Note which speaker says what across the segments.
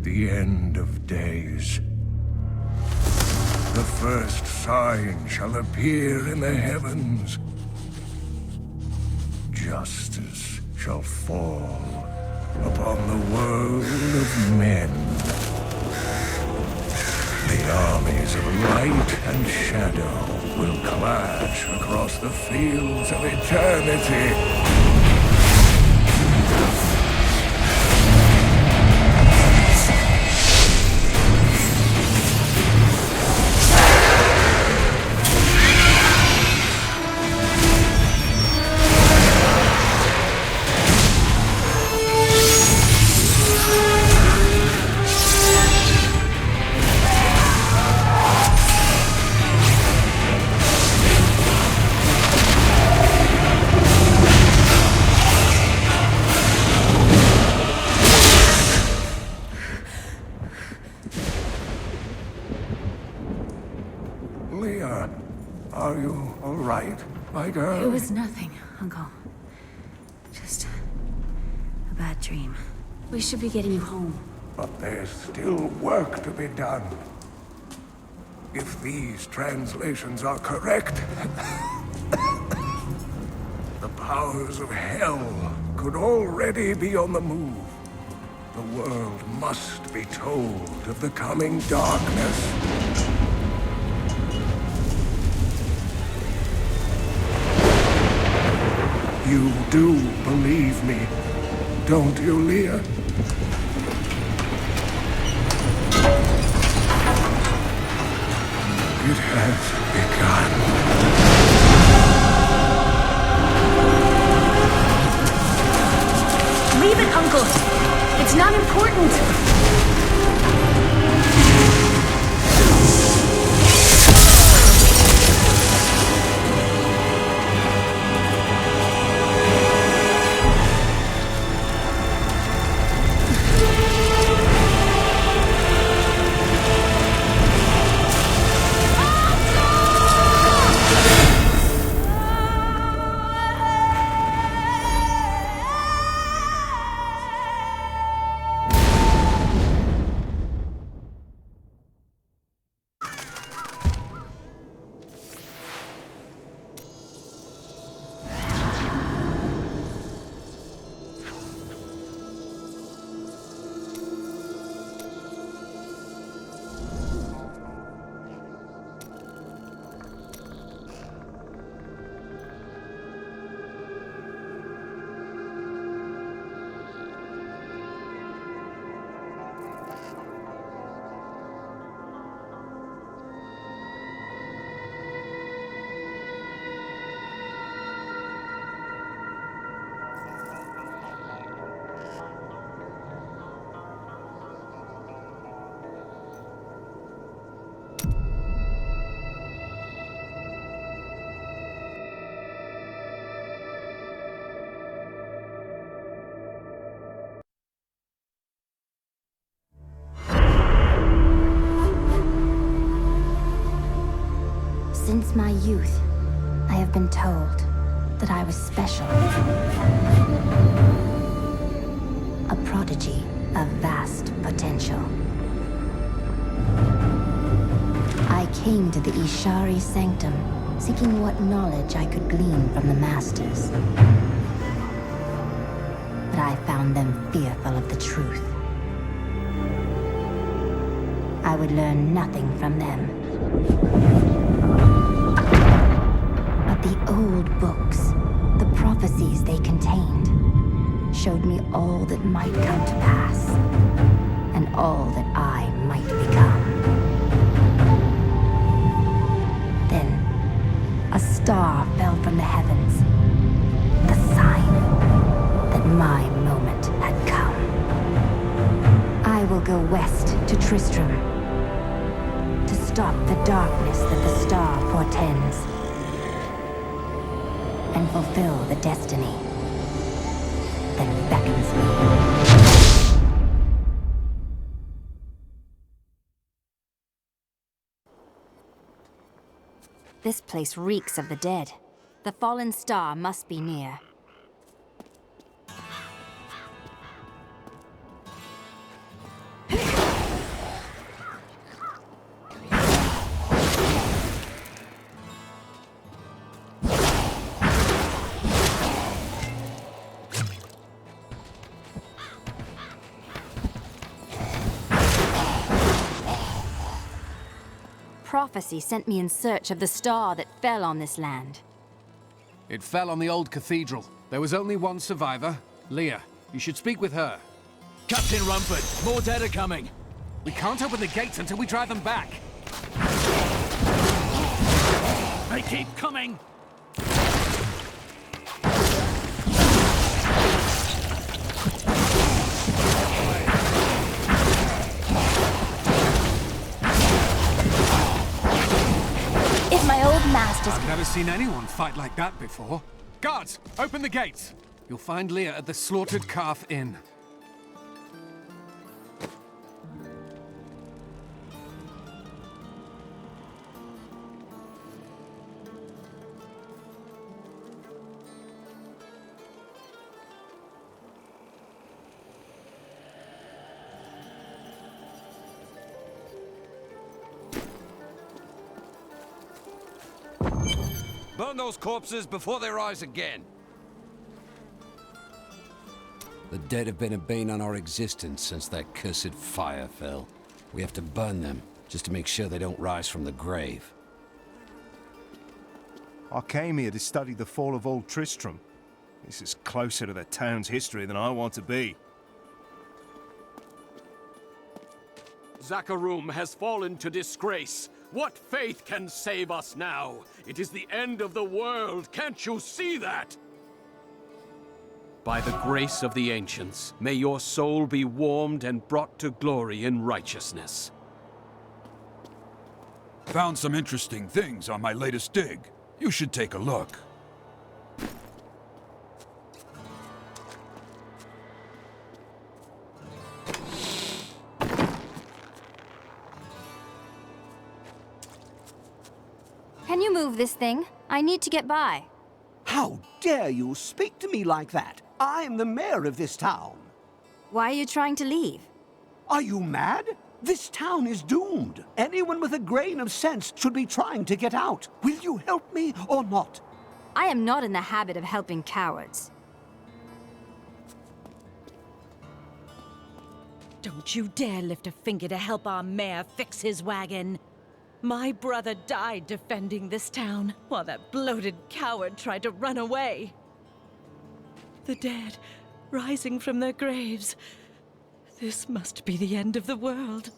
Speaker 1: the end of days. The first sign shall appear in the heavens. Justice shall fall upon the world of men. The armies of light and shadow will clash across the fields of eternity. Are you all right, my girl?
Speaker 2: It was nothing, Uncle. Just a bad dream. We should be getting you home.
Speaker 1: But there's still work to be done. If these translations are correct, the powers of hell could already be on the move. The world must be told of the coming darkness. You do believe me, don't you, Leah? It has begun.
Speaker 2: Leave it, Uncle! It's not important!
Speaker 3: Since my youth, I have been told that I was special. A prodigy of vast potential. I came to the Ishari Sanctum, seeking what knowledge I could glean from the Masters. But I found them fearful of the truth. I would learn nothing from them. But the old books, the prophecies they contained, showed me all that might come to pass, and all that I might become. Then, a star fell from the heavens, the sign that my moment had come. I will go west to Tristram, to stop the darkness that the star portends, and fulfill the destiny that beckons me.
Speaker 4: This place reeks of the dead. The fallen star must be near. prophecy sent me in search of the star that fell on this land.
Speaker 5: It fell on the old cathedral. There was only one survivor, Leah. You should speak with her.
Speaker 6: Captain Rumford, more dead are coming.
Speaker 5: We can't open the gates until we drive them back.
Speaker 6: They keep coming!
Speaker 3: If my old master's...
Speaker 5: I've never seen anyone fight like that before. Guards, open the gates! You'll find Leah at the Slaughtered Calf Inn.
Speaker 7: Burn those corpses before they rise again.
Speaker 8: The dead have been a bane on our existence since that cursed fire fell. We have to burn them, just to make sure they don't rise from the grave.
Speaker 9: I came here to study the fall of old Tristram. This is closer to the town's history than I want to be.
Speaker 10: Zakharum has fallen to disgrace. What faith can save us now? It is the end of the world. Can't you see that? By the grace of the ancients, may your soul be warmed and brought to glory in righteousness.
Speaker 11: Found some interesting things on my latest dig. You should take a look.
Speaker 4: Can you move this thing? I need to get by.
Speaker 12: How dare you speak to me like that? I am the mayor of this town.
Speaker 4: Why are you trying to leave?
Speaker 12: Are you mad? This town is doomed. Anyone with a grain of sense should be trying to get out. Will you help me or not?
Speaker 4: I am not in the habit of helping cowards.
Speaker 13: Don't you dare lift a finger to help our mayor fix his wagon. My brother died defending this town, while that bloated coward tried to run away. The dead, rising from their graves. This must be the end of the world.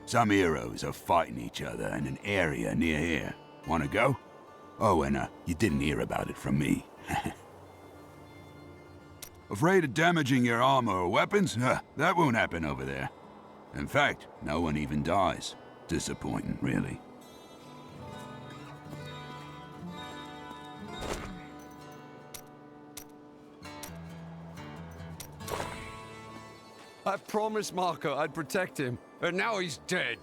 Speaker 11: Some heroes are fighting each other in an area near here. Wanna go? Oh, and you didn't hear about it from me. Afraid of damaging your armor or weapons? That won't happen over there. In fact, no one even dies. Disappointing, really.
Speaker 7: I promised Marco I'd protect him, and now he's dead.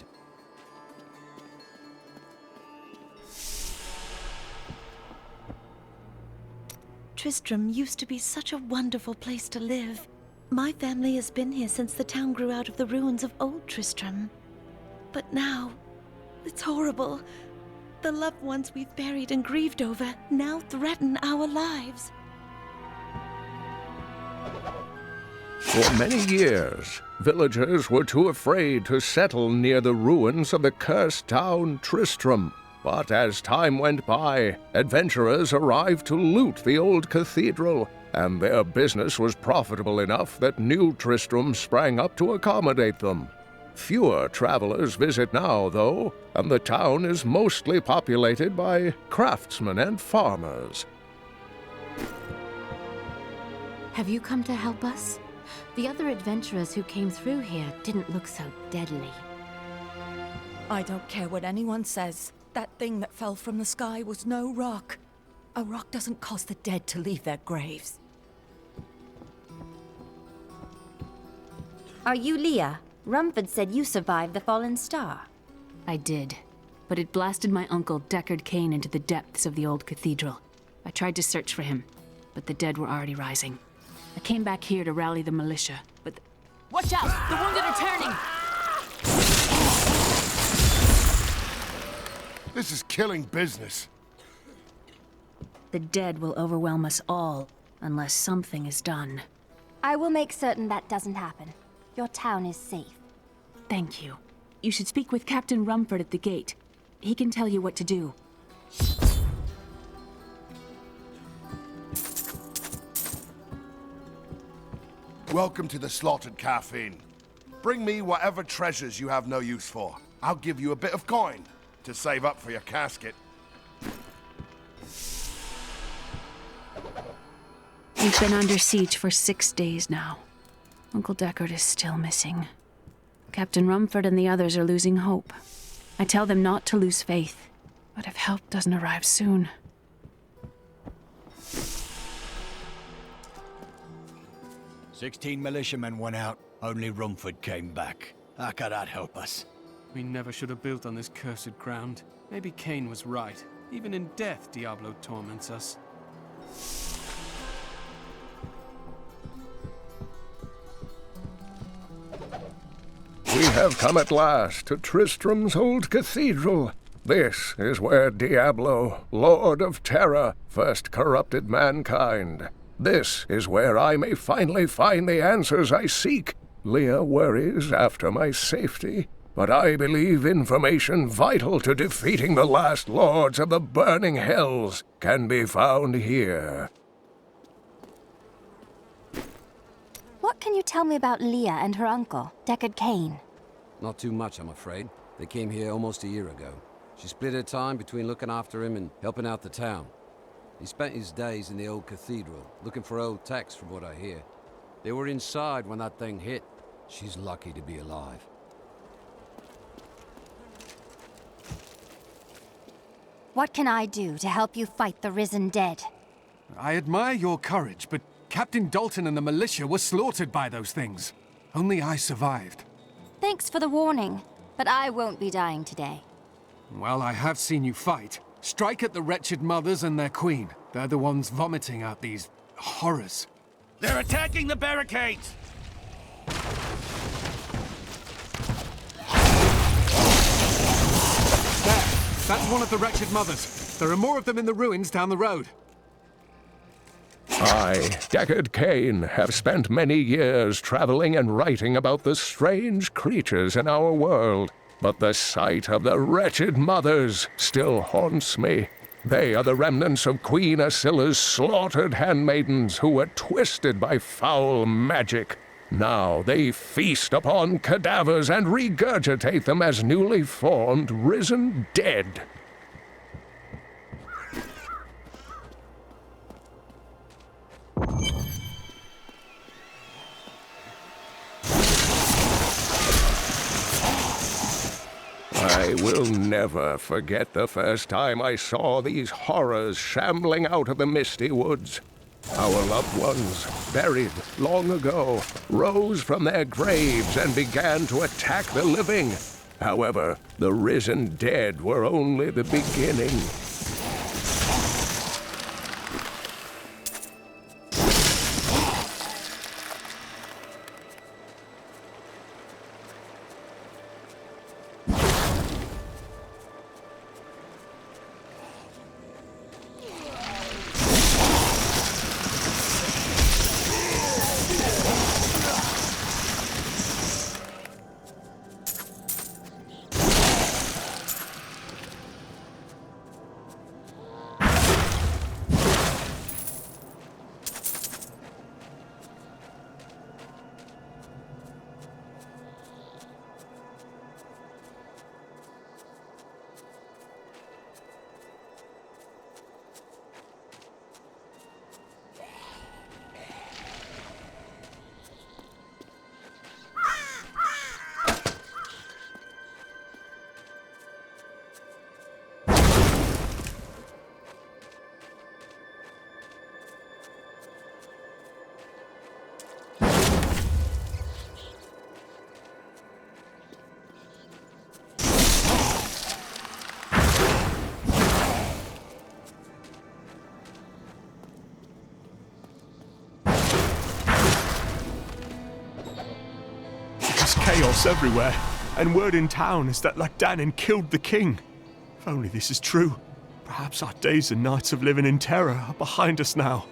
Speaker 13: Tristram used to be such a wonderful place to live. My family has been here since the town grew out of the ruins of old Tristram. But now, it's horrible. The loved ones we've buried and grieved over now threaten our lives.
Speaker 14: For many years, villagers were too afraid to settle near the ruins of the cursed town Tristram. But as time went by, adventurers arrived to loot the old cathedral, and their business was profitable enough that new Tristram sprang up to accommodate them. Fewer travelers visit now, though, and the town is mostly populated by craftsmen and farmers.
Speaker 2: Have you come to help us? The other adventurers who came through here didn't look so deadly.
Speaker 15: I don't care what anyone says. That thing that fell from the sky was no rock. A rock doesn't cause the dead to leave their graves.
Speaker 4: Are you Leah? Rumford said you survived the fallen star.
Speaker 2: I did, but it blasted my uncle Deckard Cain into the depths of the old cathedral. I tried to search for him, but the dead were already rising. I came back here to rally the militia, but...
Speaker 15: Watch out! The wounded are turning!
Speaker 1: This is killing business.
Speaker 2: The dead will overwhelm us all, unless something is done.
Speaker 3: I will make certain that doesn't happen. Your town is safe.
Speaker 2: Thank you. You should speak with Captain Rumford at the gate. He can tell you what to do.
Speaker 16: Welcome to the slaughtered calf inn. Bring me whatever treasures you have no use for. I'll give you a bit of coin to save up for your casket.
Speaker 2: We've been under siege for 6 days now. Uncle Deckard is still missing. Captain Rumford and the others are losing hope. I tell them not to lose faith, but if help doesn't arrive soon...
Speaker 6: 16 militiamen went out. Only Rumford came back. How could that help us?
Speaker 5: We never should have built on this cursed ground. Maybe Cain was right. Even in death, Diablo torments us.
Speaker 14: We have come at last to Tristram's old cathedral. This is where Diablo, Lord of Terror, first corrupted mankind. This is where I may finally find the answers I seek. Leah worries after my safety, but I believe information vital to defeating the last lords of the burning hells can be found here.
Speaker 3: What can you tell me about Leah and her uncle, Deckard Cain?
Speaker 8: Not too much, I'm afraid. They came here almost a year ago. She split her time between looking after him and helping out the town. He spent his days in the old cathedral, looking for old texts from what I hear. They were inside when that thing hit. She's lucky to be alive.
Speaker 3: What can I do to help you fight the risen dead?
Speaker 5: I admire your courage, but Captain Dalton and the militia were slaughtered by those things. Only I survived.
Speaker 3: Thanks for the warning, but I won't be dying today.
Speaker 5: Well, I have seen you fight. Strike at the wretched mothers and their queen. They're the ones vomiting out these horrors.
Speaker 6: They're attacking the barricades!
Speaker 5: There! That's one of the wretched mothers. There are more of them in the ruins down the road.
Speaker 14: I, Deckard Cain, have spent many years traveling and writing about the strange creatures in our world. But the sight of the wretched mothers still haunts me. They are the remnants of Queen Asilla's slaughtered handmaidens who were twisted by foul magic. Now they feast upon cadavers and regurgitate them as newly formed, risen dead. I will never forget the first time I saw these horrors shambling out of the misty woods. Our loved ones, buried long ago, rose from their graves and began to attack the living. However, the risen dead were only the beginning.
Speaker 9: Chaos everywhere, and word in town is that Lagdanin killed the king. If only this is true, perhaps our days and nights of living in terror are behind us now.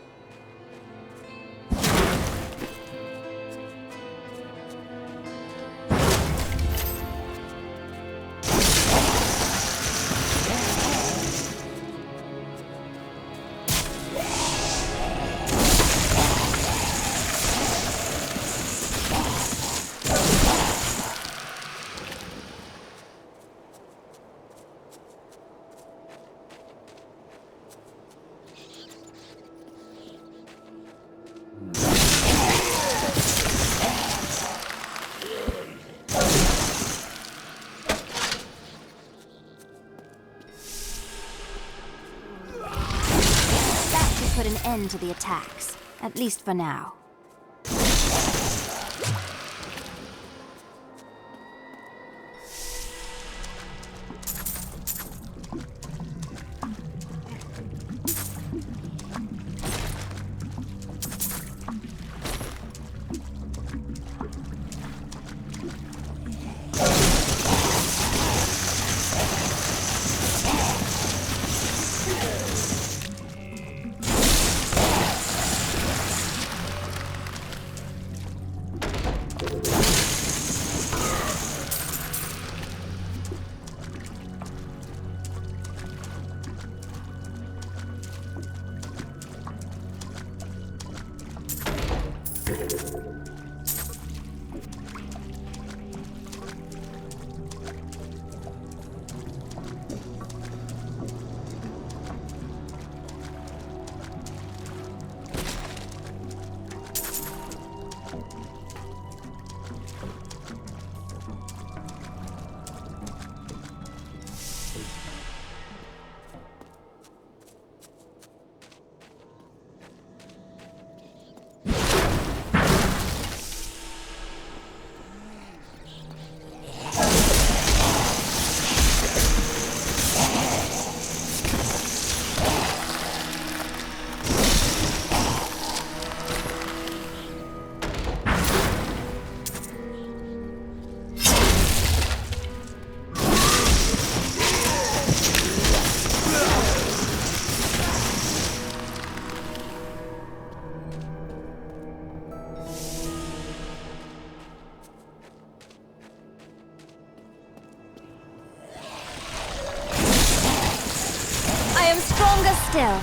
Speaker 4: put an end to the attacks, at least for now. Still.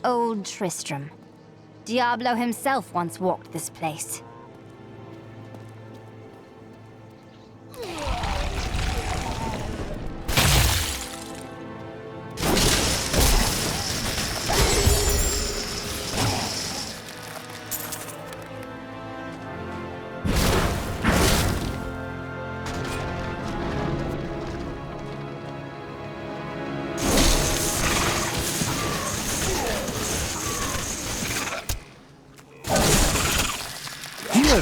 Speaker 4: Old Tristram. Diablo himself once walked this place.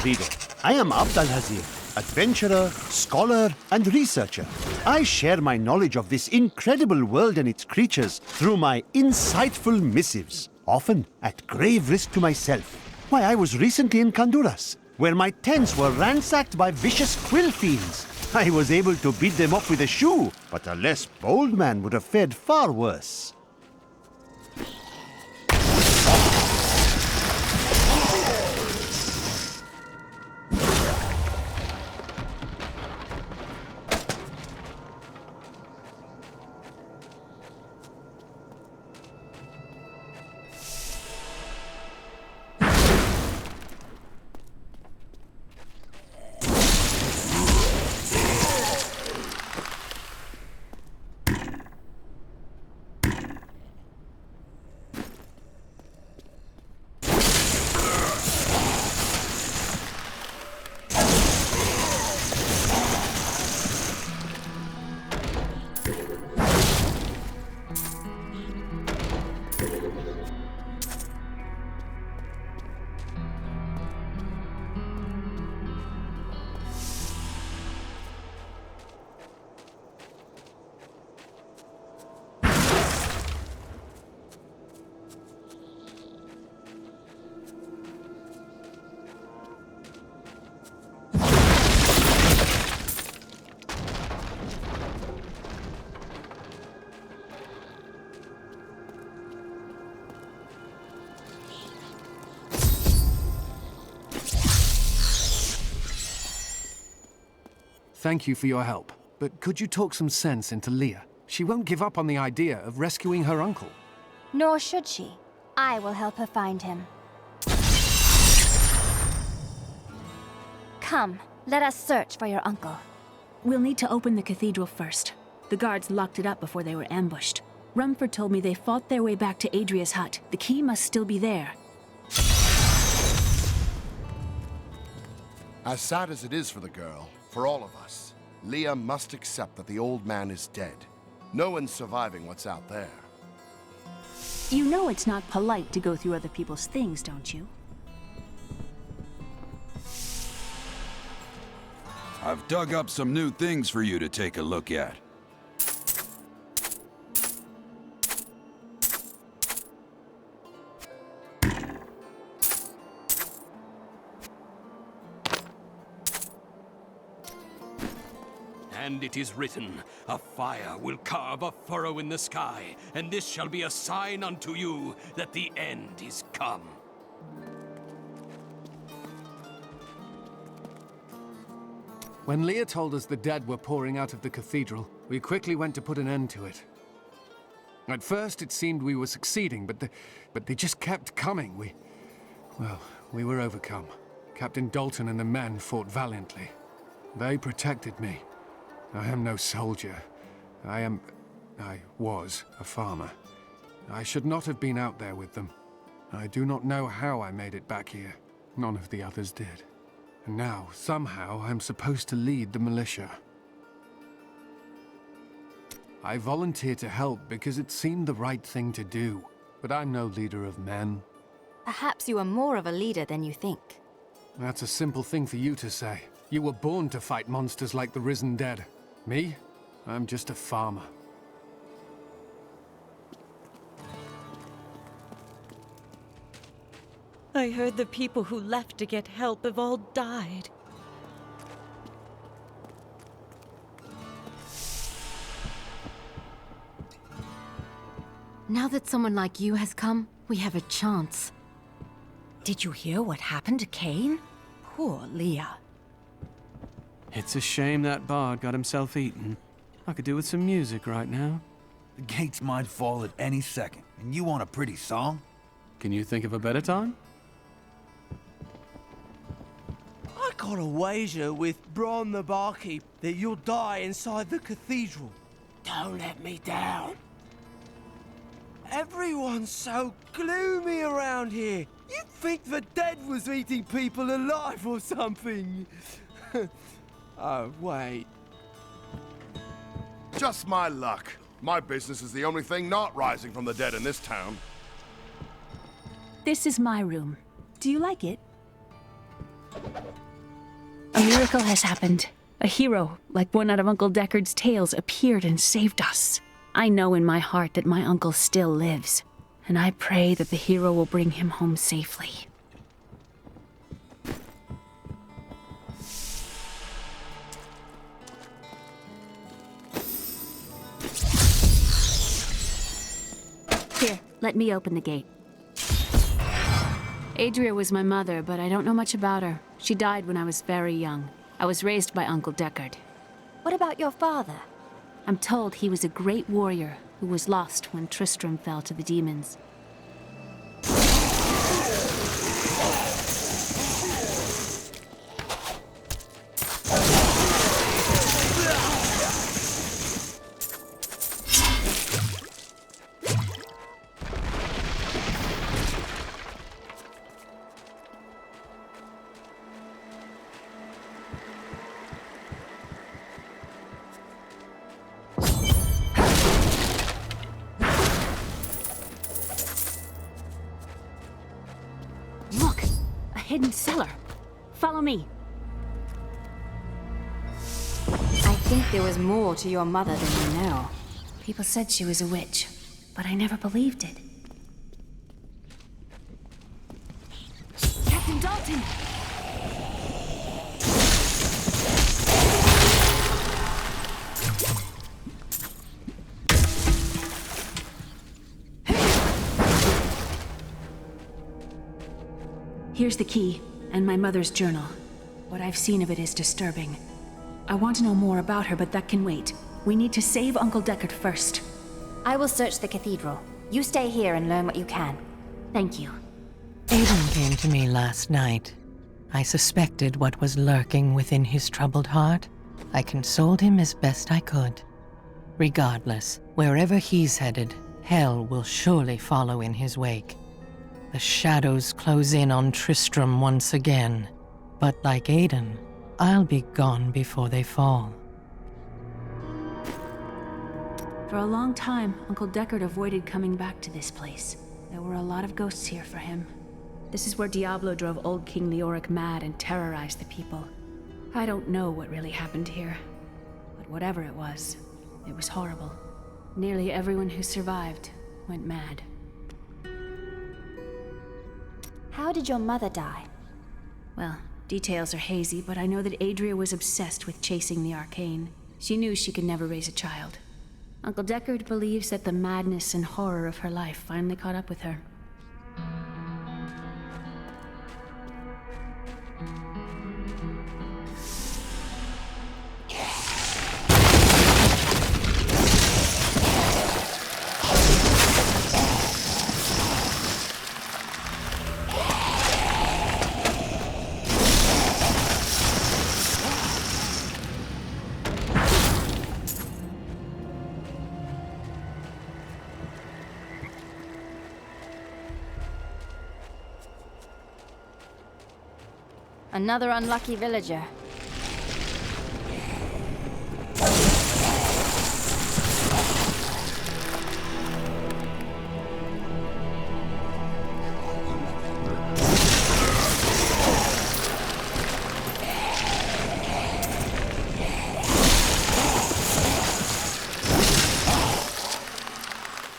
Speaker 12: Reader. I am Abd al-Hazir, adventurer, scholar, and researcher. I share my knowledge of this incredible world and its creatures through my insightful missives, often at grave risk to myself. Why, I was recently in Kanduras, where my tents were ransacked by vicious quill fiends. I was able to beat them up with a shoe, but a less bold man would have fared far worse.
Speaker 5: Thank you for your help, but could you talk some sense into Leah? She won't give up on the idea of rescuing her uncle.
Speaker 4: Nor should she. I will help her find him. Come, let us search for your uncle.
Speaker 2: We'll need to open the cathedral first. The guards locked it up before they were ambushed. Rumford told me they fought their way back to Adria's hut. The key must still be there.
Speaker 16: As sad as it is for the girl, for all of us, Leah must accept that the old man is dead. No one's surviving what's out there.
Speaker 2: You know it's not polite to go through other people's things, don't you?
Speaker 11: I've dug up some new things for you to take a look at.
Speaker 10: And it is written, a fire will carve a furrow in the sky, and this shall be a sign unto you that the end is come.
Speaker 5: When Leah told us the dead were pouring out of the cathedral, we quickly went to put an end to it. At first it seemed we were succeeding, but they just kept coming. We were overcome. Captain Zoltun and the men fought valiantly. They protected me. I am no soldier. I was a farmer. I should not have been out there with them. I do not know how I made it back here. None of the others did. And now, somehow, I'm supposed to lead the militia. I volunteered to help because it seemed the right thing to do. But I'm no leader of men.
Speaker 4: Perhaps you are more of a leader than you think.
Speaker 5: That's a simple thing for you to say. You were born to fight monsters like the risen dead. Me? I'm just a farmer.
Speaker 13: I heard the people who left to get help have all died.
Speaker 4: Now that someone like you has come, we have a chance.
Speaker 13: Did you hear what happened to Cain? Poor Leah.
Speaker 17: It's a shame that bard got himself eaten. I could do with some music right now.
Speaker 18: The gates might fall at any second, and you want a pretty song?
Speaker 17: Can you think of a better time?
Speaker 19: I got a wager with Bron the barkeep that you'll die inside the cathedral. Don't let me down. Everyone's so gloomy around here. You'd think the dead was eating people alive or something. Oh, wait.
Speaker 16: Just my luck. My business is the only thing not rising from the dead in this town.
Speaker 2: This is my room. Do you like it? A miracle has happened. A hero, like one out of Uncle Deckard's tales, appeared and saved us. I know in my heart that my uncle still lives, and I pray that the hero will bring him home safely. Here, let me open the gate. Adria was my mother, but I don't know much about her. She died when I was very young. I was raised by Uncle Deckard.
Speaker 4: What about your father?
Speaker 2: I'm told he was a great warrior who was lost when Tristram fell to the demons. Hidden cellar. Follow me.
Speaker 4: I think there was more to your mother than you know.
Speaker 2: People said she was a witch, but I never believed it. Captain Zoltun! Here's the key, and my mother's journal. What I've seen of it is disturbing. I want to know more about her, but that can wait. We need to save Uncle Deckard first.
Speaker 4: I will search the cathedral. You stay here and learn what you can.
Speaker 2: Thank you.
Speaker 20: Aiden came to me last night. I suspected what was lurking within his troubled heart. I consoled him as best I could. Regardless, wherever he's headed, hell will surely follow in his wake. The shadows close in on Tristram once again, But like Aiden, I'll be gone before they fall.
Speaker 2: For a long time, Uncle Deckard avoided coming back to this place. There were a lot of ghosts here for him. This is where Diablo drove old King Leoric mad and terrorized the people. I don't know what really happened here, but whatever it was horrible. Nearly everyone who survived went mad.
Speaker 4: How did your mother die?
Speaker 2: Well, details are hazy, but I know that Adria was obsessed with chasing the arcane. She knew she could never raise a child. Uncle Deckard believes that the madness and horror of her life finally caught up with her.
Speaker 4: Another unlucky villager.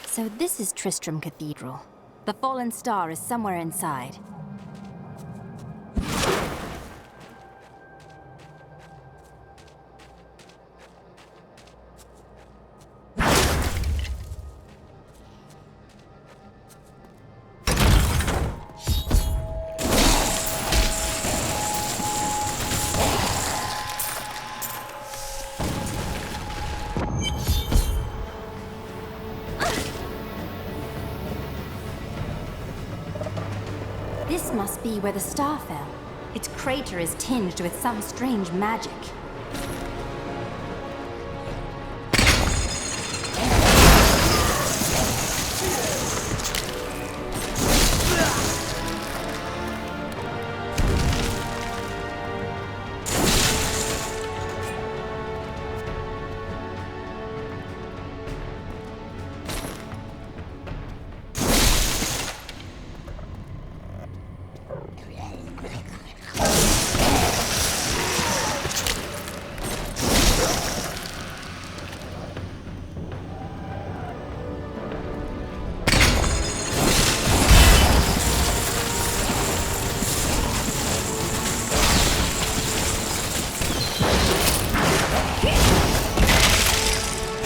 Speaker 4: So this is Tristram Cathedral. The fallen star is somewhere inside. This must be where the star fell. Its crater is tinged with some strange magic.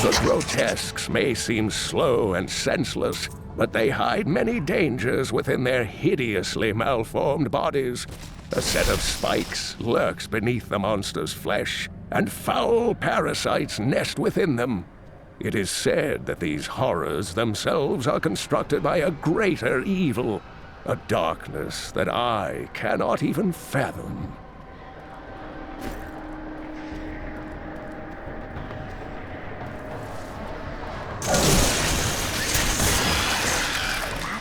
Speaker 14: The grotesques may seem slow and senseless, but they hide many dangers within their hideously malformed bodies. A set of spikes lurks beneath the monster's flesh, and foul parasites nest within them. It is said that these horrors themselves are constructed by a greater evil, a darkness that I cannot even fathom.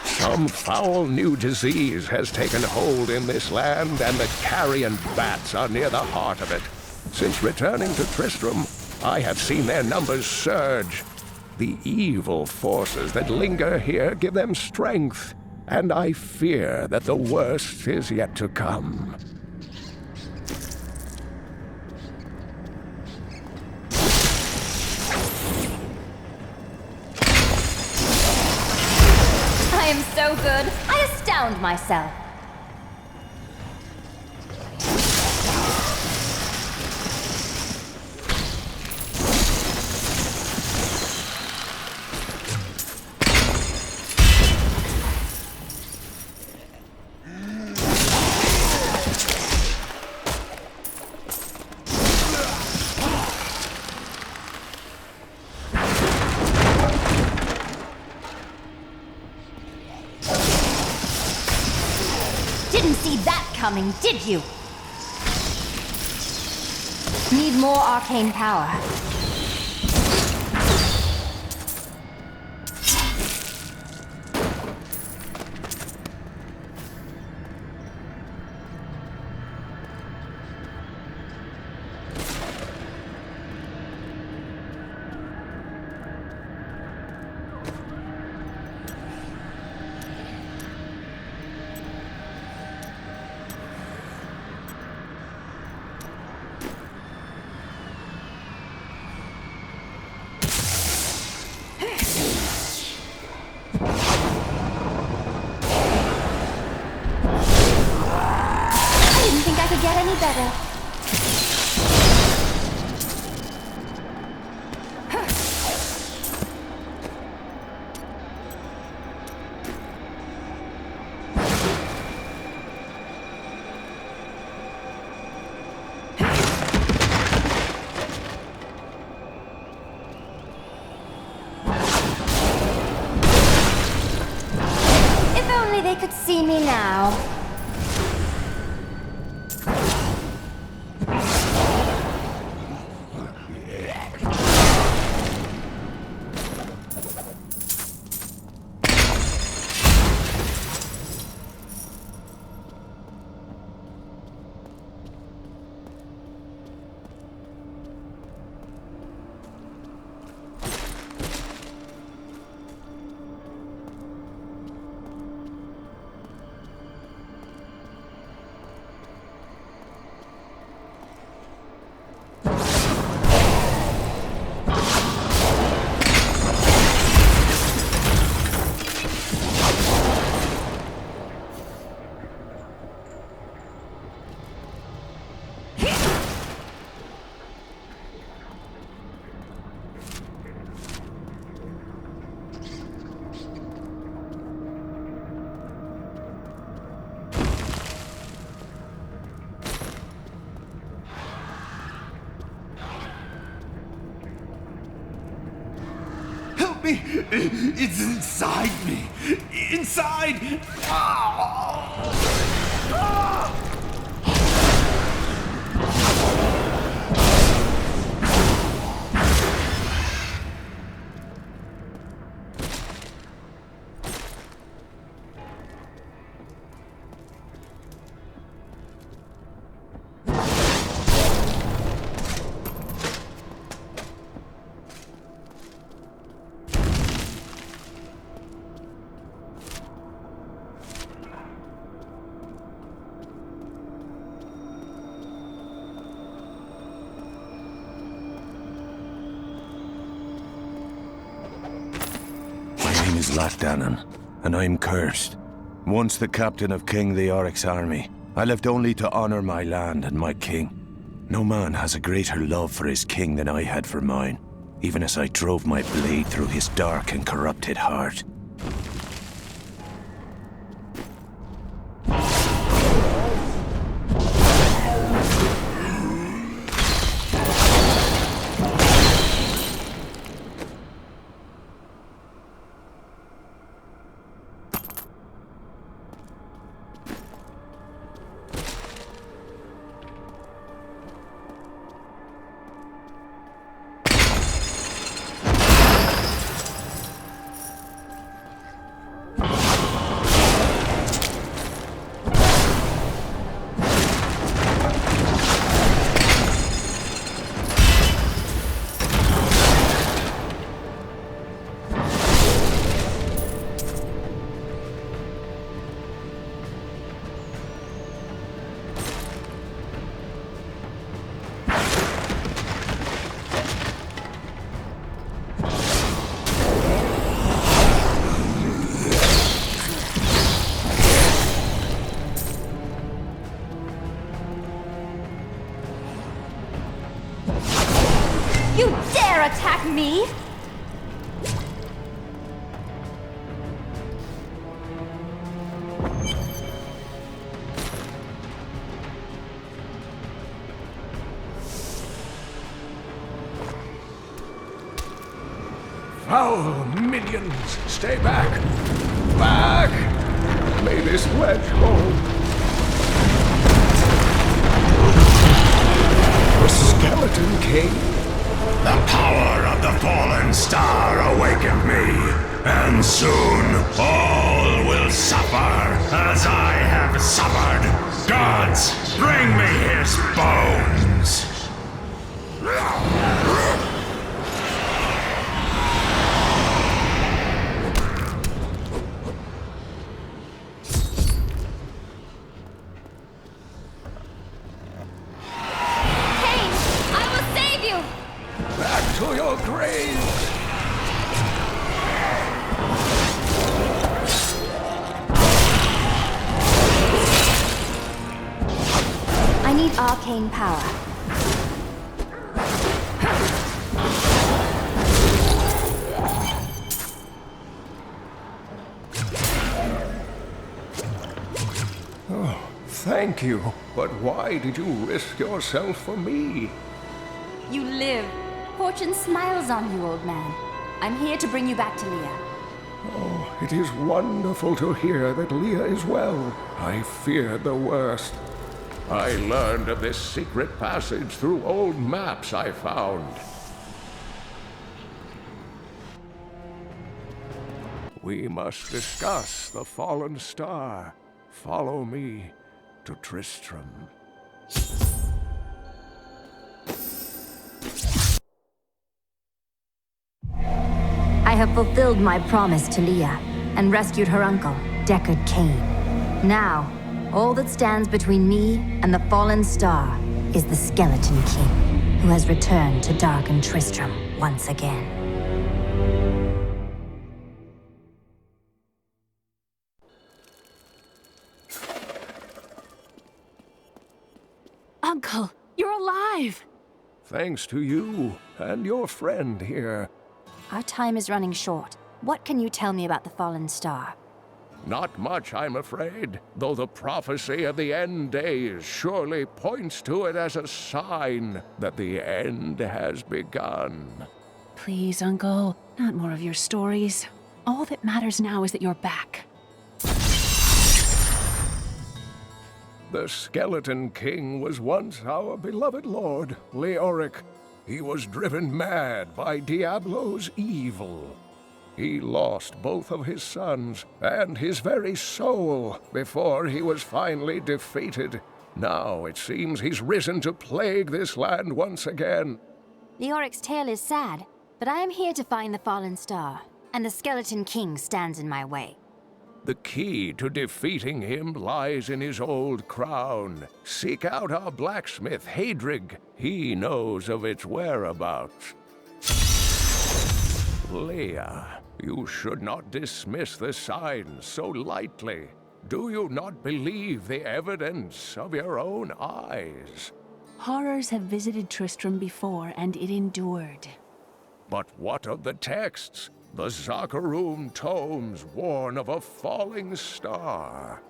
Speaker 14: Some foul new disease has taken hold in this land, and the carrion bats are near the heart of it. Since returning to Tristram, I have seen their numbers surge. The evil forces that linger here give them strength, and I fear that the worst is yet to come.
Speaker 4: I am so good, I astound myself. Didn't see that coming, did you? Need more arcane power.
Speaker 3: get any better. If only they could see me now.
Speaker 21: It's inside me. Inside!
Speaker 22: Dannon, and I'm cursed. Once the captain of King Leoric's army, I lived only to honor my land and my king. No man has a greater love for his king than I had for mine, even as I drove my blade through his dark and corrupted heart.
Speaker 3: You dare attack me?
Speaker 1: Foul minions, stay back! Back! May this wedge hold. The skeleton king?
Speaker 23: The power of the fallen star awakened me, and soon all will suffer as I have suffered. Gods, bring me his bones!
Speaker 1: To your grave!
Speaker 3: I need arcane power.
Speaker 14: Oh, thank you. But why did you risk yourself for me?
Speaker 3: You live. Fortune smiles on you, old man. I'm here to bring you back to Leah.
Speaker 14: Oh, it is wonderful to hear that Leah is well. I feared the worst. I learned of this secret passage through old maps I found. We must discuss the fallen star. Follow me to Tristram.
Speaker 3: I have fulfilled my promise to Leah and rescued her uncle, Deckard Cain. Now, all that stands between me and the fallen star is the Skeleton King, who has returned to darken Tristram once again.
Speaker 2: Uncle, you're alive!
Speaker 14: Thanks to you and your friend here.
Speaker 4: Our time is running short. What can you tell me about the fallen star?
Speaker 14: Not much, I'm afraid, though the prophecy of the end days surely points to it as a sign that the end has begun.
Speaker 2: Please, Uncle, not more of your stories. All that matters now is that you're back.
Speaker 14: The Skeleton King was once our beloved lord, Leoric. He was driven mad by Diablo's evil. He lost both of his sons and his very soul before he was finally defeated. Now it seems he's risen to plague this land once again.
Speaker 4: Leoric's tale is sad, but I am here to find the fallen star, and the Skeleton King stands in my way.
Speaker 14: The key to defeating him lies in his old crown. Seek out our blacksmith, Hadrig. He knows of its whereabouts. Leah, you should not dismiss the signs so lightly. Do you not believe the evidence of your own eyes?
Speaker 2: Horrors have visited Tristram before, and it endured.
Speaker 14: But what of the texts? The Zakarum tomes warn of a falling star.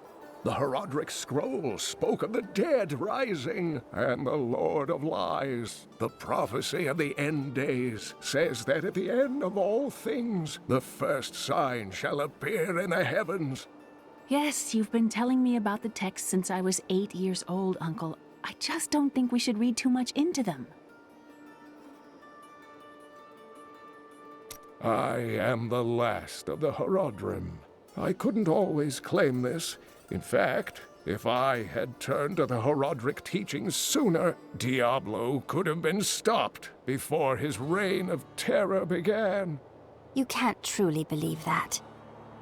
Speaker 14: The Herodric scroll spoke of the dead rising, and the Lord of Lies. The prophecy of the end days says that at the end of all things, the first sign shall appear in the heavens.
Speaker 2: Yes, you've been telling me about the texts since I was 8 years old, Uncle. I just don't think we should read too much into them.
Speaker 14: I am the last of the Herodrim. I couldn't always claim this. In fact, if I had turned to the Herodric teachings sooner, Diablo could have been stopped before his reign of terror began.
Speaker 4: You can't truly believe that.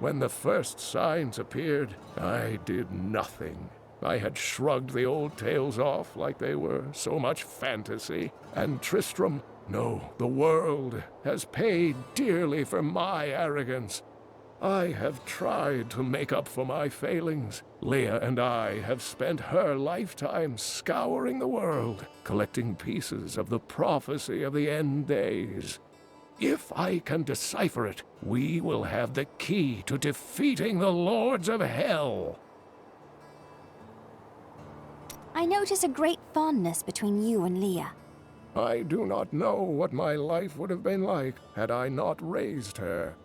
Speaker 14: When the first signs appeared, I did nothing. I had shrugged the old tales off like they were so much fantasy, and Tristram, no, the world has paid dearly for my arrogance. I have tried to make up for my failings. Leah and I have spent her lifetime scouring the world, collecting pieces of the prophecy of the end days. If I can decipher it, we will have the key to defeating the Lords of Hell.
Speaker 4: I notice a great fondness between you and Leah.
Speaker 14: I do not know what my life would have been like had I not raised her.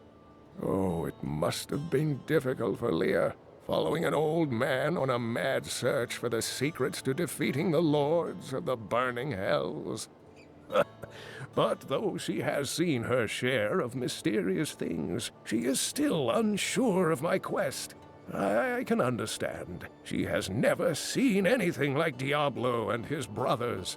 Speaker 14: Oh, it must have been difficult for Leah, following an old man on a mad search for the secrets to defeating the lords of the burning hells. But though she has seen her share of mysterious things, she is still unsure of my quest. I can understand. She has never seen anything like Diablo and his brothers.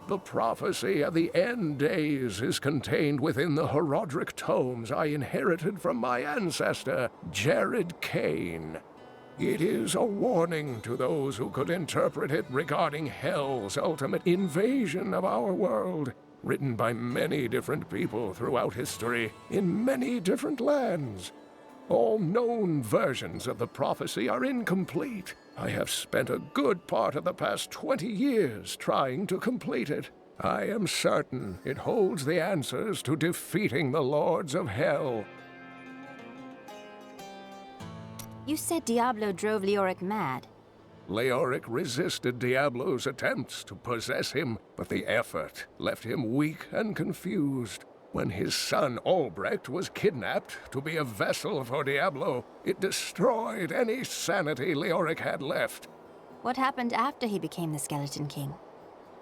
Speaker 14: The prophecy of the end days is contained within the Herodric tomes I inherited from my ancestor, Deckard Cain. It is a warning to those who could interpret it regarding Hell's ultimate invasion of our world, written by many different people throughout history, in many different lands. All known versions of the prophecy are incomplete. I have spent a good part of the past 20 years trying to complete it. I am certain it holds the answers to defeating the Lords of Hell.
Speaker 4: You said Diablo drove Leoric mad.
Speaker 14: Leoric resisted Diablo's attempts to possess him, but the effort left him weak and confused. When his son Albrecht was kidnapped to be a vessel for Diablo, it destroyed any sanity Leoric had left.
Speaker 4: What happened after he became the Skeleton King?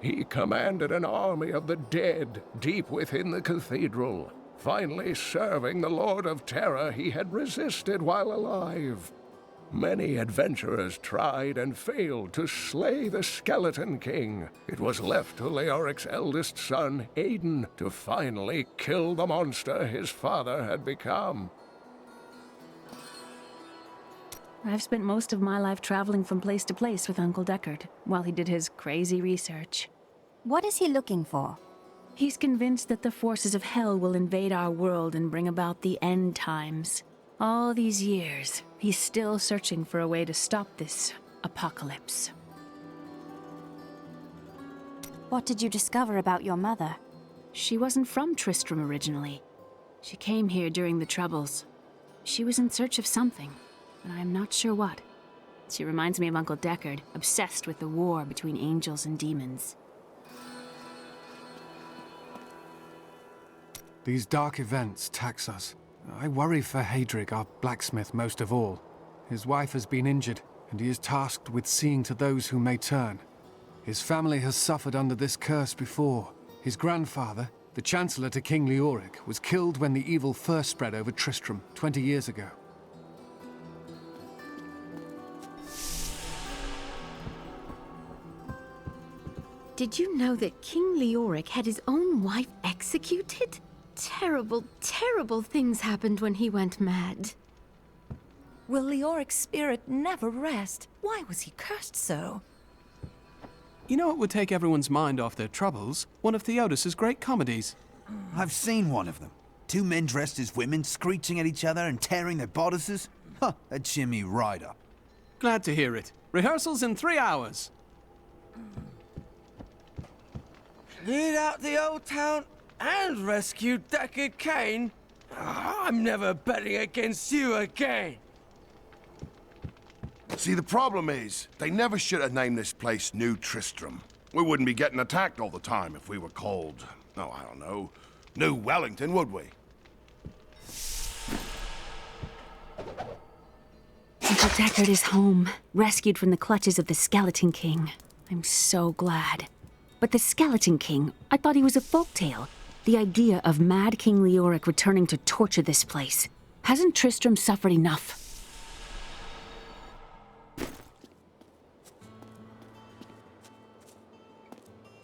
Speaker 14: He commanded an army of the dead deep within the cathedral, finally serving the Lord of Terror he had resisted while alive. Many adventurers tried and failed to slay the Skeleton King. It was left to Leoric's eldest son, Aiden, to finally kill the monster his father had become.
Speaker 2: I've spent most of my life traveling from place to place with Uncle Deckard, while he did his crazy research.
Speaker 4: What is he looking for?
Speaker 2: He's convinced that the forces of hell will invade our world and bring about the end times. All these years, he's still searching for a way to stop this apocalypse.
Speaker 4: What did you discover about your mother?
Speaker 2: She wasn't from Tristram originally. She came here during the Troubles. She was in search of something, but I'm not sure what. She reminds me of Uncle Deckard, obsessed with the war between angels and demons.
Speaker 5: These dark events tax us. I worry for Hadrig, our blacksmith, most of all. His wife has been injured, and he is tasked with seeing to those who may turn. His family has suffered under this curse before. His grandfather, the Chancellor to King Leoric, was killed when the evil first spread over Tristram 20 years ago.
Speaker 7: Did you know that King Leoric had his own wife executed? Terrible, terrible things happened when he went mad.
Speaker 13: Will Leoric's spirit never rest? Why was he cursed so?
Speaker 17: You know what would take everyone's mind off their troubles? One of Theodos's great comedies.
Speaker 18: I've seen one of them. Two men dressed as women screeching at each other and tearing their bodices. Huh, that'd cheer me right up.
Speaker 17: Glad to hear it. Rehearsals in 3 hours.
Speaker 19: Cleared out the old town and rescued Deckard Cain? I'm never betting against you again.
Speaker 16: See, the problem is, they never should have named this place New Tristram. We wouldn't be getting attacked all the time if we were called, oh, I don't know, New Wellington, would we?
Speaker 2: Uncle Deckard is home, rescued from the clutches of the Skeleton King. I'm so glad. But the Skeleton King, I thought he was a folktale. The idea of Mad King Leoric returning to torture this place. Hasn't Tristram suffered enough?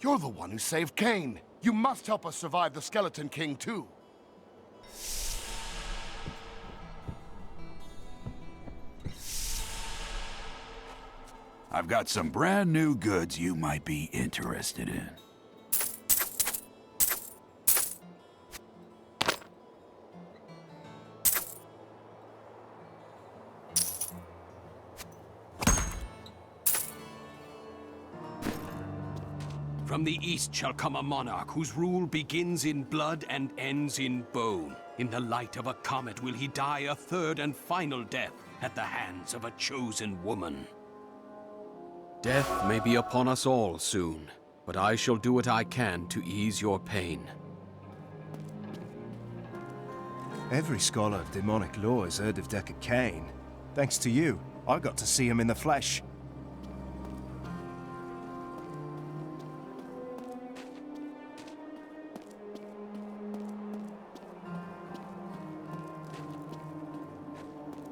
Speaker 16: You're the one who saved Cain. You must help us survive the Skeleton King, too.
Speaker 11: I've got some brand new goods you might be interested in.
Speaker 10: From the east shall come a monarch whose rule begins in blood and ends in bone. In the light of a comet will he die a third and final death at the hands of a chosen woman. Death may be upon us all soon, but I shall do what I can to ease your pain.
Speaker 8: Every scholar of demonic law has heard of Deckard Cain. Thanks to you, I got to see him in the flesh.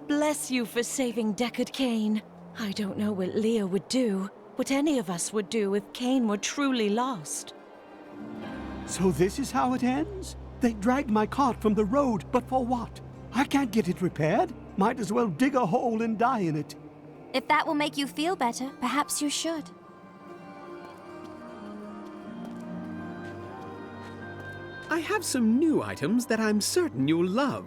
Speaker 13: Bless you for saving Deckard Cain. I don't know what Leah would do, what any of us would do if Cain were truly lost.
Speaker 12: So this is how it ends? They dragged my cart from the road, but for what? I can't get it repaired. Might as well dig a hole and die in it.
Speaker 4: If that will make you feel better, perhaps you should.
Speaker 15: I have some new items that I'm certain you'll love.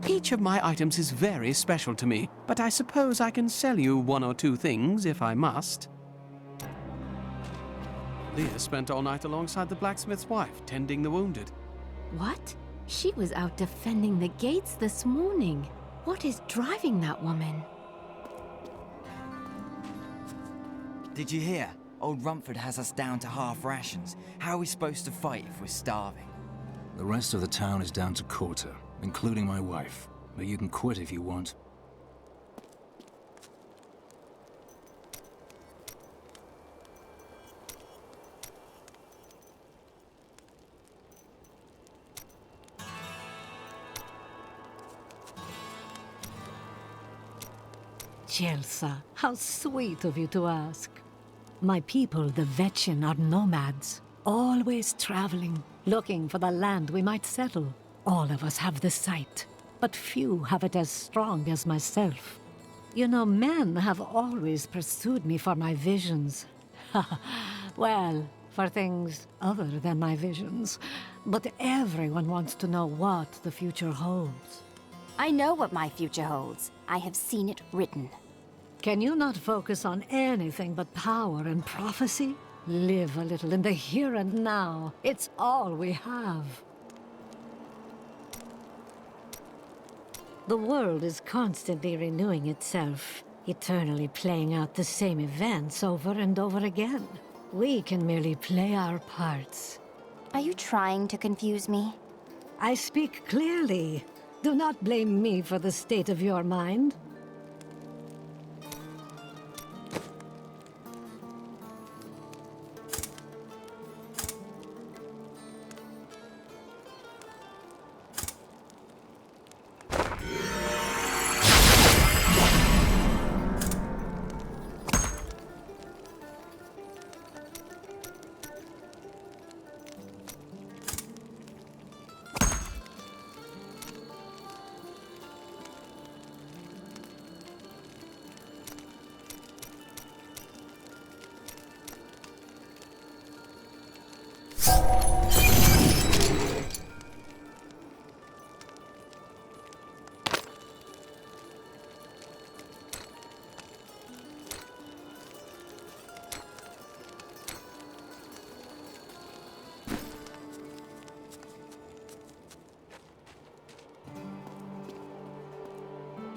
Speaker 17: Each of my items is very special to me, but I suppose I can sell you one or two things if I must. Leah spent all night alongside the blacksmith's wife, tending the wounded.
Speaker 7: What? She was out defending the gates this morning. What is driving that woman?
Speaker 6: Did you hear? Old Rumford has us down to half rations. How are we supposed to fight if we're starving?
Speaker 9: The rest of the town is down to quarter, including my wife. But you can quit if you want.
Speaker 15: Chelsea, how sweet of you to ask. My people, the Vetchin, are nomads, always traveling, looking for the land we might settle. All of us have the sight, but few have it as strong as myself. You know, men have always pursued me for my visions. Well, for things other than my visions. But everyone wants to know what the future holds.
Speaker 4: I know what my future holds. I have seen it written.
Speaker 15: Can you not focus on anything but power and prophecy? Live a little in the here and now. It's all we have. The world is constantly renewing itself, eternally playing out the same events over and over again. We can merely play our parts.
Speaker 4: Are you trying to confuse me?
Speaker 15: I speak clearly. Do not blame me for the state of your mind.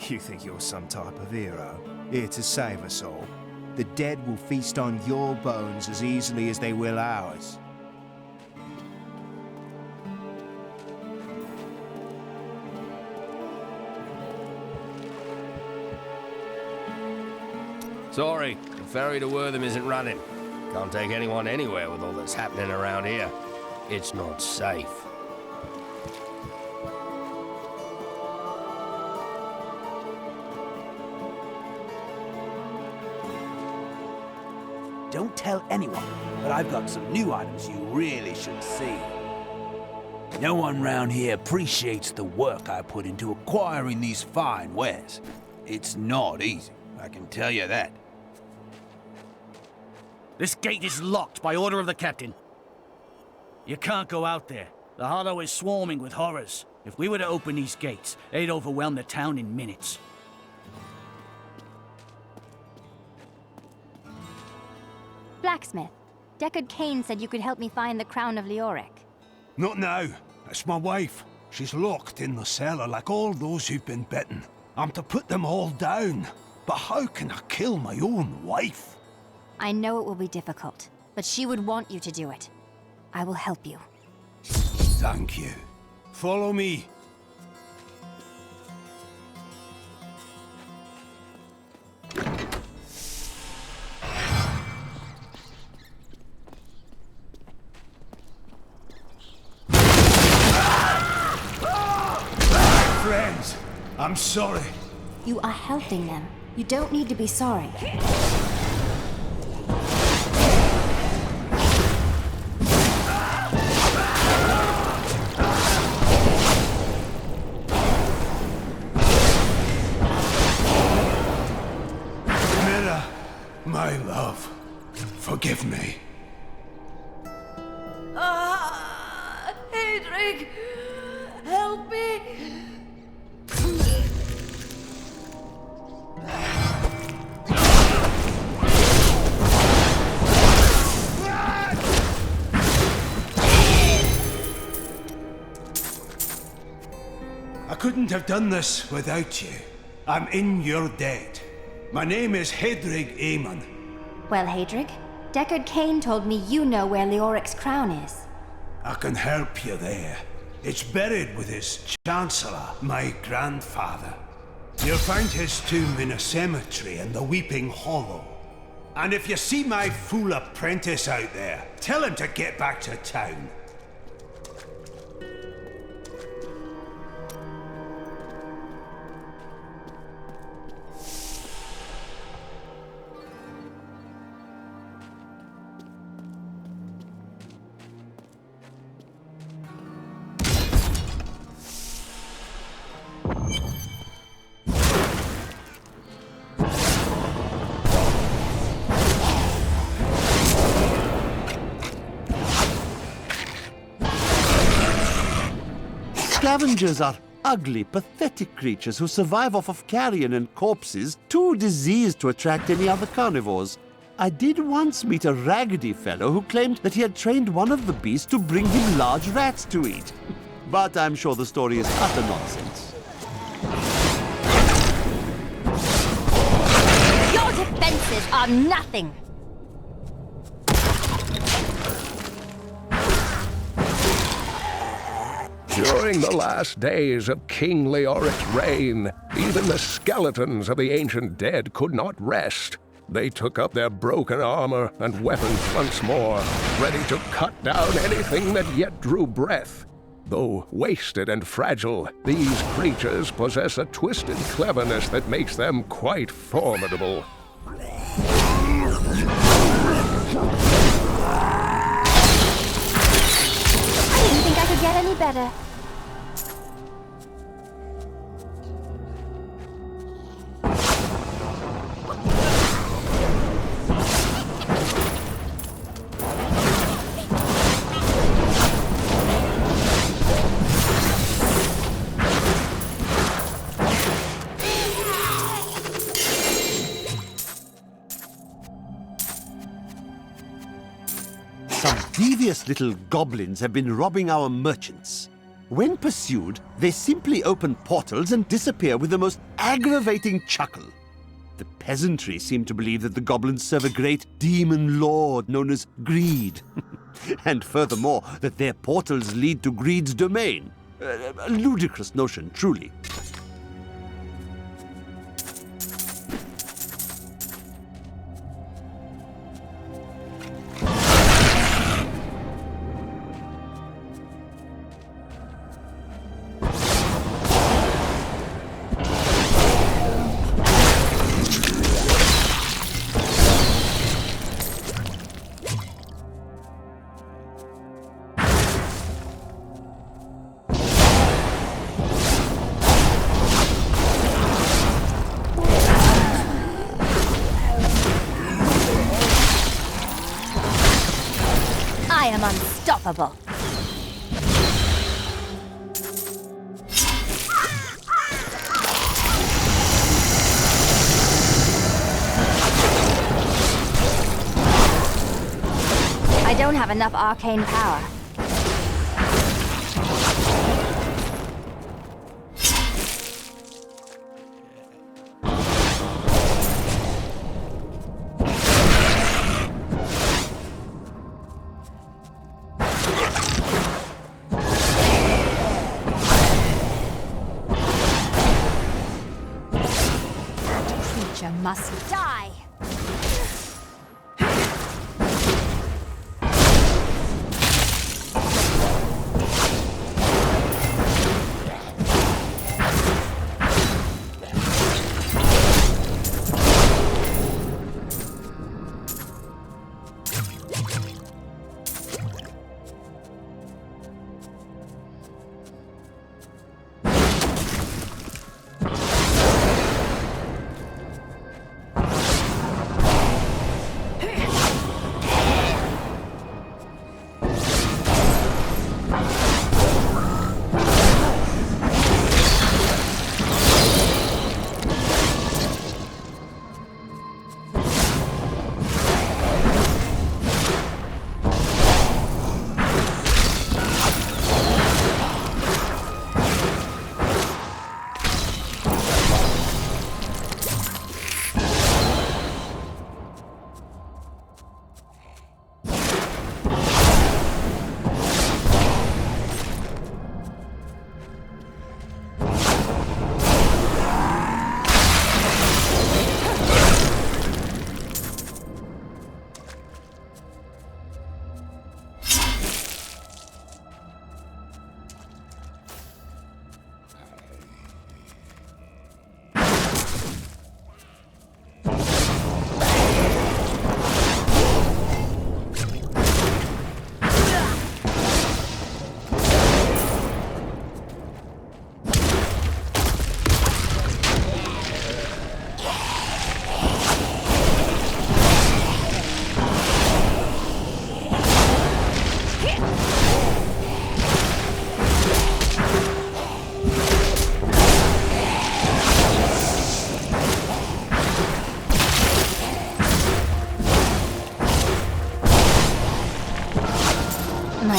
Speaker 8: You think you're some type of hero, here to save us all? The dead will feast on your bones as easily as they will ours.
Speaker 24: Sorry, the ferry to Wortham isn't running. Can't take anyone anywhere with all that's happening around here. It's not safe.
Speaker 18: Don't tell anyone, but I've got some new items you really should see. No one round here appreciates the work I put into acquiring these fine wares. It's not easy, I can tell you that.
Speaker 25: This gate is locked by order of the captain. You can't go out there. The Hollow is swarming with horrors. If we were to open these gates, they'd overwhelm the town in minutes.
Speaker 4: Blacksmith, Deckard Cain said you could help me find the crown of Leoric.
Speaker 21: Not now. It's my wife. She's locked in the cellar like all those who've been bitten. I'm to put them all down. But how can I kill my own wife?
Speaker 4: I know it will be difficult, but she would want you to do it. I will help you.
Speaker 21: Thank you. Follow me. Friends, I'm sorry.
Speaker 4: You are helping them. You don't need to be sorry.
Speaker 21: Mira, my love, forgive me.
Speaker 15: Hedrick! Help me!
Speaker 21: couldn't have done this without you. I'm in your debt. My name is Hedrig Aemon.
Speaker 4: Well, Hedrig, Deckard Cain told me you know where Leoric's crown is.
Speaker 21: I can help you there. It's buried with his Chancellor, my grandfather. You'll find his tomb in a cemetery in the Weeping Hollow. And if you see my fool apprentice out there, tell him to get back to town.
Speaker 12: Scavengers are ugly, pathetic creatures who survive off of carrion and corpses, too diseased to attract any other carnivores. I did once meet a raggedy fellow who claimed that he had trained one of the beasts to bring him large rats to eat. But I'm sure the story is utter nonsense.
Speaker 4: Your defenses are nothing!
Speaker 14: During the last days of King Leoric's reign, even the skeletons of the ancient dead could not rest. They took up their broken armor and weapons once more, ready to cut down anything that yet drew breath. Though wasted and fragile, these creatures possess a twisted cleverness that makes them quite formidable.
Speaker 4: I didn't think I could get any better.
Speaker 12: Some devious little goblins have been robbing our merchants. When pursued, they simply open portals and disappear with the most aggravating chuckle. The peasantry seem to believe that the goblins serve a great demon lord known as Greed. And furthermore, that their portals lead to Greed's domain. A ludicrous notion, truly.
Speaker 4: I am unstoppable. I don't have enough arcane power. Must die.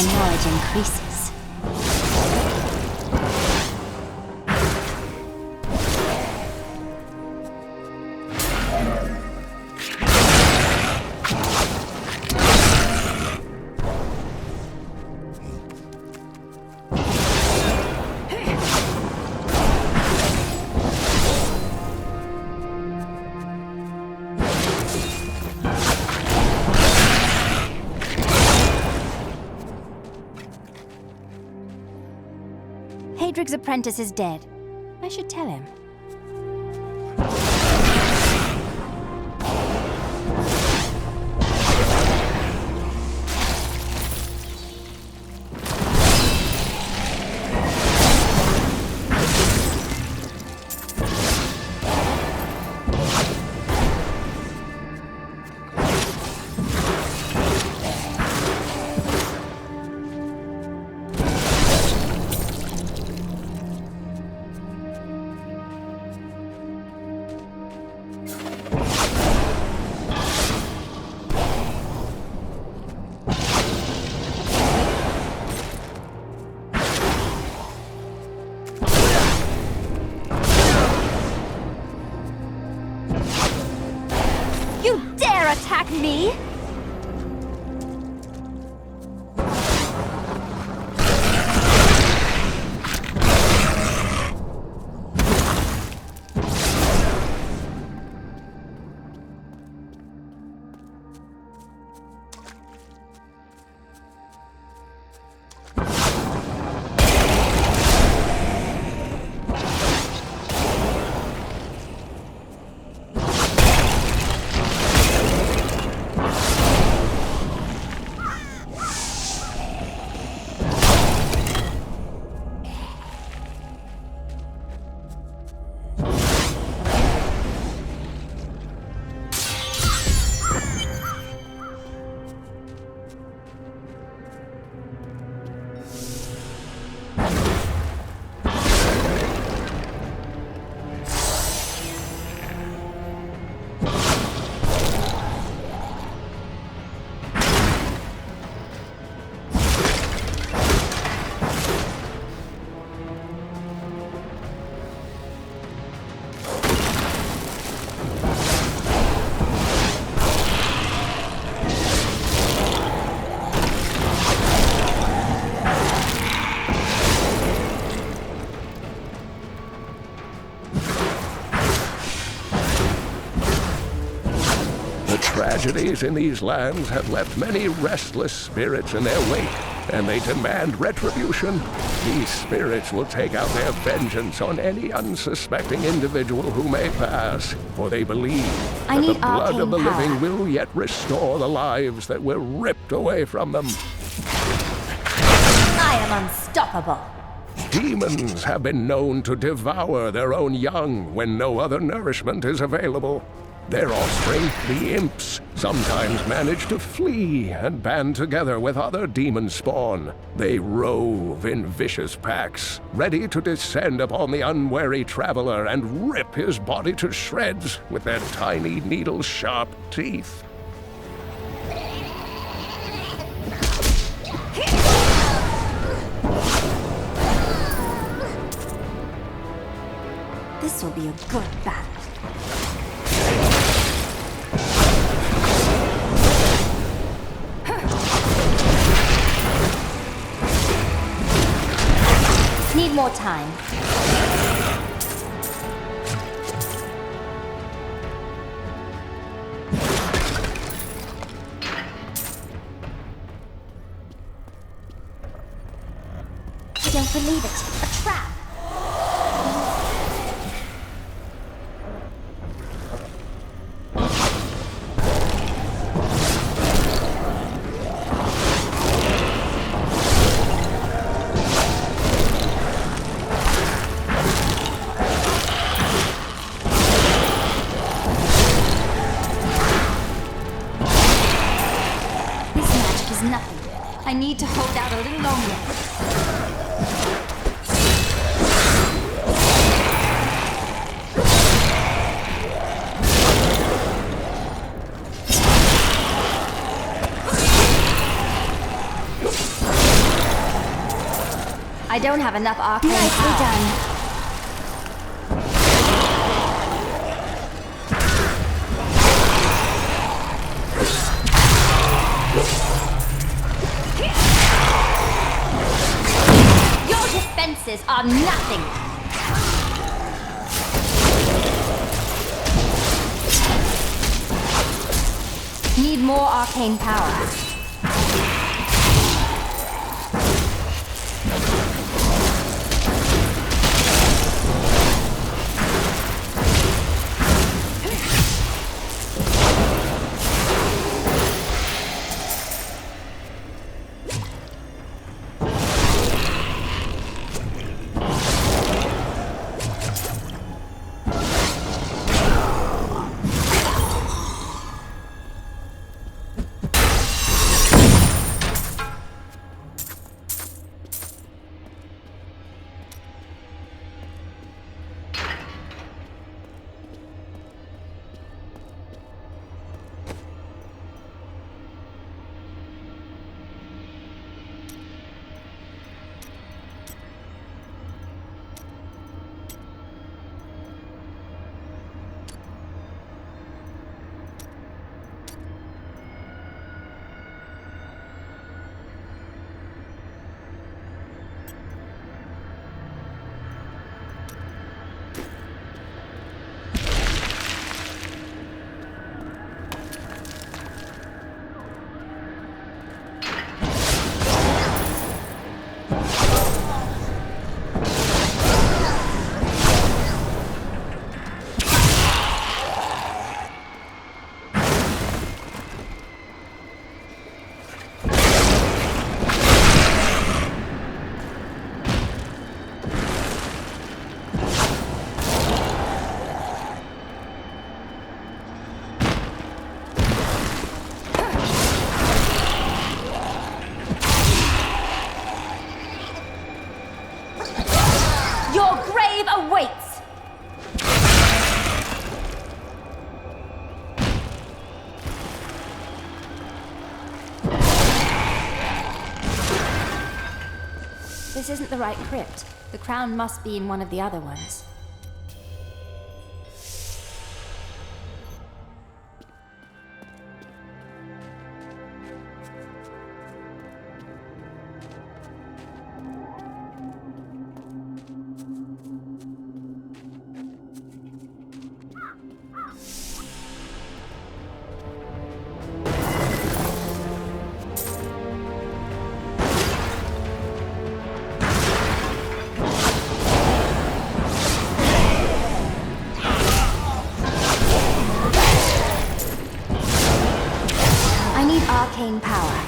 Speaker 4: my knowledge increases. Hadrig's apprentice is dead. I should tell him. Attack me?
Speaker 14: Tragedies in these lands have left many restless spirits in their wake, and they demand retribution. These spirits will take out their vengeance on any unsuspecting individual who may pass, for they believe that the blood of the living will yet restore the lives that were ripped away from them.
Speaker 4: I am unstoppable.
Speaker 14: Demons have been known to devour their own young when no other nourishment is available. Their offspring, the imps, sometimes manage to flee and band together with other demon spawn. They rove in vicious packs, ready to descend upon the unwary traveler and rip his body to shreds with their tiny needle-sharp teeth.
Speaker 4: This will be a good battle. Need more time. I don't believe it. A trap. I need to hold out a little longer. don't have enough arcane Nicely done. Your defenses are nothing. Need more arcane power. Awaits! This isn't the right crypt. The crown must be in one of the other ones. Arcane power.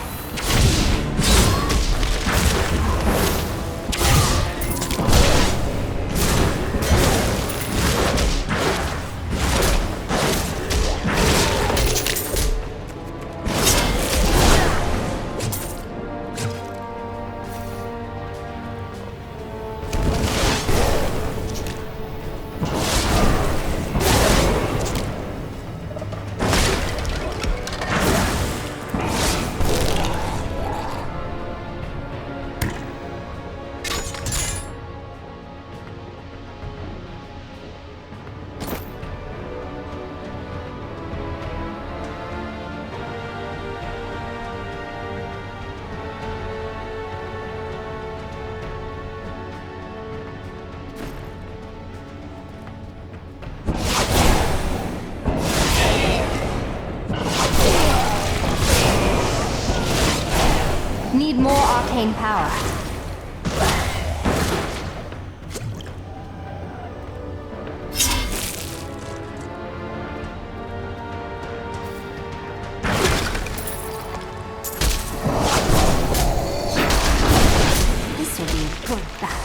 Speaker 4: Need more arcane power. This will be a good battle.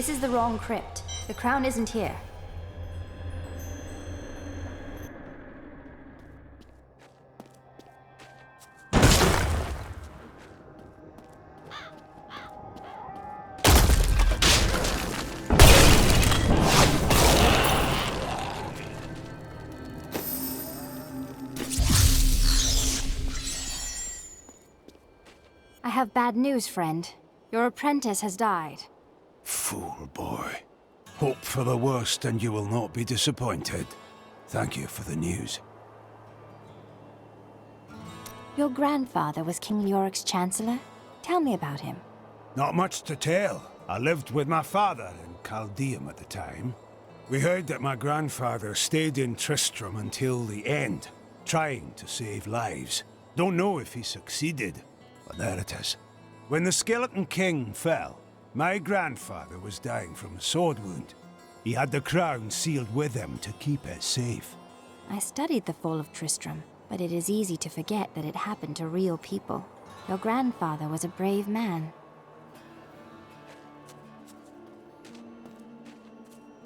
Speaker 4: This is the wrong crypt. The crown isn't here. I have bad news, friend. Your apprentice has died.
Speaker 21: Fool boy. Hope for the worst and you will not be disappointed. Thank you for the news.
Speaker 4: Your grandfather was King Leoric's chancellor? Tell me about him.
Speaker 21: Not much to tell. I lived with my father in Caldeum at the time. We heard that my grandfather stayed in Tristram until the end, trying to save lives. Don't know if he succeeded. But there it is. When the Skeleton King fell, my grandfather was dying from a sword wound. He had the crown sealed with him to keep it safe.
Speaker 4: I studied the fall of Tristram, but it is easy to forget that it happened to real people. Your grandfather was a brave man.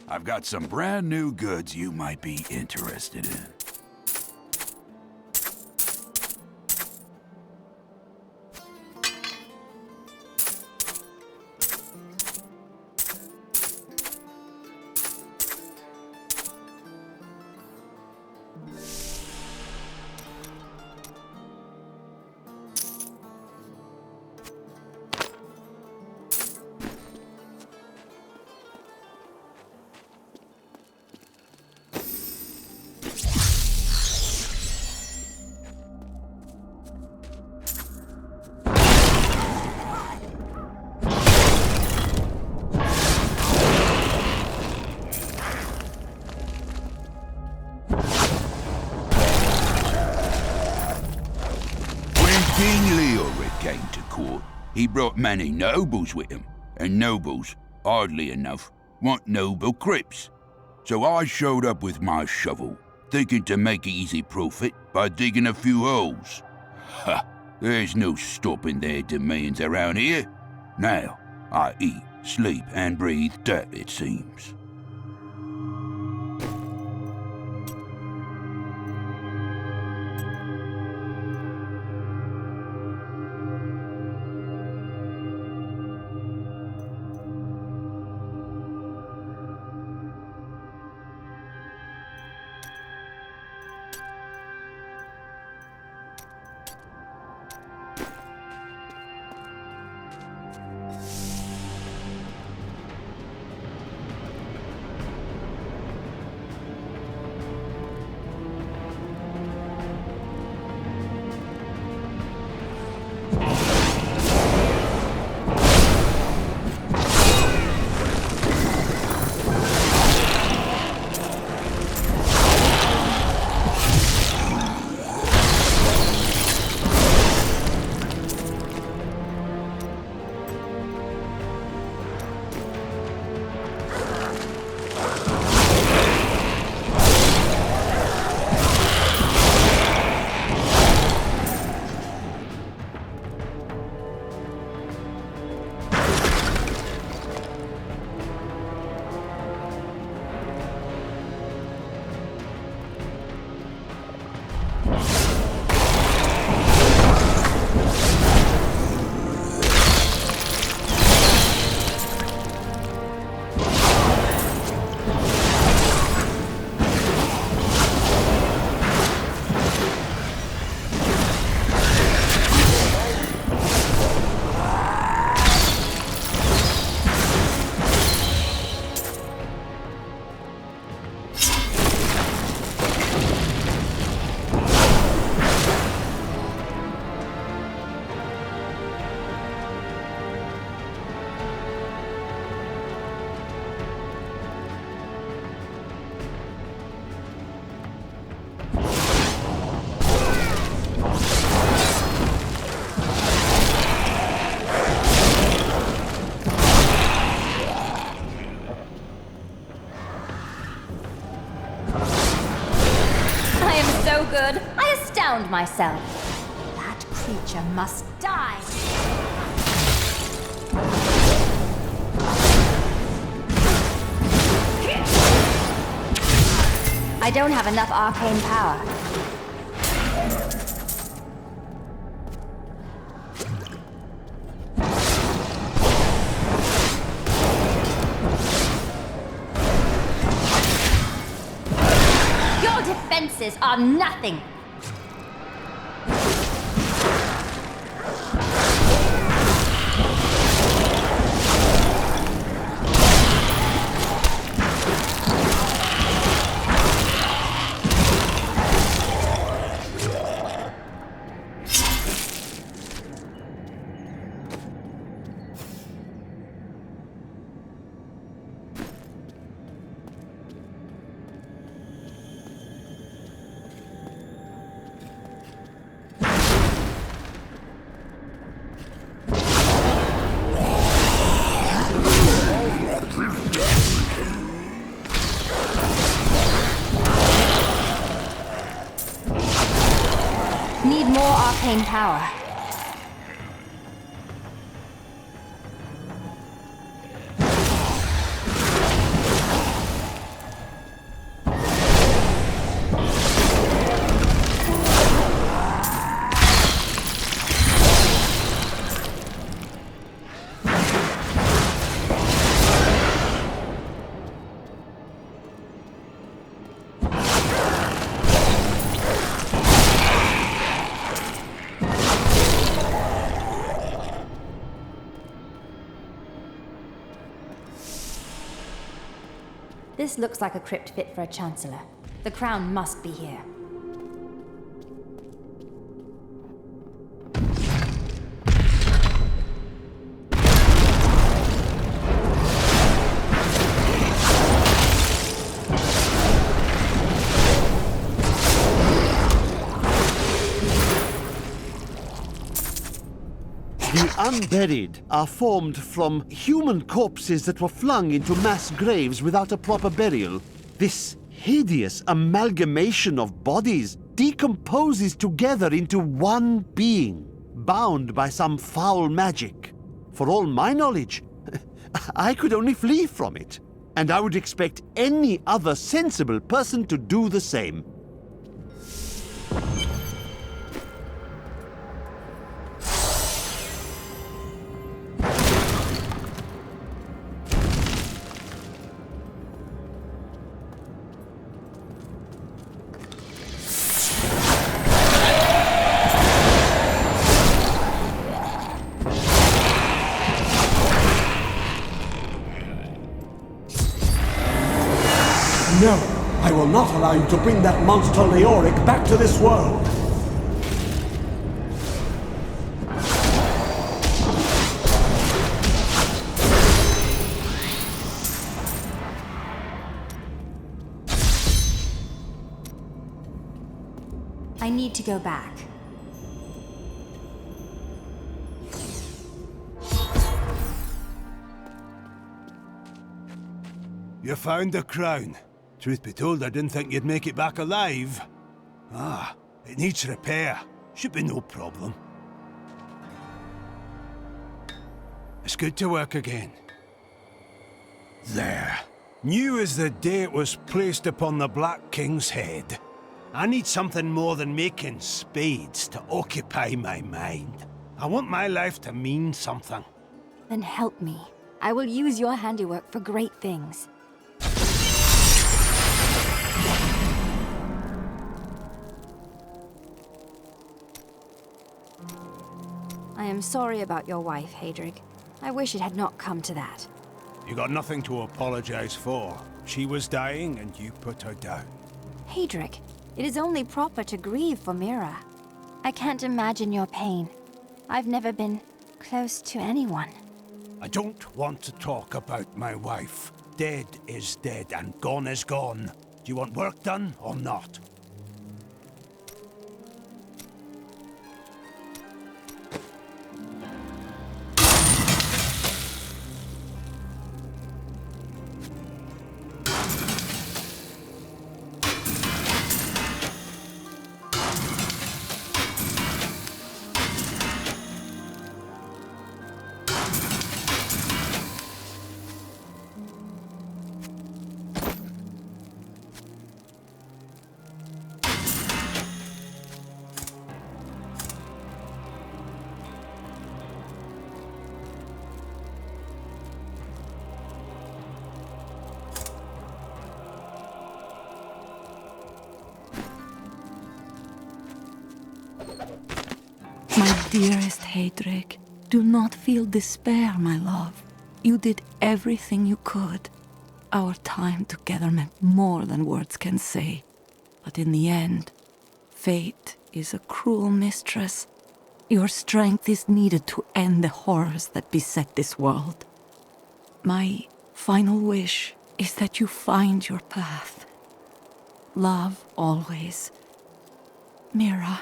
Speaker 11: I've got some brand new goods you might be interested in. He brought many nobles with him, and nobles, oddly enough, want noble crypts. So I showed up with my shovel, thinking to make easy profit by digging a few holes. Ha! There's no stopping their demands around here. Now, I eat, sleep, and breathe dirt, it seems.
Speaker 4: good. I astound myself. That creature must die. I don't have enough arcane power. Your defenses are nothing! Need more arcane power. This looks like a crypt fit for a chancellor. The crown must be here.
Speaker 12: The unburied are formed from human corpses that were flung into mass graves without a proper burial. This hideous amalgamation of bodies decomposes together into one being, bound by some foul magic. For all my knowledge, I could only flee from it, and I would expect any other sensible person to do the same.
Speaker 21: No, I will not allow you to bring that monster Leoric back to this world.
Speaker 4: I need to go back.
Speaker 21: You found the crown. Truth be told, I didn't think you'd make it back alive. Ah, it needs repair. Should be no problem. It's good to work again. There. New as the day it was placed upon the Black King's head. I need something more than making spades to occupy my mind. I want my life to mean something.
Speaker 4: Then help me. I will use your handiwork for great things. I am sorry about your wife, Hadrig. I wish it had not come to that.
Speaker 21: You got nothing to apologize for. She was dying and you put her down.
Speaker 4: Hadrig, it is only proper to grieve for Mira. I can't imagine your pain. I've never been close to anyone.
Speaker 21: I don't want to talk about my wife. Dead is dead and gone is gone. Do you want work done or not?
Speaker 1: My dearest Heydrich, do not feel despair, my love. You did everything you could. Our time together meant more than words can say. But in the end, fate is a cruel mistress. Your strength is needed to end the horrors that beset this world. My final wish is that you find your path. Love always. Mira.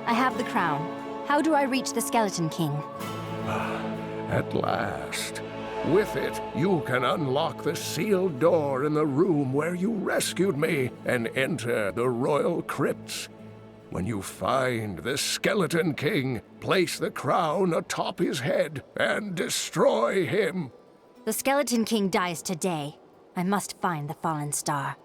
Speaker 4: I have the crown. How do I reach the Skeleton King?
Speaker 14: At last. With it, you can unlock the sealed door in the room where you rescued me and enter the royal crypts. When you find the Skeleton King, place the crown atop his head and destroy him.
Speaker 4: The Skeleton King dies today. I must find the fallen star.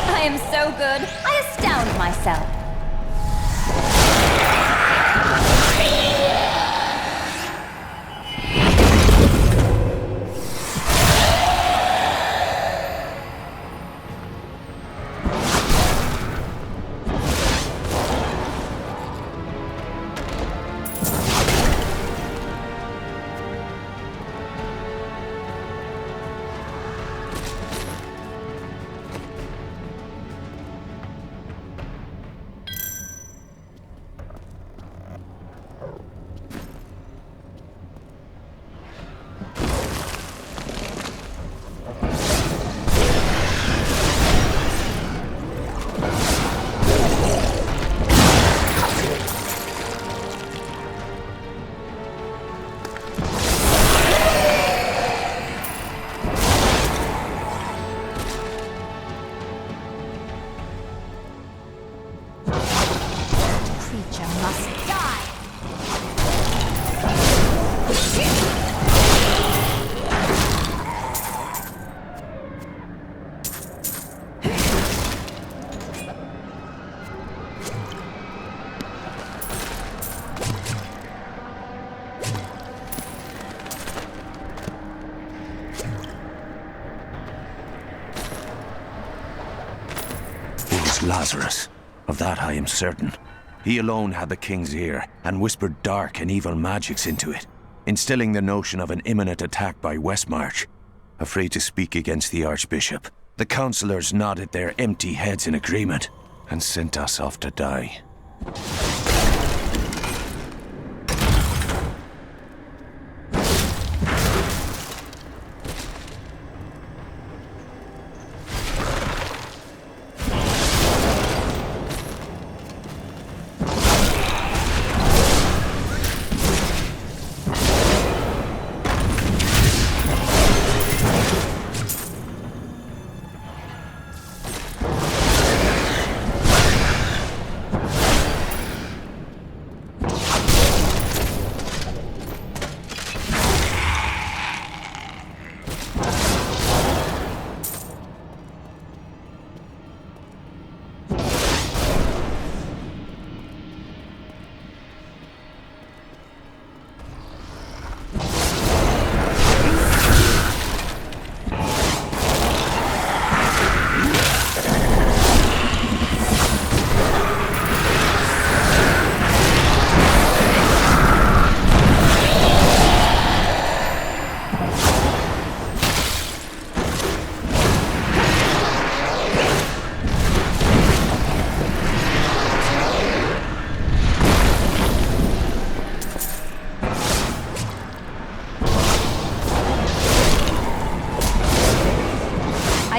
Speaker 4: I am so good, I astound myself.
Speaker 3: Lazarus. Of that I am certain. He alone had the king's ear, and whispered dark and evil magics into it, instilling the notion of an imminent attack by Westmarch. Afraid to speak against the Archbishop, the councillors nodded their empty heads in agreement, and sent us off to die.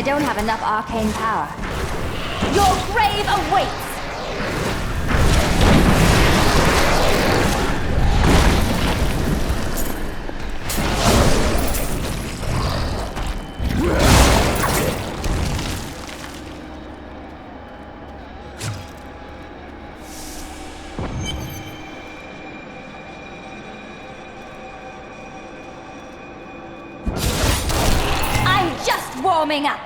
Speaker 4: don't have enough arcane power. Your grave awaits! Warming up.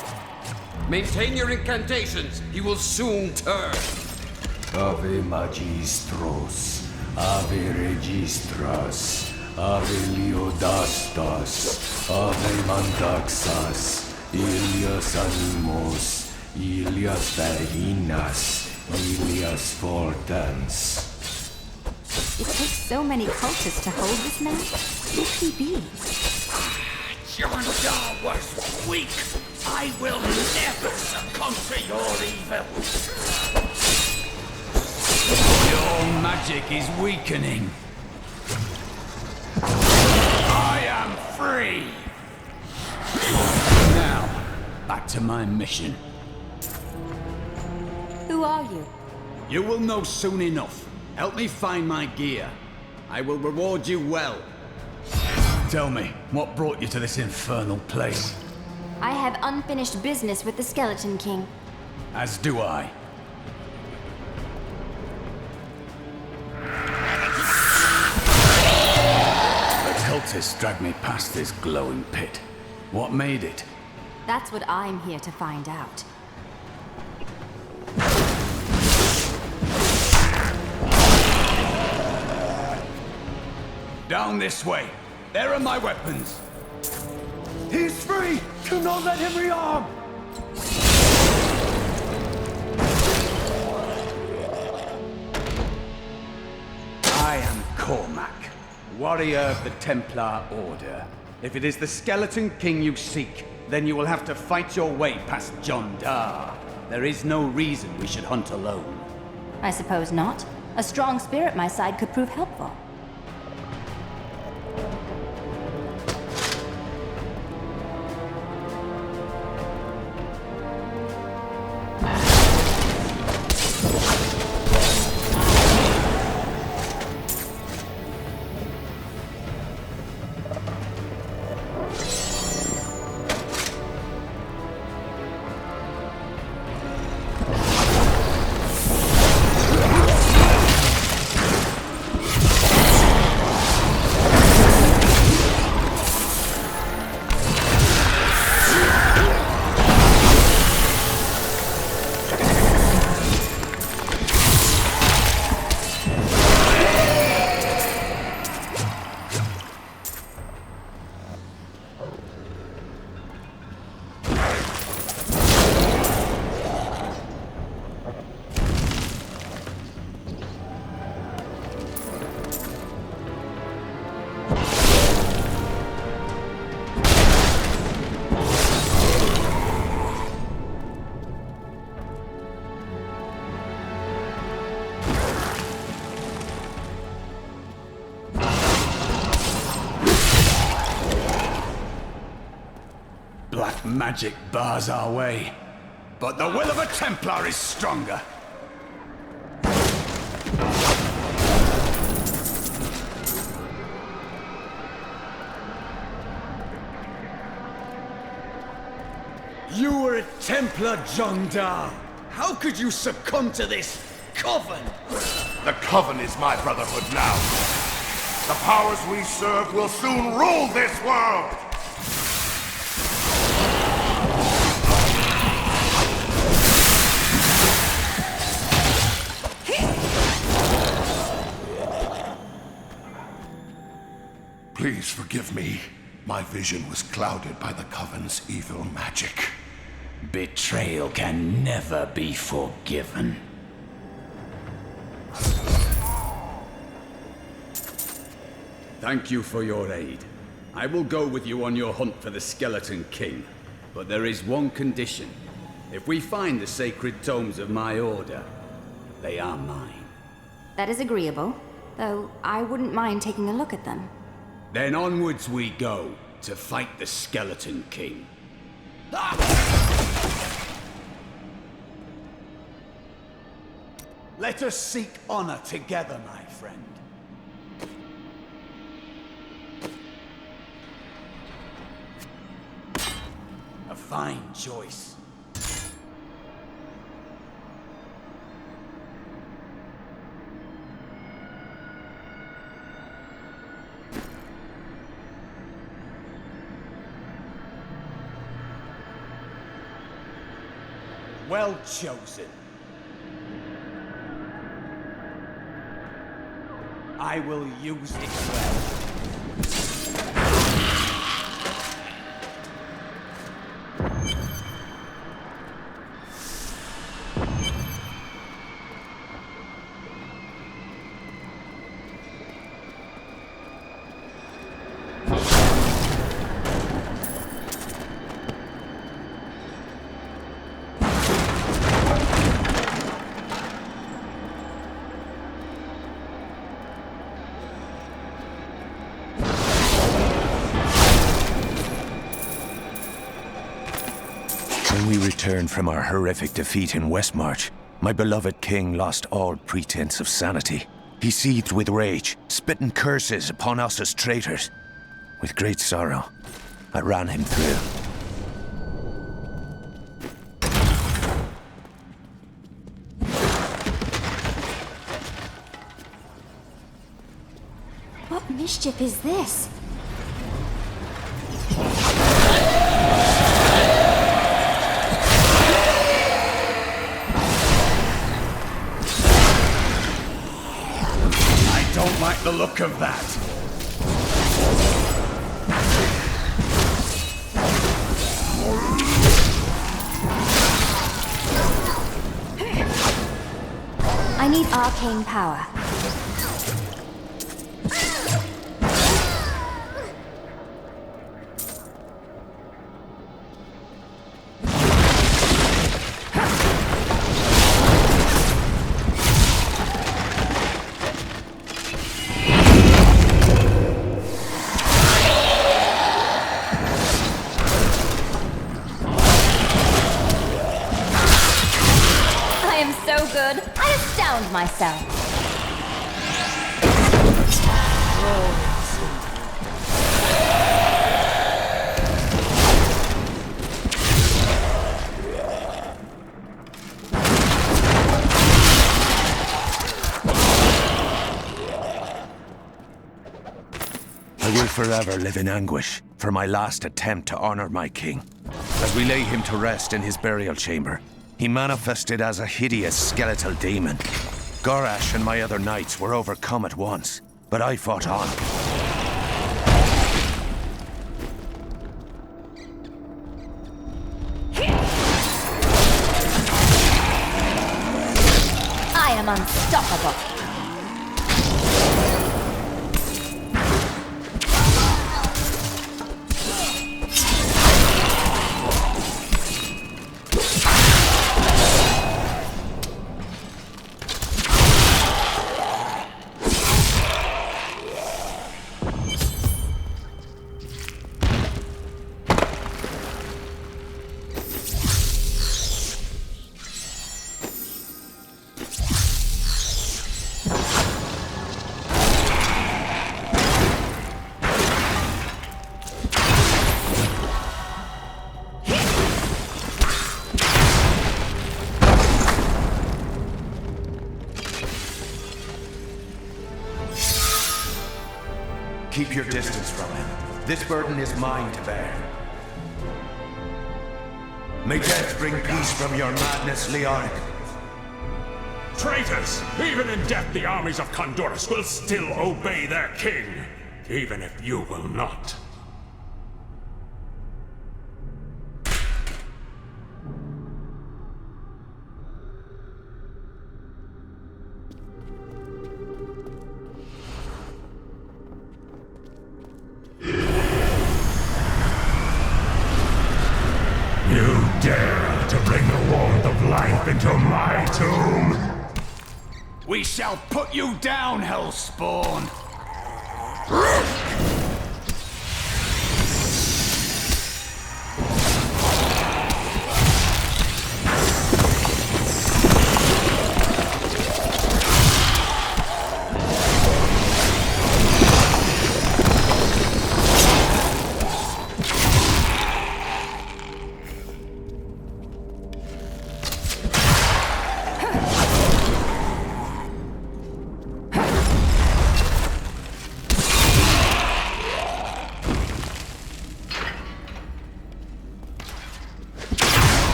Speaker 10: Maintain your incantations. He will soon turn.
Speaker 5: Ave magistros, ave registras, ave leodastas, ave mandaxas, ilias animos, ilias vaginas, ilias fortans.
Speaker 4: It takes so many cultists to hold this man. Who could he be?
Speaker 10: John Dar was weak. I will never succumb to your evil.
Speaker 18: Your magic is weakening. I am free. Now, back to my mission.
Speaker 4: Who are you?
Speaker 18: You will know soon enough. Help me find my gear. I will reward you well. Tell me, what brought you to this infernal place?
Speaker 4: I have unfinished business with the Skeleton King.
Speaker 18: As do I. The cultists dragged me past this glowing pit. What made it?
Speaker 4: That's what I'm here to find out.
Speaker 18: Down this way. There are my weapons.
Speaker 21: He's free! Do not let him rearm!
Speaker 18: I am Cormac, warrior of the Templar Order. If it is the Skeleton King you seek, then you will have to fight your way past John Dar. There is no reason we should hunt alone.
Speaker 4: I suppose not. A strong spirit at my side could prove helpful.
Speaker 18: Magic bars our way, but the will of a Templar is stronger. You were a Templar, John Dar. How could you succumb to this coven?
Speaker 16: The coven is my brotherhood now. The powers we serve will soon rule this world! Please forgive me. My vision was clouded by the Coven's evil magic.
Speaker 18: Betrayal can never be forgiven. Thank you for your aid. I will go with you on your hunt for the Skeleton King. But there is one condition. If we find the sacred tomes of my order, they are mine.
Speaker 4: That is agreeable, though I wouldn't mind taking a look at them.
Speaker 18: Then onwards we go, to fight the Skeleton King.
Speaker 21: Let us seek honor together, my friend. A fine choice. Well chosen. I will use it well.
Speaker 3: When we returned from our horrific defeat in Westmarch, my beloved king lost all pretense of sanity. He seethed with rage, spitting curses upon us as traitors. With great sorrow, I ran him through.
Speaker 4: What mischief is this?
Speaker 21: I don't like the look of that.
Speaker 4: I need arcane power. Myself.
Speaker 3: I will forever live in anguish for my last attempt to honor my king. As we lay him to rest in his burial chamber, he manifested as a hideous skeletal demon. Gorash and my other knights were overcome at once, but I fought on.
Speaker 4: I am unstoppable.
Speaker 3: Keep your distance from him. This burden is mine to bear. May death bring peace from your madness, Leoric.
Speaker 2: Traitors! Even in death, the armies of Condorus will still obey their king, even if you will not. You dare to bring the warmth of life into my tomb?
Speaker 21: We shall put you down, Hellspawn!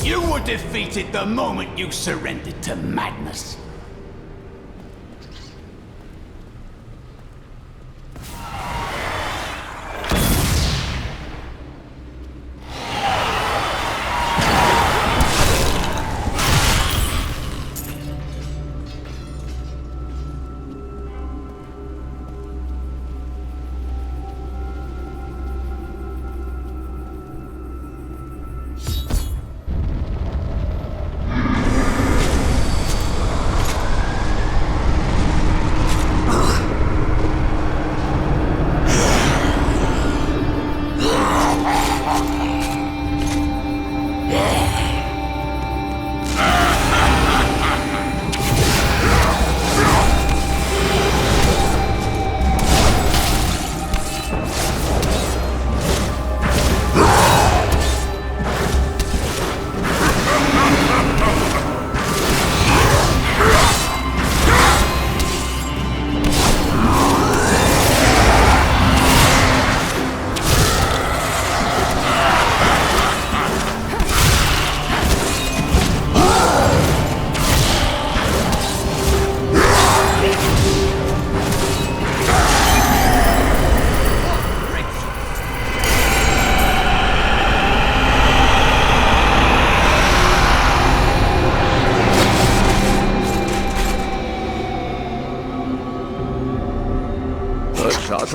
Speaker 18: You were defeated the moment you surrendered to madness.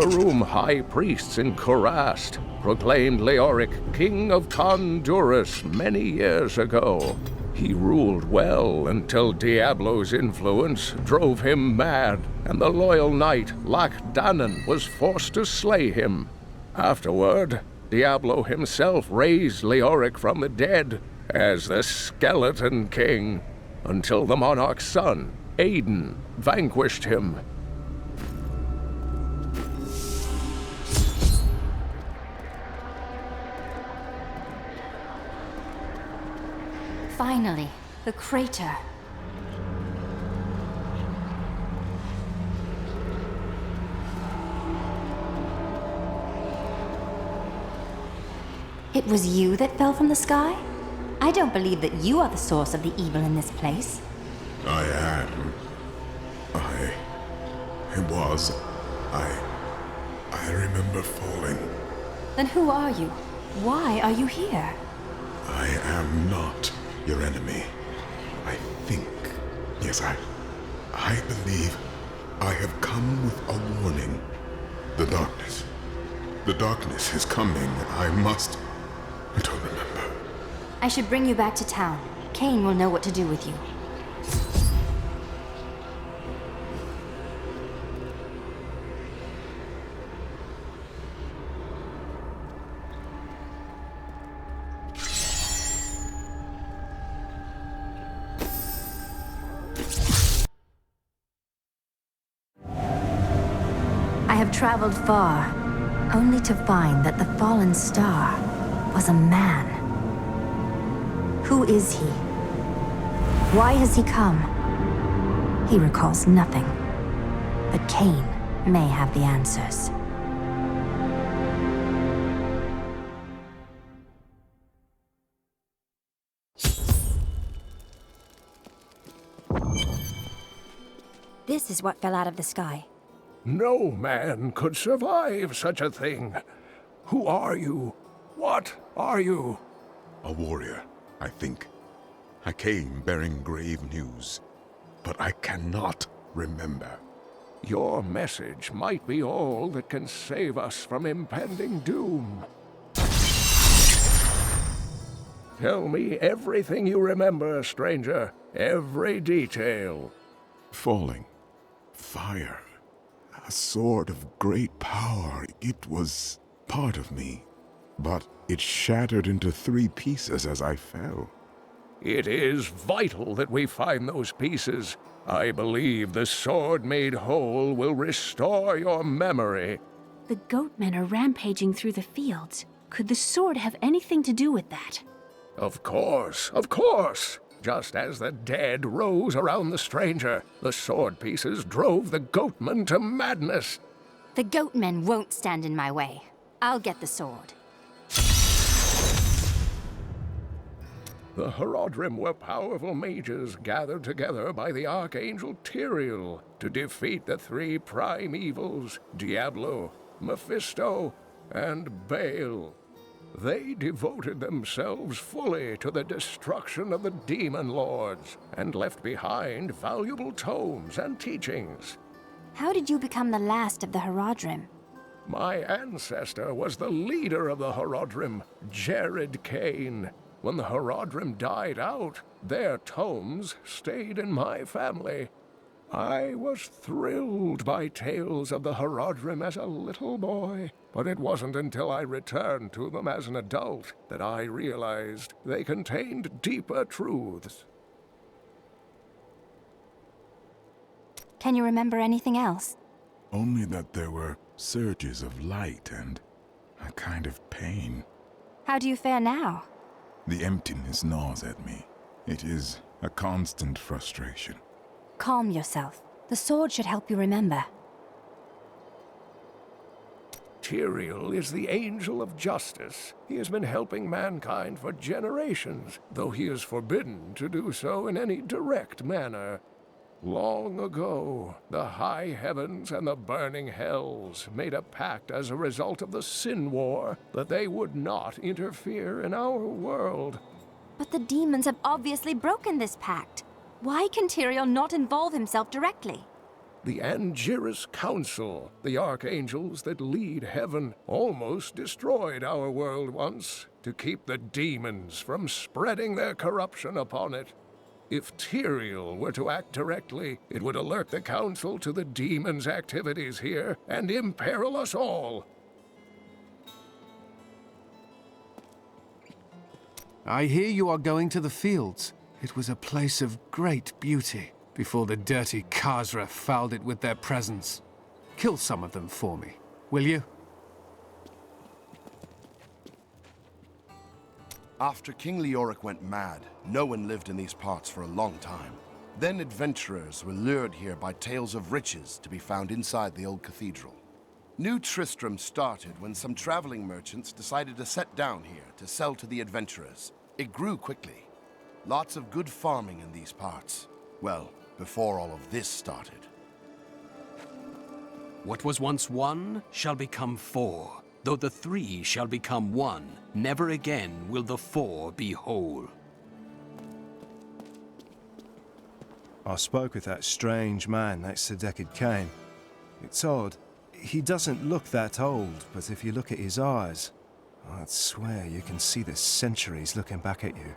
Speaker 14: Room high priests in Kurast proclaimed Leoric King of Condurus many years ago. He ruled well until Diablo's influence drove him mad, and the loyal knight Lac-Danan was forced to slay him. Afterward, Diablo himself raised Leoric from the dead as the Skeleton King, until the monarch's son, Aiden, vanquished him.
Speaker 4: Finally, the crater. It was you that fell from the sky? I don't believe that you are the source of the evil in this place.
Speaker 13: I am. I remember falling.
Speaker 4: Then who are you? Why are you here?
Speaker 13: I am not your enemy. I think. Yes, I believe I have come with a warning. The darkness. The darkness is coming. I don't remember.
Speaker 4: I should bring you back to town. Cain will know what to do with you. I have traveled far, only to find that the fallen star was a man. Who is he? Why has he come? He recalls nothing, but Cain may have the answers. This is what fell out of the sky.
Speaker 14: No man could survive such a thing. Who are you? What are you?
Speaker 13: A warrior, I think. I came bearing grave news, but I cannot remember.
Speaker 14: Your message might be all that can save us from impending doom. Tell me everything you remember, stranger. Every detail.
Speaker 13: Falling. Fire. A sword of great power. It was part of me, but it shattered into 3 pieces as I fell.
Speaker 14: It is vital that we find those pieces. I believe the sword made whole will restore your memory.
Speaker 19: The goatmen are rampaging through the fields. Could the sword have anything to do with that?
Speaker 14: Of course, of course. Just as the dead rose around the stranger, the sword pieces drove the goatmen to madness.
Speaker 4: The goatmen won't stand in my way. I'll get the sword.
Speaker 14: The Horodrim were powerful mages gathered together by the Archangel Tyrael to defeat the three prime evils, Diablo, Mephisto, and Baal. They devoted themselves fully to the destruction of the demon lords and left behind valuable tomes and teachings.
Speaker 4: How did you become the last of the Horodrim?
Speaker 14: My ancestor was the leader of the Horodrim, Deckard Cain. When the Horodrim died out, their tomes stayed in my family. I was thrilled by tales of the Horodrim as a little boy, but it wasn't until I returned to them as an adult that I realized they contained deeper truths.
Speaker 4: Can you remember anything else?
Speaker 13: Only that there were surges of light and a kind of pain.
Speaker 4: How do you fare now?
Speaker 13: The emptiness gnaws at me. It is a constant frustration.
Speaker 4: Calm yourself. The sword should help you remember.
Speaker 14: Tyrael is the angel of justice. He has been helping mankind for generations, though he is forbidden to do so in any direct manner. Long ago, the high heavens and the burning hells made a pact as a result of the Sin War that they would not interfere in our world.
Speaker 4: But the demons have obviously broken this pact. Why can Tyrael not involve himself directly?
Speaker 14: The Angiris Council, the archangels that lead heaven, almost destroyed our world once to keep the demons from spreading their corruption upon it. If Tyrael were to act directly, it would alert the Council to the demons' activities here and imperil us all.
Speaker 7: I hear you are going to the fields. It was a place of great beauty before the dirty Khazra fouled it with their presence. Kill some of them for me, will you?
Speaker 16: After King Leoric went mad, no one lived in these parts for a long time. Then adventurers were lured here by tales of riches to be found inside the old cathedral. New Tristram started when some traveling merchants decided to set down here to sell to the adventurers. It grew quickly. Lots of good farming in these parts. Well, before all of this started.
Speaker 10: What was once one shall become four. Though the three shall become one, never again will the four be whole.
Speaker 8: I spoke with that strange man next to Deckard Cain. It's odd. He doesn't look that old, but if you look at his eyes, I'd swear you can see the centuries looking back at you.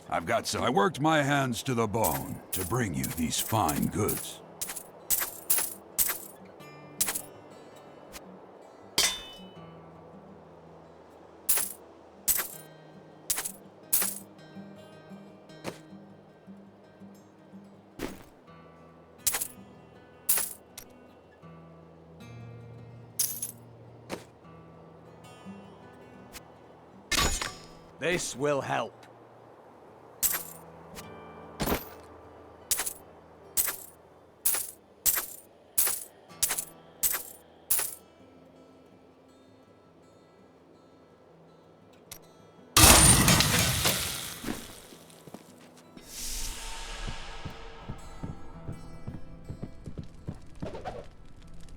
Speaker 11: I've got some. I worked my hands to the bone to bring you these fine goods.
Speaker 10: This will help.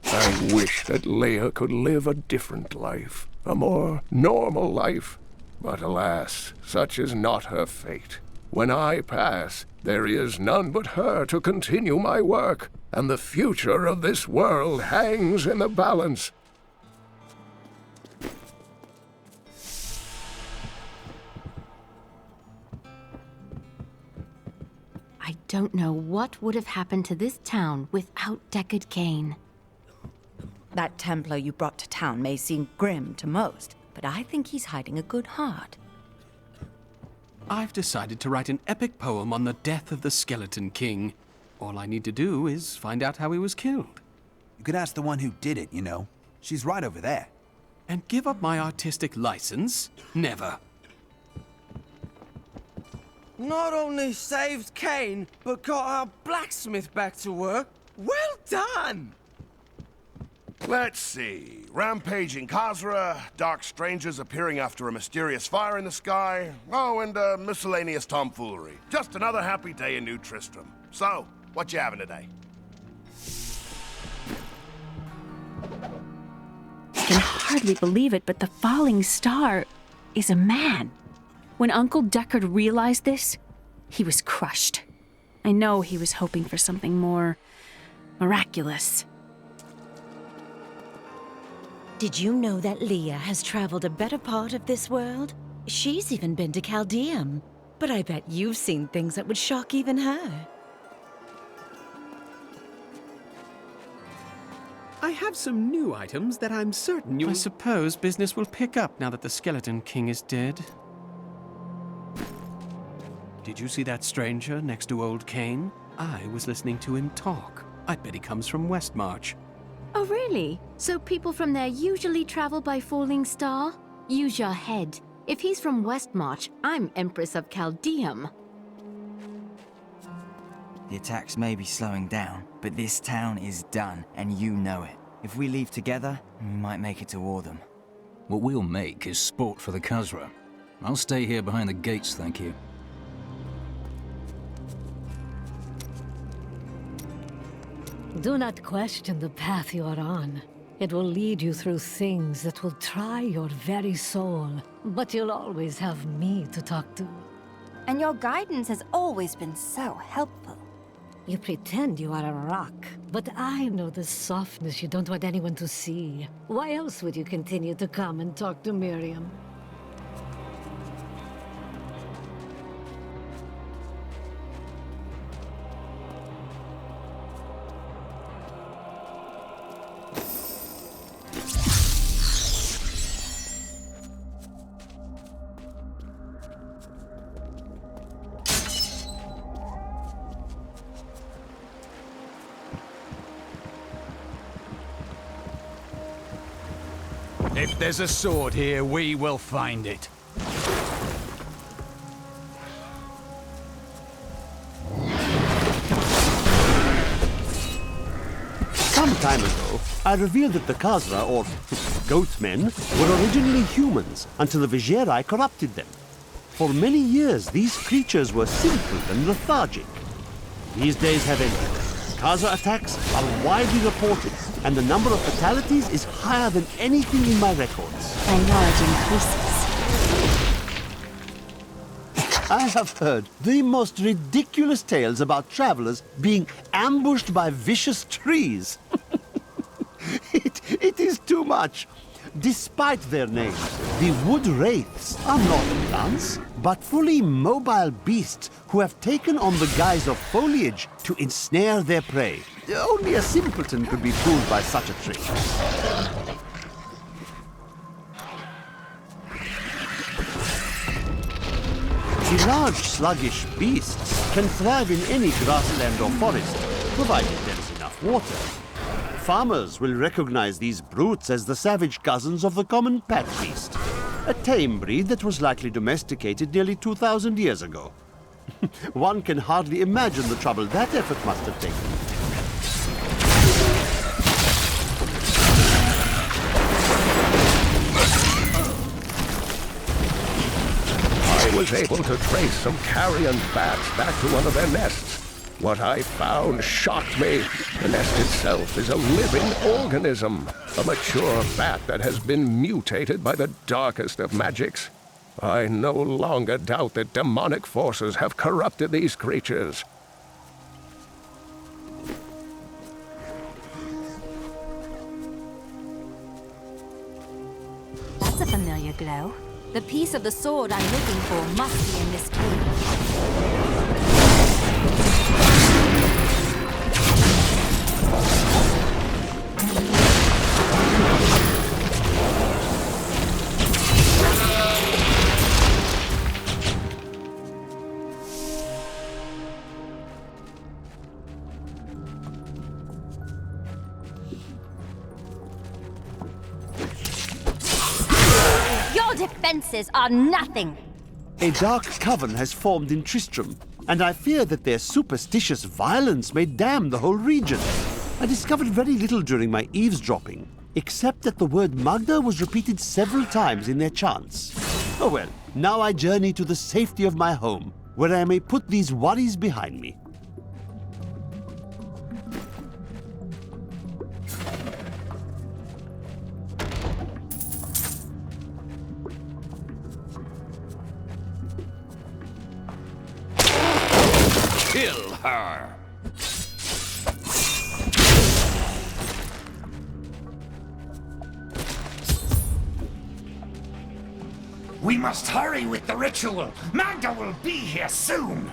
Speaker 14: I wish that Leia could live a different life, a more normal life. But alas, such is not her fate. When I pass, there is none but her to continue my work, and the future of this world hangs in the balance.
Speaker 4: I don't know what would have happened to this town without Deckard Cain.
Speaker 17: That Templar you brought to town may seem grim to most, but I think he's hiding a good heart.
Speaker 10: I've decided to write an epic poem on the death of the Skeleton King. All I need to do is find out how he was killed.
Speaker 18: You could ask the one who did it, you know. She's right over there.
Speaker 10: And give up my artistic license? Never.
Speaker 6: not only saved Cain, but got our blacksmith back to work. Well done!
Speaker 16: Let's see. Rampaging Khazra, dark strangers appearing after a mysterious fire in the sky. Oh, and miscellaneous tomfoolery. Just another happy day in New Tristram. So, what you having today?
Speaker 19: I can hardly believe it, but the falling star is a man. When Uncle Deckard realized this, he was crushed. I know he was hoping for something more miraculous.
Speaker 9: Did you know that Leah has traveled a better part of this world? She's even been to Caldeum. But I bet you've seen things that would shock even her.
Speaker 20: I have some new items that I'm certain I suppose business will pick up now that the Skeleton King is dead. Did you see that stranger next to old Cain? I was listening to him talk. I bet he comes from Westmarch.
Speaker 19: Oh, really? So people from there usually travel by falling star? Use your head. If he's from Westmarch, I'm Empress of Caldeum.
Speaker 22: The attacks may be slowing down, but this town is done, and you know it. If we leave together, we might make it to Wardham.
Speaker 23: What we'll make is sport for the Khazra. I'll stay here behind the gates, thank you.
Speaker 15: Do not question the path you are on. It will lead you through things that will try your very soul. But you'll always have me to talk to.
Speaker 4: And your guidance has always been so helpful.
Speaker 15: You pretend you are a rock, but I know the softness you don't want anyone to see. Why else would you continue to come and talk to Miriam?
Speaker 25: If there's a sword here, we will find it.
Speaker 12: Some time ago, I revealed that the Khazra, or goatmen, were originally humans until the Vizieri corrupted them. For many years, these creatures were simple and lethargic. These days have ended. Khazra attacks are widely reported, and the number of fatalities is higher than anything in my records.
Speaker 4: My knowledge increases.
Speaker 12: I have heard the most ridiculous tales about travelers being ambushed by vicious trees. It is too much. Despite their names, the wood wraiths are not plants, but fully mobile beasts who have taken on the guise of foliage to ensnare their prey. Only a simpleton could be fooled by such a trick. The large, sluggish beasts can thrive in any grassland or forest, provided there is enough water. Farmers will recognize these brutes as the savage cousins of the common pack beast, a tame breed that was likely domesticated nearly 2,000 years ago. One can hardly imagine the trouble that effort must have taken.
Speaker 14: I was able to trace some carrion bats back to one of their nests. What I found shocked me. The nest itself is a living organism, a mature bat that has been mutated by the darkest of magics. I no longer doubt that demonic forces have corrupted these creatures.
Speaker 4: That's a familiar glow. The piece of the sword I'm looking for must be in this cave. Your defenses are nothing!
Speaker 12: A dark coven has formed in Tristram, and I fear that their superstitious violence may damn the whole region. I discovered very little during my eavesdropping, except that the word Magda was repeated several times in their chants. Oh well, now I journey to the safety of my home, where I may put these worries behind me.
Speaker 11: Kill her!
Speaker 1: We must hurry with the ritual. Magda will be here soon.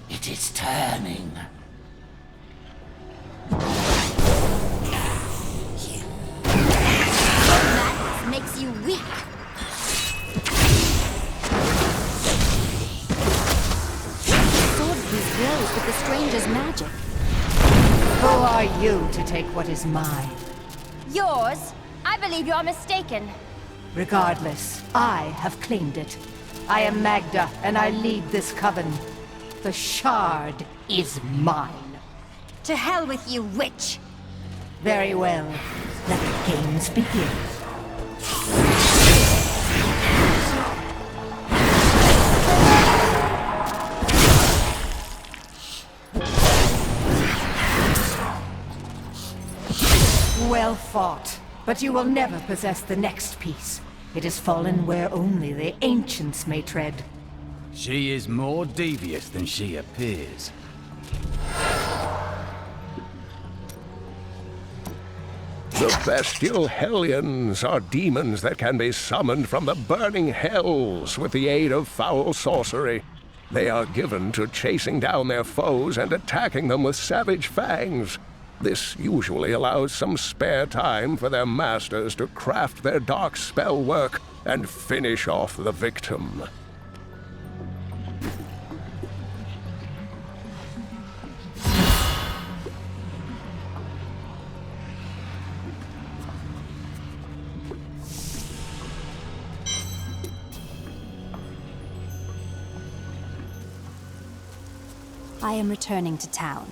Speaker 1: It is turning.
Speaker 4: Madness makes you weak. Swordpiece glows with the stranger's magic.
Speaker 2: Who are you to take what is mine?
Speaker 4: Yours? I believe you are mistaken.
Speaker 2: Regardless, I have claimed it. I am Magda, and I lead this coven. The shard is mine.
Speaker 4: To hell with you, witch!
Speaker 2: Very well. Let the games begin. Well fought. But you will never possess the next piece. It has fallen where only the ancients may tread.
Speaker 18: She is more devious than she appears.
Speaker 14: The bestial hellions are demons that can be summoned from the burning hells with the aid of foul sorcery. They are given to chasing down their foes and attacking them with savage fangs. This usually allows some spare time for their masters to craft their dark spell work and finish off the victim.
Speaker 4: I am returning to town.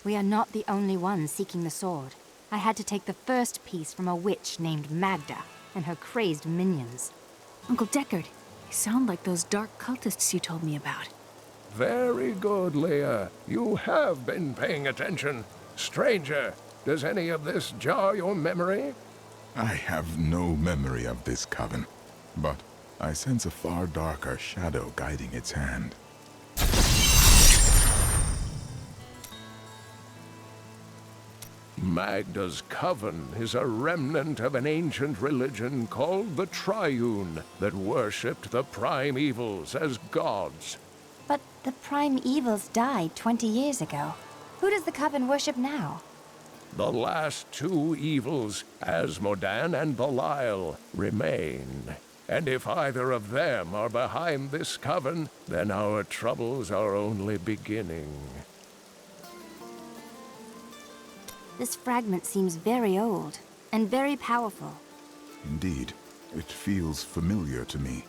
Speaker 4: We are not the only ones seeking the sword. I had to take the first piece from a witch named Magda and her crazed minions.
Speaker 19: Uncle Deckard, you sound like those dark cultists you told me about.
Speaker 14: Very good, Leah. You have been paying attention. Stranger, does any of this jar your memory?
Speaker 13: I have no memory of this coven, but I sense a far darker shadow guiding its hand.
Speaker 14: Magda's coven is a remnant of an ancient religion called the Triune that worshipped the prime evils as gods.
Speaker 4: But the prime evils died 20 years ago. Who does the coven worship now?
Speaker 14: The last two evils, Azmodan and Belial, remain. And if either of them are behind this coven, then our troubles are only beginning.
Speaker 4: This fragment seems very old, and very powerful.
Speaker 13: Indeed, it feels familiar to me,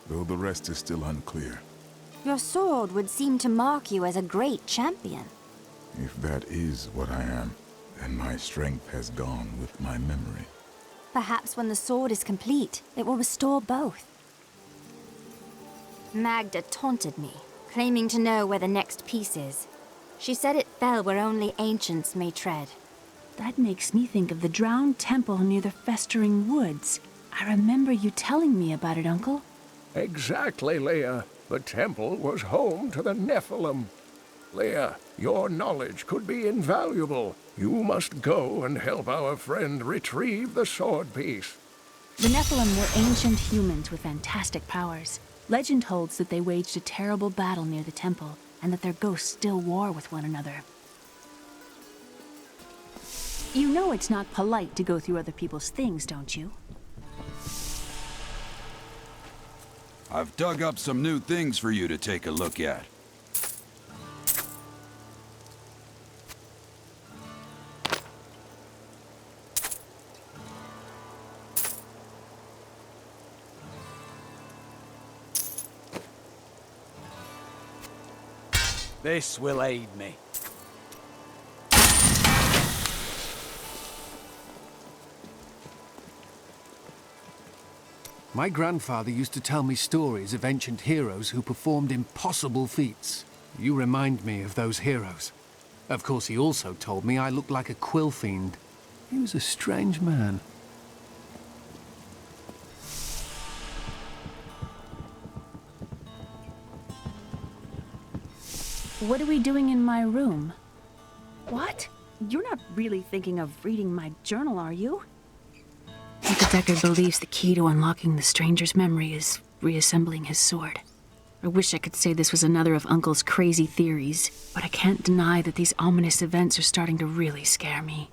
Speaker 13: though the rest is still unclear.
Speaker 4: Your sword would seem to mark you as a great champion.
Speaker 13: If that is what I am, then my strength has gone with my memory.
Speaker 4: Perhaps when the sword is complete, it will restore both. Magda taunted me, claiming to know where the next piece is. She said it fell where only ancients may tread.
Speaker 19: That makes me think of the drowned temple near the festering woods. I remember you telling me about it, Uncle.
Speaker 14: Exactly, Leah. The temple was home to the Nephilim. Leah, your knowledge could be invaluable. You must go and help our friend retrieve the sword piece.
Speaker 19: The Nephilim were ancient humans with fantastic powers. Legend holds that they waged a terrible battle near the temple, and that their ghosts still war with one another. You know it's not polite to go through other people's things, don't you?
Speaker 11: I've dug up some new things for you to take a look at.
Speaker 25: This will aid me.
Speaker 3: My grandfather used to tell me stories of ancient heroes who performed impossible feats. You remind me of those heroes. Of course, he also told me I looked like a quill fiend. He was a strange man.
Speaker 19: What are we doing in my room? What? You're not really thinking of reading my journal, are you? Uncle Deckard believes the key to unlocking the stranger's memory is reassembling his sword. I wish I could say this was another of Uncle's crazy theories, but I can't deny that these ominous events are starting to really scare me.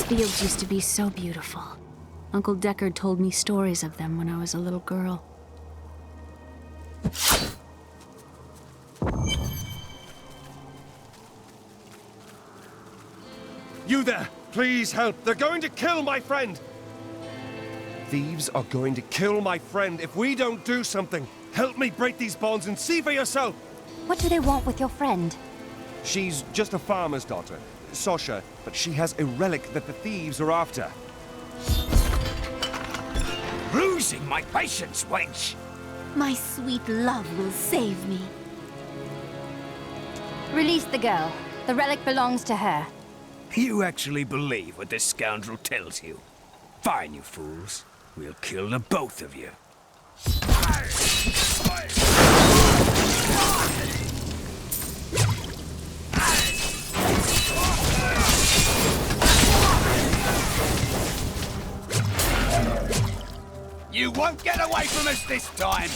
Speaker 19: Fields used to be so beautiful. Uncle Deckard told me stories of them when I was a little girl.
Speaker 5: You there! Please help! They're going to kill my friend! Thieves are going to kill my friend if we don't do something. Help me break these bonds and see for yourself!
Speaker 4: What do they want with your friend?
Speaker 5: She's just a farmer's daughter, Sasha, but she has a relic that the thieves are after.
Speaker 1: Losing my patience, wench!
Speaker 4: My sweet love will save me. Release the girl. The relic belongs to her.
Speaker 18: You actually believe what this scoundrel tells you? Fine, you fools. We'll kill the both of you.
Speaker 1: You won't get away from us this time!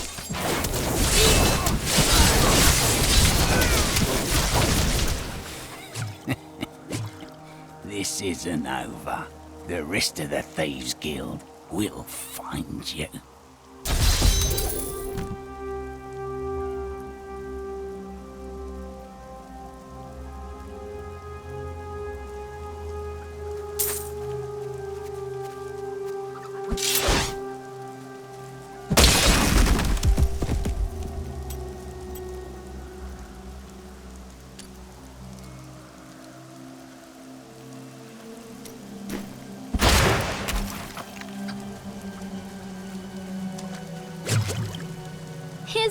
Speaker 18: This isn't over. The rest of the Thieves' Guild will find you.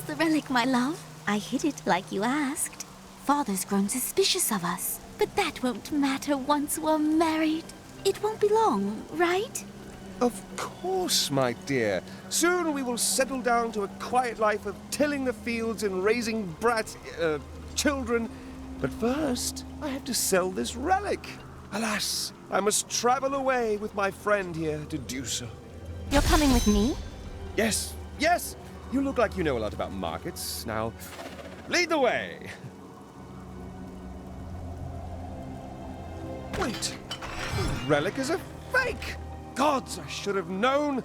Speaker 7: the relic, my love? I hid it like you asked. Father's grown suspicious of us, but that won't matter once we're married. It won't be long, right?
Speaker 5: Of course, my dear. Soon we will settle down to a quiet life of tilling the fields and raising children. But first, I have to sell this relic. Alas, I must travel away with my friend here to do so.
Speaker 7: You're coming with me?
Speaker 5: Yes, yes! You look like you know a lot about markets. Now, lead the way! Wait, the relic is a fake! Gods, I should have known!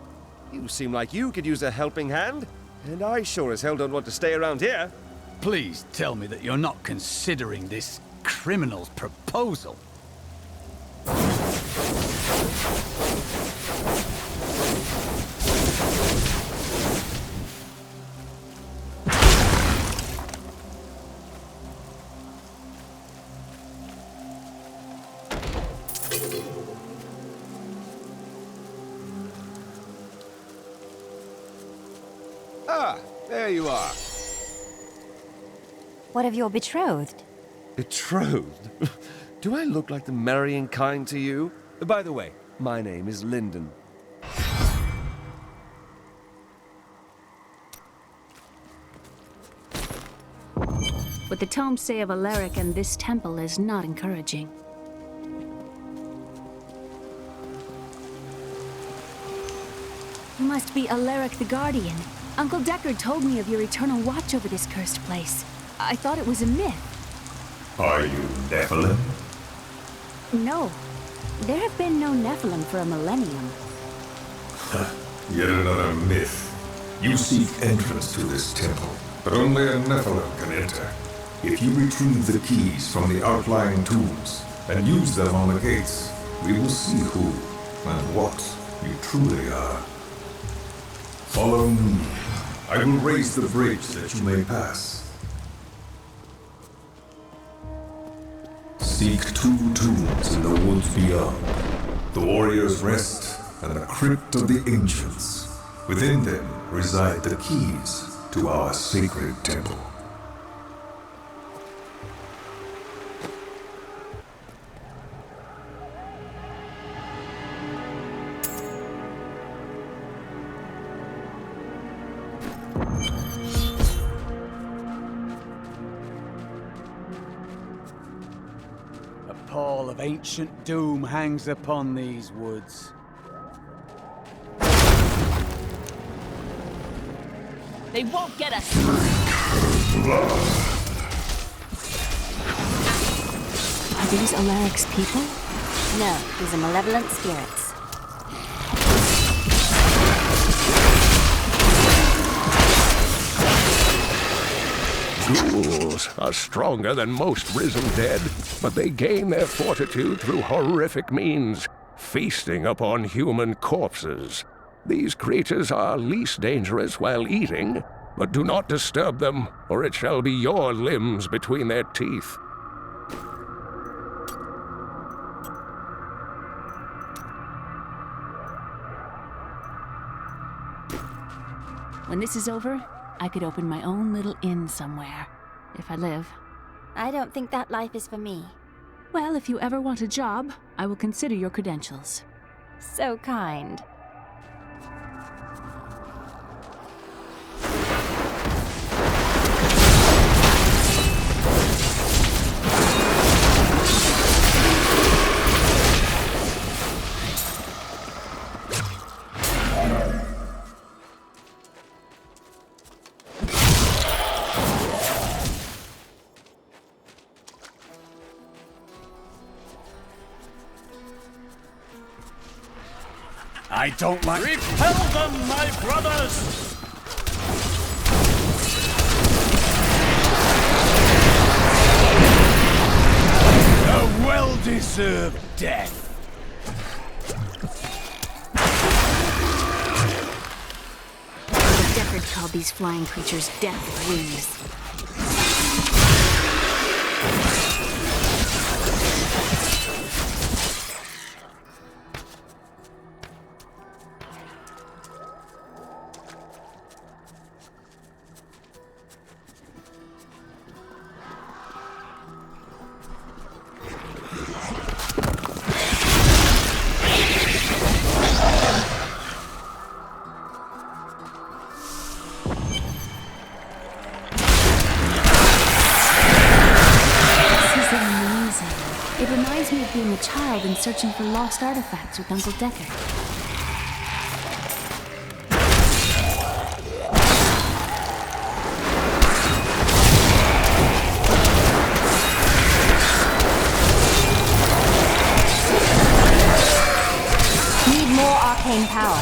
Speaker 5: You seem like you could use a helping hand, and I sure as hell don't want to stay around here.
Speaker 18: Please tell me that you're not considering this criminal's proposal.
Speaker 5: Ah, there you are.
Speaker 4: What of your betrothed?
Speaker 5: Betrothed? Do I look like the marrying kind to you? By the way, my name is Lyndon.
Speaker 19: What the tomes say of Alaric and this temple is not encouraging. You must be Alaric the Guardian. Uncle Deckard told me of your eternal watch over this cursed place. I thought it was a myth.
Speaker 13: Are you Nephilim?
Speaker 19: No. There have been no Nephilim for a millennium.
Speaker 13: Yet another myth. You seek entrance to this temple, but only a Nephilim can enter. If you retrieve the keys from the outlying tombs and use them on the gates, we will see who and what you truly are. Follow me. I will raise the bridge that you may pass. Seek 2 tombs in the woods beyond. The warrior's rest and the crypt of the ancients. Within them reside the keys to our sacred temple.
Speaker 18: A pall of ancient doom hangs upon these woods.
Speaker 2: They won't get us!
Speaker 19: Are these Alaric's people?
Speaker 4: No, these are malevolent spirits.
Speaker 14: Ghouls are stronger than most risen dead, but they gain their fortitude through horrific means, feasting upon human corpses. These creatures are least dangerous while eating, but do not disturb them, or it shall be your limbs between their teeth.
Speaker 19: When this is over, I could open my own little inn somewhere, if I live.
Speaker 4: I don't think that life is for me.
Speaker 19: Well, if you ever want a job, I will consider your credentials.
Speaker 4: So kind.
Speaker 25: I don't like— Repel them, my brothers! A well-deserved death!
Speaker 19: Deckard called these flying creatures death wings. It reminds me of being a child and searching for lost artifacts with Uncle Deckard.
Speaker 4: More arcane power.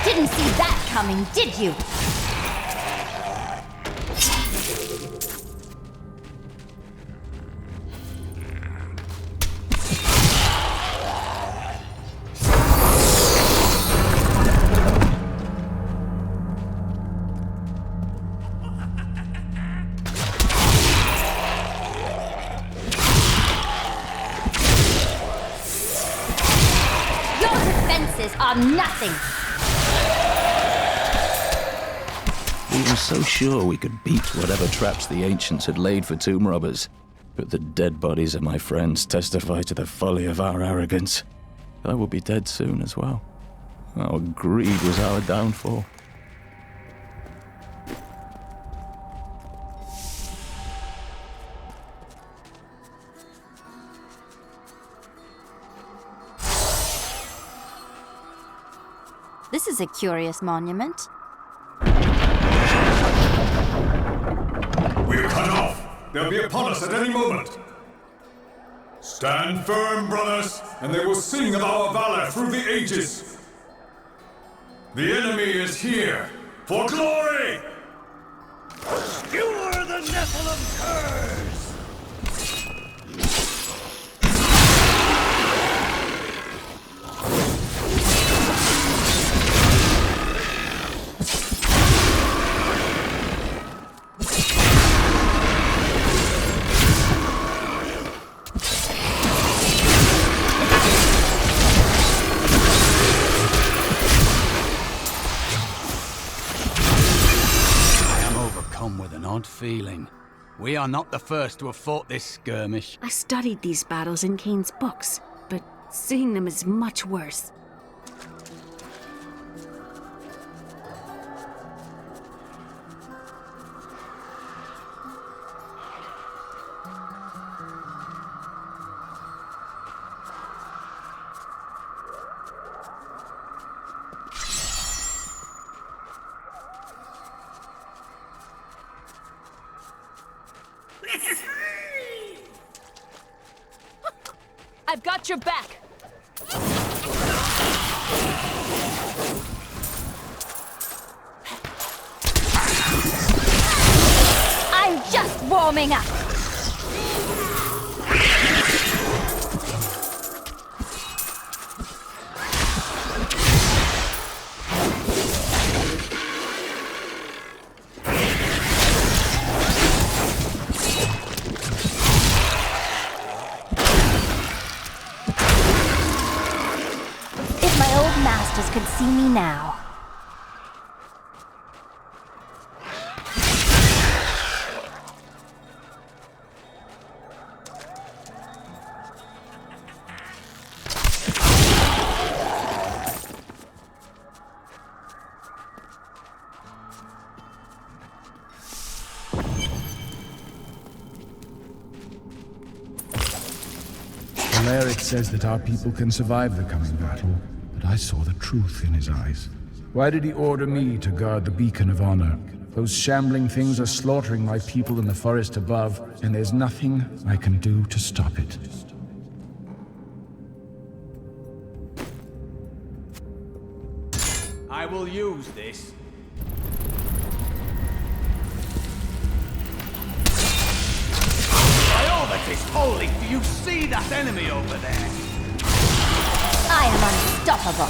Speaker 4: Didn't see that coming, did you? Are nothing.
Speaker 23: We were so sure we could beat whatever traps the ancients had laid for tomb robbers. But the dead bodies of my friends testify to the folly of our arrogance. I will be dead soon as well. Our greed was our downfall.
Speaker 4: This is a curious monument.
Speaker 8: We're cut off! They'll be upon us at any moment! Stand firm, brothers, and they will sing of our valor through the ages! The enemy is here, for glory!
Speaker 1: Skewer the Nephilim curs!
Speaker 18: With an odd feeling. We are not the first to have fought this skirmish.
Speaker 19: I studied these battles in Cain's books, but seeing them is much worse.
Speaker 10: I've got your back.
Speaker 4: I'm just warming up. Could see me now.
Speaker 17: Alaric says that our people can survive the coming battle. But I saw the truth in his eyes. Why did he order me to guard the beacon of honor? Those shambling things are slaughtering my people in the forest above, and there's nothing I can do to stop it.
Speaker 18: I will use this. By all that is holy, do you see that enemy over there?
Speaker 4: I am unstoppable.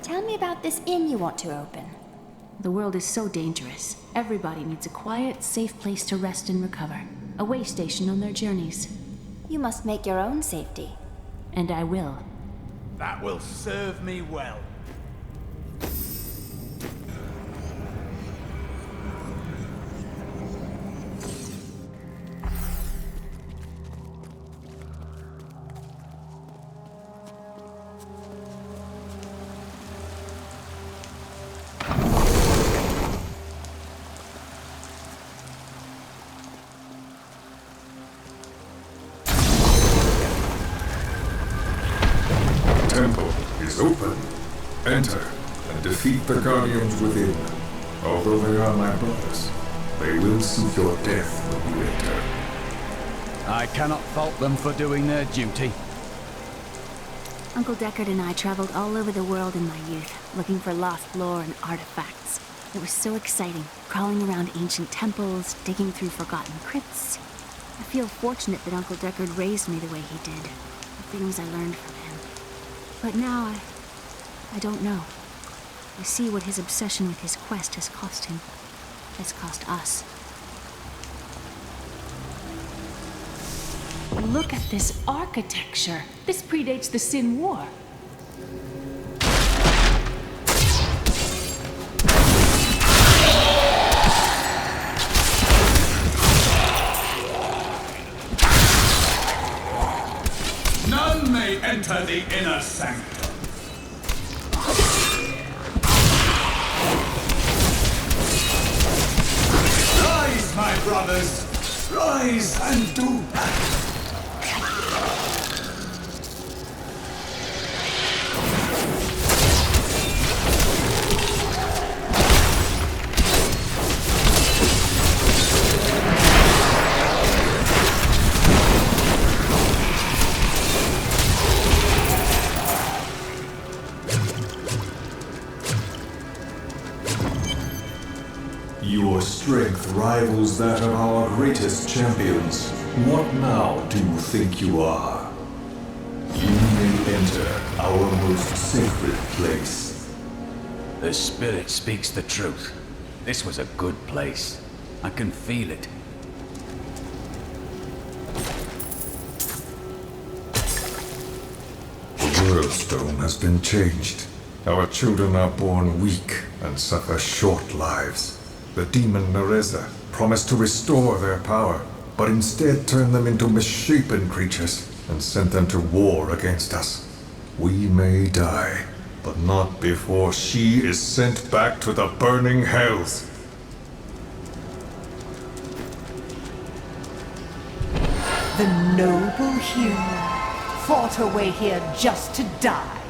Speaker 7: Tell me about this inn you want to open.
Speaker 19: The world is so dangerous. Everybody needs a quiet, safe place to rest and recover. A way station on their journeys.
Speaker 7: You must make your own safety.
Speaker 19: And I will.
Speaker 18: That will serve me well.
Speaker 8: Open. Enter and defeat the guardians within. Although they are my brothers, they will seek your death when you enter.
Speaker 18: I cannot fault them for doing their duty.
Speaker 19: Uncle Deckard and I traveled all over the world in my youth, looking for lost lore and artifacts. It was so exciting, crawling around ancient temples, digging through forgotten crypts. I feel fortunate that Uncle Deckard raised me the way he did, the things I learned from him. But now I don't know. I see what his obsession with his quest has cost him. Has cost us. Look at this architecture. This predates the Sin War.
Speaker 8: None may enter the inner sanctum. Rise, my brothers! Rise and do battle!
Speaker 6: Your strength rivals that of our greatest champions. What now do you think you are? You may enter our most sacred place.
Speaker 18: The spirit speaks the truth. This was a good place. I can feel it.
Speaker 8: The world stone has been changed. Our children are born weak and suffer short lives. The demon Nereza promised to restore their power, but instead turned them into misshapen creatures and sent them to war against us. We may die, but not before she is sent back to the burning hells.
Speaker 2: The noble hero fought her way here just to die.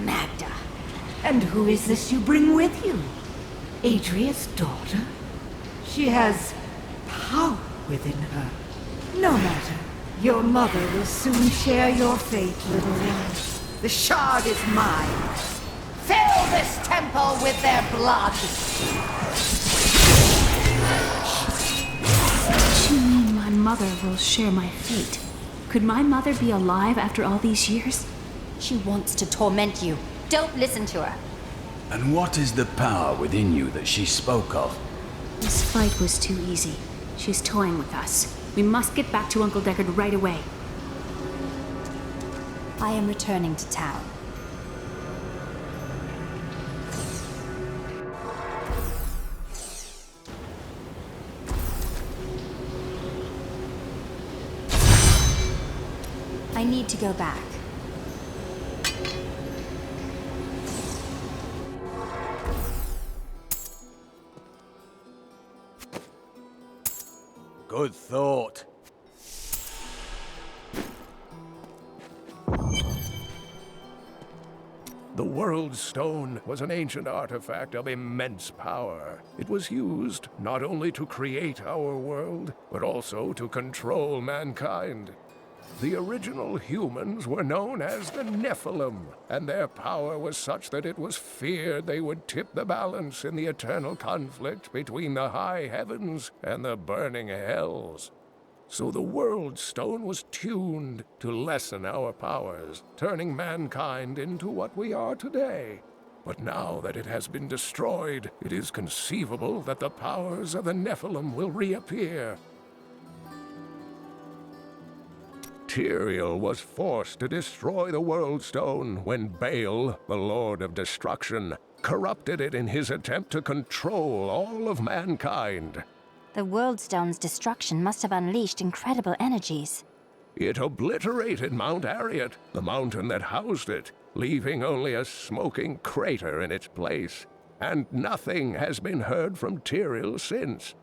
Speaker 2: Magda. And who is this you bring with you? Adria's daughter? She has power within her. No matter. Your mother will soon share your fate, little one. The shard is mine. Fill this temple with their blood!
Speaker 19: You mean my mother will share my fate? Could my mother be alive after all these years?
Speaker 4: She wants to torment you. Don't listen to her.
Speaker 18: And what is the power within you that she spoke of?
Speaker 19: This fight was too easy. She's toying with us. We must get back to Uncle Deckard right away.
Speaker 4: I am returning to town. I need to go back.
Speaker 18: Good thought.
Speaker 14: The World Stone was an ancient artifact of immense power. It was used not only to create our world, but also to control mankind. The original humans were known as the Nephilim, and their power was such that it was feared they would tip the balance in the eternal conflict between the high heavens and the burning hells. So the World Stone was tuned to lessen our powers, turning mankind into what we are today. But now that it has been destroyed, it is conceivable that the powers of the Nephilim will reappear. Tyrael was forced to destroy the World Stone when Baal, the Lord of Destruction, corrupted it in his attempt to control all of mankind.
Speaker 4: The World Stone's destruction must have unleashed incredible energies.
Speaker 14: It obliterated Mount Ariat, the mountain that housed it, leaving only a smoking crater in its place. And nothing has been heard from Tyrael since.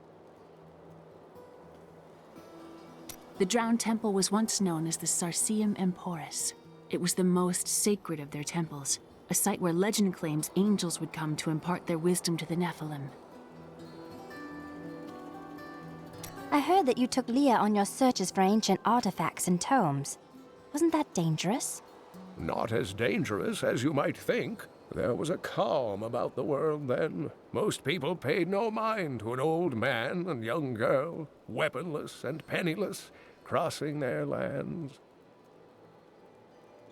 Speaker 19: The Drowned Temple was once known as the Sarsium Emporis. It was the most sacred of their temples, a site where legend claims angels would come to impart their wisdom to the Nephilim.
Speaker 4: I heard that you took Leah on your searches for ancient artifacts and tomes. Wasn't that dangerous?
Speaker 14: Not as dangerous as you might think. There was a calm about the world then. Most people paid no mind to an old man and young girl, weaponless and penniless, crossing their lands.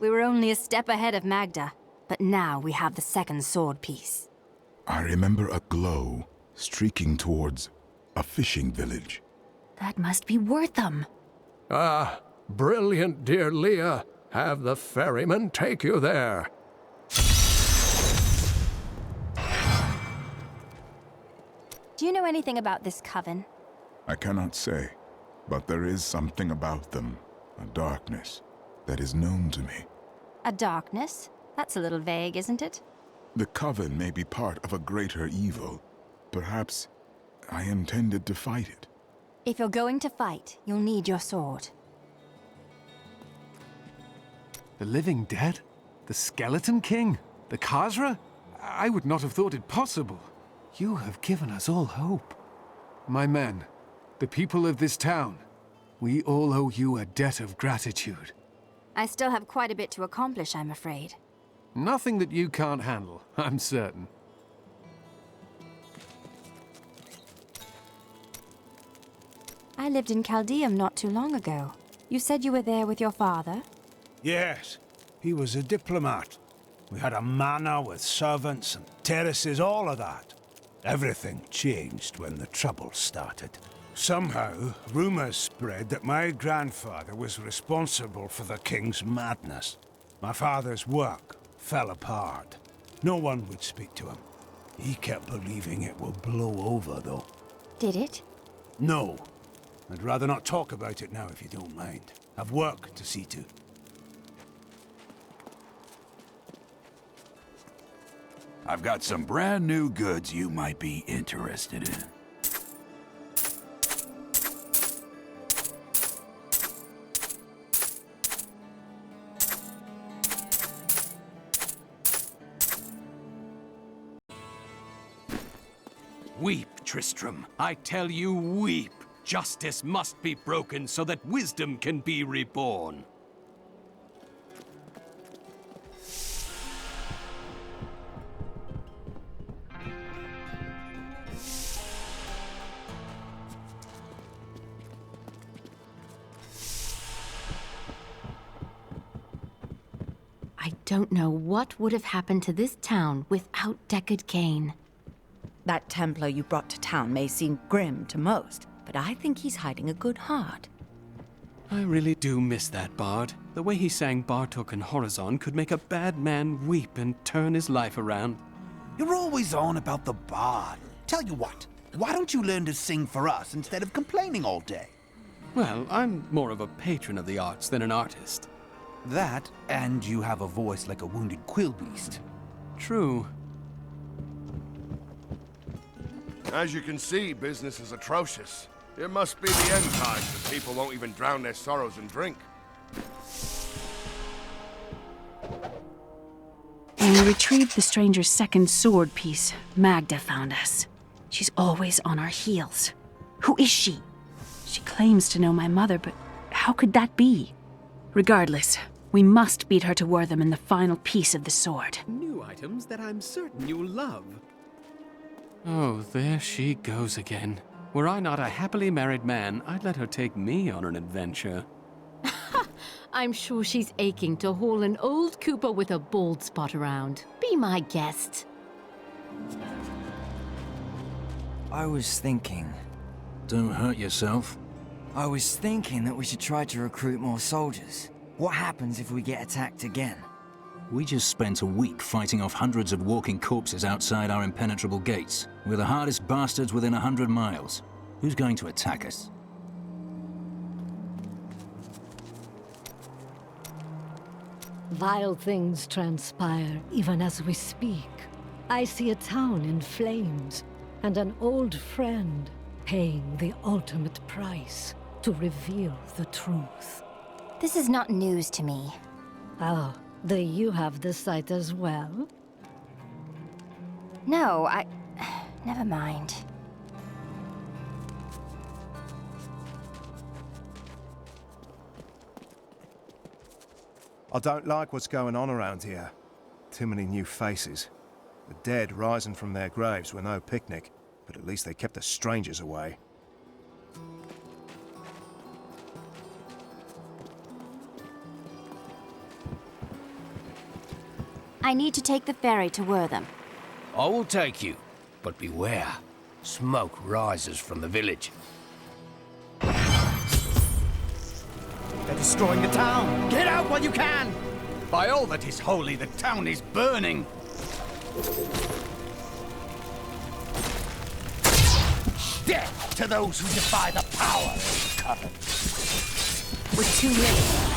Speaker 4: We were only a step ahead of Magda, but now we have the second sword piece.
Speaker 13: I remember a glow streaking towards a fishing village.
Speaker 19: That must be Wortham.
Speaker 14: Ah, brilliant, dear Leah. Have the ferryman take you there.
Speaker 4: Do you know anything about this coven?
Speaker 13: I cannot say, but there is something about them, a darkness, that is known to me.
Speaker 4: A darkness? That's a little vague, isn't it?
Speaker 13: The coven may be part of a greater evil. Perhaps I intended to fight it.
Speaker 4: If you're going to fight, you'll need your sword.
Speaker 3: The living dead? The Skeleton King? The Khazra? I would not have thought it possible. You have given us all hope. My men, the people of this town, we all owe you a debt of gratitude.
Speaker 4: I still have quite a bit to accomplish, I'm afraid.
Speaker 3: Nothing that you can't handle, I'm certain.
Speaker 4: I lived in Caldeum not too long ago. You said you were there with your father?
Speaker 18: Yes, he was a diplomat. We had a manor with servants and terraces, all of that. Everything changed when the trouble started. Somehow, rumors spread that my grandfather was responsible for the king's madness. My father's work fell apart. No one would speak to him. He kept believing it will blow over, though.
Speaker 4: Did it?
Speaker 18: No. I'd rather not talk about it now, if you don't mind. I've work to see to.
Speaker 11: I've got some brand new goods you might be interested in.
Speaker 9: Weep, Tristram. I tell you, weep. Justice must be broken so that wisdom can be reborn.
Speaker 19: I don't know what would have happened to this town without Deckard Cain.
Speaker 2: That Templar you brought to town may seem grim to most, but I think he's hiding a good heart.
Speaker 9: I really do miss that bard. The way he sang Bartok and Horizon could make a bad man weep and turn his life around.
Speaker 18: You're always on about the bard. Tell you what, why don't you learn to sing for us instead of complaining all day?
Speaker 9: Well, I'm more of a patron of the arts than an artist.
Speaker 18: That, and you have a voice like a wounded quillbeast.
Speaker 9: True.
Speaker 5: As you can see, business is atrocious. It must be the end times that people won't even drown their sorrows in drink.
Speaker 19: When we retrieved the stranger's second sword piece, Magda found us. She's always on our heels. Who is she? She claims to know my mother, but how could that be? Regardless, we must beat her to Wortham in the final piece of the sword.
Speaker 9: New items that I'm certain you'll love. Oh, there she goes again. Were I not a happily married man, I'd let her take me on an adventure.
Speaker 10: I'm sure she's aching to haul an old Cooper with a bald spot around. Be my guest.
Speaker 22: I was thinking...
Speaker 23: Don't hurt yourself.
Speaker 22: I was thinking that we should try to recruit more soldiers. What happens if we get attacked again?
Speaker 23: We just spent a week fighting off hundreds of walking corpses outside our impenetrable gates. We're the hardest bastards within 100 miles. Who's going to attack us?
Speaker 15: Vile things transpire even as we speak. I see a town in flames, and an old friend paying the ultimate price to reveal the truth.
Speaker 4: This is not news to me.
Speaker 15: Oh, do you have the sight as well?
Speaker 4: No, never mind.
Speaker 5: I don't like what's going on around here. Too many new faces. The dead rising from their graves were no picnic, but at least they kept the strangers away.
Speaker 4: I need to take the ferry to Wortham.
Speaker 16: I will take you, but beware. Smoke rises from the village.
Speaker 20: They're destroying the town! Get out while you can! By all that is holy, the town is burning! Death to those who defy the power of the coven!
Speaker 4: We're too late.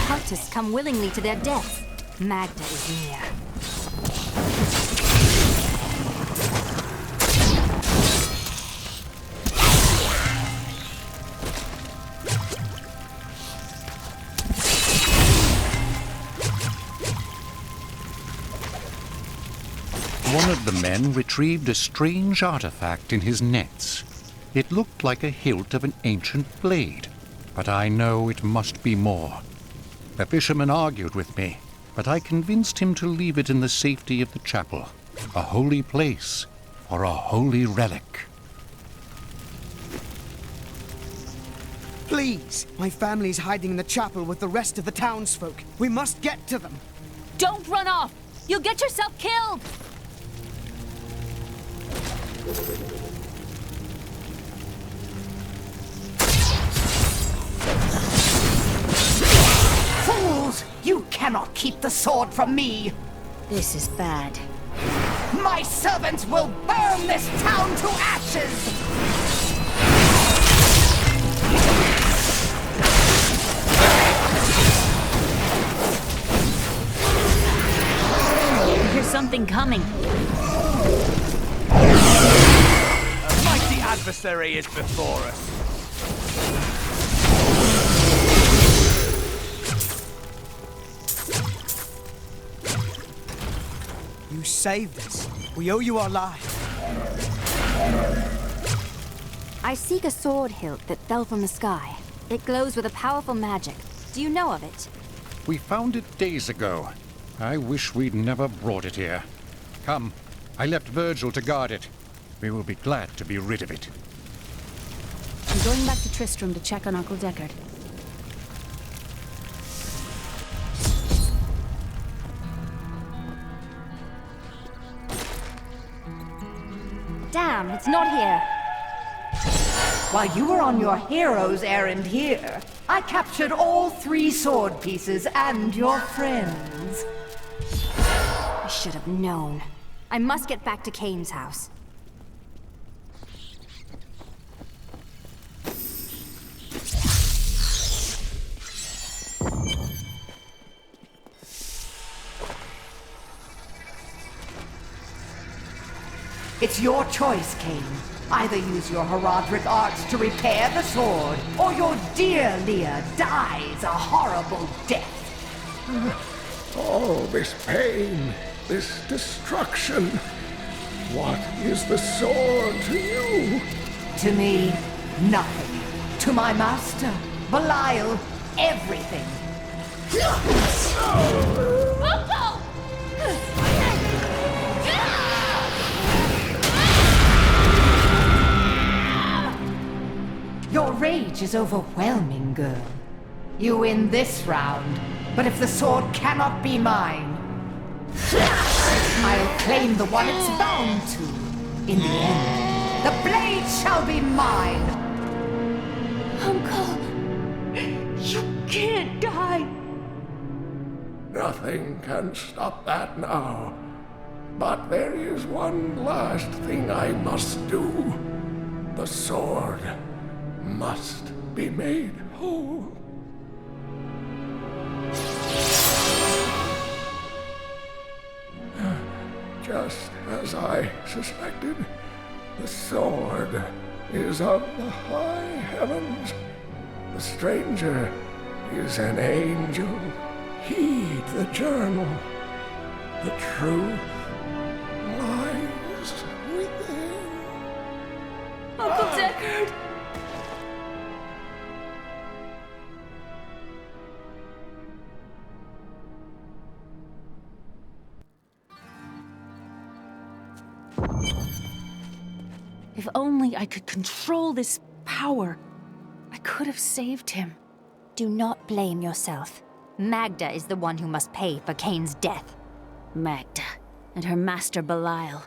Speaker 4: Hunters come willingly to their death. Magda is near.
Speaker 21: One of the men retrieved a strange artifact in his nets. It looked like a hilt of an ancient blade, but I know it must be more. The fisherman argued with me, but I convinced him to leave it in the safety of the chapel, a holy place for a holy relic.
Speaker 24: Please! My family's hiding in the chapel with the rest of the townsfolk. We must get to them.
Speaker 10: Don't run off! You'll get yourself killed!
Speaker 2: Fools! You cannot keep the sword from me!
Speaker 10: This is bad.
Speaker 2: My servants will burn this town to ashes!
Speaker 10: There's something coming.
Speaker 20: A mighty adversary is before us.
Speaker 24: You saved us. We owe you our lives.
Speaker 4: I seek a sword hilt that fell from the sky. It glows with a powerful magic. Do you know of it?
Speaker 21: We found it days ago. I wish we'd never brought it here. Come, I left Virgil to guard it. We will be glad to be rid of it.
Speaker 19: I'm going back to Tristram to check on Uncle Deckard.
Speaker 4: Damn, it's not here.
Speaker 2: While you were on your hero's errand here, I captured all 3 sword pieces and your friends.
Speaker 4: I should have known. I must get back to Cain's house.
Speaker 2: It's your choice, Cain. Either use your heraldric arts to repair the sword, or your dear Leah dies a horrible death.
Speaker 14: All this pain, this destruction. What is the sword to you?
Speaker 2: To me, nothing. To my master, Belial, everything.
Speaker 10: Uncle!
Speaker 2: rage is overwhelming, girl. You win this round, but if the sword cannot be mine, I'll claim the one it's bound to. In the end, the blade shall be mine!
Speaker 14: Uncle, you can't die! Nothing can stop that now. But there is one last thing I must do. The sword must be made whole. Just as I suspected, the sword is of the high heavens. The stranger is an angel. Heed the journal. The truth lies within.
Speaker 19: Uncle Deckard! If only I could control this power, I could have saved him.
Speaker 4: Do not blame yourself. Magda is the one who must pay for Cain's death.
Speaker 19: Magda and her master Belial.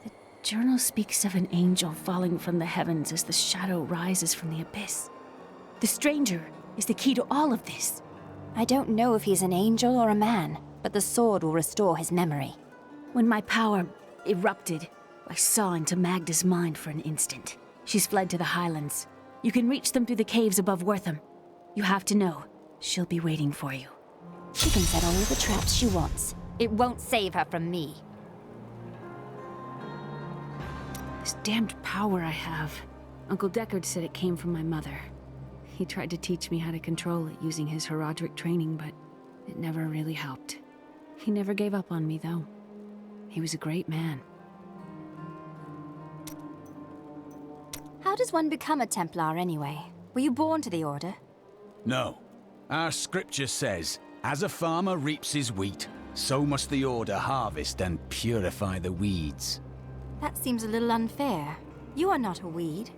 Speaker 19: The journal speaks of an angel falling from the heavens as the shadow rises from the abyss. The stranger is the key to all of this.
Speaker 4: I don't know if he's an angel or a man, but the sword will restore his memory.
Speaker 19: When my power erupted, I saw into Magda's mind for an instant. She's fled to the highlands. You can reach them through the caves above Wortham. You have to know, she'll be waiting for you.
Speaker 4: She can set all the traps she wants. It won't save her from me.
Speaker 19: This damned power I have. Uncle Deckard said it came from my mother. He tried to teach me how to control it using his Herodric training, but it never really helped. He never gave up on me, though. He was a great man.
Speaker 4: How does one become a Templar anyway? Were you born to the Order?
Speaker 18: No. Our scripture says, as a farmer reaps his wheat, so must the Order harvest and purify the weeds.
Speaker 4: That seems a little unfair. You are not a weed.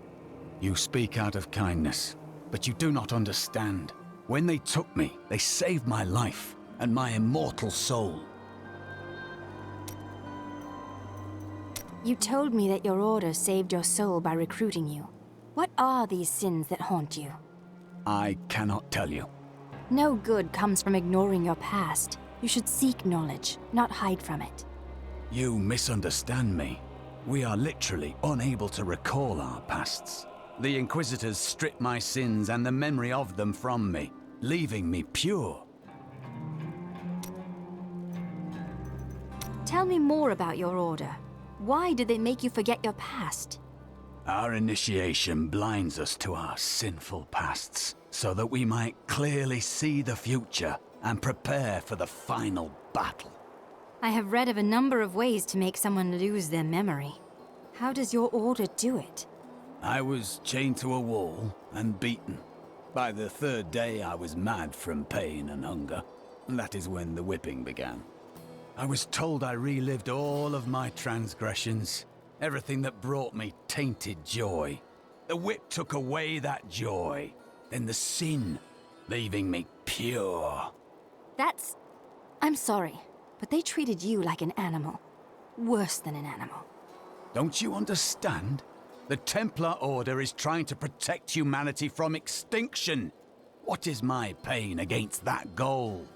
Speaker 18: You speak out of kindness, but you do not understand. When they took me, they saved my life and my immortal soul.
Speaker 4: You told me that your Order saved your soul by recruiting you. What are these sins that haunt you?
Speaker 18: I cannot tell you.
Speaker 4: No good comes from ignoring your past. You should seek knowledge, not hide from it.
Speaker 18: You misunderstand me. We are literally unable to recall our pasts. The Inquisitors stripped my sins and the memory of them from me, leaving me pure.
Speaker 4: Tell me more about your Order. Why did they make you forget your past?
Speaker 18: Our initiation blinds us to our sinful pasts, so that we might clearly see the future and prepare for the final battle.
Speaker 4: I have read of a number of ways to make someone lose their memory. How does your Order do it?
Speaker 18: I was chained to a wall and beaten. By the third day, I was mad from pain and hunger, and that is when the whipping began. I was told I relived all of my transgressions, everything that brought me tainted joy. The whip took away that joy, then the sin, leaving me pure.
Speaker 4: I'm sorry, but they treated you like an animal. Worse than an animal.
Speaker 18: Don't you understand? The Templar Order is trying to protect humanity from extinction. What is my pain against that goal?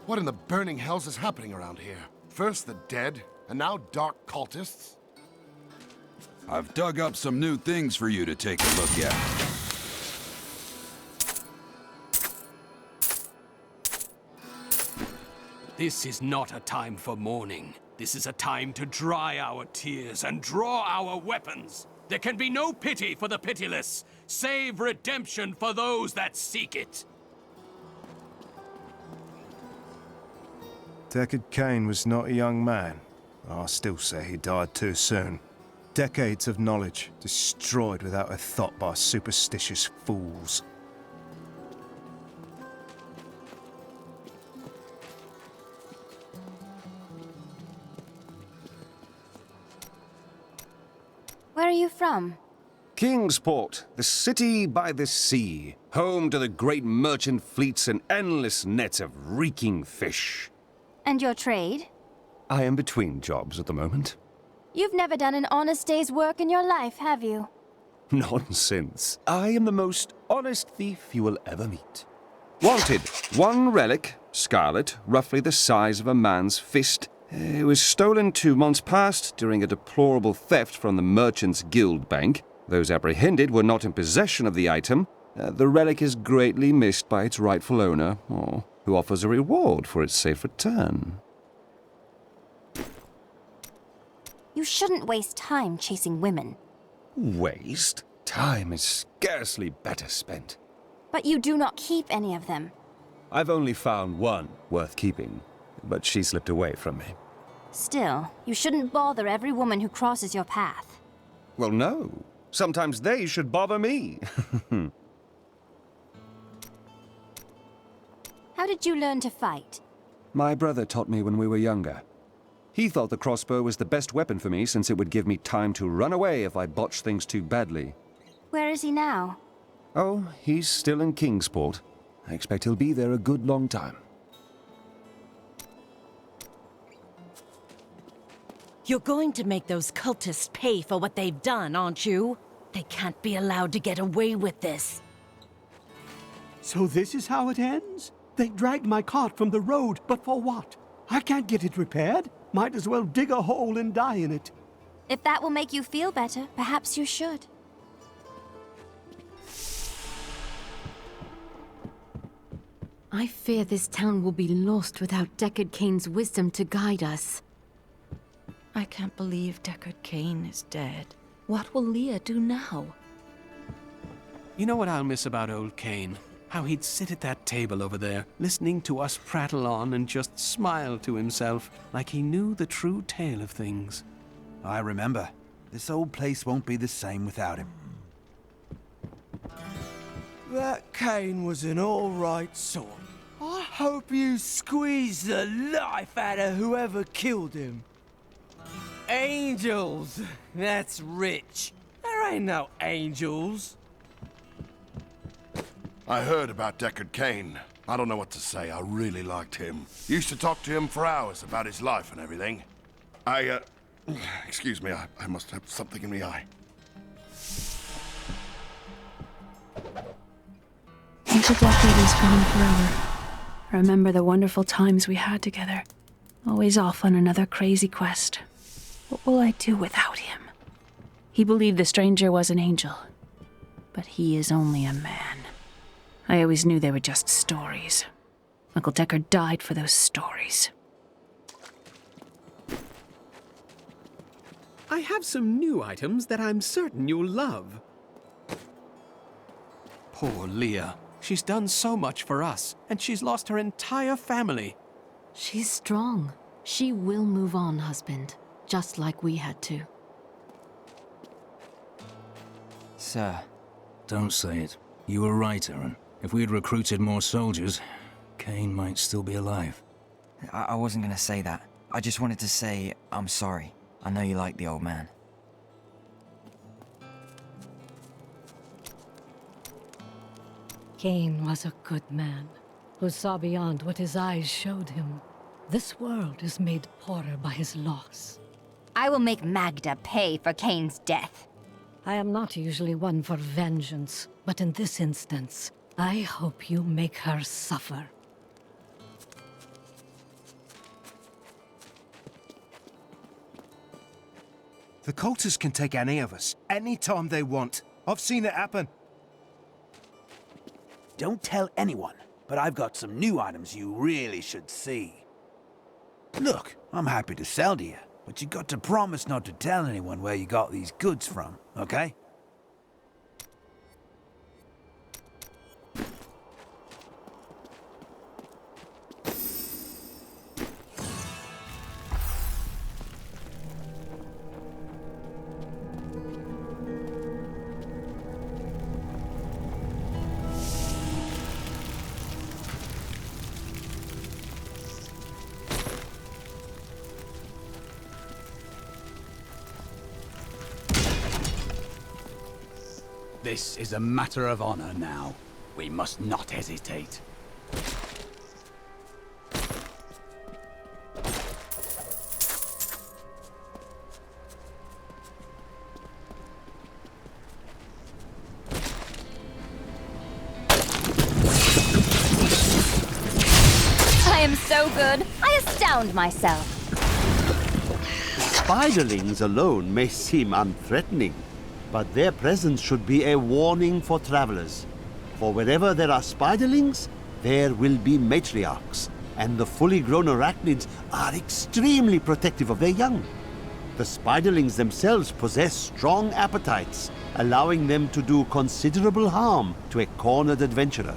Speaker 1: What in the burning hells is happening around here? First the dead, and now dark cultists?
Speaker 11: I've dug up some new things for you to take a look at.
Speaker 9: This is not a time for mourning. This is a time to dry our tears and draw our weapons. There can be no pity for the pitiless, save redemption for those that seek it.
Speaker 5: Deckard Cain was not a young man. I still say he died too soon. Decades of knowledge destroyed without a thought by superstitious fools.
Speaker 6: you from?
Speaker 5: Kingsport, the city by the sea, home to the great merchant fleets and endless nets of reeking fish.
Speaker 6: And your trade?
Speaker 5: I am between jobs at the moment.
Speaker 6: You've never done an honest day's work in your life, have you?
Speaker 5: Nonsense. I am the most honest thief you will ever meet. Wanted, one relic, scarlet, roughly the size of a man's fist. It was stolen 2 months past during a deplorable theft from the Merchants Guild Bank. Those apprehended were not in possession of the item. The relic is greatly missed by its rightful owner, who offers a reward for its safe return.
Speaker 6: You shouldn't waste time chasing women.
Speaker 5: Waste? Time is scarcely better spent.
Speaker 6: But you do not keep any of them.
Speaker 5: I've only found one worth keeping, but she slipped away from me.
Speaker 6: Still, you shouldn't bother every woman who crosses your path.
Speaker 5: Well, no. Sometimes they should bother me.
Speaker 6: How did you learn to fight?
Speaker 5: My brother taught me when we were younger. He thought the crossbow was the best weapon for me since it would give me time to run away if I botched things too badly.
Speaker 6: Where is he now?
Speaker 5: Oh, he's still in Kingsport. I expect he'll be there a good long time.
Speaker 7: You're going to make those cultists pay for what they've done, aren't you? They can't be allowed to get away with this.
Speaker 12: So this is how it ends? They dragged my cart from the road, but for what? I can't get it repaired. Might as well dig a hole and die in it.
Speaker 6: If that will make you feel better, perhaps you should.
Speaker 10: I fear this town will be lost without Deckard Cain's wisdom to guide us.
Speaker 7: I can't believe Deckard Cain is dead. What will Leah do now?
Speaker 9: You know what I'll miss about old Cain? How he'd sit at that table over there, listening to us prattle on and just smile to himself, like he knew the true tale of things.
Speaker 18: I remember. This old place won't be the same without him.
Speaker 24: That Cain was an all-right sort. I hope you squeeze the life out of whoever killed him. Angels! That's rich. There ain't no angels.
Speaker 1: I heard about Deckard Cain. I don't know what to say. I really liked him. Used to talk to him for hours about his life and everything. Excuse me, I must have something in the eye.
Speaker 19: Uncle Deckard is gone forever. Remember the wonderful times we had together. Always off on another crazy quest. What will I do without him? He believed the stranger was an angel, but he is only a man. I always knew they were just stories. Uncle Deckard died for those stories.
Speaker 9: I have some new items that I'm certain you'll love. Poor Leah. She's done so much for us, and she's lost her entire family.
Speaker 10: She's strong. She will move on, husband. Just like we had to.
Speaker 23: Sir. Don't say it. You were right, Aaron. If we had recruited more soldiers, Cain might still be alive.
Speaker 22: I wasn't gonna say that. I just wanted to say I'm sorry. I know you like the old man.
Speaker 15: Cain was a good man, who saw beyond what his eyes showed him. This world is made poorer by his loss.
Speaker 6: I will make Magda pay for Cain's death.
Speaker 15: I am not usually one for vengeance, but in this instance, I hope you make her suffer.
Speaker 20: The cultists can take any of us, anytime they want. I've seen it happen.
Speaker 18: Don't tell anyone, but I've got some new items you really should see. Look, I'm happy to sell to you, but you got to promise not to tell anyone where you got these goods from, okay?
Speaker 20: This is a matter of honor now. We must not hesitate.
Speaker 6: I am so good, I astound myself.
Speaker 3: Spiderlings alone may seem unthreatening, but their presence should be a warning for travelers. For wherever there are spiderlings, there will be matriarchs, and the fully grown arachnids are extremely protective of their young. The spiderlings themselves possess strong appetites, allowing them to do considerable harm to a cornered adventurer.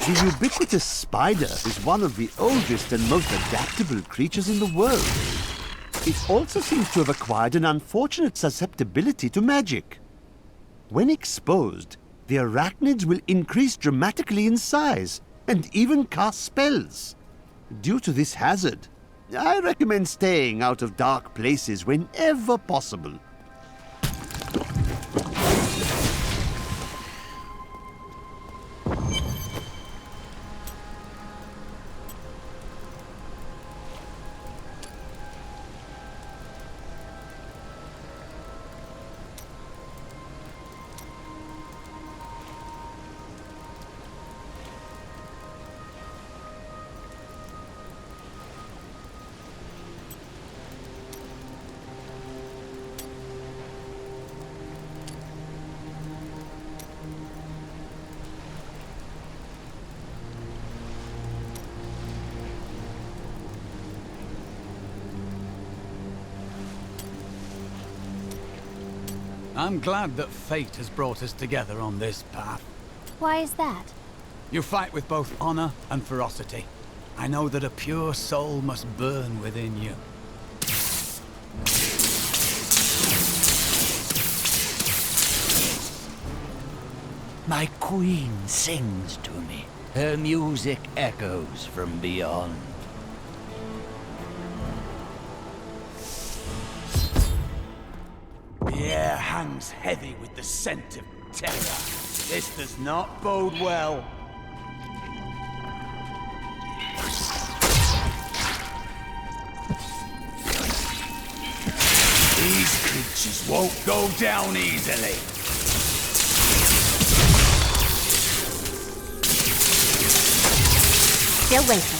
Speaker 3: The ubiquitous spider is one of the oldest and most adaptable creatures in the world. It also seems to have acquired an unfortunate susceptibility to magic. When exposed, the arachnids will increase dramatically in size and even cast spells. Due to this hazard, I recommend staying out of dark places whenever possible.
Speaker 20: I'm glad that fate has brought us together on this path.
Speaker 6: Why is that?
Speaker 20: You fight with both honor and ferocity. I know that a pure soul must burn within you.
Speaker 18: My queen sings to me. Her music echoes from beyond. The air hangs heavy with the scent of terror. This does not bode well. These creatures won't go down easily.
Speaker 6: Still waiting.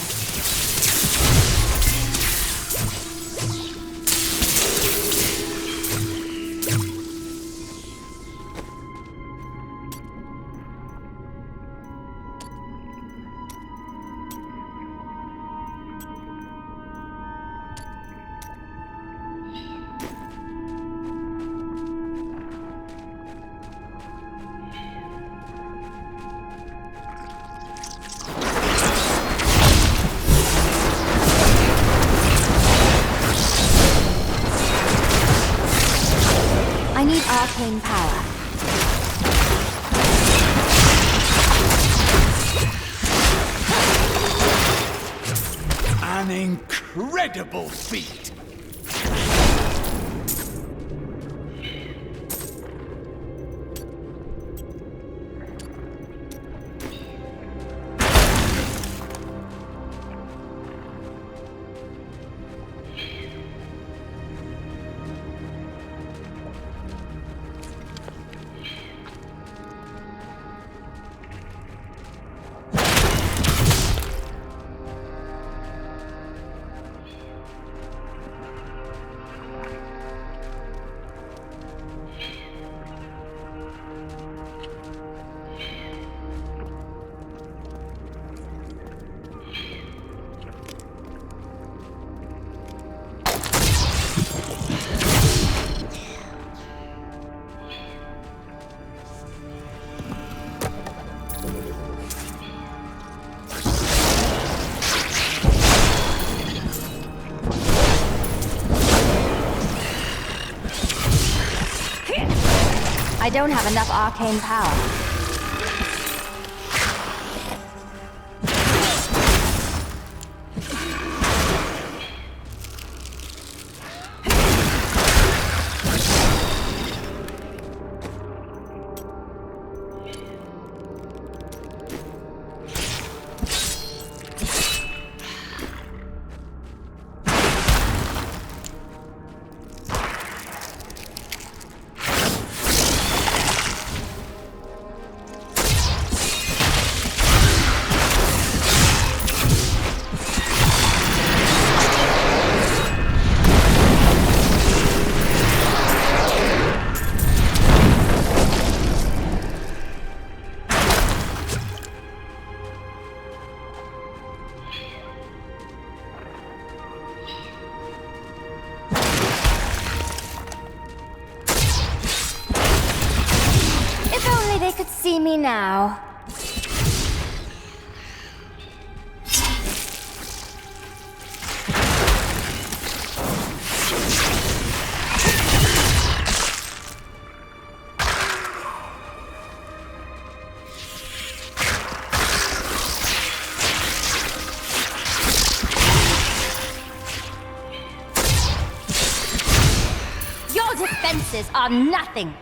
Speaker 6: I need arcane power.
Speaker 20: An incredible feat!
Speaker 6: I don't have enough arcane power. See me now. Your defenses are nothing.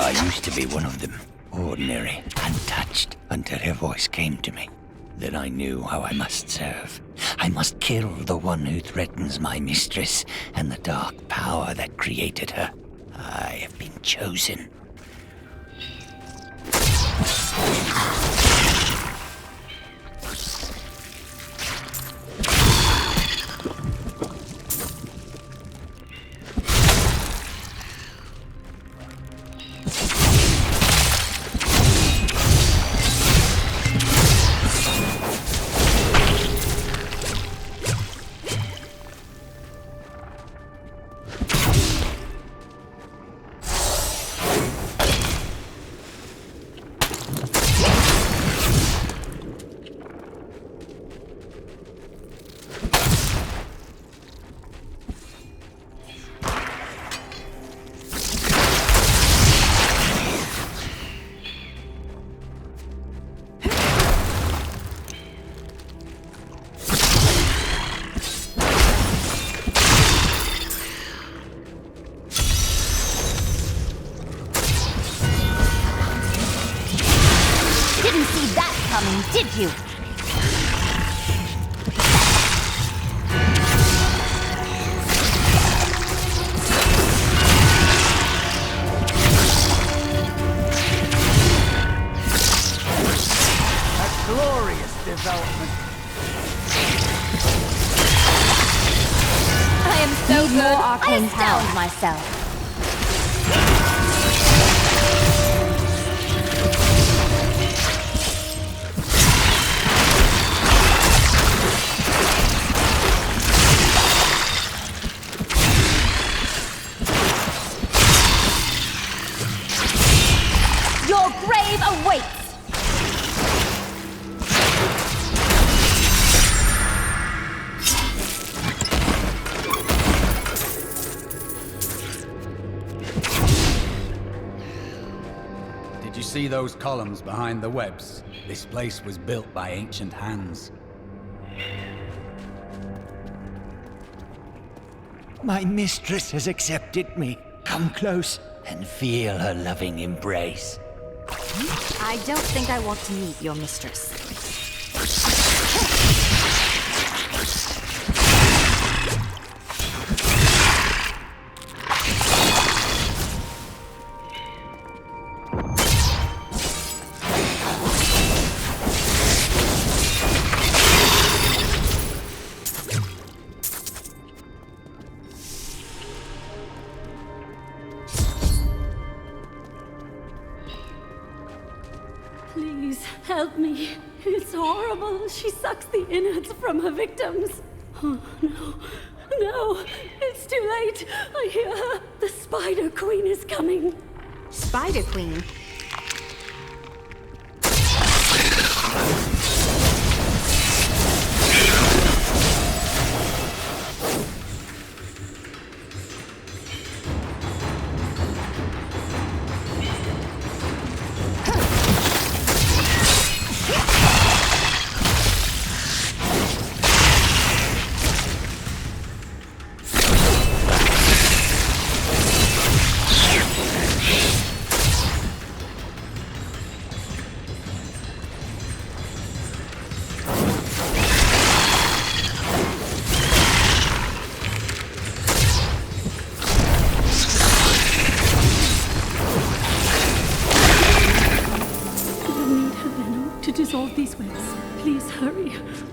Speaker 8: I used to be one of them, ordinary, untouched, until her voice came to me. Then I knew how I must serve. I must kill the one who threatens my mistress and the dark power that created her. I have been chosen.
Speaker 6: Did you?
Speaker 24: A glorious development.
Speaker 6: I am so good. More arcane power myself. Your grave awaits!
Speaker 20: Did you see those columns behind the webs? This place was built by ancient hands.
Speaker 8: My mistress has accepted me. Come close and feel her loving embrace.
Speaker 6: I don't think I want to meet your mistress.
Speaker 13: Please, help me. It's horrible. She sucks the innards from her victims. Oh, no. No, it's too late. I hear her. The Spider Queen is coming.
Speaker 6: Spider Queen?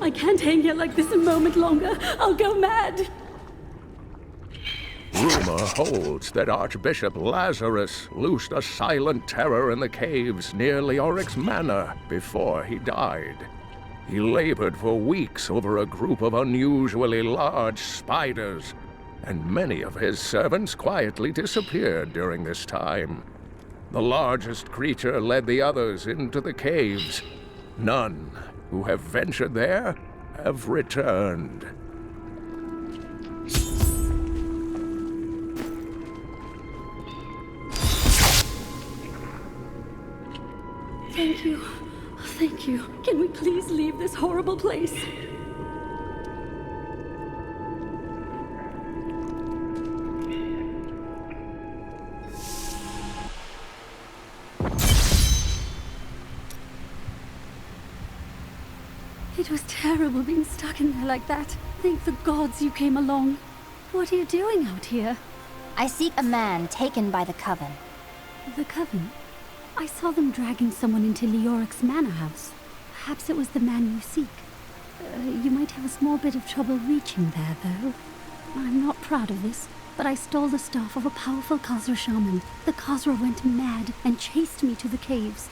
Speaker 13: I can't hang here like this a moment longer. I'll go mad.
Speaker 14: Rumor holds that Archbishop Lazarus loosed a silent terror in the caves near Leoric's manor before he died. He labored for weeks over a group of unusually large spiders, and many of his servants quietly disappeared during this time. The largest creature led the others into the caves. None who have ventured there have returned.
Speaker 13: Thank you. Thank you. Can we please leave this horrible place? It was terrible being stuck in there like that. Thank the gods you came along. What are you doing out here?
Speaker 6: I seek a man taken by the coven.
Speaker 13: The coven? I saw them dragging someone into Leoric's manor house. Perhaps it was the man you seek. You might have a small bit of trouble reaching there, though. I'm not proud of this, but I stole the staff of a powerful Khazra shaman. The Khazra went mad and chased me to the caves.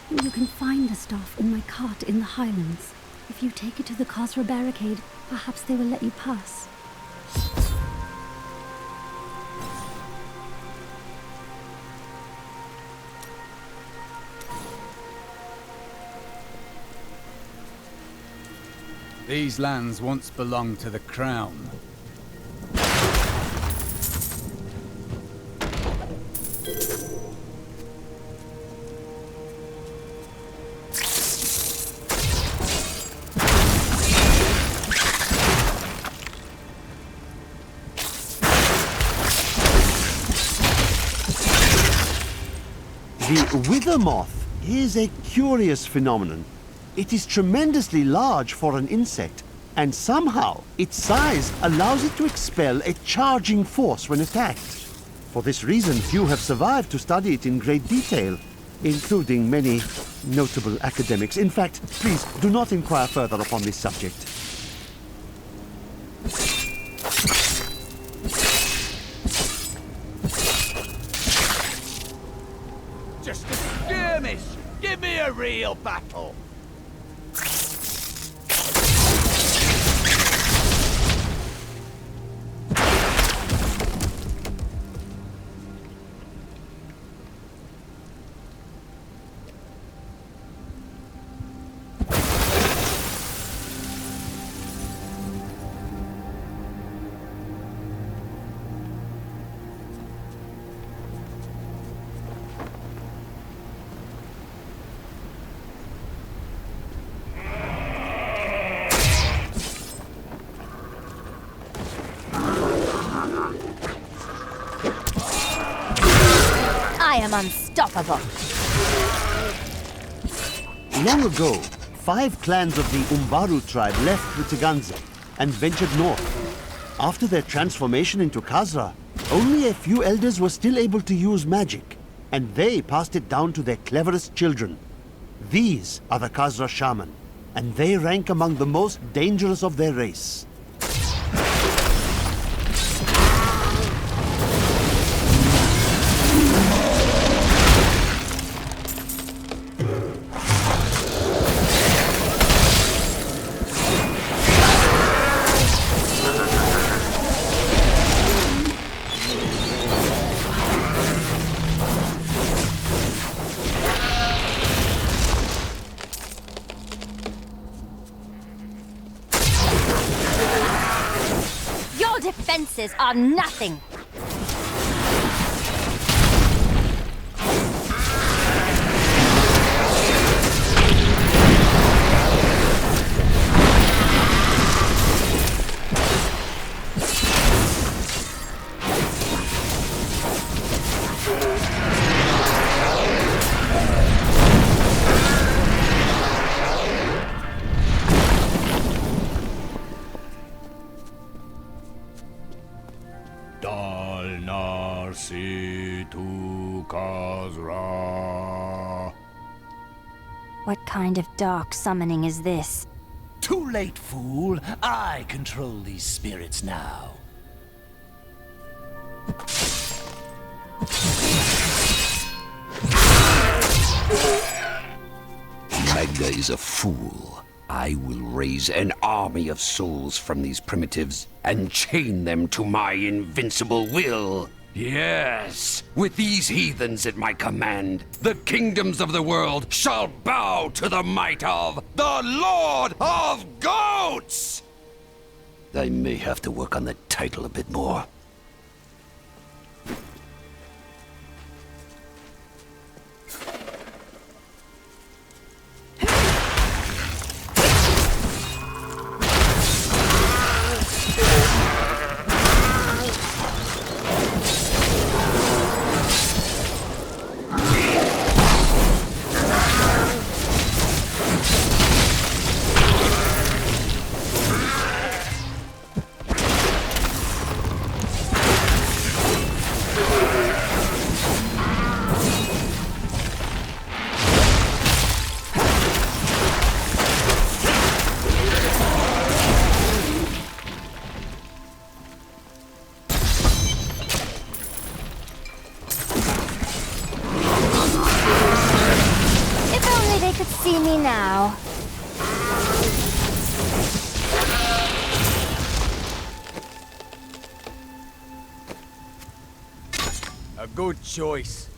Speaker 13: You can find the staff in my cart in the highlands. If you take it to the Khazra barricade, perhaps they will let you pass.
Speaker 20: These lands once belonged to the crown.
Speaker 3: The wither moth is a curious phenomenon. It is tremendously large for an insect, and somehow its size allows it to expel a charging force when attacked. For this reason, few have survived to study it in great detail, including many notable academics. In fact, please do not inquire further upon this subject.
Speaker 18: Just a skirmish! Give me a real battle!
Speaker 6: I am unstoppable.
Speaker 3: Long ago, 5 clans of the Umbaru tribe left Vitiganza and ventured north. After their transformation into Khazra, only a few elders were still able to use magic, and they passed it down to their cleverest children. These are the Khazra shaman, and they rank among the most dangerous of their race.
Speaker 6: defenses are nothing. What kind of dark summoning is this?
Speaker 18: Too late, fool. I control these spirits now.
Speaker 2: Magda is a fool. I will raise an army of souls from these primitives and chain them to my invincible will. Yes, with these heathens at my command, the kingdoms of the world shall bow to the might of the Lord of Goats! I may have to work on the title a bit more.
Speaker 6: See me now.
Speaker 24: A good choice.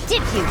Speaker 6: Did you?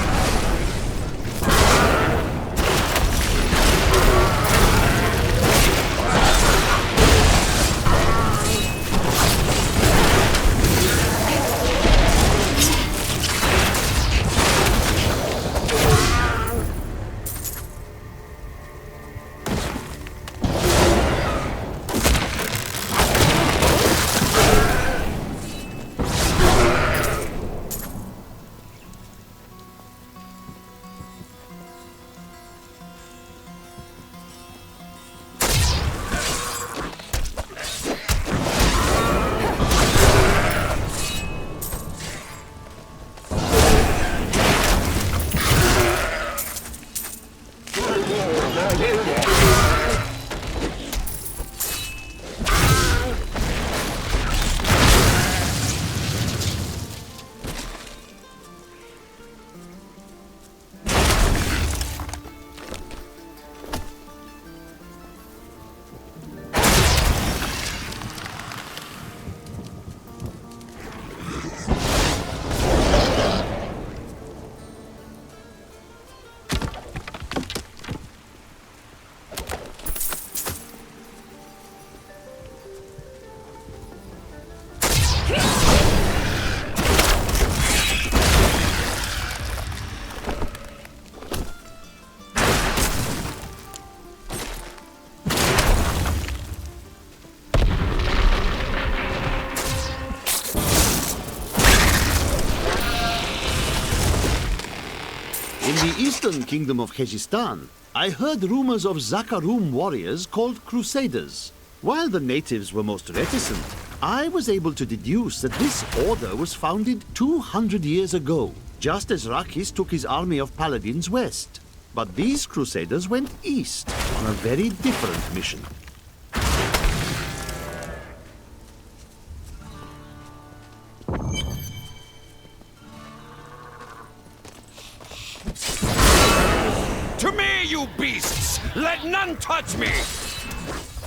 Speaker 3: In the eastern kingdom of Khejistan, I heard rumors of Zakarum warriors called Crusaders. While the natives were most reticent, I was able to deduce that this order was founded 200 years ago, just as Rakis took his army of paladins west. But these Crusaders went east on a very different mission.
Speaker 2: To me, you beasts! Let none touch me!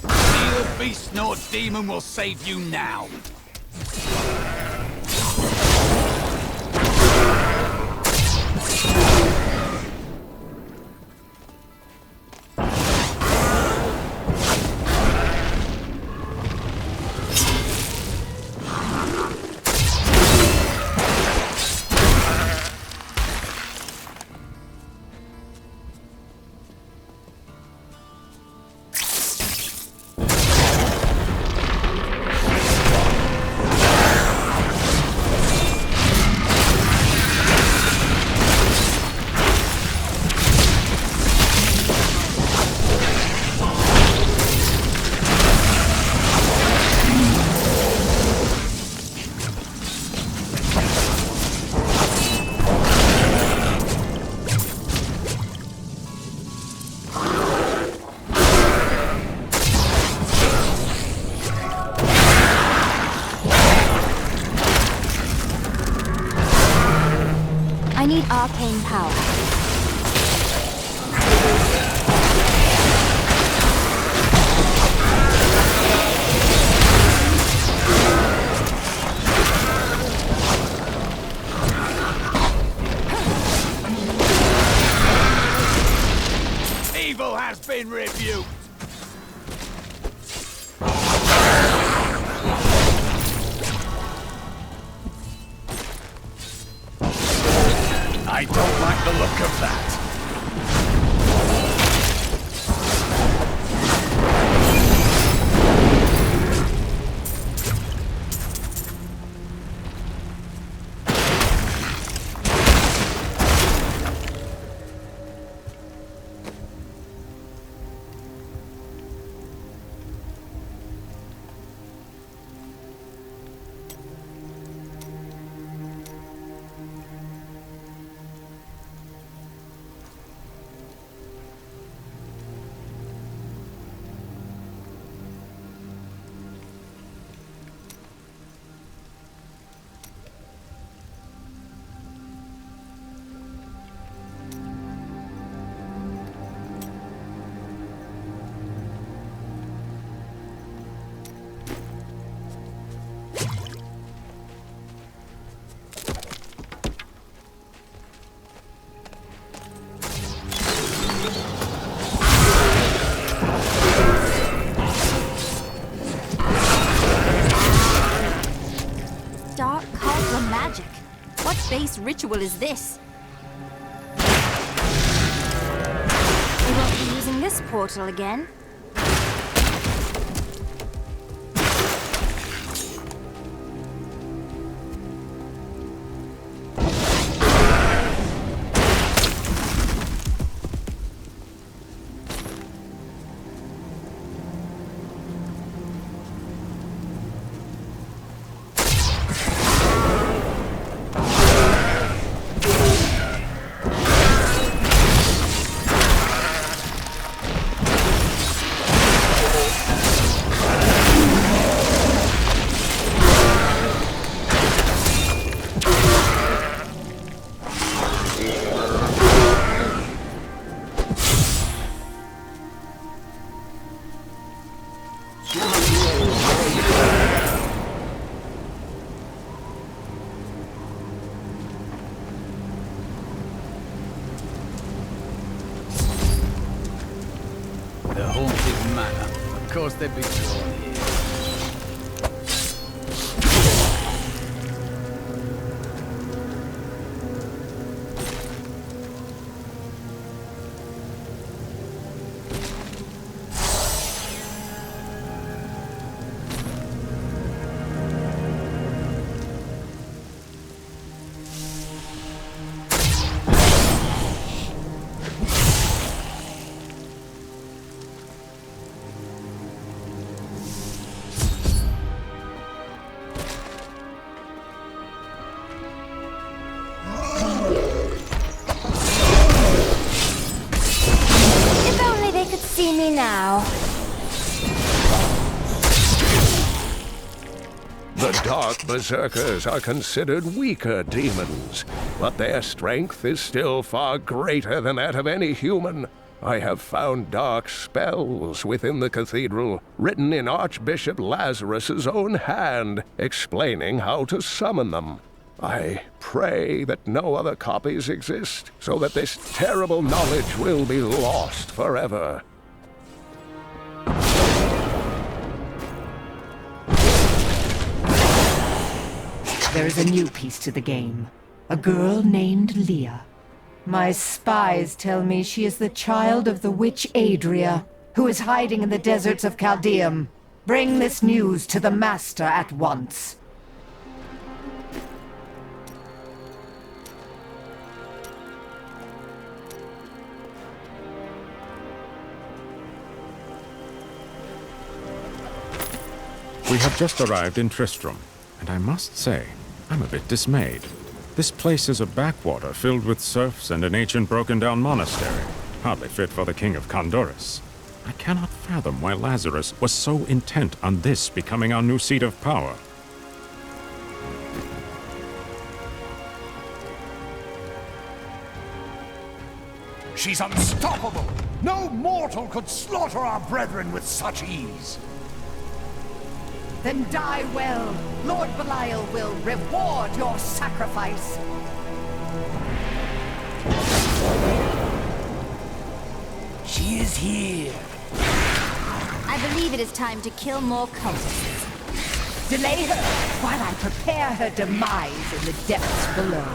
Speaker 20: Neither beast nor demon will save you now.
Speaker 6: Arcane power.
Speaker 20: Evil has been rebuked. I don't like the look of that.
Speaker 6: Base ritual is this? We won't be using this portal again.
Speaker 20: They'd be drawn here.
Speaker 6: now.
Speaker 14: The Dark Berserkers are considered weaker demons, but their strength is still far greater than that of any human. I have found dark spells within the cathedral, written in Archbishop Lazarus's own hand, explaining how to summon them. I pray that no other copies exist, so that this terrible knowledge will be lost forever.
Speaker 4: There is a new piece to the game. A girl named Leah. My spies tell me she is the child of the witch Adria, who is hiding in the deserts of Caldeum. Bring this news to the Master at once.
Speaker 16: We have just arrived in Tristram, and I must say, I'm a bit dismayed. This place is a backwater filled with serfs and an ancient broken-down monastery, hardly fit for the King of Condorus. I cannot fathom why Lazarus was so intent on this becoming our new seat of power.
Speaker 17: She's unstoppable! No mortal could slaughter our brethren with such ease!
Speaker 4: Then die well. Lord Belial will reward your sacrifice.
Speaker 17: She is here.
Speaker 6: I believe it is time to kill more cultists.
Speaker 4: Delay her while I prepare her demise in the depths below.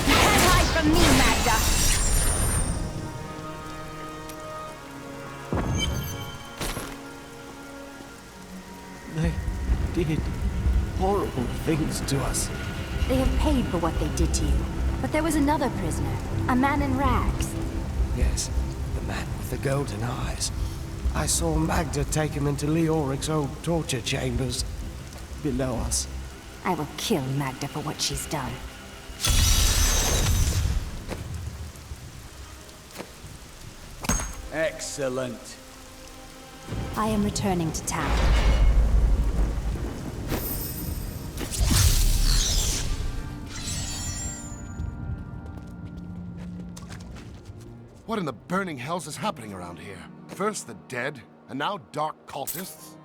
Speaker 6: You can't hide from me, Magda.
Speaker 24: They did horrible things to us.
Speaker 6: They have paid for what they did to you. But there was another prisoner, a man in rags.
Speaker 24: Yes, the man with the golden eyes. I saw Magda take him into Leoric's old torture chambers below us.
Speaker 6: I will kill Magda for what she's done.
Speaker 20: Excellent.
Speaker 6: I am returning to town.
Speaker 1: What in the burning hells is happening around here? First the dead, and now dark cultists?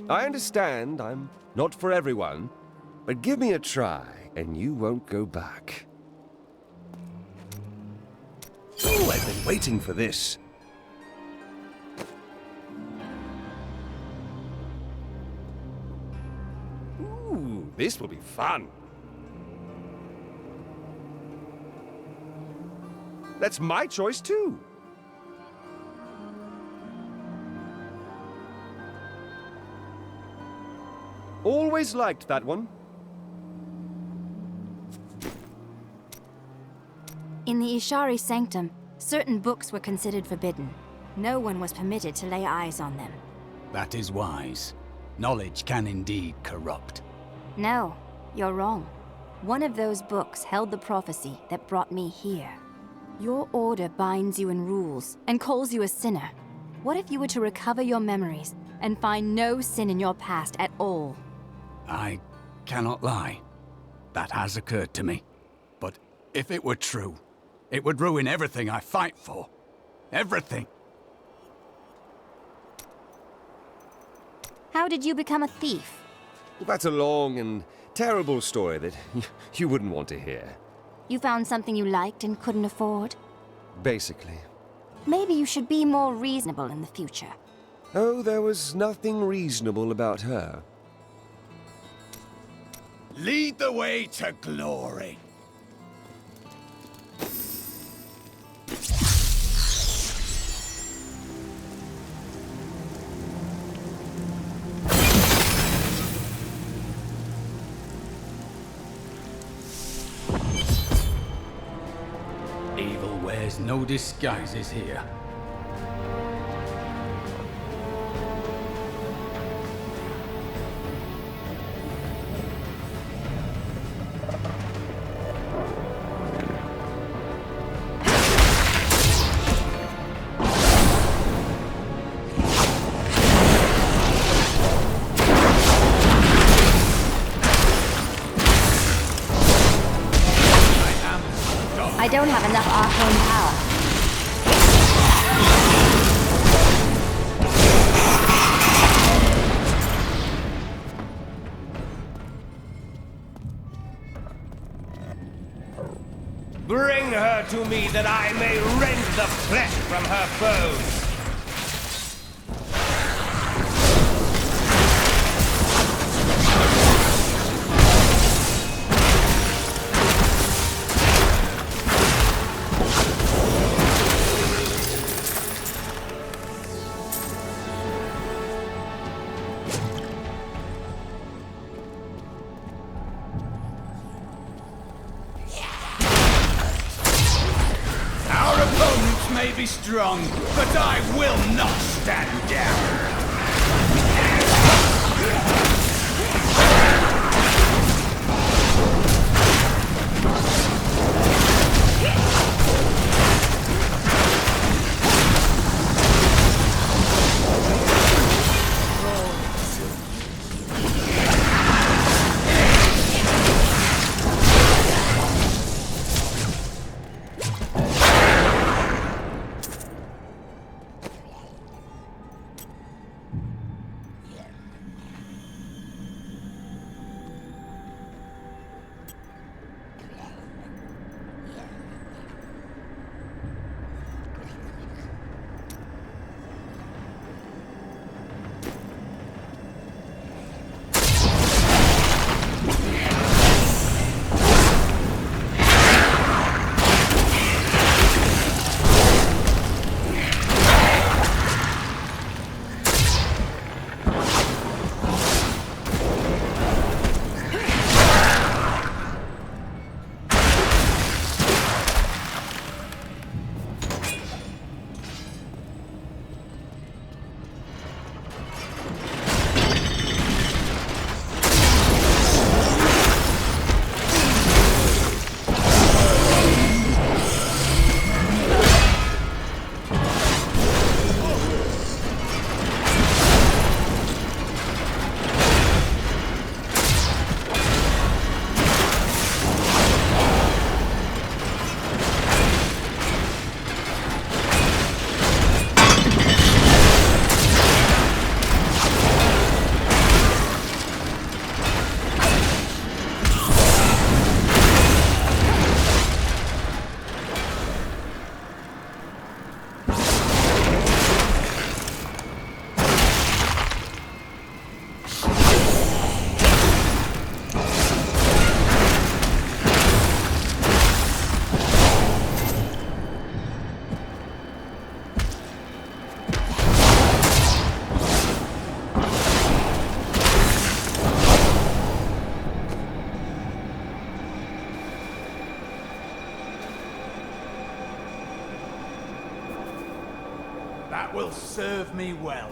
Speaker 5: I understand I'm not for everyone, but give me a try, and you won't go back. Oh, I've been waiting for this. Ooh, this will be fun. That's my choice, too. Always liked that one.
Speaker 6: In the Ishari Sanctum, certain books were considered forbidden. No one was permitted to lay eyes on them.
Speaker 20: That is wise. Knowledge can indeed corrupt.
Speaker 6: No, you're wrong. One of those books held the prophecy that brought me here. Your order binds you in rules and calls you a sinner. What if you were to recover your memories and find no sin in your past at all?
Speaker 20: I cannot lie. That has occurred to me. But if it were true, it would ruin everything I fight for. Everything.
Speaker 6: How did you become a thief?
Speaker 5: That's a long and terrible story that you wouldn't want to hear.
Speaker 6: You found something you liked and couldn't afford?
Speaker 5: Basically.
Speaker 6: Maybe you should be more reasonable in the future.
Speaker 5: Oh, there was nothing reasonable about her.
Speaker 17: Lead the way to glory.
Speaker 20: Evil wears no disguises here.
Speaker 6: I don't have enough arcane power.
Speaker 7: Bring her to me that I may rend the flesh from her bones.
Speaker 20: May be strong, but I will not stand down. That will serve me well.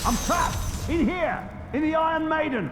Speaker 11: I'm trapped! In here! In the Iron Maiden!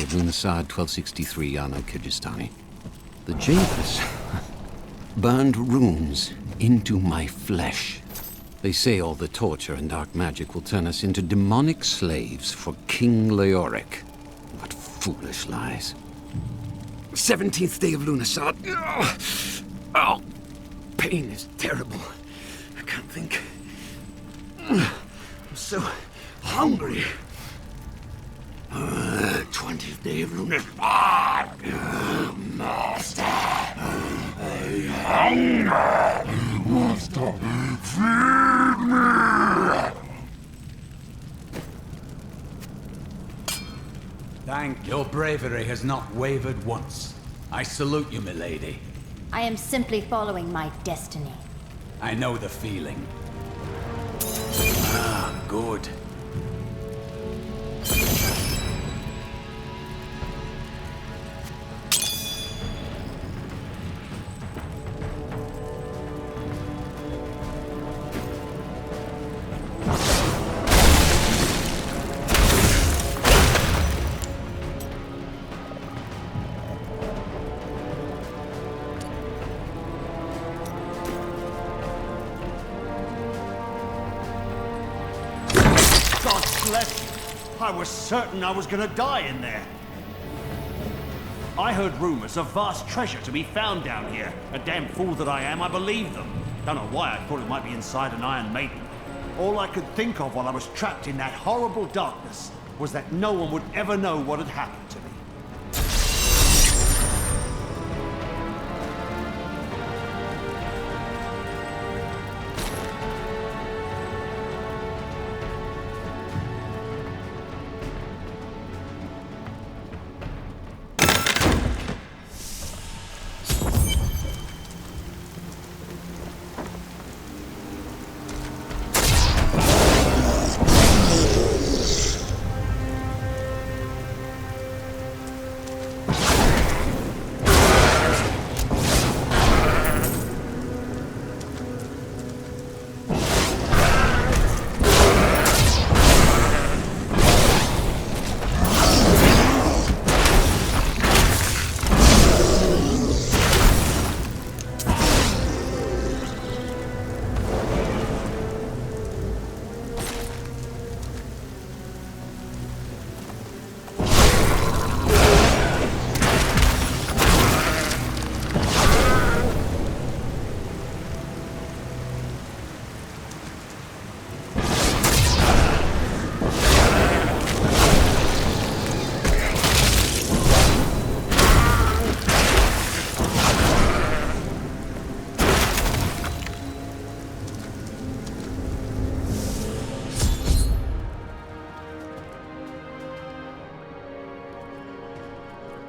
Speaker 2: Lunasad 1263 Anno Kyrgyzstani. The Japhas burned runes into my flesh. They say all the torture and dark magic will turn us into demonic slaves for King Leoric. What foolish lies. 17th day of Lunasad. Oh, pain is terrible. I can't think. I'm so hungry. 20th day of Lunasad. Master, I hunger. Master, feed me.
Speaker 20: Thank your bravery has not wavered once. I salute you, milady.
Speaker 6: I am simply following my destiny.
Speaker 20: I know the feeling. Ah, good.
Speaker 11: I was certain I was gonna die in there. I heard rumors of vast treasure to be found down here. A damn fool that I am, I believed them. Don't know why I thought it might be inside an Iron Maiden. All I could think of while I was trapped in that horrible darkness was that no one would ever know what had happened to me.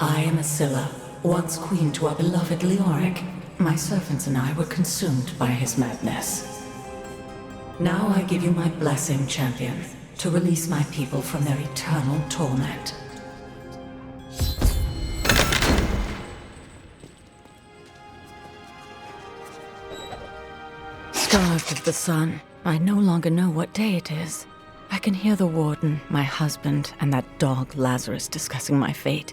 Speaker 4: I am Asilla, once queen to our beloved Leoric. My servants and I were consumed by his madness. Now I give you my blessing, champion, to release my people from their eternal torment. Starved of the sun, I no longer know what day it is. I can hear the warden, my husband, and that dog Lazarus discussing my fate.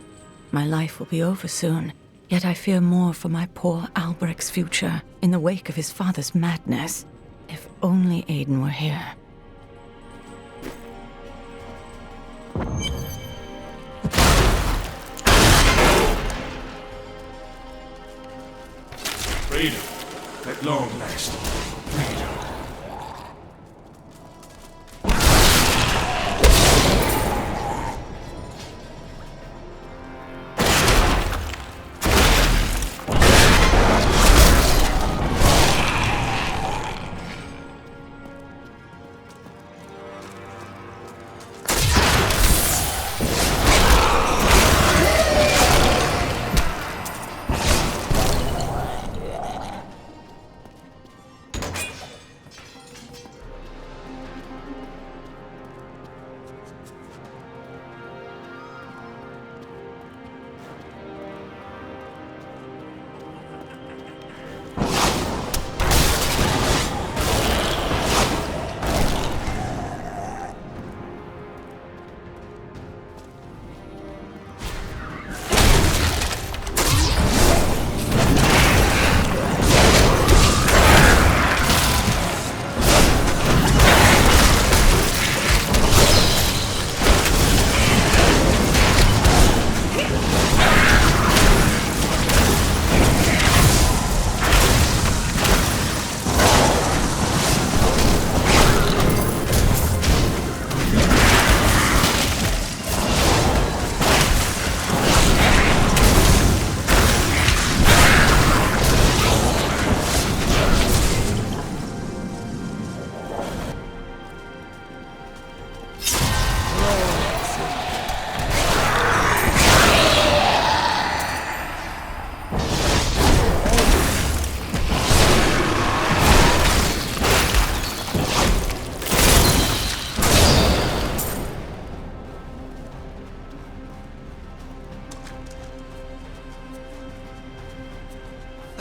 Speaker 4: My life will be over soon, yet I fear more for my poor Alberic's future in the wake of his father's madness. If only Aiden were here.
Speaker 17: Freedom. At long last. Freedom.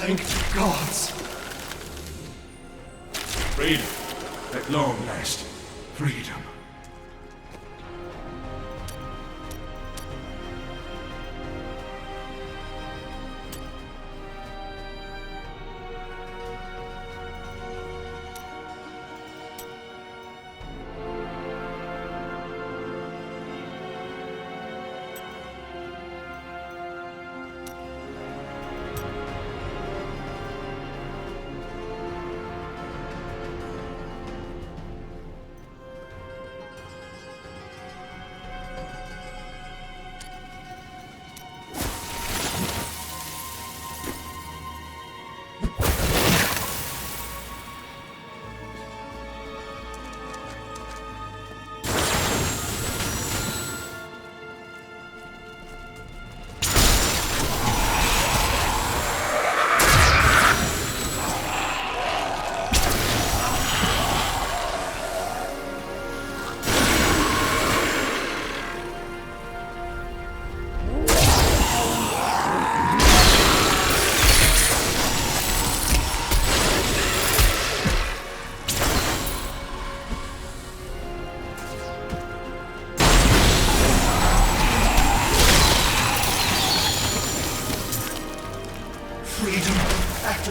Speaker 17: Thank the gods. Freedom. At long last. Freedom.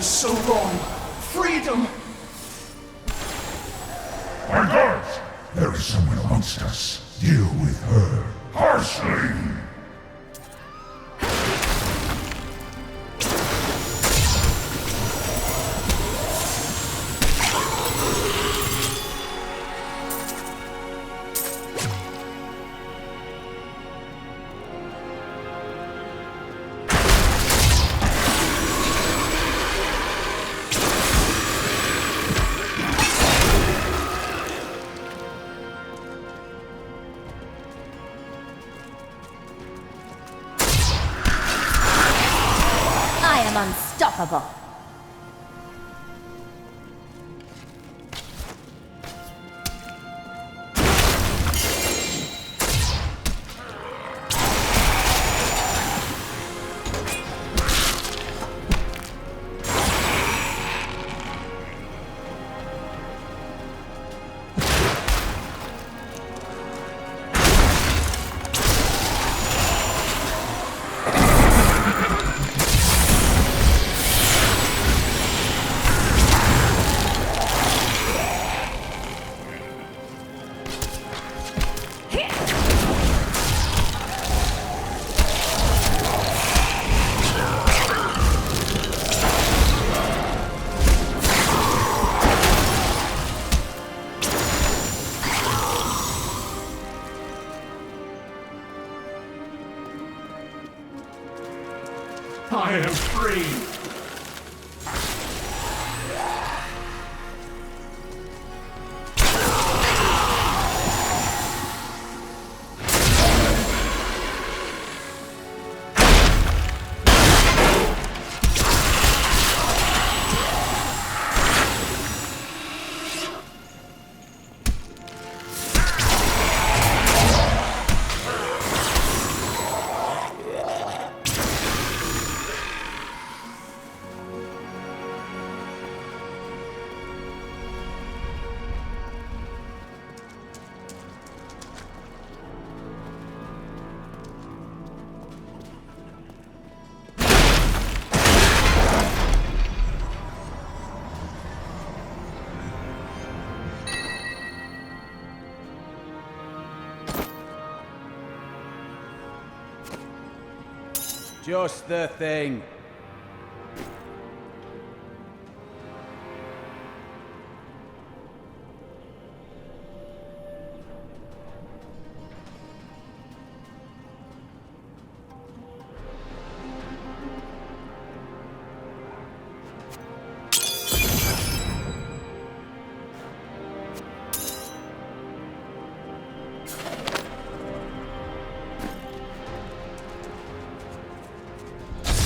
Speaker 17: So long. Freedom!
Speaker 9: My gods! There is someone amongst us. Deal with her harshly!
Speaker 6: Unstoppable.
Speaker 17: I am free!
Speaker 20: Just the thing.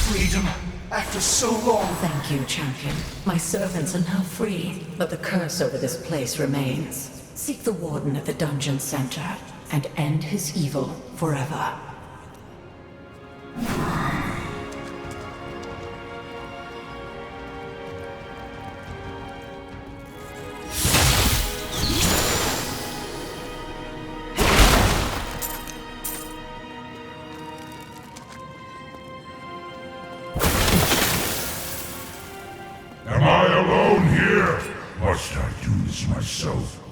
Speaker 17: Freedom, after so long.
Speaker 4: Thank you, champion. My servants are now free, but the curse over this place remains. Seek the warden at the dungeon center and end his evil forever.
Speaker 9: here? Must I do this myself?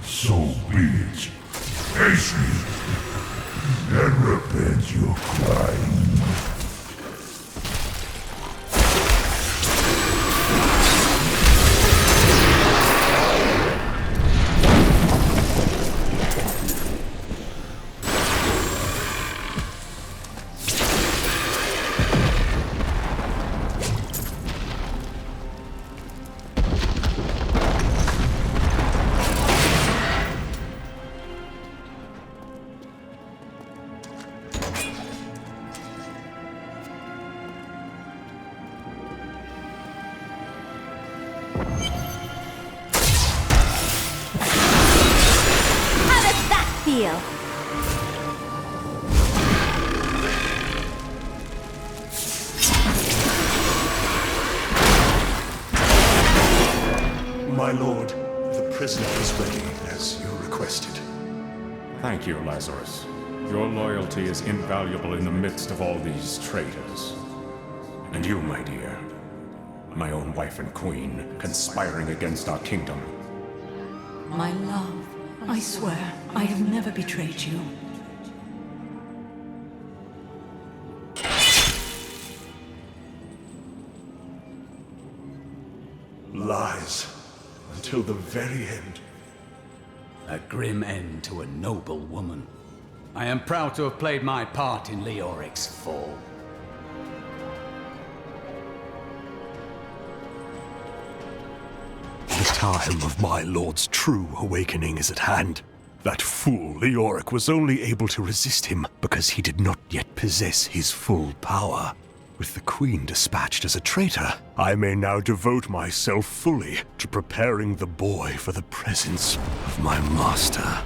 Speaker 9: So be it. Face me, and repent your crime.
Speaker 10: My lord, the prisoner is ready, as you requested.
Speaker 16: Thank you, Lazarus. Your loyalty is invaluable in the midst of all these traitors. And you, my dear, my own wife and queen, conspiring against our kingdom.
Speaker 12: My love, I swear, I have never betrayed you.
Speaker 10: Lies. Until the very end.
Speaker 20: A grim end to a noble woman. I am proud to have played my part in Leoric's fall.
Speaker 10: The time of my lord's true awakening is at hand. That fool Leoric was only able to resist him because he did not yet possess his full power. With the Queen dispatched as a traitor, I may now devote myself fully to preparing the boy for the presence of my master.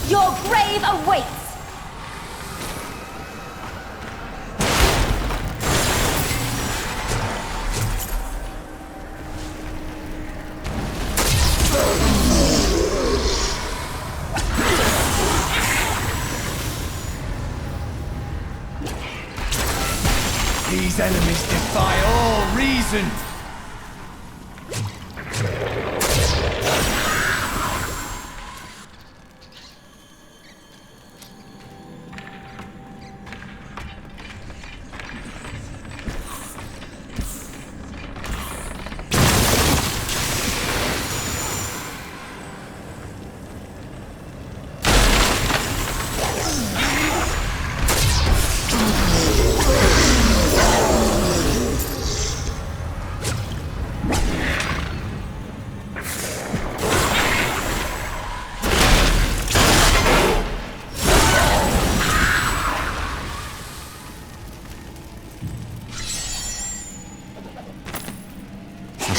Speaker 6: Your grave awaits!
Speaker 24: These enemies defy all reason!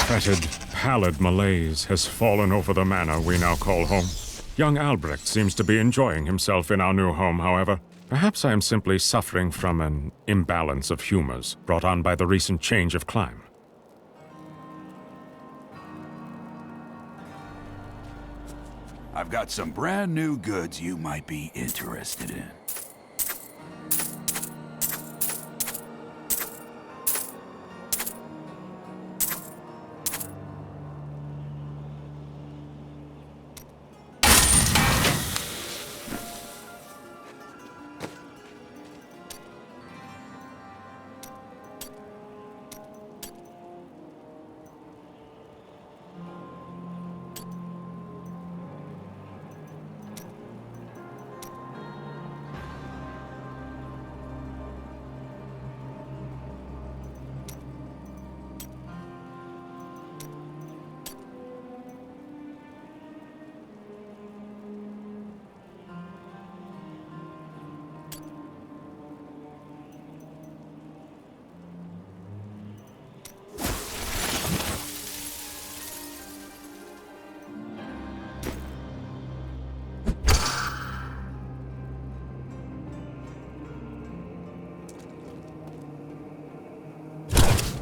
Speaker 16: Fetid, pallid malaise has fallen over the manor we now call home. Young Albrecht seems to be enjoying himself in our new home, however. Perhaps I am simply suffering from an imbalance of humors brought on by the recent change of clime.
Speaker 17: I've got some brand new goods you might be interested in.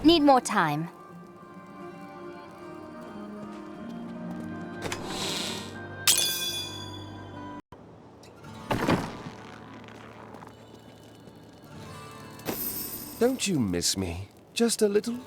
Speaker 6: Need more time.
Speaker 5: Don't you miss me? Just a little?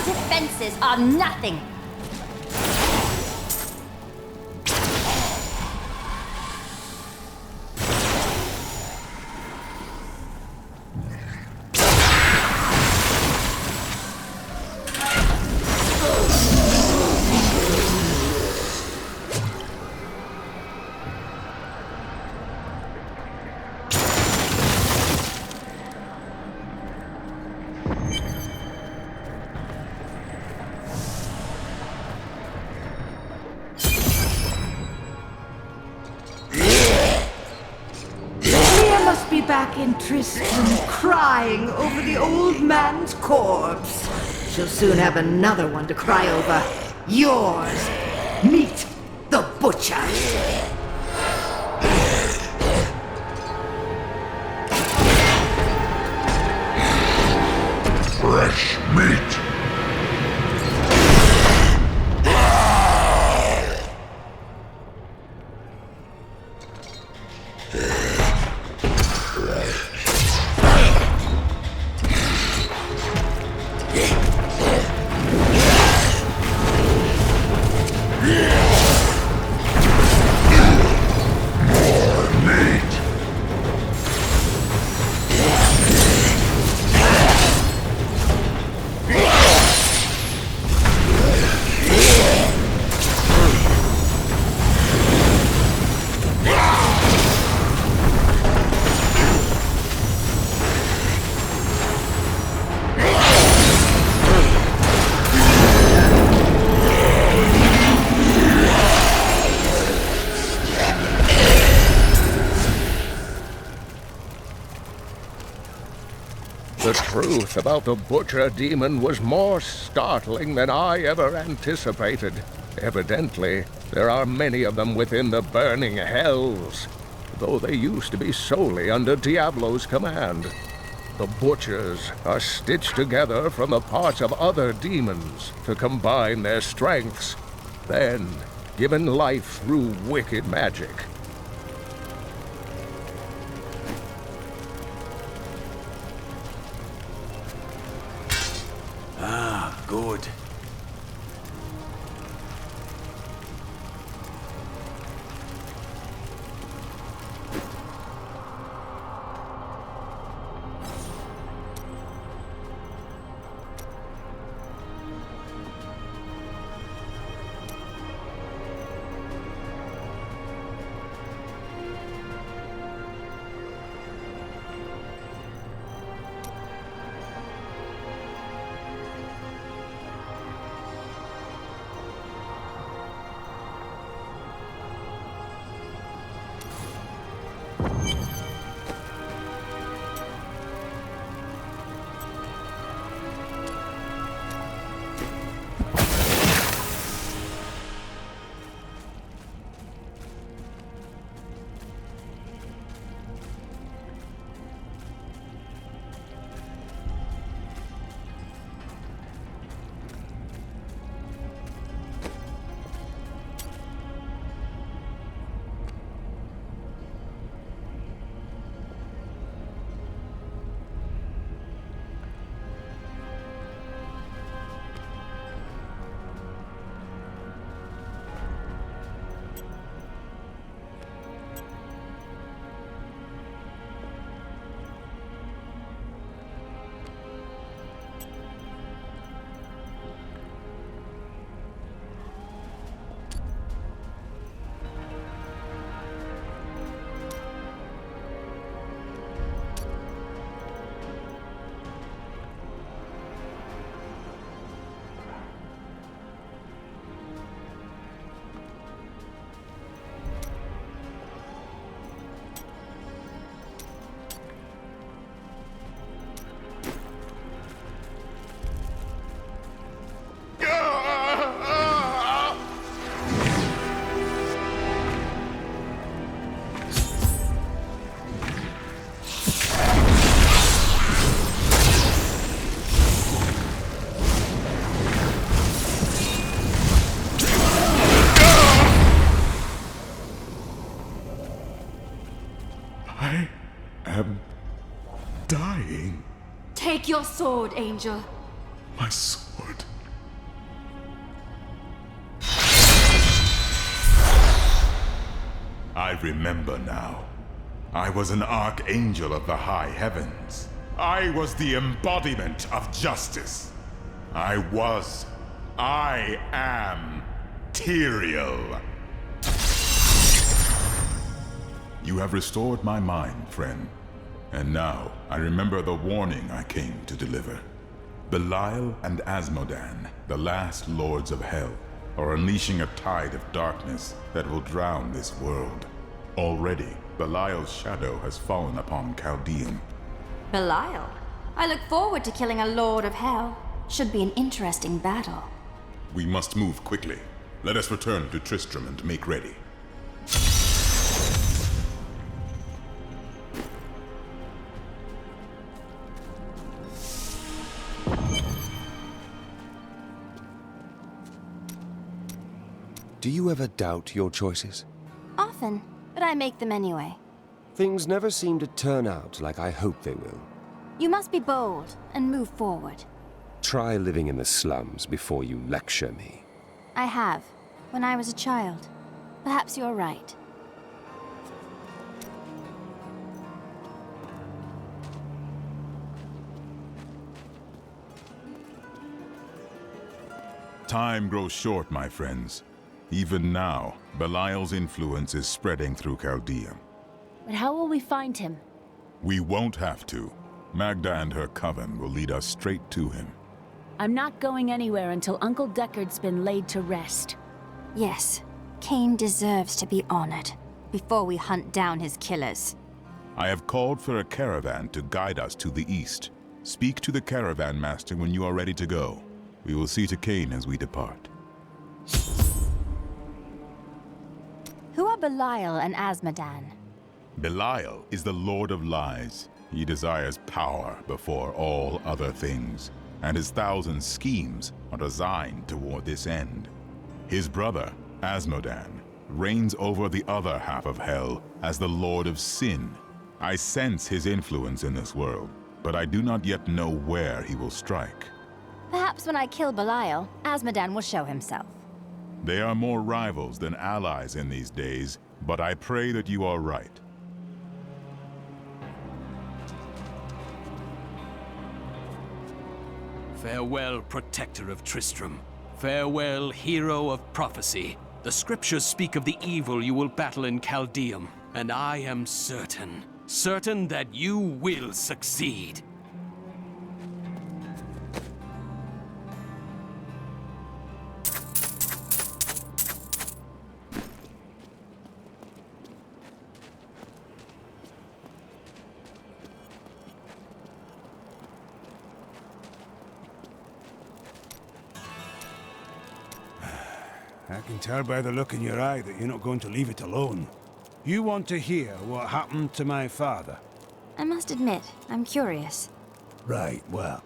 Speaker 6: Defenses are nothing.
Speaker 4: Back in Tristram, crying over the old man's corpse. She'll soon have another one to cry over. Yours. Meet the butcher.
Speaker 9: Fresh meat.
Speaker 14: The truth about the Butcher Demon was more startling than I ever anticipated. Evidently, there are many of them within the burning hells, though they used to be solely under Diablo's command. The Butchers are stitched together from the parts of other demons to combine their strengths, then given life through wicked magic.
Speaker 18: Ah, good.
Speaker 6: Take your sword, Angel.
Speaker 9: My sword. I remember now. I was an archangel of the high heavens. I was the embodiment of justice. I am Tyrael. You have restored my mind, friend. And now, I remember the warning I came to deliver. Belial and Azmodan, the last lords of hell, are unleashing a tide of darkness that will drown this world. Already, Belial's shadow has fallen upon Caldeum.
Speaker 6: Belial? I look forward to killing a Lord of Hell. Should be an interesting battle.
Speaker 9: We must move quickly. Let us return to Tristram and make ready.
Speaker 5: Do you ever doubt your choices?
Speaker 6: Often, but I make them anyway.
Speaker 5: Things never seem to turn out like I hope they will.
Speaker 6: You must be bold and move forward.
Speaker 5: Try living in the slums before you lecture me.
Speaker 6: I have, when I was a child. Perhaps you're right.
Speaker 9: Time grows short, my friends. Even now, Belial's influence is spreading through Caldeum.
Speaker 19: But how will we find him?
Speaker 9: We won't have to. Magda and her coven will lead us straight to him.
Speaker 19: I'm not going anywhere until Uncle Deckard's been laid to rest.
Speaker 6: Yes, Cain deserves to be honored, before we hunt down his killers.
Speaker 9: I have called for a caravan to guide us to the east. Speak to the caravan master when you are ready to go. We will see to Cain as we depart.
Speaker 6: Who are Belial and Azmodan?
Speaker 9: Belial is the Lord of Lies. He desires power before all other things, and his 1,000 schemes are designed toward this end. His brother, Azmodan, reigns over the other half of Hell as the Lord of Sin. I sense his influence in this world, but I do not yet know where he will strike.
Speaker 6: Perhaps when I kill Belial, Azmodan will show himself.
Speaker 9: They are more rivals than allies in these days, but I pray that you are right.
Speaker 21: Farewell, protector of Tristram. Farewell, hero of prophecy. The scriptures speak of the evil you will battle in Caldeum, and I am certain that you will succeed.
Speaker 17: I can tell by the look in your eye that you're not going to leave it alone. You want to hear what happened to my father?
Speaker 6: I must admit, I'm curious.
Speaker 17: Right, well,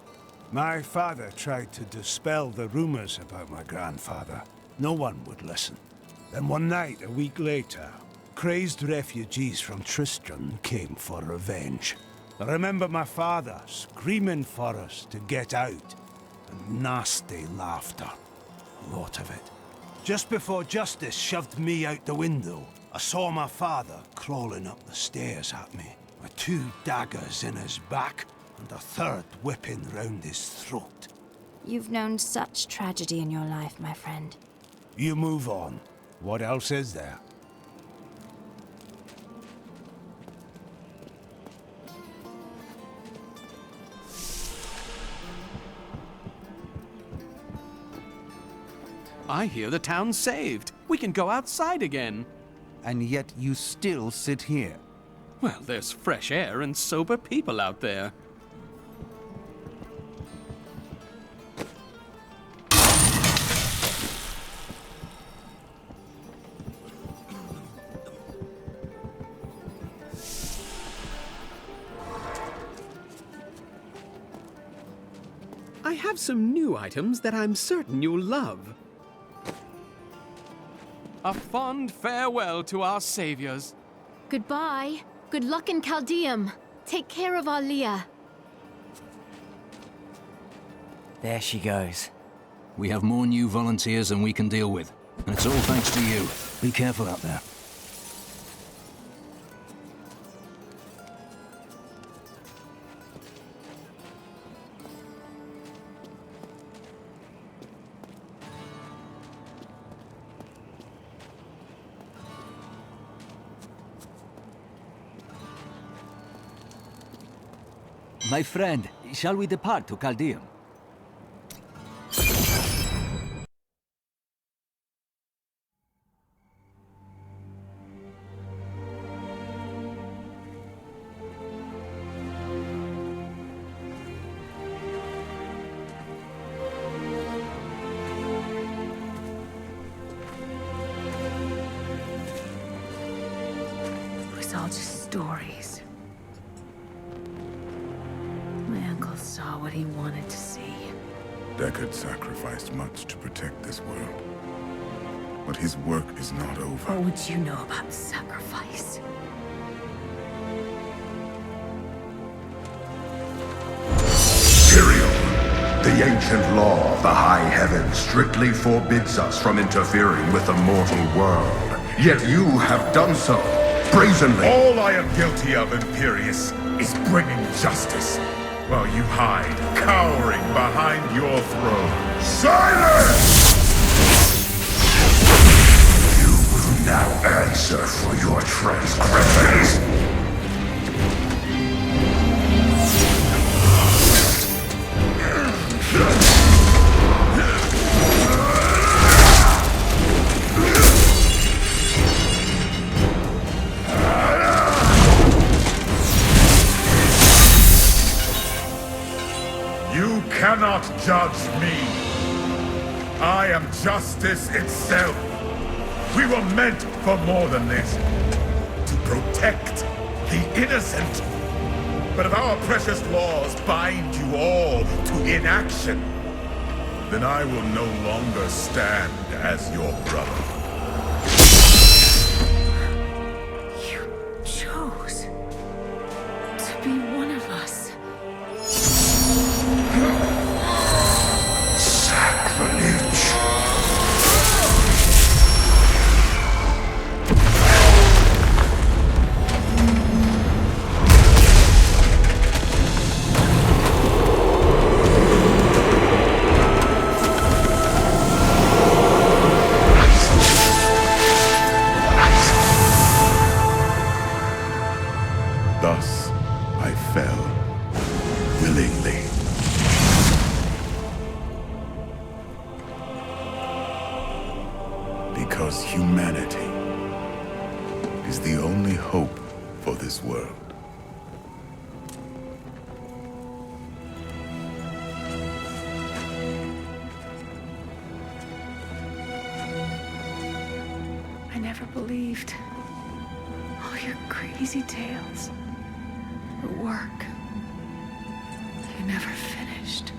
Speaker 17: my father tried to dispel the rumors about my grandfather. No one would listen. Then one night, a week later, crazed refugees from Tristram came for revenge. I remember my father screaming for us to get out, and nasty laughter. A lot of it. Just before justice shoved me out the window, I saw my father crawling up the stairs at me, with 2 daggers in his back and a 3rd whipping round his throat.
Speaker 6: You've known such tragedy in your life, my friend.
Speaker 17: You move on. What else is there?
Speaker 21: I hear the town's saved. We can go outside again.
Speaker 22: And yet you still sit here.
Speaker 21: Well, there's fresh air and sober people out there. I have some new items that I'm certain you'll love. A fond farewell to our saviors.
Speaker 13: Goodbye. Good luck in Caldeum. Take care of our Leah.
Speaker 3: There she goes.
Speaker 20: We have more new volunteers than we can deal with, and it's all thanks to you. Be careful out there.
Speaker 3: My friend, shall we depart to Caldeum?
Speaker 12: It was all just stories. My uncle saw what he wanted to see.
Speaker 9: Deckard sacrificed much to protect this world. But his work is not over.
Speaker 12: What would you know about sacrifice?
Speaker 8: Imperial. The ancient law of the high heavens strictly forbids us from interfering with the mortal world. Yet you have done so, brazenly.
Speaker 9: All I am guilty of, Imperius, is bringing justice, while you hide, cowering behind your throne.
Speaker 8: Silence! You will now answer for your transgressions.
Speaker 9: You cannot judge me. I am justice itself. We were meant for more than this. To protect the innocent. But if our precious laws bind you all to inaction, then I will no longer stand as your brother.
Speaker 12: You chose to be one of us.
Speaker 8: Sacrilege.
Speaker 9: Thus, I fell, willingly. Because humanity is the only hope for this world.
Speaker 12: I never believed all your crazy tales. The work. You never finished.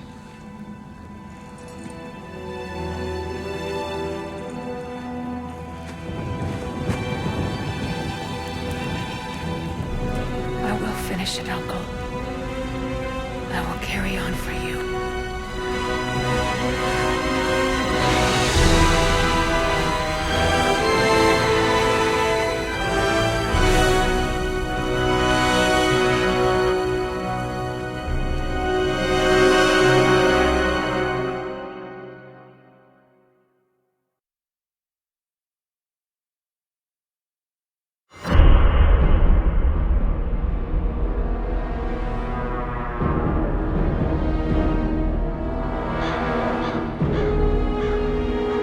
Speaker 12: I will finish it, Uncle. I will carry on for you.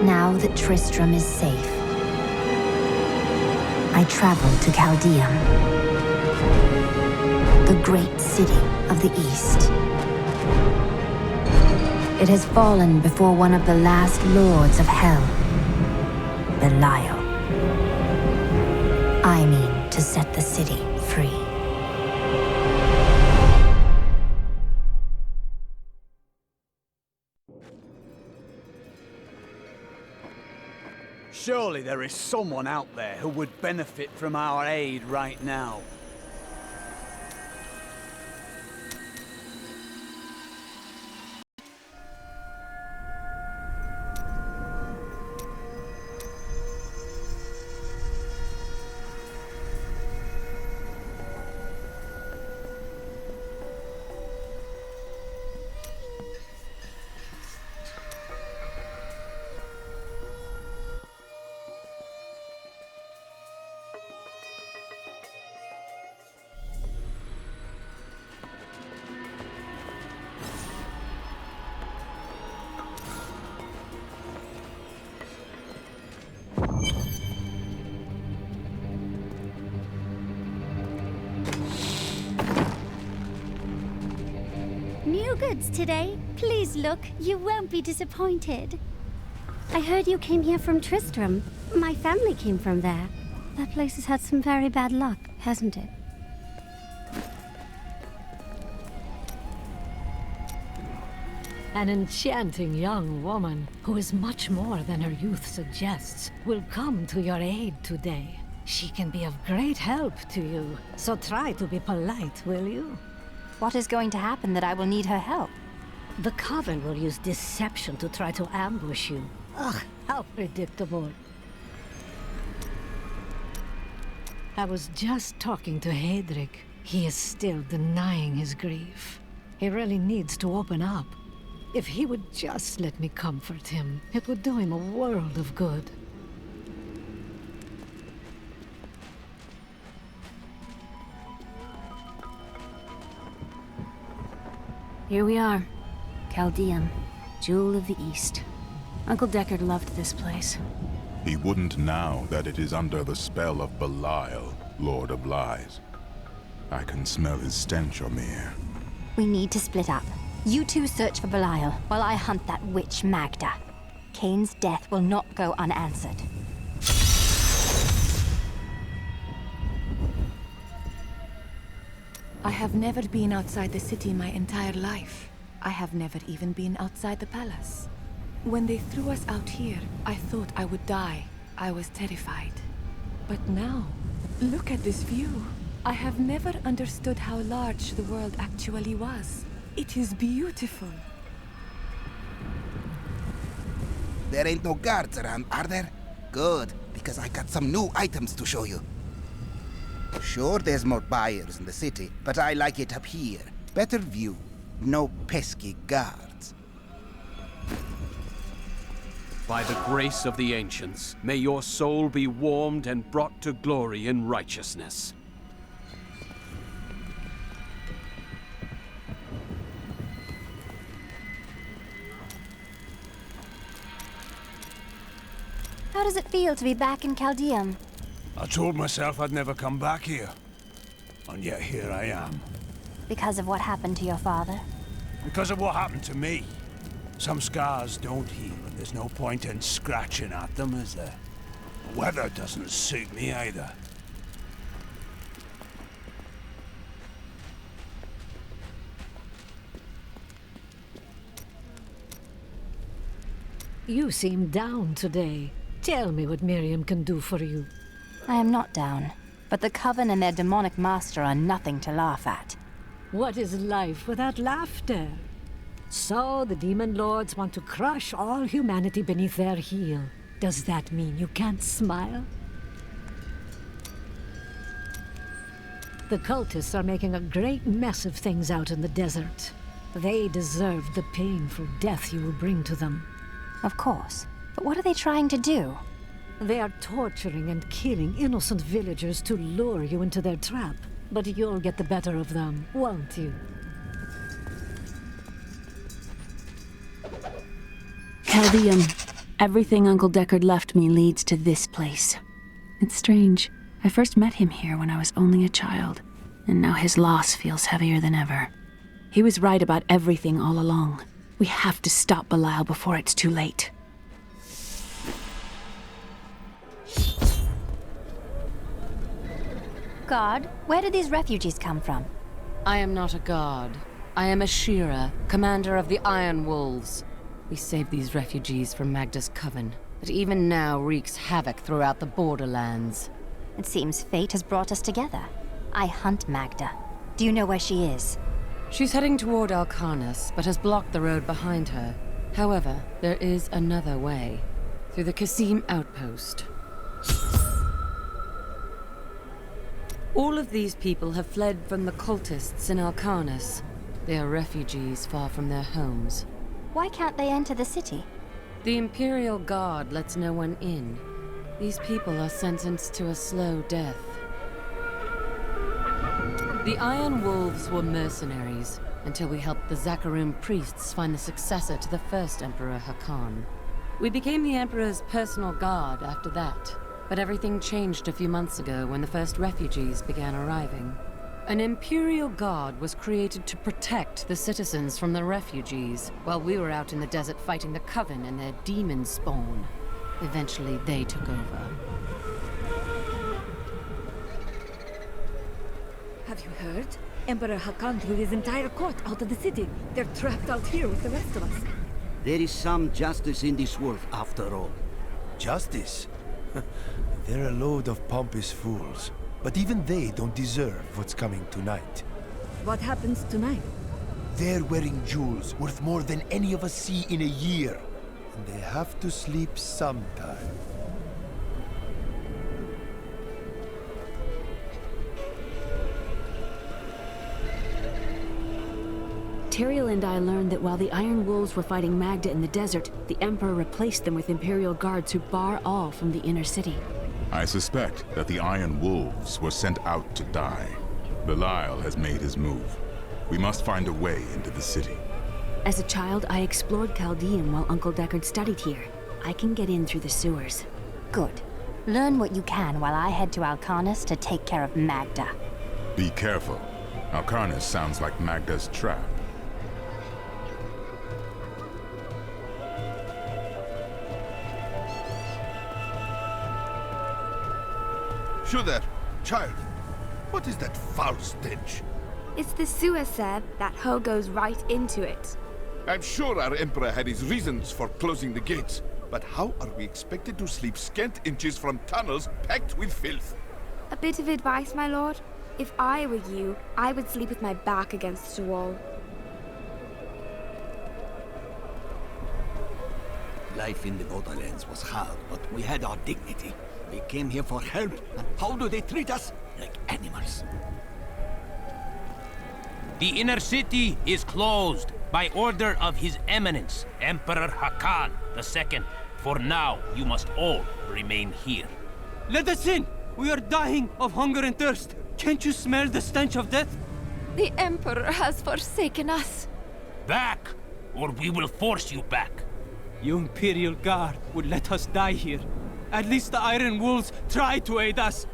Speaker 6: Now that Tristram is safe, I travel to Caldeum, the great city of the East. It has fallen before one of the last lords of Hell, Belial. I mean to set the city free.
Speaker 18: Surely there is someone out there who would benefit from our aid right now.
Speaker 13: shards today. Please look, you won't be disappointed. I heard you came here from Tristram. My family came from there. That place has had some very bad luck, hasn't it?
Speaker 1: An enchanting young woman, who is much more than her youth suggests, will come to your aid today. She can be of great help to you, so try to be polite, will you?
Speaker 6: What is going to happen that I will need her help?
Speaker 1: The coven will use deception to try to ambush you. Ugh, how predictable. I was just talking to Hedrick. He is still denying his grief. He really needs to open up. If he would just let me comfort him, it would do him a world of good.
Speaker 19: Here we are. Caldeum, Jewel of the East. Uncle Deckard loved this place.
Speaker 9: He wouldn't now that it is under the spell of Belial, Lord of Lies. I can smell his stench, Omir.
Speaker 6: We need to split up. You two search for Belial, while I hunt that witch Magda. Cain's death will not go unanswered.
Speaker 7: I have never been outside the city my entire life. I have never even been outside the palace. When they threw us out here, I thought I would die. I was terrified. But now, look at this view. I have never understood how large the world actually was. It is beautiful.
Speaker 15: There ain't no guards around, are there? Good, because I got some new items to show you. Sure, there's more buyers in the city, but I like it up here. Better view. No pesky guards.
Speaker 21: By the grace of the ancients, may your soul be warmed and brought to glory in righteousness.
Speaker 6: How does it feel to be back in Caldeum?
Speaker 17: I told myself I'd never come back here. And yet here I am.
Speaker 6: Because of what happened to your father?
Speaker 17: Because of what happened to me. Some scars don't heal, and there's no point in scratching at them, is there? The weather doesn't suit me either.
Speaker 1: You seem down today. Tell me what Miriam can do for you.
Speaker 6: I am not down, but the Coven and their demonic master are nothing to laugh at.
Speaker 1: What is life without laughter? So the demon lords want to crush all humanity beneath their heel. Does that mean you can't smile? The cultists are making a great mess of things out in the desert. They deserve the painful death you will bring to them.
Speaker 6: Of course. But what are they trying to do?
Speaker 1: They are torturing and killing innocent villagers to lure you into their trap. But you'll get the better of them, won't you?
Speaker 19: Caldeum. Everything Uncle Deckard left me leads to this place. It's strange. I first met him here when I was only a child, and now his loss feels heavier than ever. He was right about everything all along. We have to stop Belial before it's too late.
Speaker 6: God, where did these refugees come from?
Speaker 23: I am not a god. I am a Shira, commander of the Iron Wolves. We saved these refugees from Magda's coven, but even now wreaks havoc throughout the borderlands.
Speaker 6: It seems fate has brought us together. I hunt Magda. Do you know where she is?
Speaker 23: She's heading toward Alcarnus, but has blocked the road behind her. However, there is another way, through the Kasim outpost. All of these people have fled from the cultists in Alcarnus. They are refugees far from their homes.
Speaker 6: Why can't they enter the city?
Speaker 23: The Imperial Guard lets no one in. These people are sentenced to a slow death. The Iron Wolves were mercenaries, until we helped the Zakharum priests find the successor to the first Emperor Hakan. We became the Emperor's personal guard after that, but everything changed a few months ago when the first refugees began arriving. An Imperial Guard was created to protect the citizens from the refugees, while we were out in the desert fighting the Coven and their demon spawn. Eventually, they took over.
Speaker 2: Have you heard? Emperor Hakan threw his entire court out of the city. They're trapped out here with the rest of us.
Speaker 10: There is some justice in this world, after all.
Speaker 17: Justice? They're a load of pompous fools. But even they don't deserve what's coming tonight.
Speaker 2: What happens tonight?
Speaker 17: They're wearing jewels worth more than any of us see in a year. And they have to sleep sometime.
Speaker 19: Tyrael and I learned that while the Iron Wolves were fighting Magda in the desert, the Emperor replaced them with Imperial guards who bar all from the inner city.
Speaker 9: I suspect that the Iron Wolves were sent out to die. Belial has made his move. We must find a way into the city.
Speaker 19: As a child, I explored Caldeum while Uncle Deckard studied here. I can get in through the sewers.
Speaker 6: Good. Learn what you can while I head to Alcarnus to take care of Magda.
Speaker 9: Be careful. Alcarnus sounds like Magda's trap.
Speaker 8: Shudder, child, what is that foul stench?
Speaker 11: It's the sewer, sir. That hole goes right into it.
Speaker 8: I'm sure our Emperor had his reasons for closing the gates, but how are we expected to sleep scant inches from tunnels packed with filth?
Speaker 11: A bit of advice, my lord. If I were you, I would sleep with my back against the wall.
Speaker 10: Life in the Borderlands was hard, but we had our dignity. We came here for help, and how do they treat us? Like animals.
Speaker 24: The inner city is closed by order of His Eminence, Emperor Hakan II. For now, you must all remain here.
Speaker 25: Let us in! We are dying of hunger and thirst. Can't you smell the stench of death?
Speaker 11: The Emperor has forsaken us.
Speaker 24: Back, or we will force you back.
Speaker 25: Your Imperial Guard would let us die here. At least the Iron Wolves tried to aid us.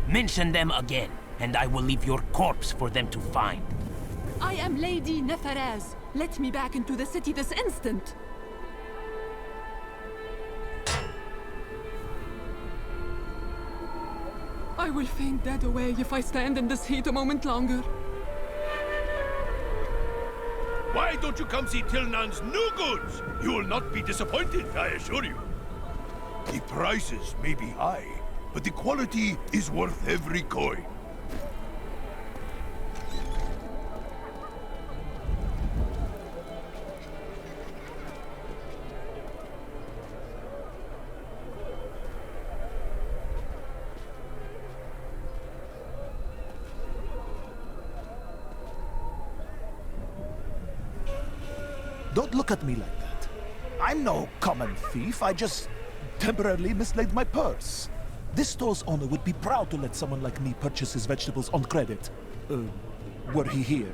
Speaker 24: Mention them again, and I will leave your corpse for them to find.
Speaker 7: I am Lady Neferez. Let me back into the city this instant. I will faint dead away if I stand in this heat a moment longer.
Speaker 8: Why don't you come see Tilnan's new goods? You will not be disappointed, I assure you. The prices may be high, but the quality is worth every coin.
Speaker 26: Don't look at me like that. I'm no common thief, I just temporarily mislaid my purse. This store's owner would be proud to let someone like me purchase his vegetables on credit. Were he here.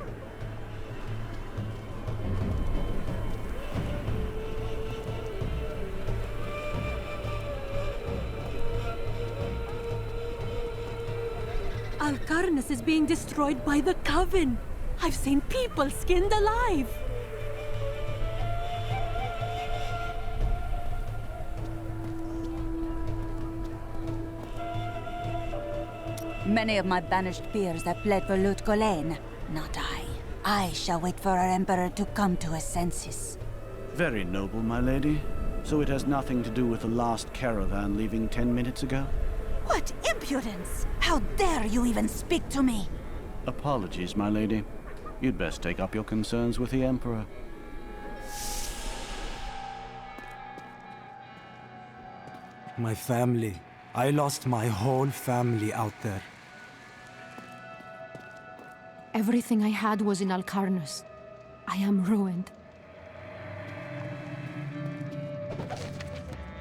Speaker 7: Alcarnus is being destroyed by the Coven. I've seen people skinned alive.
Speaker 27: Many of my banished peers have fled for Lut Gholen. Not I. I shall wait for our Emperor to come to his senses.
Speaker 28: Very noble, my lady. So it has nothing to do with the last caravan leaving 10 minutes ago?
Speaker 27: What impudence! How dare you even speak to me?
Speaker 28: Apologies, my lady. You'd best take up your concerns with the Emperor.
Speaker 29: My family. I lost my whole family out there.
Speaker 1: Everything I had was in Alcarnus. I am ruined.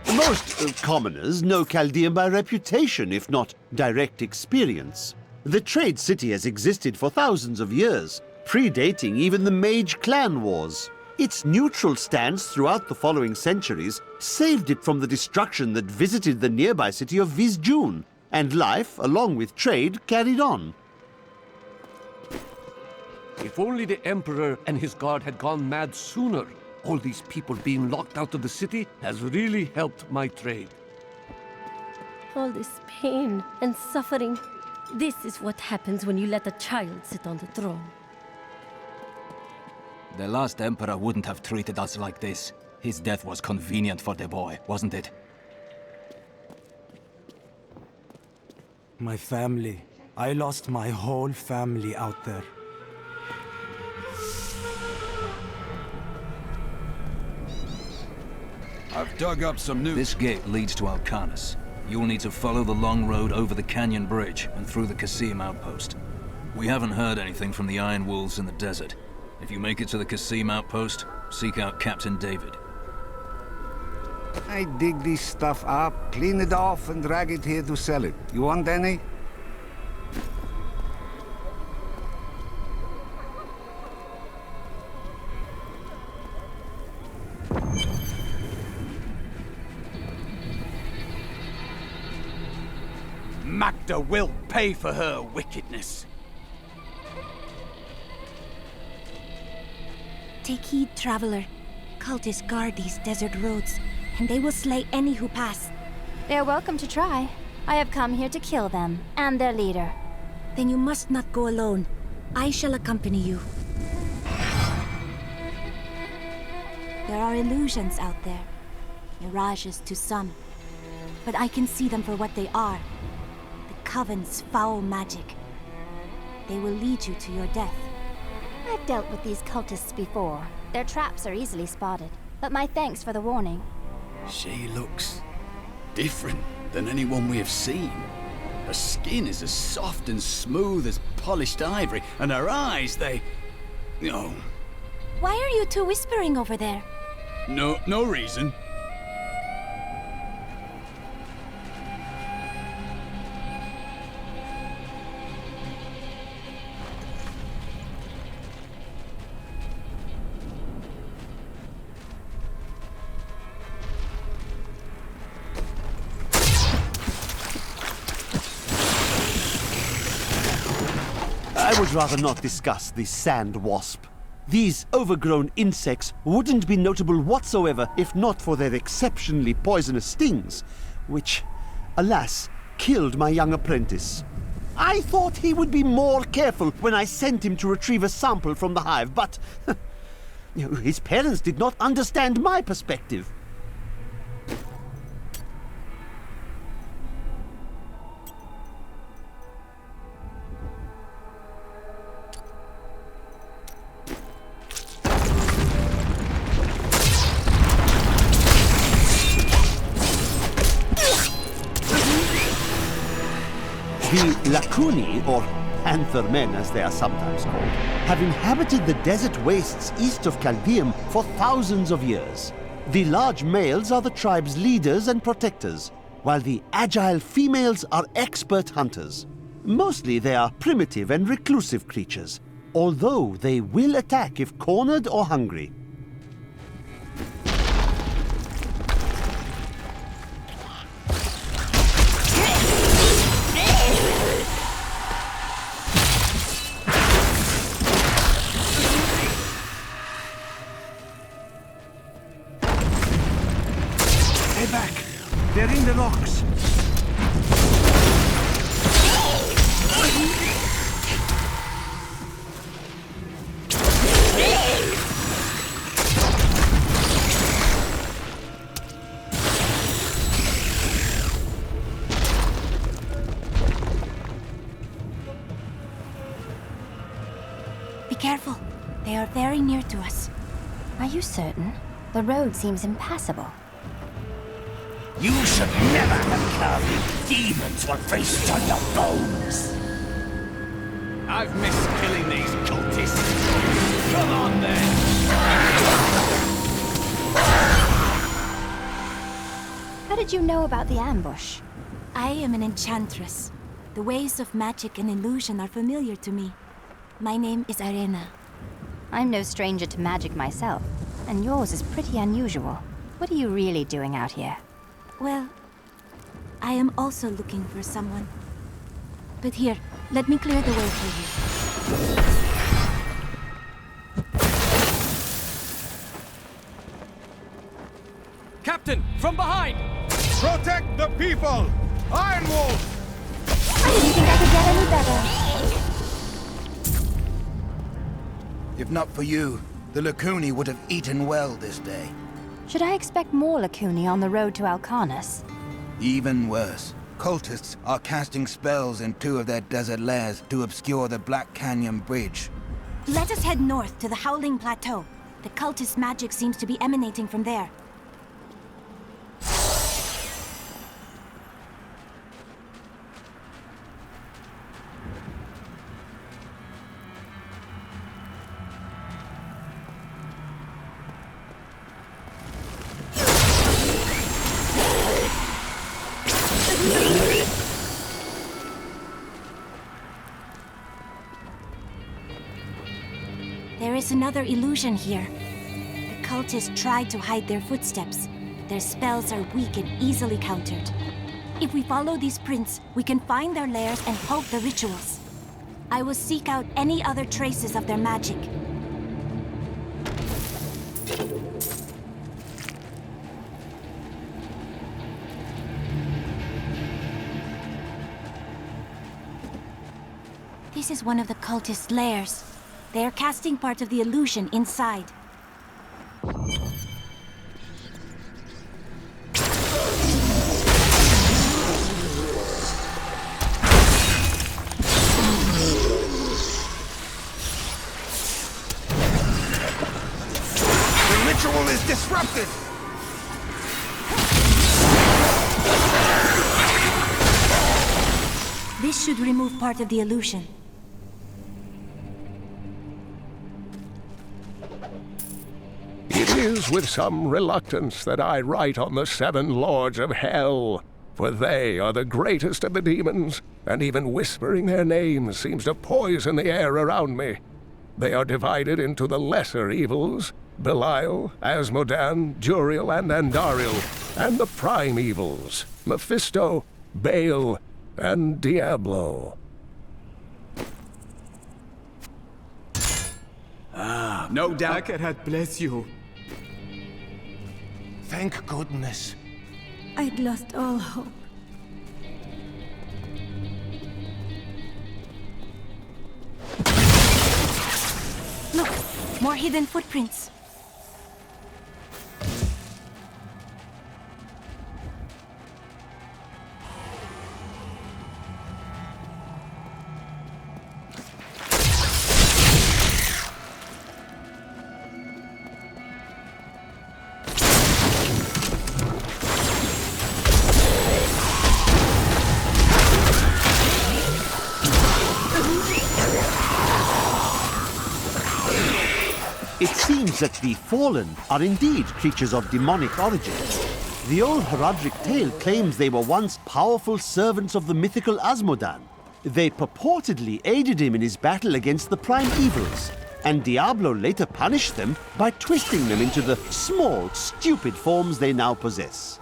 Speaker 30: Most commoners know Caldeum by reputation, if not direct experience. The trade city has existed for thousands of years, predating even the Mage clan wars. Its neutral stance throughout the following centuries saved it from the destruction that visited the nearby city of Vizjun, and life, along with trade, carried on.
Speaker 3: If only the Emperor and his guard had gone mad sooner. All these people being locked out of the city has really helped my trade.
Speaker 4: All this pain and suffering. This is what happens when you let a child sit on the throne.
Speaker 5: The last Emperor wouldn't have treated us like this. His death was convenient for the boy, wasn't it?
Speaker 29: My family. I lost my whole family out there.
Speaker 12: I've dug up some new...
Speaker 13: This gate leads to Alcanus. You'll need to follow the long road over the canyon bridge and through the Qasim outpost. We haven't heard anything from the Iron Wolves in the desert. If you make it to the Qasim outpost, seek out Captain David.
Speaker 14: I dig this stuff up, clean it off, and drag it here to sell it. You want any?
Speaker 10: Magda will pay for her wickedness.
Speaker 27: Take heed, traveler. Cultists guard these desert roads, and they will slay any who pass.
Speaker 6: They are welcome to try. I have come here to kill them, and their leader.
Speaker 27: Then you must not go alone. I shall accompany you. There are illusions out there. Mirages to some. But I can see them for what they are. The Coven's foul magic. They will lead you to your death.
Speaker 6: I've dealt with these cultists before. Their traps are easily spotted. But my thanks for the warning.
Speaker 10: She looks different than anyone we have seen. Her skin is as soft and smooth as polished ivory, and her eyes, they... Oh.
Speaker 27: Why are you two whispering over there?
Speaker 10: No reason.
Speaker 30: I would rather not discuss the sand wasp. These overgrown insects wouldn't be notable whatsoever if not for their exceptionally poisonous stings, which, alas, killed my young apprentice. I thought he would be more careful when I sent him to retrieve a sample from the hive, but his parents did not understand my perspective. The Lacuni, or panther men as they are sometimes called, have inhabited the desert wastes east of Caldeum for thousands of years. The large males are the tribe's leaders and protectors, while the agile females are expert hunters. Mostly they are primitive and reclusive creatures, although they will attack if cornered or hungry.
Speaker 14: They're in the rocks.
Speaker 27: Be careful. They are very near to us.
Speaker 6: Are you certain? The road seems impassable.
Speaker 10: You should never have come. Demons will feast on your bones. I've missed killing these cultists. Come on, then.
Speaker 6: How did you know about the ambush?
Speaker 27: I am an enchantress. The ways of magic and illusion are familiar to me. My name is Arena.
Speaker 6: I'm no stranger to magic myself, and yours is pretty unusual. What are you really doing out here?
Speaker 27: Well, I am also looking for someone. But here, let me clear the way for you.
Speaker 25: Captain, from behind!
Speaker 8: Protect the people! Iron Wolf!
Speaker 11: I didn't think I could get any better.
Speaker 10: If not for you, the Lacuni would have eaten well this day.
Speaker 6: Should I expect more Lacuni on the road to Alcanus?
Speaker 10: Even worse. Cultists are casting spells in 2 of their desert lairs to obscure the Black Canyon Bridge.
Speaker 27: Let us head north to the Howling Plateau. The cultist magic seems to be emanating from there. There is another illusion here. The cultists tried to hide their footsteps. Their spells are weak and easily countered. If we follow these prints, we can find their lairs and halt the rituals. I will seek out any other traces of their magic. This is one of the cultists' lairs. They are casting part of the illusion inside.
Speaker 10: The ritual is disrupted!
Speaker 27: This should remove part of the illusion.
Speaker 2: It is with some reluctance that I write on the 7 Lords of Hell, for they are the greatest of the demons, and even whispering their names seems to poison the air around me. They are divided into the lesser evils, Belial, Azmodan, Juriel, and Andariel, and the prime evils, Mephisto, Baal, and Diablo.
Speaker 25: Ah, no doubt. Deckard bless you.
Speaker 10: Thank goodness.
Speaker 27: I'd lost all hope. Look, more hidden footprints.
Speaker 30: It seems that the Fallen are indeed creatures of demonic origin. The old heraldic tale claims they were once powerful servants of the mythical Azmodan. They purportedly aided him in his battle against the prime evils, and Diablo later punished them by twisting them into the small, stupid forms they now possess.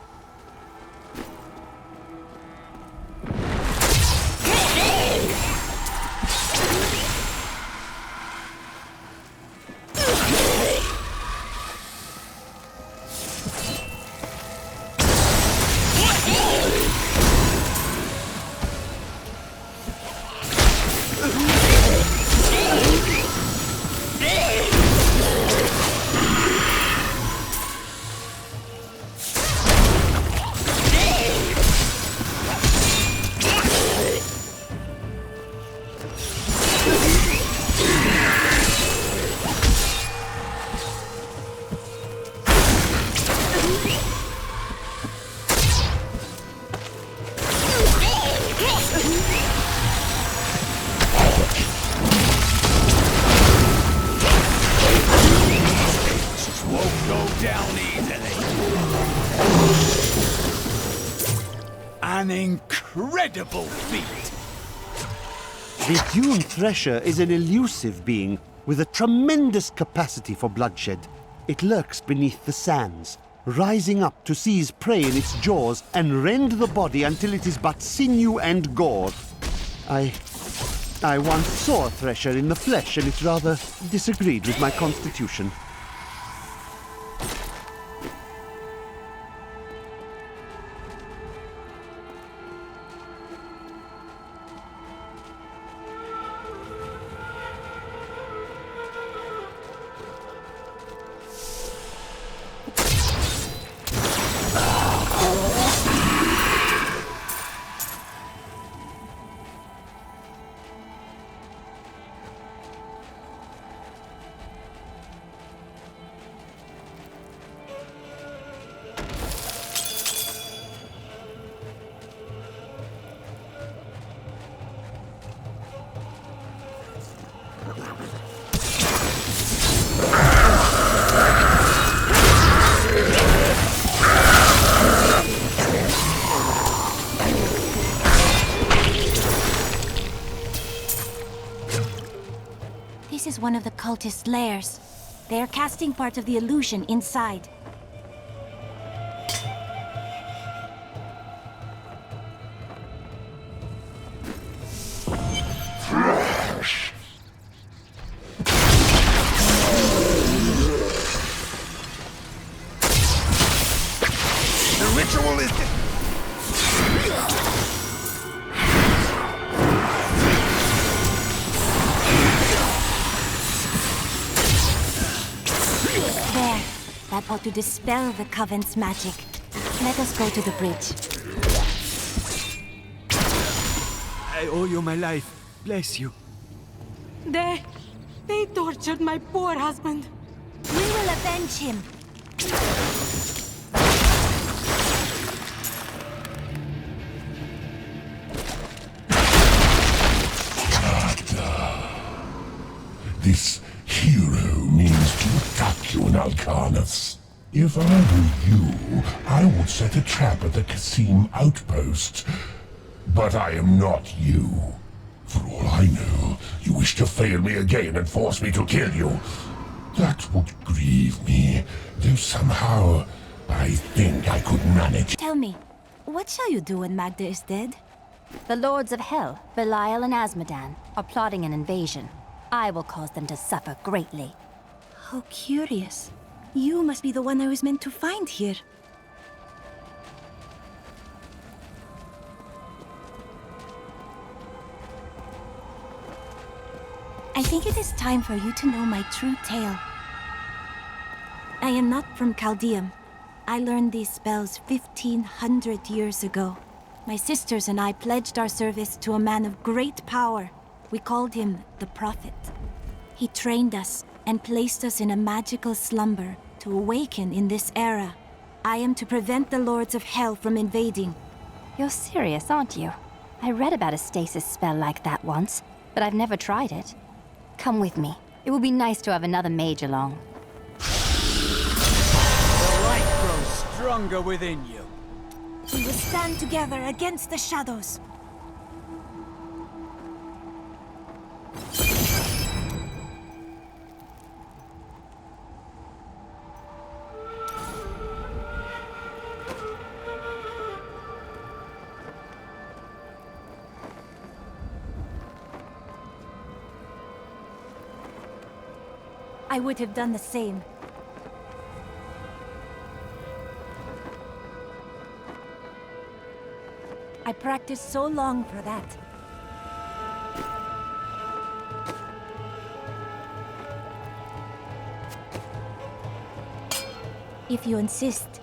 Speaker 8: An incredible feat!
Speaker 30: The Dune Thresher is an elusive being with a tremendous capacity for bloodshed. It lurks beneath the sands, rising up to seize prey in its jaws and rend the body until it is but sinew and gore. I once saw a Thresher in the flesh, and it rather disagreed with my constitution.
Speaker 27: one of the cultist lairs. They are casting part of the illusion inside.
Speaker 10: The ritual is...
Speaker 27: There. That ought to dispel the Coven's magic. Let us go to the bridge.
Speaker 29: I owe you my life. Bless you.
Speaker 7: They tortured my poor husband.
Speaker 27: We will avenge him.
Speaker 9: Magda. This hero means to attack you in Alcarnaths. If I were you, I would set a trap at the Casim outpost. But I am not you. For all I know, you wish to fail me again and force me to kill you. That would grieve me, though somehow I think I could manage.
Speaker 27: Tell me, what shall you do when Magda is dead?
Speaker 6: The Lords of Hell, Belial and Azmodan, are plotting an invasion. I will cause them to suffer greatly.
Speaker 27: How curious. You must be the one I was meant to find here. I think it is time for you to know my true tale. I am not from Caldeum. I learned these spells 1,500 years ago. My sisters and I pledged our service to a man of great power. We called him the Prophet. He trained us and placed us in a magical slumber to awaken in this era. I am to prevent the Lords of Hell from invading.
Speaker 6: You're serious, aren't you? I read about a stasis spell like that once, but I've never tried it. Come with me. It will be nice to have another mage along.
Speaker 25: The light grows stronger within you.
Speaker 27: We will stand together against the shadows. I would have done the same. I practiced so long for that. If you insist.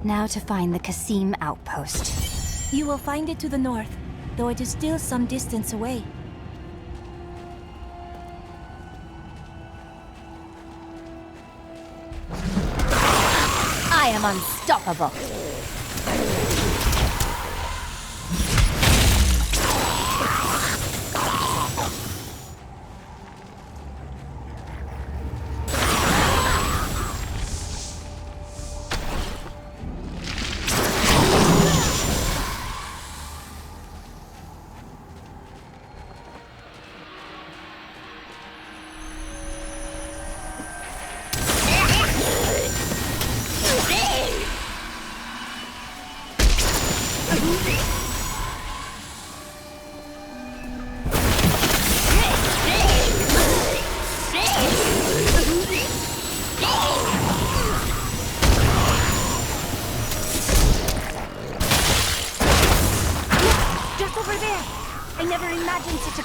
Speaker 6: Now to find the Casim outpost.
Speaker 27: You will find it to the north, though it is still some distance away.
Speaker 6: I am unstoppable.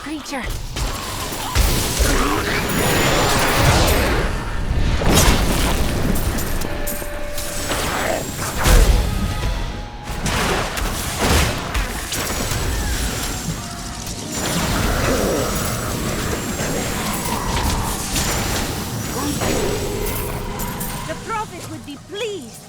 Speaker 27: Creature. The Prophet would be pleased.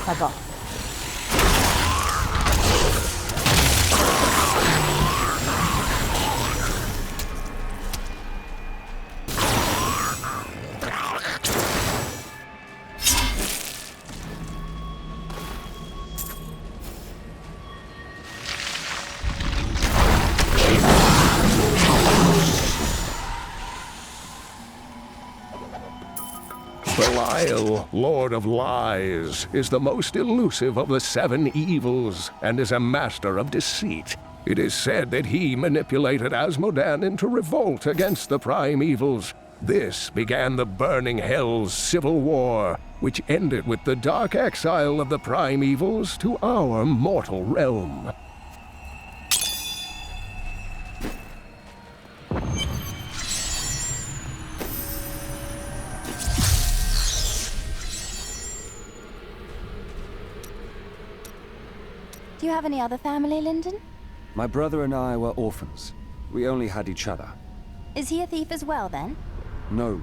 Speaker 6: laughable.
Speaker 2: Belial, Lord of Lies, is the most elusive of the 7 evils and is a master of deceit. It is said that he manipulated Azmodan into revolt against the prime evils. This began the Burning Hell's civil war, which ended with the dark exile of the prime evils to our mortal realm.
Speaker 6: Do you have any other family, Lyndon?
Speaker 15: My brother and I were orphans. We only had each other.
Speaker 6: Is he a thief as well, then?
Speaker 15: No,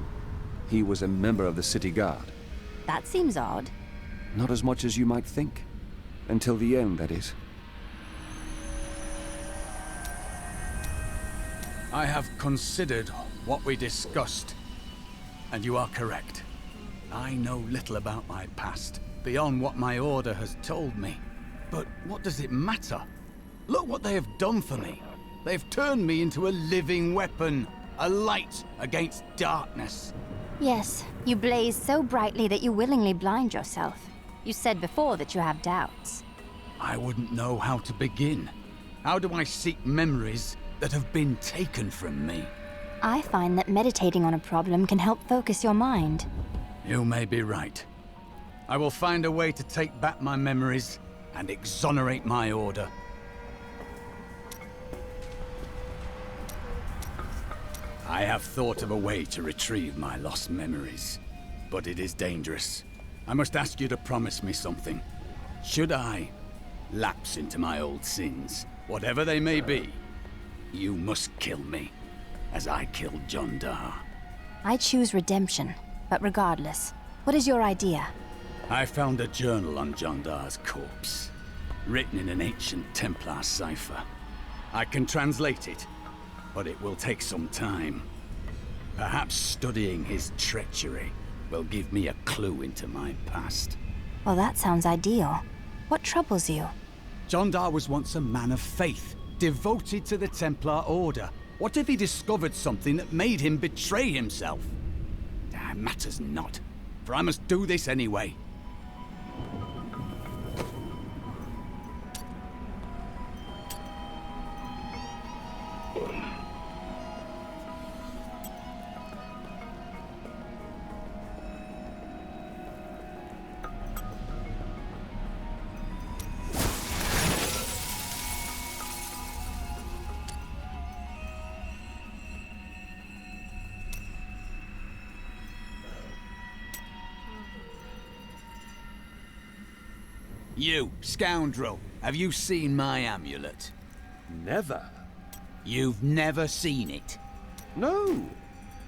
Speaker 15: he was a member of the city guard.
Speaker 6: That seems odd.
Speaker 15: Not as much as you might think. Until the end, that is.
Speaker 10: I have considered what we discussed, and you are correct. I know little about my past, beyond what my order has told me. But what does it matter? Look what they have done for me. They've turned me into a living weapon, a light against darkness.
Speaker 6: Yes, you blaze so brightly that you willingly blind yourself. You said before that you have doubts.
Speaker 10: I wouldn't know how to begin. How do I seek memories that have been taken from me?
Speaker 6: I find that meditating on a problem can help focus your mind.
Speaker 10: You may be right. I will find a way to take back my memories and exonerate my order. I have thought of a way to retrieve my lost memories, but it is dangerous. I must ask you to promise me something. Should I lapse into my old sins, whatever they may be, you must kill me, as I killed Jondar.
Speaker 6: I choose redemption, but regardless, what is your idea?
Speaker 10: I found a journal on Jondar's corpse, written in an ancient Templar cipher. I can translate it, but it will take some time. Perhaps studying his treachery will give me a clue into my past.
Speaker 6: Well, that sounds ideal. What troubles you?
Speaker 10: Jondar was once a man of faith, devoted to the Templar Order. What if he discovered something that made him betray himself? It matters not, for I must do this anyway. You, scoundrel, have you seen my amulet?
Speaker 15: Never.
Speaker 10: You've never seen it?
Speaker 15: No.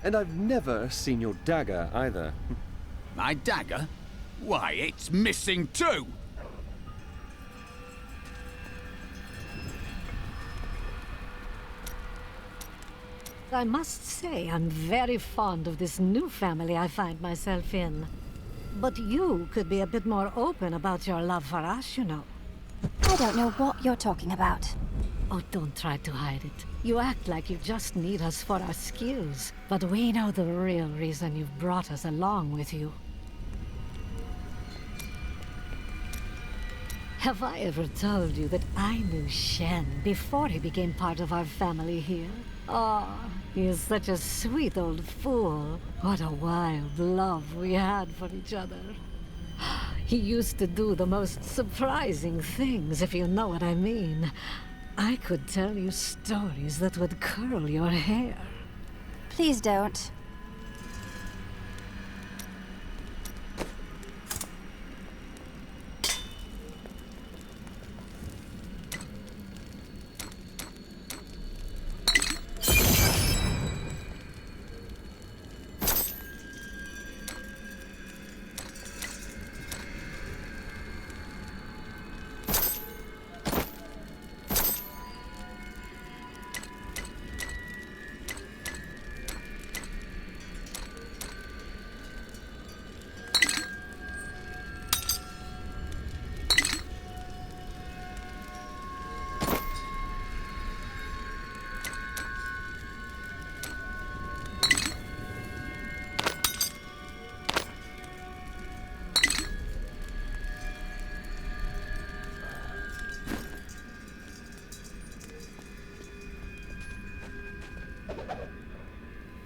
Speaker 15: And I've never seen your dagger either.
Speaker 10: My dagger? Why, it's missing too!
Speaker 1: I must say I'm very fond of this new family I find myself in. But you could be a bit more open about your love for us, you know.
Speaker 6: I don't know what you're talking about.
Speaker 1: Oh, don't try to hide it. You act like you just need us for our skills, but we know the real reason you've brought us along with you. Have I ever told you that I knew Shen before he became part of our family here? Ah, he is such a sweet old fool. What a wild love we had for each other. He used to do the most surprising things, if you know what I mean. I could tell you stories that would curl your hair.
Speaker 6: Please don't.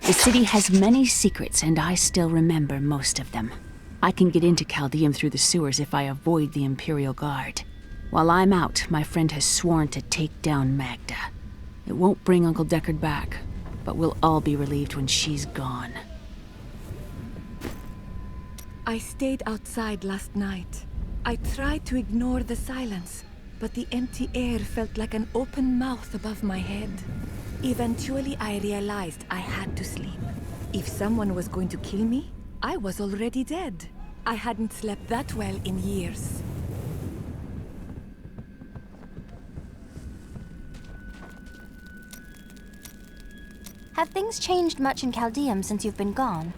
Speaker 16: The city has many secrets, and I still remember most of them. I can get into Caldeum through the sewers if I avoid the Imperial Guard. While I'm out, my friend has sworn to take down Magda. It won't bring Uncle Deckard back, but we'll all be relieved when she's gone.
Speaker 7: I stayed outside last night. I tried to ignore the silence, but the empty air felt like an open mouth above my head. Eventually, I realized I had to sleep. If someone was going to kill me, I was already dead. I hadn't slept that well in years.
Speaker 6: Have things changed much in Caldeum since you've been gone?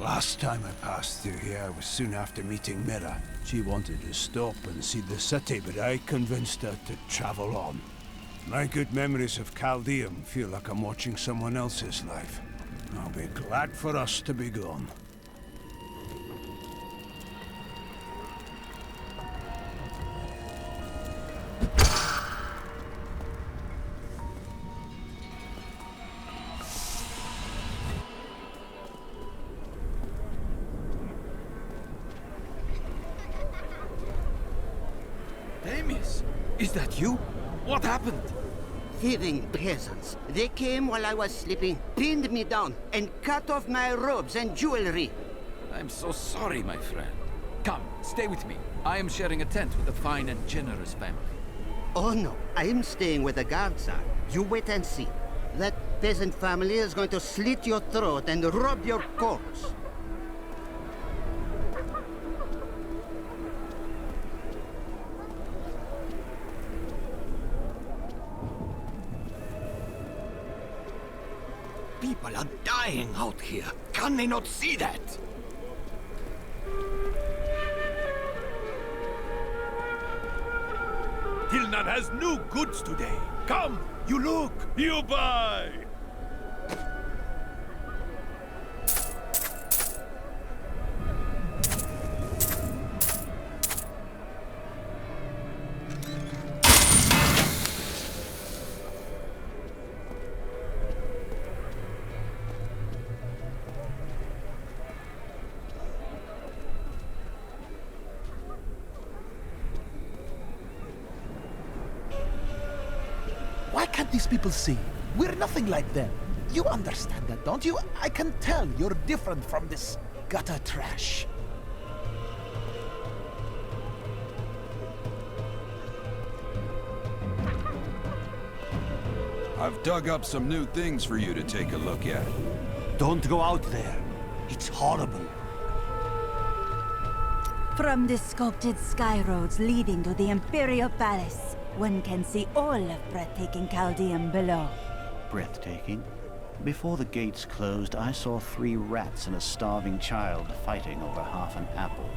Speaker 8: Last time I passed through here was soon after meeting Mira. She wanted to stop and see the city, but I convinced her to travel on. My good memories of Caldeum feel like I'm watching someone else's life. I'll be glad for us to be gone.
Speaker 10: Is that you? What happened?
Speaker 17: Thieving peasants. They came while I was sleeping, pinned me down, and cut off my robes and jewelry.
Speaker 10: I'm so sorry, my friend. Come, stay with me. I am sharing a tent with a fine and generous family.
Speaker 17: Oh no, I am staying where the guards are. You wait and see. That peasant family is going to slit your throat and rub your corpse.
Speaker 10: People are dying out here. Can they not see that?
Speaker 8: Tilnan has new goods today. Come, you look, you buy.
Speaker 18: Why can't these people see? We're nothing like them. You understand that, don't you? I can tell you're different from this gutter trash.
Speaker 12: I've dug up some new things for you to take a look at.
Speaker 14: Don't go out there. It's horrible.
Speaker 27: From the sculpted sky roads leading to the Imperial Palace, one can see all of breathtaking Caldeum below.
Speaker 28: Breathtaking? Before the gates closed, I saw 3 rats and a starving child fighting over half an apple.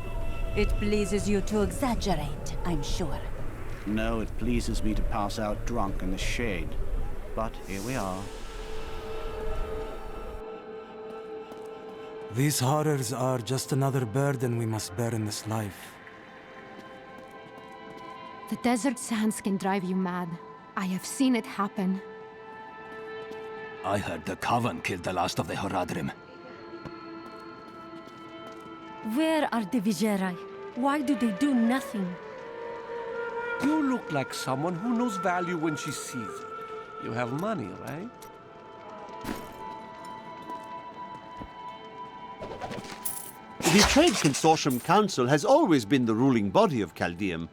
Speaker 27: It pleases you to exaggerate, I'm sure.
Speaker 28: No, it pleases me to pass out drunk in the shade. But here we are.
Speaker 29: These horrors are just another burden we must bear in this life.
Speaker 19: The desert sands can drive you mad. I have seen it happen.
Speaker 5: I heard the coven killed the last of the Horadrim.
Speaker 4: Where are the Vigerai? Why do they do nothing?
Speaker 3: You look like someone who knows value when she sees it. You have money, right?
Speaker 30: The Trade Consortium Council has always been the ruling body of Caldeum,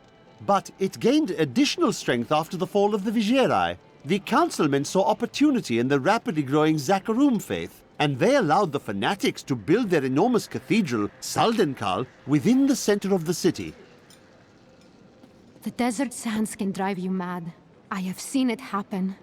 Speaker 30: but it gained additional strength after the fall of the Vigerai. The councilmen saw opportunity in the rapidly growing Zakarum faith, and they allowed the fanatics to build their enormous cathedral, Saldenkal, within the center of the city.
Speaker 19: The desert sands can drive you mad. I have seen it happen.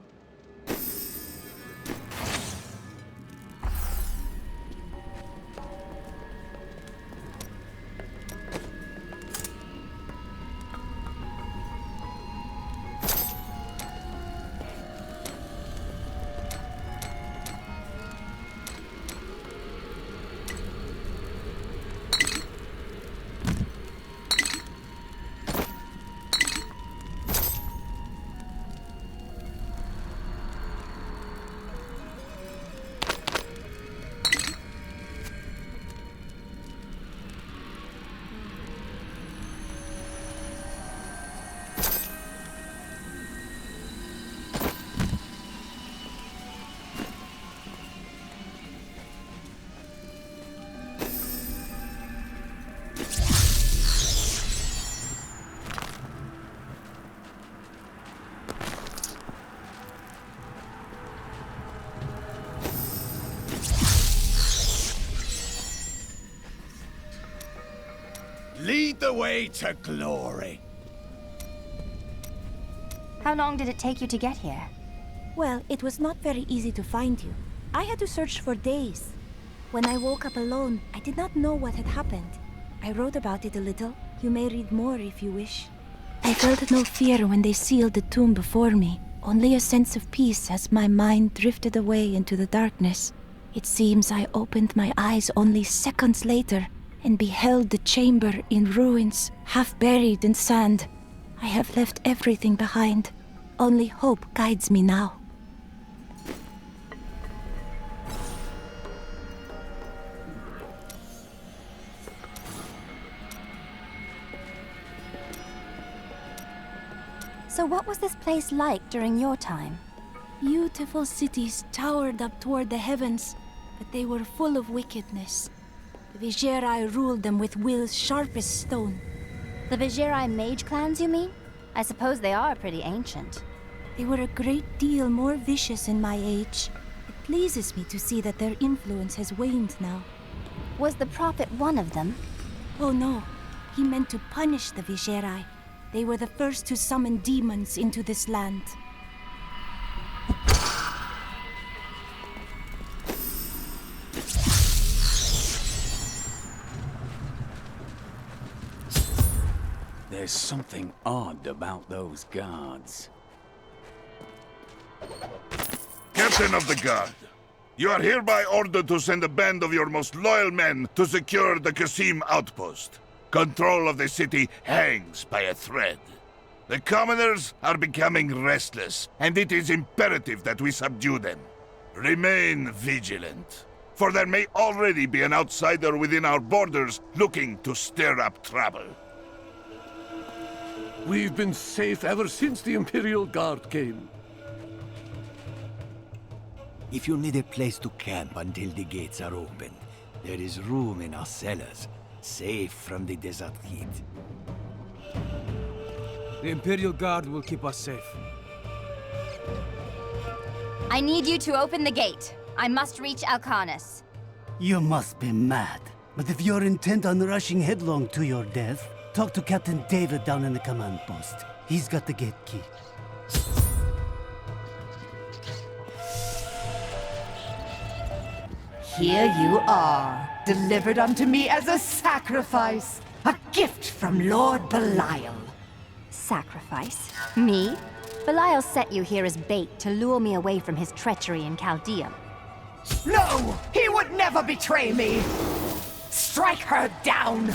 Speaker 10: Lead the way to glory.
Speaker 6: How long did it take you to get here?
Speaker 27: Well, it was not very easy to find you. I had to search for days. When I woke up alone, I did not know what had happened. I wrote about it a little. You may read more if you wish. I felt no fear when they sealed the tomb before me, only a sense of peace as my mind drifted away into the darkness. It seems I opened my eyes only seconds later and beheld the chamber in ruins, half buried in sand. I have left everything behind. Only hope guides me now.
Speaker 6: So what was this place like during your time?
Speaker 27: Beautiful cities towered up toward the heavens, but they were full of wickedness. The Vigerai ruled them with will's sharpest stone.
Speaker 6: The Vigerai mage clans, you mean? I suppose they are pretty ancient.
Speaker 27: They were a great deal more vicious in my age. It pleases me to see that their influence has waned now.
Speaker 6: Was the prophet one of them?
Speaker 27: Oh no, he meant to punish the Vigerai. They were the first to summon demons into this land.
Speaker 5: There's something odd about those guards.
Speaker 8: Captain of the Guard, you are hereby ordered to send a band of your most loyal men to secure the Qasim outpost. Control of the city hangs by a thread. The commoners are becoming restless, and it is imperative that we subdue them. Remain vigilant, for there may already be an outsider within our borders looking to stir up trouble.
Speaker 3: We've been safe ever since the Imperial Guard came.
Speaker 10: If you need a place to camp until the gates are open, there is room in our cellars, safe from the desert heat.
Speaker 9: The Imperial Guard will keep us safe.
Speaker 6: I need you to open the gate. I must reach Alcanis.
Speaker 10: You must be mad. But if you're intent on rushing headlong to your death, talk to Captain David down in the command post. He's got the gate key.
Speaker 11: Here you are, delivered unto me as a sacrifice. A gift from Lord Belial.
Speaker 6: Sacrifice? Me? Belial set you here as bait to lure me away from his treachery in Caldeum.
Speaker 11: No! He would never betray me! Strike her down!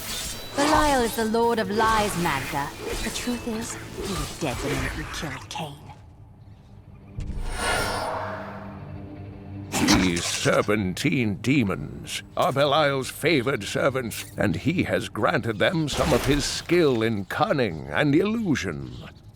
Speaker 6: Belial is the Lord of Lies, Magda. The truth is, you were dead the minute you killed Cain.
Speaker 2: These serpentine demons are Belial's favored servants, and he has granted them some of his skill in cunning and illusion.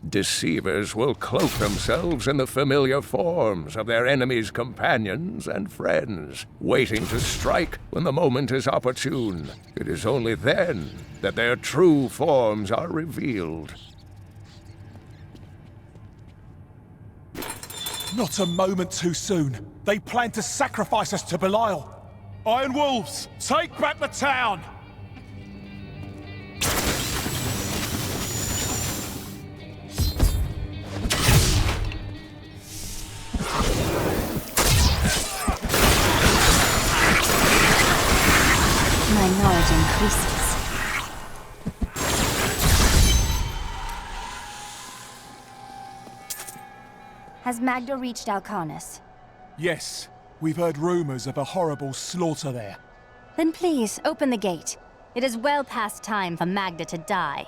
Speaker 2: Deceivers will cloak themselves in the familiar forms of their enemies' companions and friends, waiting to strike when the moment is opportune. It is only then that their true forms are revealed.
Speaker 13: Not a moment too soon. They plan to sacrifice us to Belial. Iron Wolves, take back the town!
Speaker 6: My knowledge increases. Has Magda reached Alcanis?
Speaker 13: Yes, we've heard rumors of a horrible slaughter there.
Speaker 6: Then please, open the gate. It is well past time for Magda to die.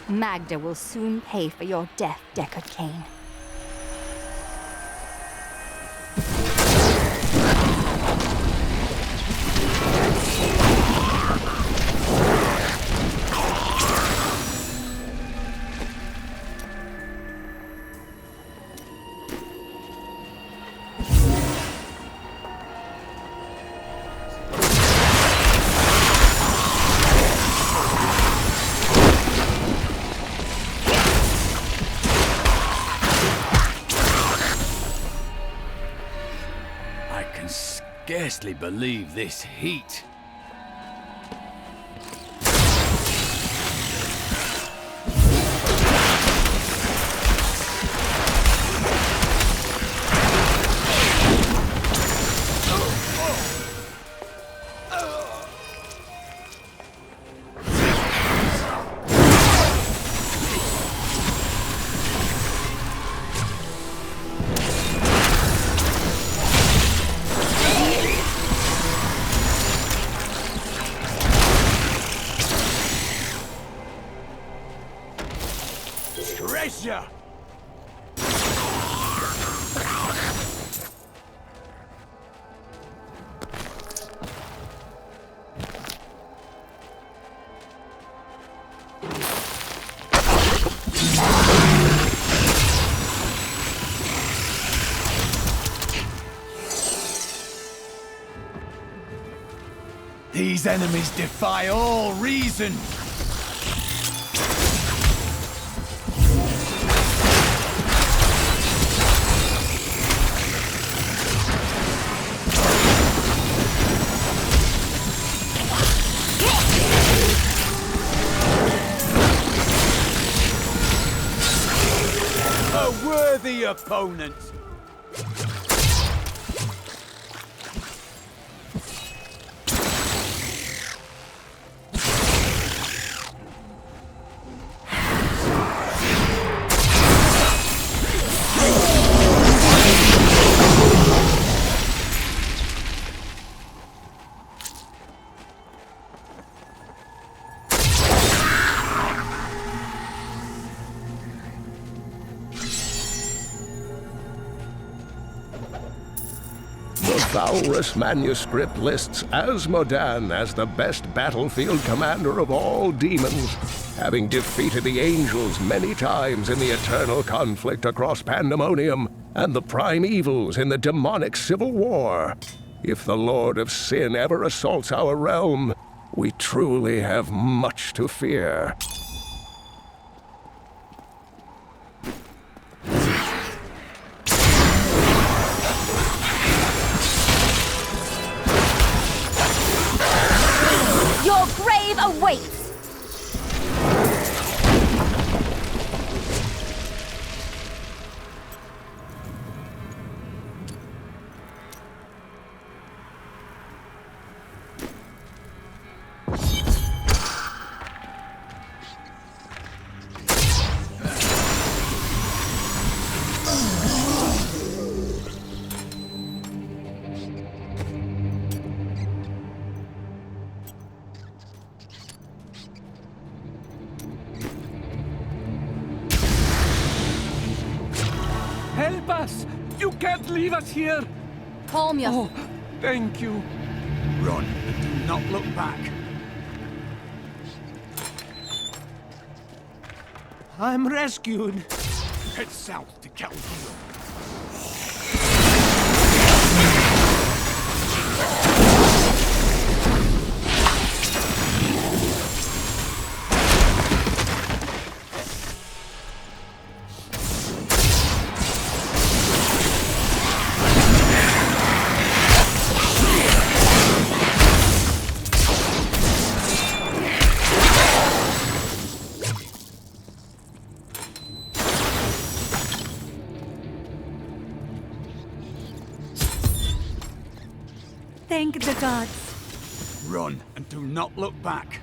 Speaker 6: Magda will soon pay for your death, Deckard Cain.
Speaker 10: I can scarcely believe this heat.
Speaker 8: Treasure!
Speaker 10: These enemies defy all reason! A worthy opponent!
Speaker 2: The Valrus manuscript lists Azmodan as the best battlefield commander of all demons, having defeated the angels many times in the eternal conflict across Pandemonium and the prime evils in the demonic civil war. If the Lord of Sin ever assaults our realm, we truly have much to fear.
Speaker 6: Your grave awaits!
Speaker 3: Help us! You can't leave us here!
Speaker 6: Calm yourself.
Speaker 3: Oh, thank you.
Speaker 10: Run and do not look back.
Speaker 9: I'm rescued.
Speaker 8: Head south to Caldeum.
Speaker 7: Thank the gods.
Speaker 10: Run and do not look back.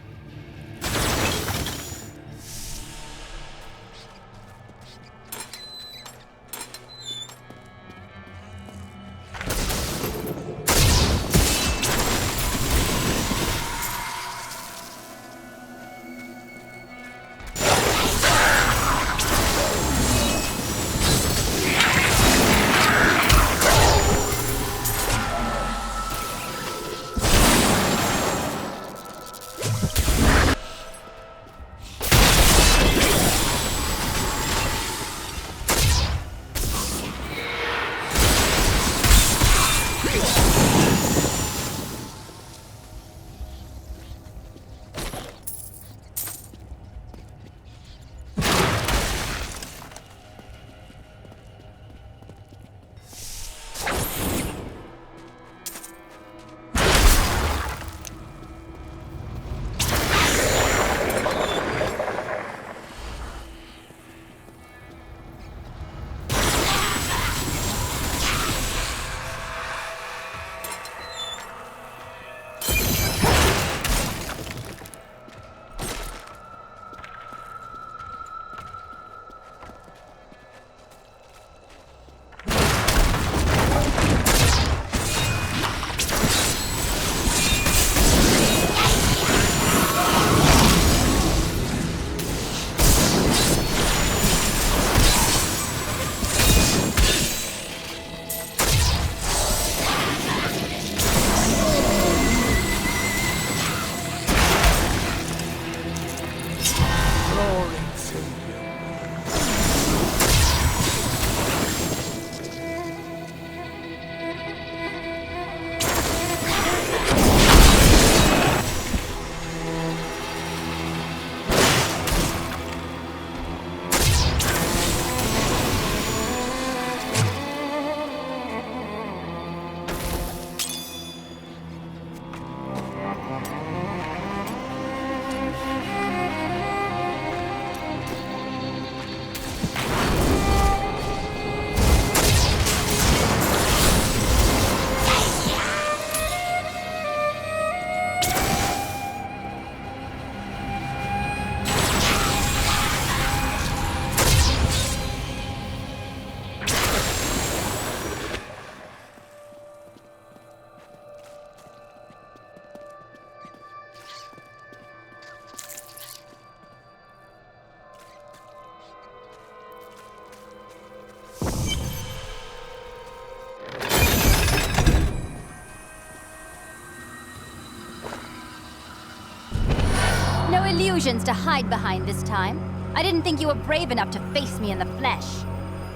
Speaker 6: illusions to hide behind this time. I didn't think you were brave enough to face me in the flesh.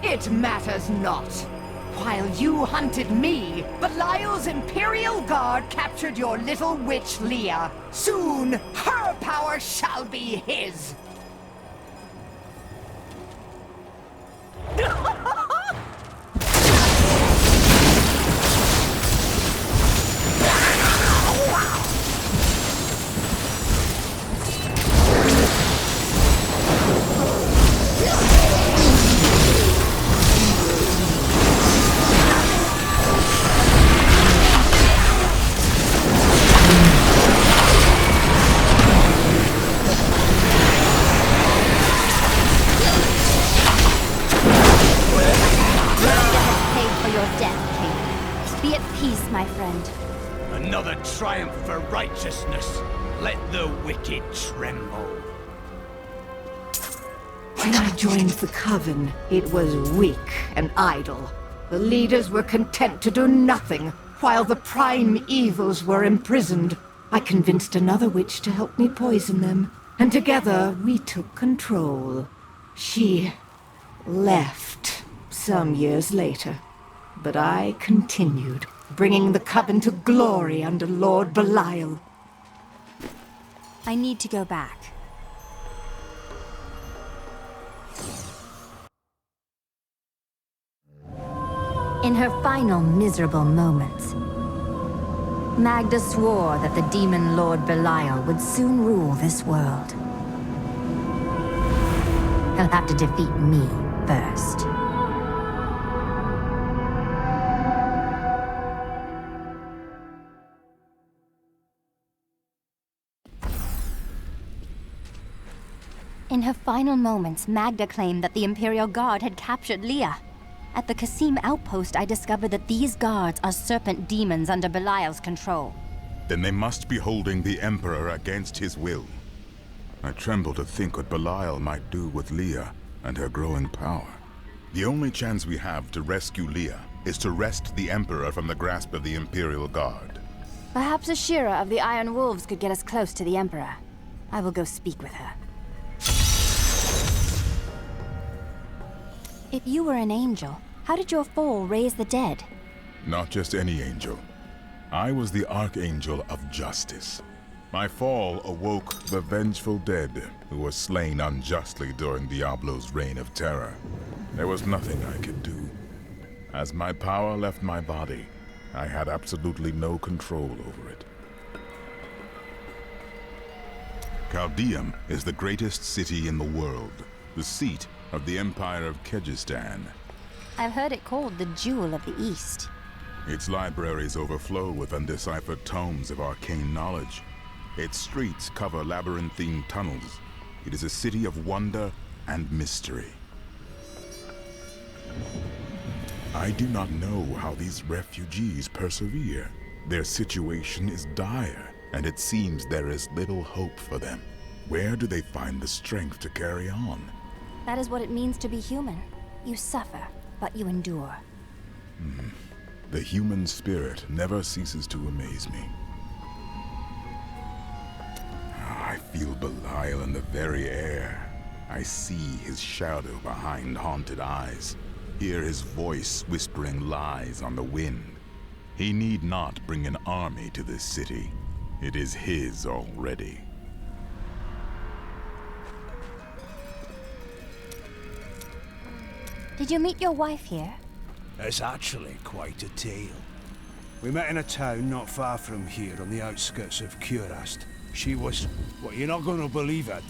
Speaker 11: It matters not. While you hunted me, Belial's Imperial Guard captured your little witch Leah. Soon, her power shall be his.
Speaker 10: Another triumph for righteousness. Let the wicked tremble.
Speaker 11: When I joined the coven, it was weak and idle. The leaders were content to do nothing, while the prime evils were imprisoned. I convinced another witch to help me poison them, and together we took control. She left some years later, but I continued, bringing the coven to glory under Lord Belial.
Speaker 6: I need to go back. In her final miserable moments, Magda swore that the demon Lord Belial would soon rule this world. He'll have to defeat me first. In her final moments, Magda claimed that the Imperial Guard had captured Leah. At the Qasim outpost, I discovered that these guards are serpent demons under Belial's control.
Speaker 1: Then they must be holding the Emperor against his will. I tremble to think what Belial might do with Leah and her growing power. The only chance we have to rescue Leah is to wrest the Emperor from the grasp of the Imperial Guard.
Speaker 6: Perhaps a Shira of the Iron Wolves could get us close to the Emperor. I will go speak with her. If you were an angel, how did your fall raise the dead?
Speaker 1: Not just any angel. I was the Archangel of Justice. My fall awoke the vengeful dead who were slain unjustly during Diablo's reign of terror. There was nothing I could do. As my power left my body, I had absolutely no control over it. Caldeum is the greatest city in the world, the seat of the Empire of Kyrgyzstan.
Speaker 6: I've heard it called the Jewel of the East.
Speaker 1: Its libraries overflow with undeciphered tomes of arcane knowledge. Its streets cover labyrinthine tunnels. It is a city of wonder and mystery. I do not know how these refugees persevere. Their situation is dire, and it seems there is little hope for them. Where do they find the strength to carry on?
Speaker 6: That is what it means to be human. You suffer, but you endure.
Speaker 1: The human spirit never ceases to amaze me. I feel Belial in the very air. I see his shadow behind haunted eyes. Hear his voice whispering lies on the wind. He need not bring an army to this city. It is his already.
Speaker 6: Did you meet your wife here?
Speaker 10: It's actually quite a tale. We met in a town not far from here on the outskirts of Kurast. She was... well, you're not going to believe it.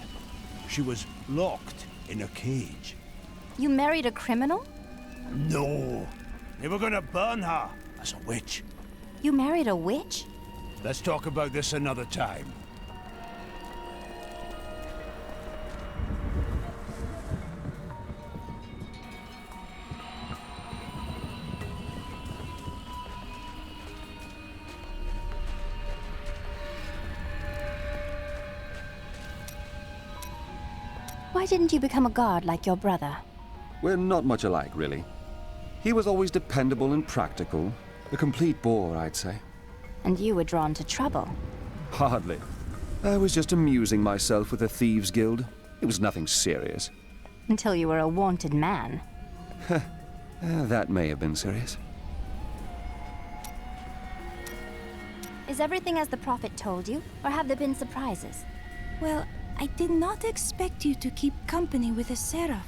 Speaker 10: She was locked in a cage.
Speaker 6: You married a criminal?
Speaker 10: No. They were going to burn her as a witch.
Speaker 6: You married a witch?
Speaker 10: Let's talk about this another time.
Speaker 6: Why didn't you become a guard like your brother?
Speaker 15: We're not much alike, really. He was always dependable and practical. A complete bore, I'd say.
Speaker 6: And you were drawn to trouble?
Speaker 15: Hardly. I was just amusing myself with the Thieves' Guild. It was nothing serious.
Speaker 6: Until you were a wanted man.
Speaker 15: That may have been serious.
Speaker 6: Is everything as the Prophet told you, or have there been surprises?
Speaker 27: Well, I did not expect you to keep company with a seraph.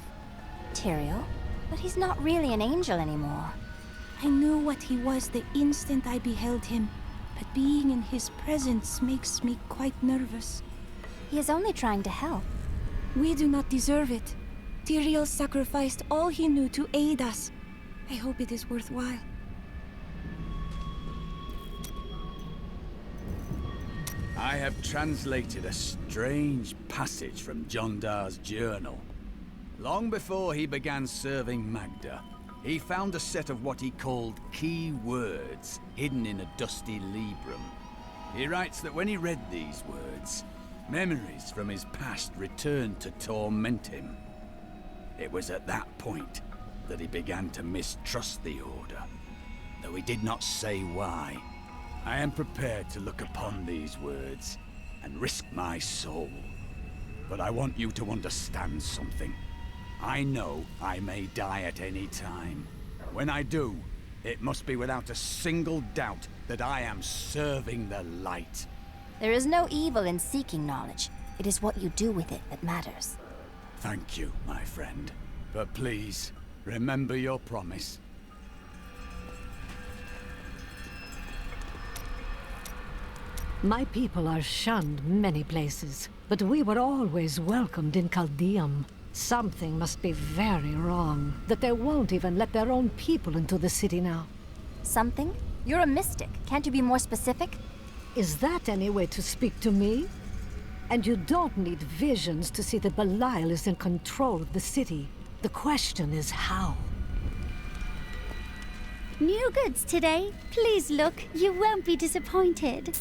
Speaker 6: Tyrael? But he's not really an angel anymore.
Speaker 27: I knew what he was the instant I beheld him, but being in his presence makes me quite nervous.
Speaker 6: He is only trying to help.
Speaker 27: We do not deserve it. Tyrael sacrificed all he knew to aid us. I hope it is worthwhile.
Speaker 10: I have translated a strange passage from Jondar's journal. Long before he began serving Magda, he found a set of what he called key words hidden in a dusty librum. He writes that when he read these words, memories from his past returned to torment him. It was at that point that he began to mistrust the Order, though he did not say why. I am prepared to look upon these words and risk my soul. But I want you to understand something. I know I may die at any time. When I do, it must be without a single doubt that I am serving the light.
Speaker 6: There is no evil in seeking knowledge. It is what you do with it that matters.
Speaker 10: Thank you, my friend. But please, remember your promise.
Speaker 16: My people are shunned many places, but we were always welcomed in Caldeum. Something must be very wrong, that they won't even let their own people into the city now.
Speaker 6: Something? You're a mystic. Can't you be more specific?
Speaker 16: Is that any way to speak to me? And you don't need visions to see that Belial is in control of the city. The question is how?
Speaker 17: New goods today. Please look. You won't be disappointed.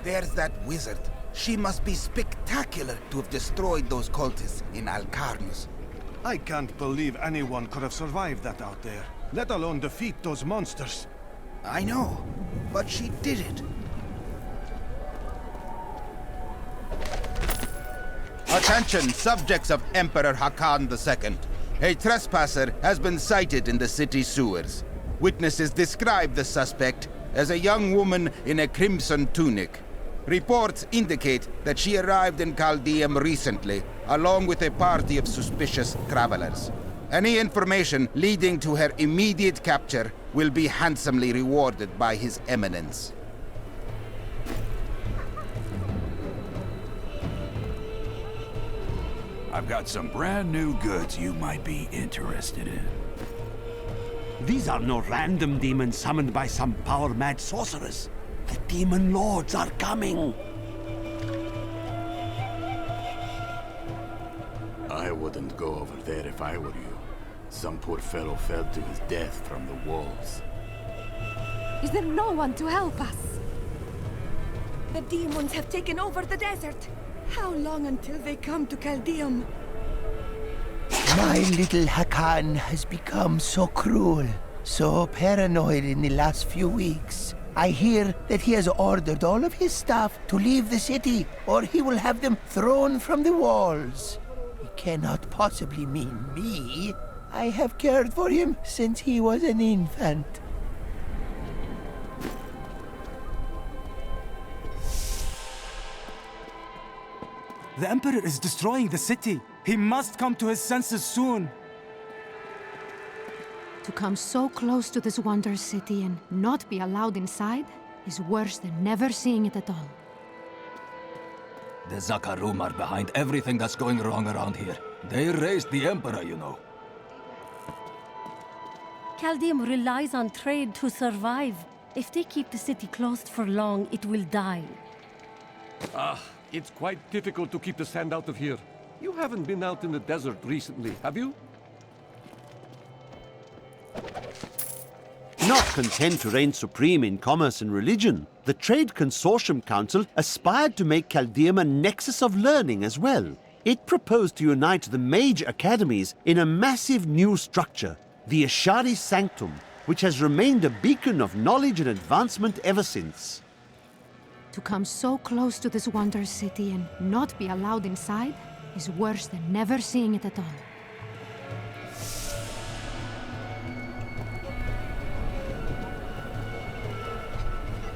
Speaker 18: There's that wizard. She must be spectacular to have destroyed those cultists in Alcarnus.
Speaker 8: I can't believe anyone could have survived that out there, let alone defeat those monsters.
Speaker 18: I know, but she did it. Attention, subjects of Emperor Hakan II. A trespasser has been sighted in the city sewers. Witnesses describe the suspect as a young woman in a crimson tunic. Reports indicate that she arrived in Caldeum recently, along with a party of suspicious travelers. Any information leading to her immediate capture will be handsomely rewarded by His Eminence.
Speaker 8: I've got some brand new goods you might be interested in.
Speaker 3: These are no random demons summoned by some power-mad sorceress. The demon lords are coming.
Speaker 20: I wouldn't go over there if I were you. Some poor fellow fell to his death from the walls.
Speaker 7: Is there no one to help us? The demons have taken over the desert. How long until they come to Caldeum?
Speaker 21: My little Hakan has become so cruel, so paranoid in the last few weeks. I hear that he has ordered all of his staff to leave the city, or he will have them thrown from the walls. He cannot possibly mean me. I have cared for him since he was an infant.
Speaker 29: The Emperor is destroying the city. He must come to his senses soon.
Speaker 19: To come so close to this wonder city and not be allowed inside is worse than never seeing it at all.
Speaker 5: The Zakarum are behind everything that's going wrong around here. They raised the Emperor, you know.
Speaker 4: Caldeum relies on trade to survive. If they keep the city closed for long, it will die.
Speaker 3: It's quite difficult to keep the sand out of here. You haven't been out in the desert recently, have you?
Speaker 12: Not content to reign supreme in commerce and religion, the Trade Consortium Council aspired to make Caldeum a nexus of learning as well. It proposed to unite the mage academies in a massive new structure, the Ashari Sanctum, which has remained a beacon of knowledge and advancement ever since.
Speaker 19: To come so close to this wonder city and not be allowed inside is worse than never seeing it at all.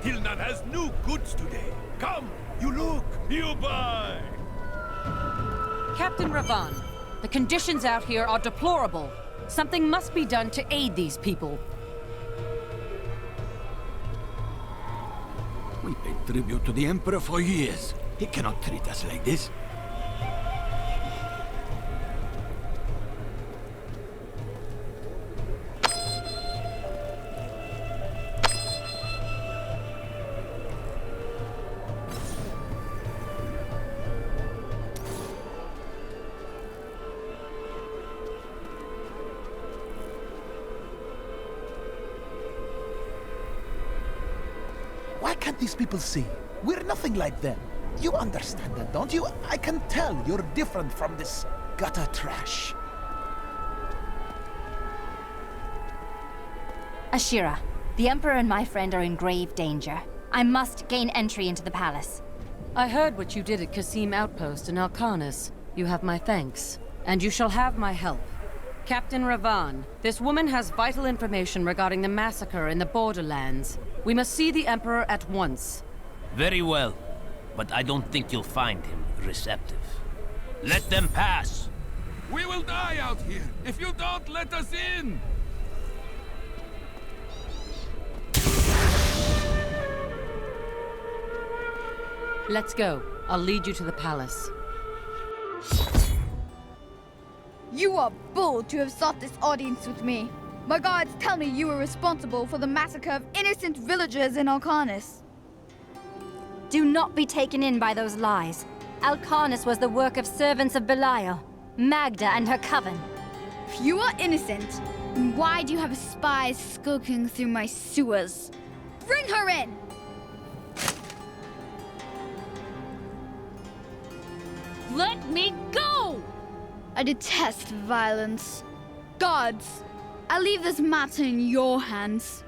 Speaker 8: Tilnan has new goods today. Come, you look, you buy.
Speaker 14: Captain Ravan, the conditions out here are deplorable. Something must be done to aid these people.
Speaker 10: We paid tribute to the Emperor for years. He cannot treat us like this.
Speaker 21: Why can't these people see? We're nothing like them. You understand that, don't you? I can tell you're different from this gutter trash.
Speaker 6: Ashira, the Emperor and my friend are in grave danger. I must gain entry into the palace.
Speaker 14: I heard what you did at Qasim Outpost in Alcanis. You have my thanks. And you shall have my help. Captain Ravan, this woman has vital information regarding the massacre in the borderlands. We must see the Emperor at once.
Speaker 22: Very well, but I don't think you'll find him receptive. Let them pass!
Speaker 8: We will die out here if you don't let us in!
Speaker 14: Let's go. I'll lead you to the palace.
Speaker 23: You are bold to have sought this audience with me. My guards tell me you were responsible for the massacre of innocent villagers in Alcanis.
Speaker 6: Do not be taken in by those lies. Alcanis was the work of servants of Belial, Magda and her coven.
Speaker 23: If you are innocent, then why do you have spies skulking through my sewers? Bring her in!
Speaker 14: Let me go!
Speaker 23: I detest violence. Guards, I leave this matter in your hands.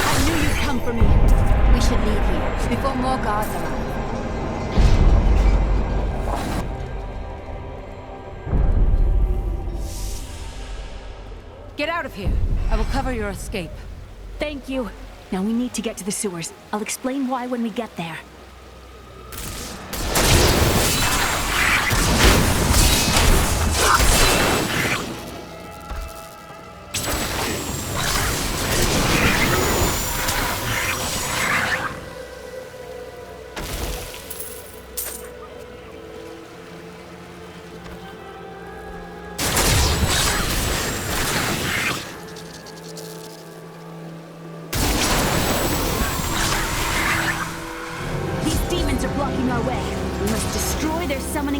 Speaker 6: I knew you'd come for me. We should leave here before more guards arrive.
Speaker 14: Get out of here. I will cover your escape.
Speaker 24: Thank you. Now we need to get to the sewers. I'll explain why when we get there.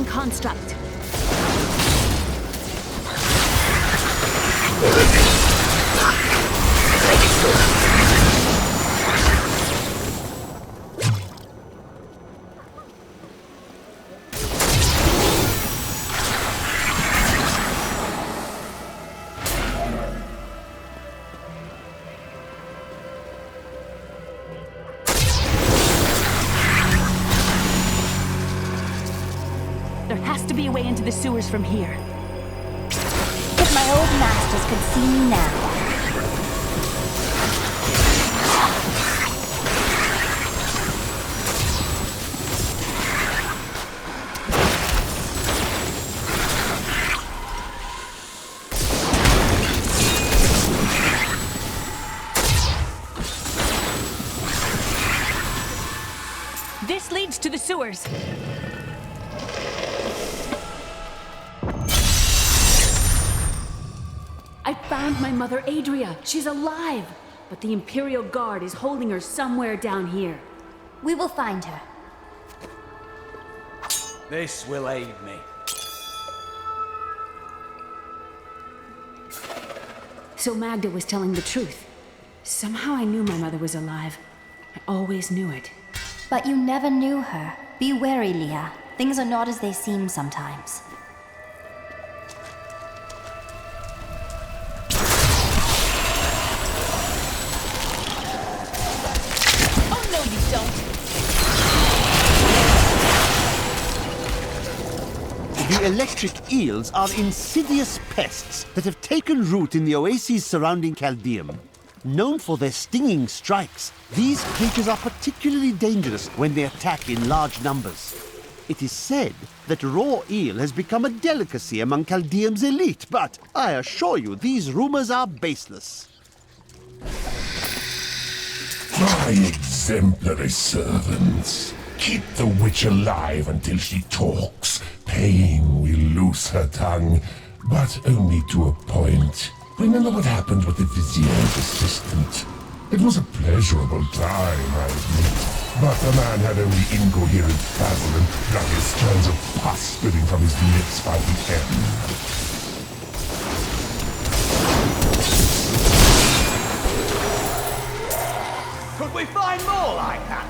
Speaker 24: Construct. Into the sewers from here.
Speaker 6: If my old masters could see me now.
Speaker 24: sewers! I found my mother Adria. She's alive! But the Imperial Guard is holding her somewhere down here.
Speaker 6: We will find her.
Speaker 10: This will aid me.
Speaker 24: So Magda was telling the truth. Somehow I knew my mother was alive. I always knew it.
Speaker 6: But you never knew her. Be wary, Leah. Things are not as they seem sometimes.
Speaker 24: Oh no, you don't!
Speaker 12: The electric eels are insidious pests that have taken root in the oases surrounding Caldeum. Known for their stinging strikes, these creatures are particularly dangerous when they attack in large numbers. It is said that raw eel has become a delicacy among Caldeum's elite, but I assure you these rumors are baseless.
Speaker 1: My exemplary servants. Keep the witch alive until she talks. Pain will loose her tongue, but only to a point. Remember what happened with the vizier's assistant. It was a pleasurable time, I admit. But the man had only incoherent babble and bloody strands of pus spilling from his lips by the end.
Speaker 10: Could we find more like that?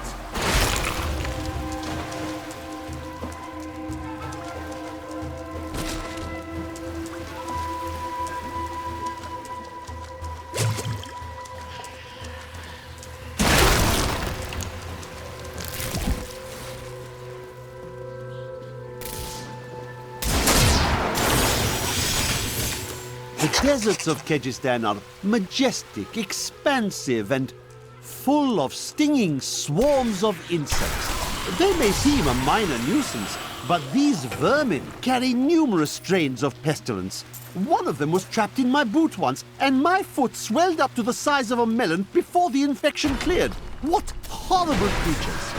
Speaker 12: The deserts of Kyrgyzstan are majestic, expansive, and full of stinging swarms of insects. They may seem a minor nuisance, but these vermin carry numerous strains of pestilence. One of them was trapped in my boot once, and my foot swelled up to the size of a melon before the infection cleared. What horrible creatures!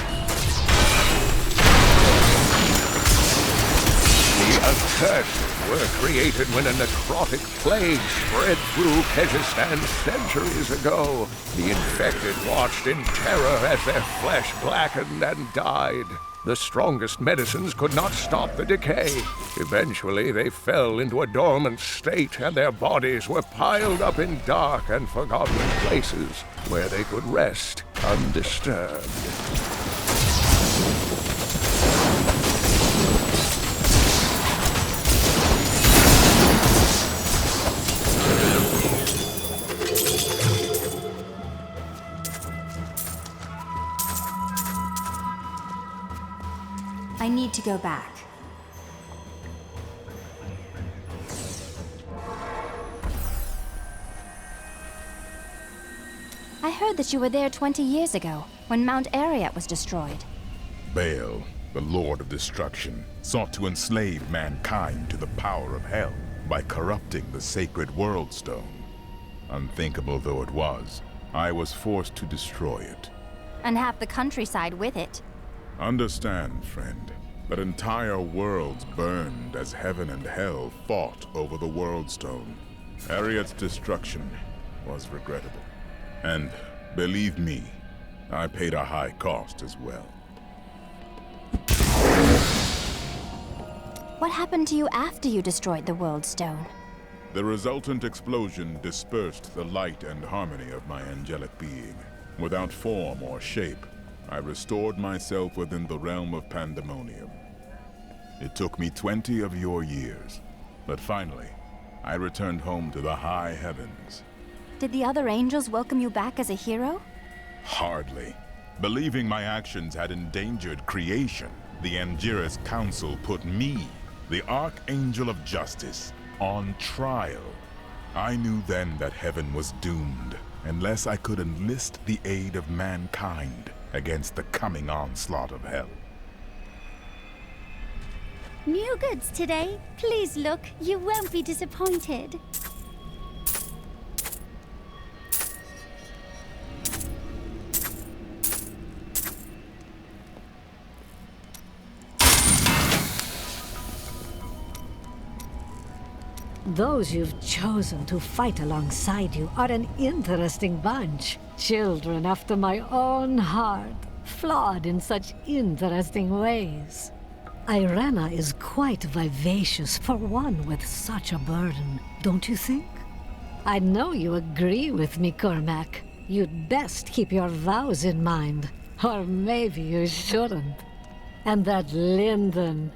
Speaker 8: The accursed were created when a necrotic plague spread through Kyrgyzstan centuries ago. The infected watched in terror as their flesh blackened and died. The strongest medicines could not stop the decay. Eventually, they fell into a dormant state, and their bodies were piled up in dark and forgotten places where they could rest undisturbed.
Speaker 6: I need to go back. I heard that you were there 20 years ago, when Mount Ariat was destroyed.
Speaker 2: Baal, the Lord of Destruction, sought to enslave mankind to the power of hell by corrupting the sacred World Stone. Unthinkable though it was, I was forced to destroy it.
Speaker 6: And half the countryside with it.
Speaker 2: Understand, friend, that entire worlds burned as heaven and hell fought over the World Stone. Ariat's destruction was regrettable. And, believe me, I paid a high cost as well.
Speaker 6: What happened to you after you destroyed the World Stone?
Speaker 2: The resultant explosion dispersed the light and harmony of my angelic being. Without form or shape, I restored myself within the realm of pandemonium. It took me 20 of your years, but finally, I returned home to the high heavens.
Speaker 6: Did the other angels welcome you back as a hero?
Speaker 2: Hardly. Believing my actions had endangered creation, the Angiris Council put me, the Archangel of Justice, on trial. I knew then that heaven was doomed, unless I could enlist the aid of mankind against the coming onslaught of hell.
Speaker 17: New goods today. Please look, you won't be disappointed.
Speaker 9: Those you've chosen to fight alongside you are an interesting bunch. Children after my own heart, flawed in such interesting ways. Irena is quite vivacious for one with such a burden, don't you think? I know you agree with me, Cormac. You'd best keep your vows in mind. Or maybe you shouldn't. And that Lyndon,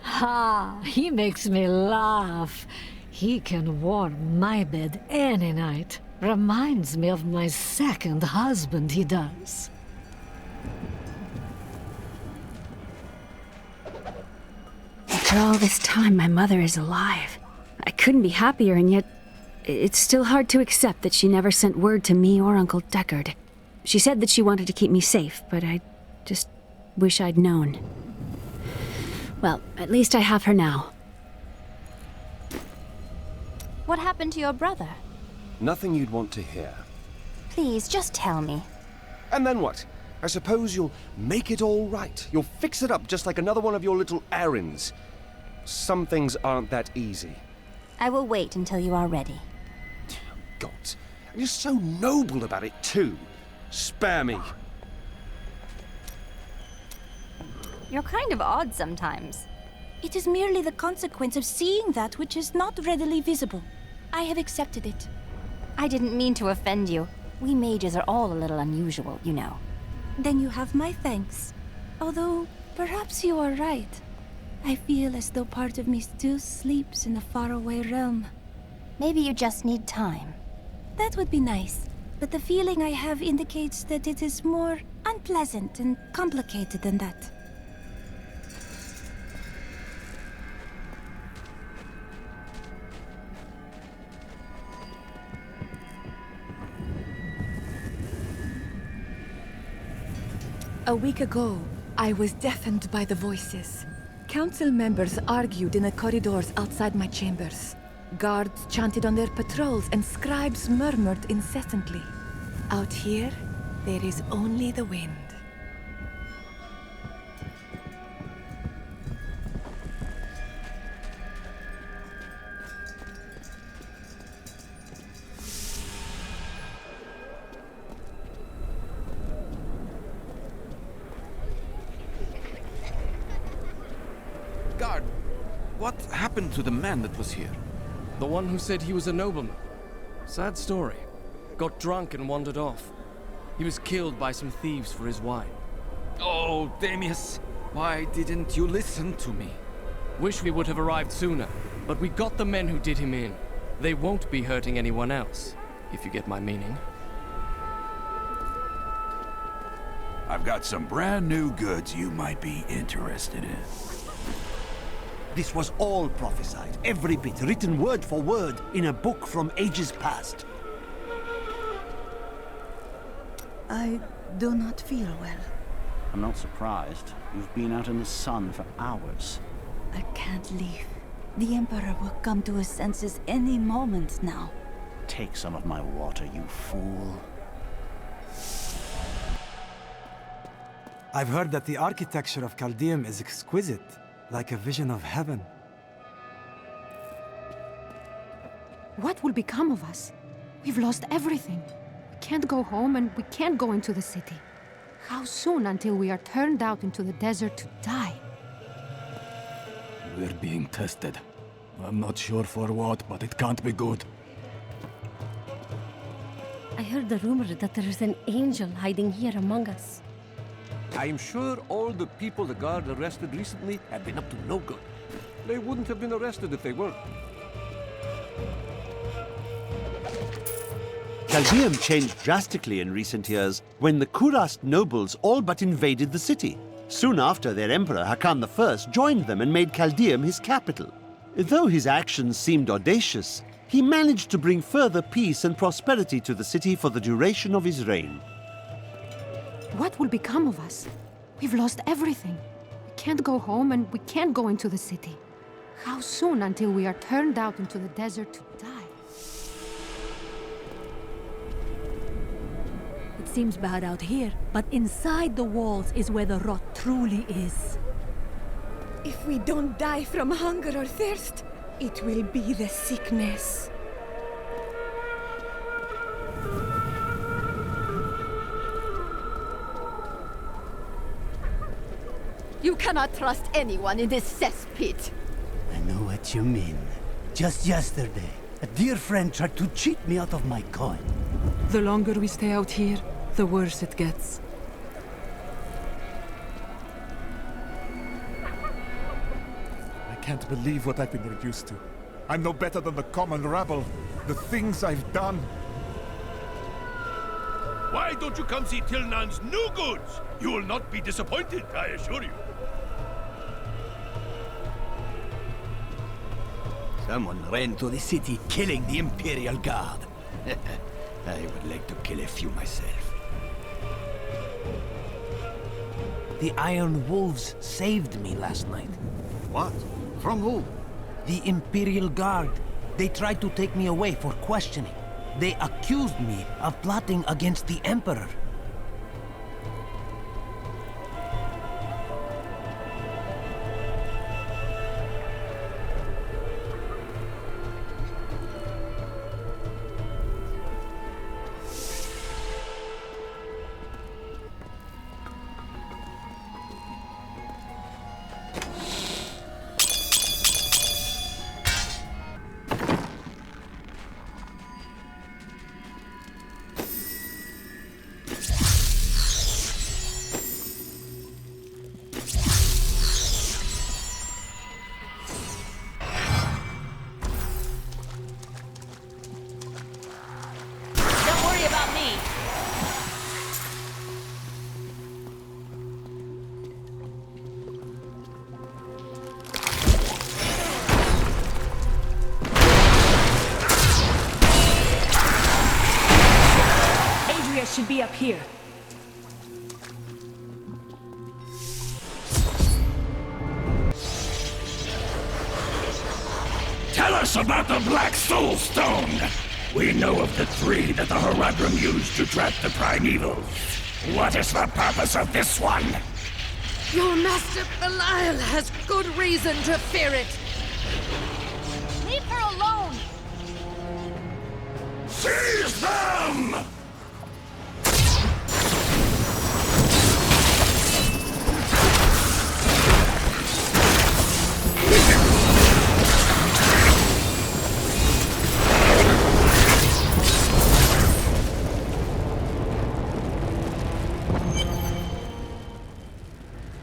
Speaker 9: he makes me laugh. He can warm my bed any night. Reminds me of my second husband, he does.
Speaker 24: After all this time, my mother is alive. I couldn't be happier, and yet it's still hard to accept that she never sent word to me or Uncle Deckard. She said that she wanted to keep me safe, but I just wish I'd known. Well, at least I have her now.
Speaker 6: What happened to your brother?
Speaker 11: Nothing you'd want to hear.
Speaker 6: Please, just tell me.
Speaker 11: And then what? I suppose you'll make it all right. You'll fix it up just like another one of your little errands. Some things aren't that easy.
Speaker 6: I will wait until you are ready.
Speaker 11: God, and you're so noble about it too. Spare me.
Speaker 6: You're kind of odd sometimes. It is merely the consequence of seeing that which is not readily visible. I have accepted it. I didn't mean to offend you. We mages are all a little unusual, you know. Then you have my thanks. Although, perhaps you are right. I feel as though part of me still sleeps in a faraway realm. Maybe you just need time. That would be nice, but the feeling I have indicates that it is more unpleasant and complicated than that.
Speaker 7: A week ago, I was deafened by the voices. Council members argued in the corridors outside my chambers. Guards chanted on their patrols and scribes murmured incessantly. Out here, there is only the wind.
Speaker 13: Guard, what happened to the man that was here?
Speaker 15: The one who said he was a nobleman. Sad story. Got drunk and wandered off. He was killed by some thieves for his wine.
Speaker 13: Oh, Damius, why didn't you listen to me?
Speaker 15: Wish we would have arrived sooner, but we got the men who did him in. They won't be hurting anyone else, if you get my meaning.
Speaker 8: I've got some brand new goods you might be interested in.
Speaker 12: This was all prophesied, every bit, written word for word, in a book from ages past.
Speaker 16: I do not feel well.
Speaker 9: I'm not surprised. You've been out in the sun for hours.
Speaker 16: I can't leave. The Emperor will come to his senses any moment now.
Speaker 9: Take some of my water, you fool.
Speaker 29: I've heard that the architecture of Caldeum is exquisite, like a vision of heaven.
Speaker 19: What will become of us? We've lost everything. We can't go home and we can't go into the city. How soon until we are turned out into the desert to die?
Speaker 5: We're being tested. I'm not sure for what, but it can't be good.
Speaker 4: I heard the rumor that there is an angel hiding here among us.
Speaker 3: I'm sure all the people the guard arrested recently have been up to no good. They wouldn't have been arrested if they weren't.
Speaker 12: Caldeum changed drastically in recent years when the Kurast nobles all but invaded the city. Soon after, their emperor, Hakan I, joined them and made Caldeum his capital. Though his actions seemed audacious, he managed to bring further peace and prosperity to the city for the duration of his reign.
Speaker 19: What will become of us? We've lost everything. We can't go home and we can't go into the city. How soon until we are turned out into the desert to die?
Speaker 25: It seems bad out here, but inside the walls is where the rot truly is.
Speaker 7: If we don't die from hunger or thirst, It will be the sickness.
Speaker 14: You cannot trust anyone in this cesspit.
Speaker 10: I know what you mean. Just yesterday, a dear friend tried to cheat me out of my coin.
Speaker 7: The longer we stay out here, the worse it gets.
Speaker 18: I can't believe what I've been reduced to. I'm no better than the common rabble. The things I've done.
Speaker 8: Why don't you come see Tilnan's new goods? You will not be disappointed, I assure you.
Speaker 10: Someone ran to the city, killing the Imperial Guard. I would like to kill a few myself. The Iron Wolves saved me last night.
Speaker 20: What? From who?
Speaker 10: The Imperial Guard. They tried to take me away for questioning. They accused me of plotting against the Emperor.
Speaker 24: Should be up here.
Speaker 1: Tell us about the Black Soul Stone! We know of the 3 that the Horadrim used to trap the Primevals. What is the purpose of this one?
Speaker 14: Your master Belial has good reason to fear it. Leave her alone!
Speaker 1: Seize them!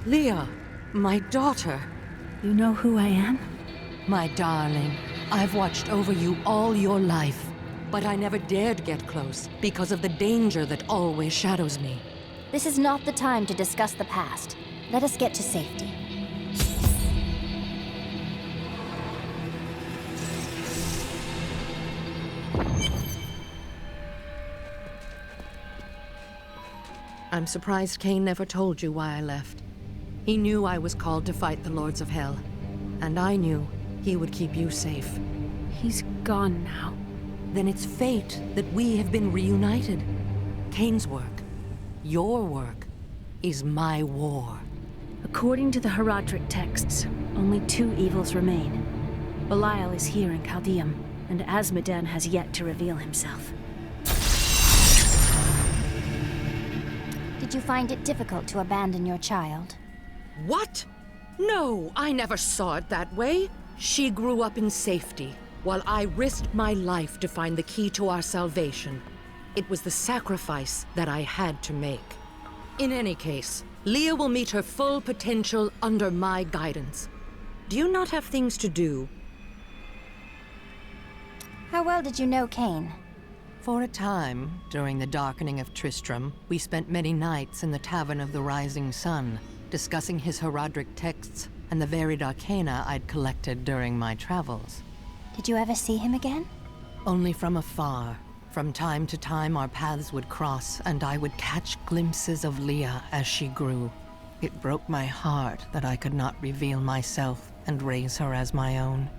Speaker 14: Leah, my daughter.
Speaker 24: You know who I am?
Speaker 14: My darling, I've watched over you all your life, but I never dared get close because of the danger that always shadows me.
Speaker 6: This is not the time to discuss the past. Let us get to safety.
Speaker 14: I'm surprised Cain never told you why I left. He knew I was called to fight the Lords of Hell, and I knew he would keep you safe.
Speaker 24: He's gone now.
Speaker 14: Then it's fate that we have been reunited. Cain's work, your work, is my war.
Speaker 24: According to the Horadric texts, only 2 evils remain. Belial is here in Caldeum, and Azmodan has yet to reveal himself.
Speaker 6: Did you find it difficult to abandon your child?
Speaker 14: What? No, I never saw it that way. She grew up in safety, while I risked my life to find the key to our salvation. It was the sacrifice that I had to make. In any case, Leah will meet her full potential under my guidance. Do you not have things to do?
Speaker 6: How well did you know Cain?
Speaker 14: For a time, during the darkening of Tristram, we spent many nights in the Tavern of the Rising Sun, discussing his Horadric texts and the varied arcana I'd collected during my travels.
Speaker 6: Did you ever see him again?
Speaker 14: Only from afar. From time to time, our paths would cross, and I would catch glimpses of Leah as she grew. It broke my heart that I could not reveal myself and raise her as my own.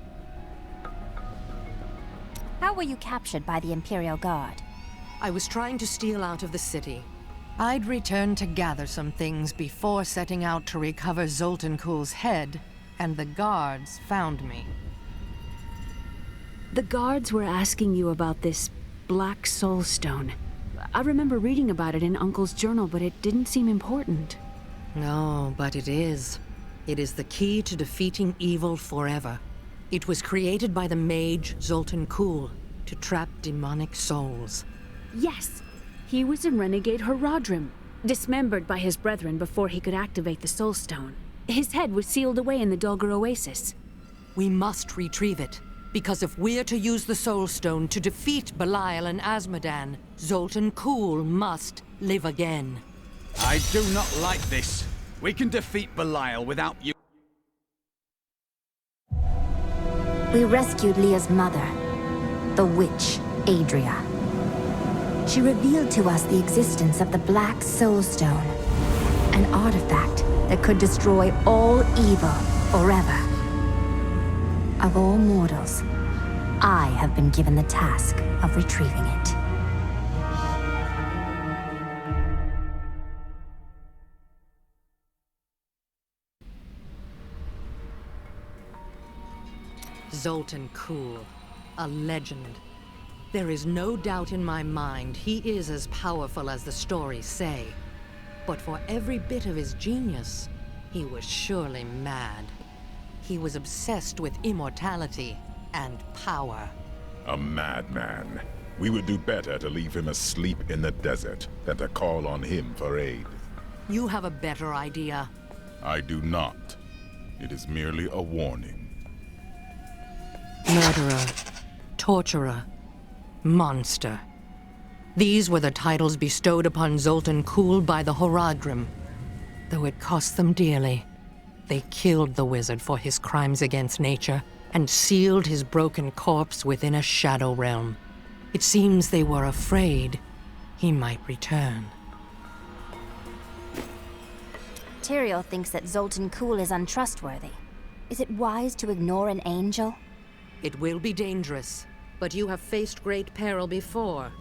Speaker 6: How were you captured by the Imperial Guard?
Speaker 14: I was trying to steal out of the city. I'd returned to gather some things before setting out to recover Zoltun Kulle's head, and the guards found me.
Speaker 24: The guards were asking you about this Black Soul Stone. I remember reading about it in Uncle's journal, but it didn't seem important.
Speaker 14: No, but it is. It is the key to defeating evil forever. It was created by the mage Zoltun Kulle to trap demonic souls.
Speaker 24: Yes! He was a renegade Horadrim, dismembered by his brethren before he could activate the Soul Stone. His head was sealed away in the Dulgar Oasis.
Speaker 14: We must retrieve it, because if we're to use the Soul Stone to defeat Belial and Azmodan, Zoltun Kulle must live again.
Speaker 13: I do not like this. We can defeat Belial without you.
Speaker 6: We rescued Leah's mother, the witch, Adria. She revealed to us the existence of the Black Soul Stone, an artifact that could destroy all evil forever. Of all mortals, I have been given the task of retrieving it.
Speaker 14: Zoltun Kulle, a legend. There is no doubt in my mind he is as powerful as the stories say. But for every bit of his genius, he was surely mad. He was obsessed with immortality and power.
Speaker 2: A madman. We would do better to leave him asleep in the desert than to call on him for aid.
Speaker 14: You have a better idea.
Speaker 2: I do not. It is merely a warning.
Speaker 14: Murderer, torturer, monster. These were the titles bestowed upon Zoltun Kulle by the Horadrim. Though it cost them dearly, they killed the wizard for his crimes against nature and sealed his broken corpse within a shadow realm. It seems they were afraid he might return.
Speaker 6: Tyrael thinks that Zoltun Kulle is untrustworthy. Is it wise to ignore an angel?
Speaker 14: It will be dangerous, but you have faced great peril before.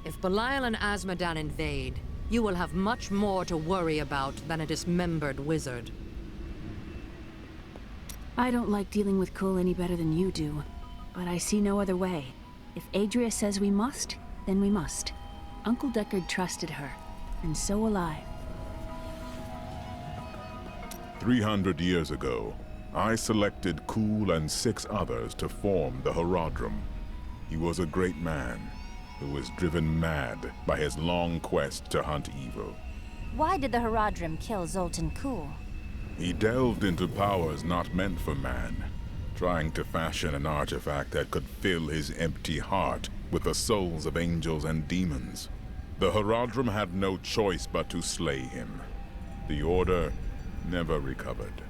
Speaker 14: If Belial and Azmodan invade, you will have much more to worry about than a dismembered wizard.
Speaker 24: I don't like dealing with Kulle any better than you do, but I see no other way. If Adria says we must, then we must. Uncle Deckard trusted her, and so will I.
Speaker 2: 300 years ago, I selected Kulle and 6 others to form the Horadrim. He was a great man who was driven mad by his long quest to hunt evil.
Speaker 6: Why did the Horadrim kill Zoltun Kulle?
Speaker 2: He delved into powers not meant for man, trying to fashion an artifact that could fill his empty heart with the souls of angels and demons. The Horadrim had no choice but to slay him. The Order never recovered.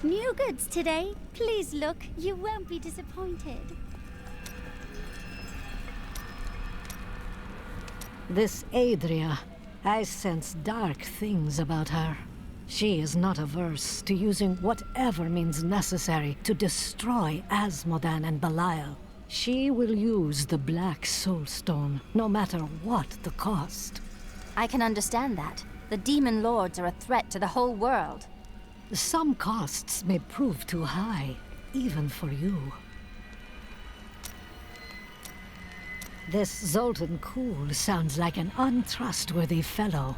Speaker 11: New goods today. Please look, you won't be disappointed.
Speaker 9: This Adria, I sense dark things about her. She is not averse to using whatever means necessary to destroy Azmodan and Belial. She will use the Black Soul Stone, no matter what the cost.
Speaker 6: I can understand that. The Demon Lords are a threat to the whole world.
Speaker 9: Some costs may prove too high, even for you. This Zoltun Kulle sounds like an untrustworthy fellow.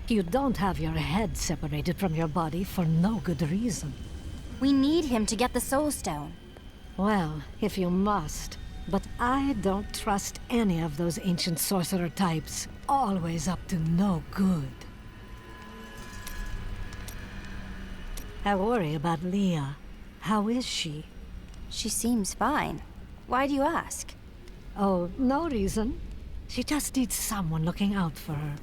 Speaker 9: You don't have your head separated from your body for no good reason.
Speaker 6: We need him to get the Soul Stone.
Speaker 9: Well, if you must. But I don't trust any of those ancient sorcerer types. Always up to no good. I worry about Leah. How is she?
Speaker 6: She seems fine. Why do you ask?
Speaker 9: Oh, no reason. She just needs someone looking out for her.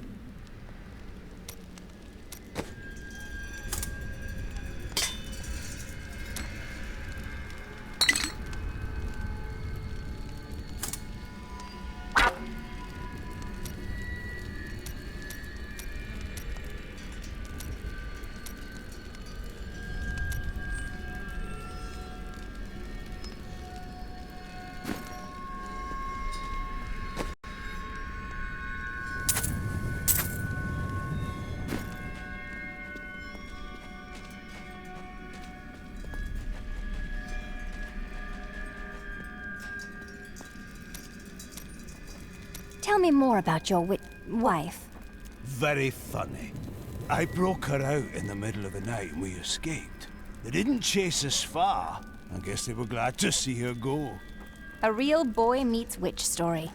Speaker 6: Tell me more about your wife.
Speaker 10: Very funny. I broke her out in the middle of the night and we escaped. They didn't chase us far. I guess they were glad to see her go.
Speaker 6: A real boy meets witch story.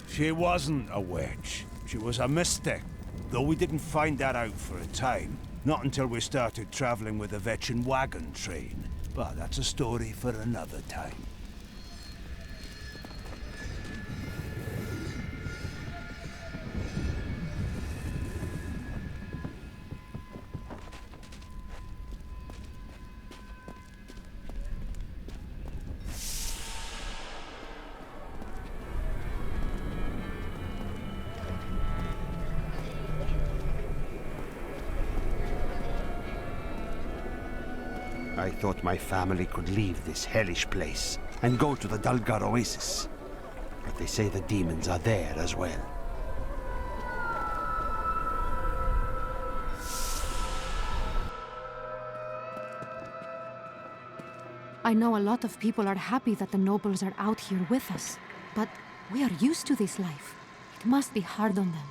Speaker 10: She wasn't a witch. She was a mystic. Though we didn't find that out for a time. Not until we started traveling with the veteran wagon train. But that's a story for another time.
Speaker 12: I thought my family could leave this hellish place and go to the Dulgar Oasis. But they say the demons are there as well.
Speaker 19: I know a lot of people are happy that the nobles are out here with us, but we are used to this life. It must be hard on them.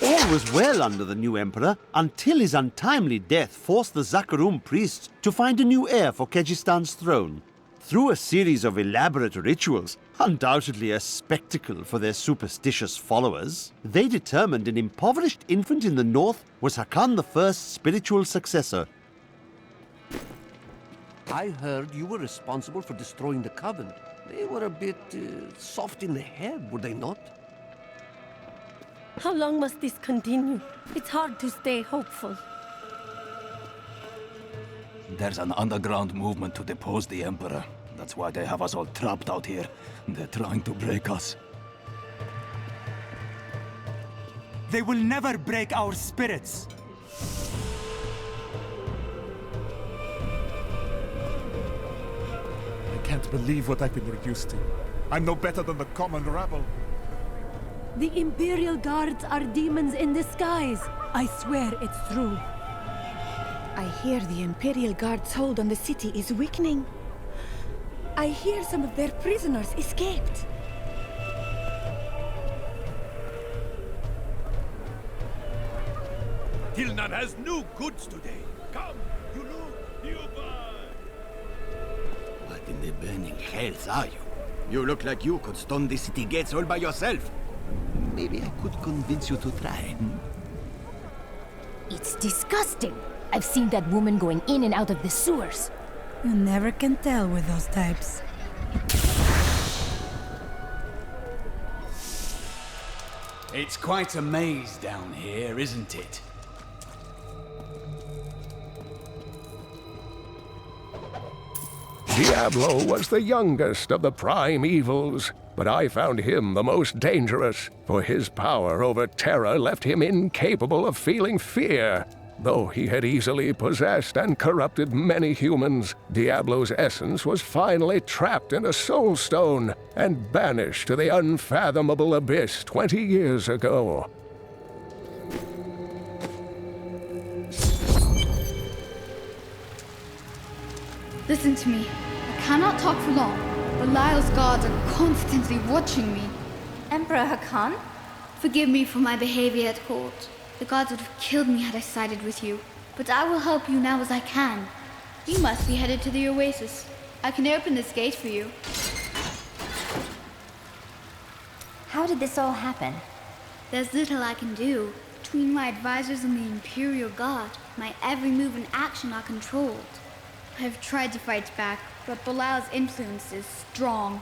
Speaker 12: All was well under the new emperor until his untimely death forced the Zakarum priests to find a new heir for Kejistan's throne. Through a series of elaborate rituals, undoubtedly a spectacle for their superstitious followers, they determined an impoverished infant in the north was Hakan I's spiritual successor.
Speaker 3: I heard you were responsible for destroying the coven. They were a bit soft in the head, were they not?
Speaker 4: How long must this continue? It's hard to stay hopeful.
Speaker 5: There's an underground movement to depose the Emperor. That's why they have us all trapped out here. They're trying to break us.
Speaker 29: They will never break our spirits!
Speaker 18: I can't believe what I've been reduced to. I'm no better than the common rabble.
Speaker 25: The Imperial Guards are demons in disguise. I swear it's true.
Speaker 7: I hear the Imperial Guard's hold on the city is weakening. I hear some of their prisoners escaped.
Speaker 8: Tilnan has new goods today. Come, you look, you buy.
Speaker 10: What in the burning hells are you? You look like you could storm the city gates all by yourself. Maybe I could convince you to try.
Speaker 15: It's disgusting. I've seen that woman going in and out of the sewers.
Speaker 25: You never can tell with those types.
Speaker 16: It's quite a maze down here, isn't it?
Speaker 1: Diablo was the youngest of the prime evils, but I found him the most dangerous, for his power over terror left him incapable of feeling fear. Though he had easily possessed and corrupted many humans, Diablo's essence was finally trapped in a soul stone and banished to the unfathomable abyss 20 years ago.
Speaker 17: Listen to me. I cannot talk for long. Belial's guards are constantly watching me.
Speaker 6: Emperor Hakan?
Speaker 17: Forgive me for my behavior at court. The gods would have killed me had I sided with you. But I will help you now as I can. You must be headed to the Oasis. I can open this gate for you.
Speaker 6: How did this all happen?
Speaker 17: There's little I can do. Between my advisors and the Imperial Guard, my every move and action are controlled. I have tried to fight back, but Belial's influence is strong.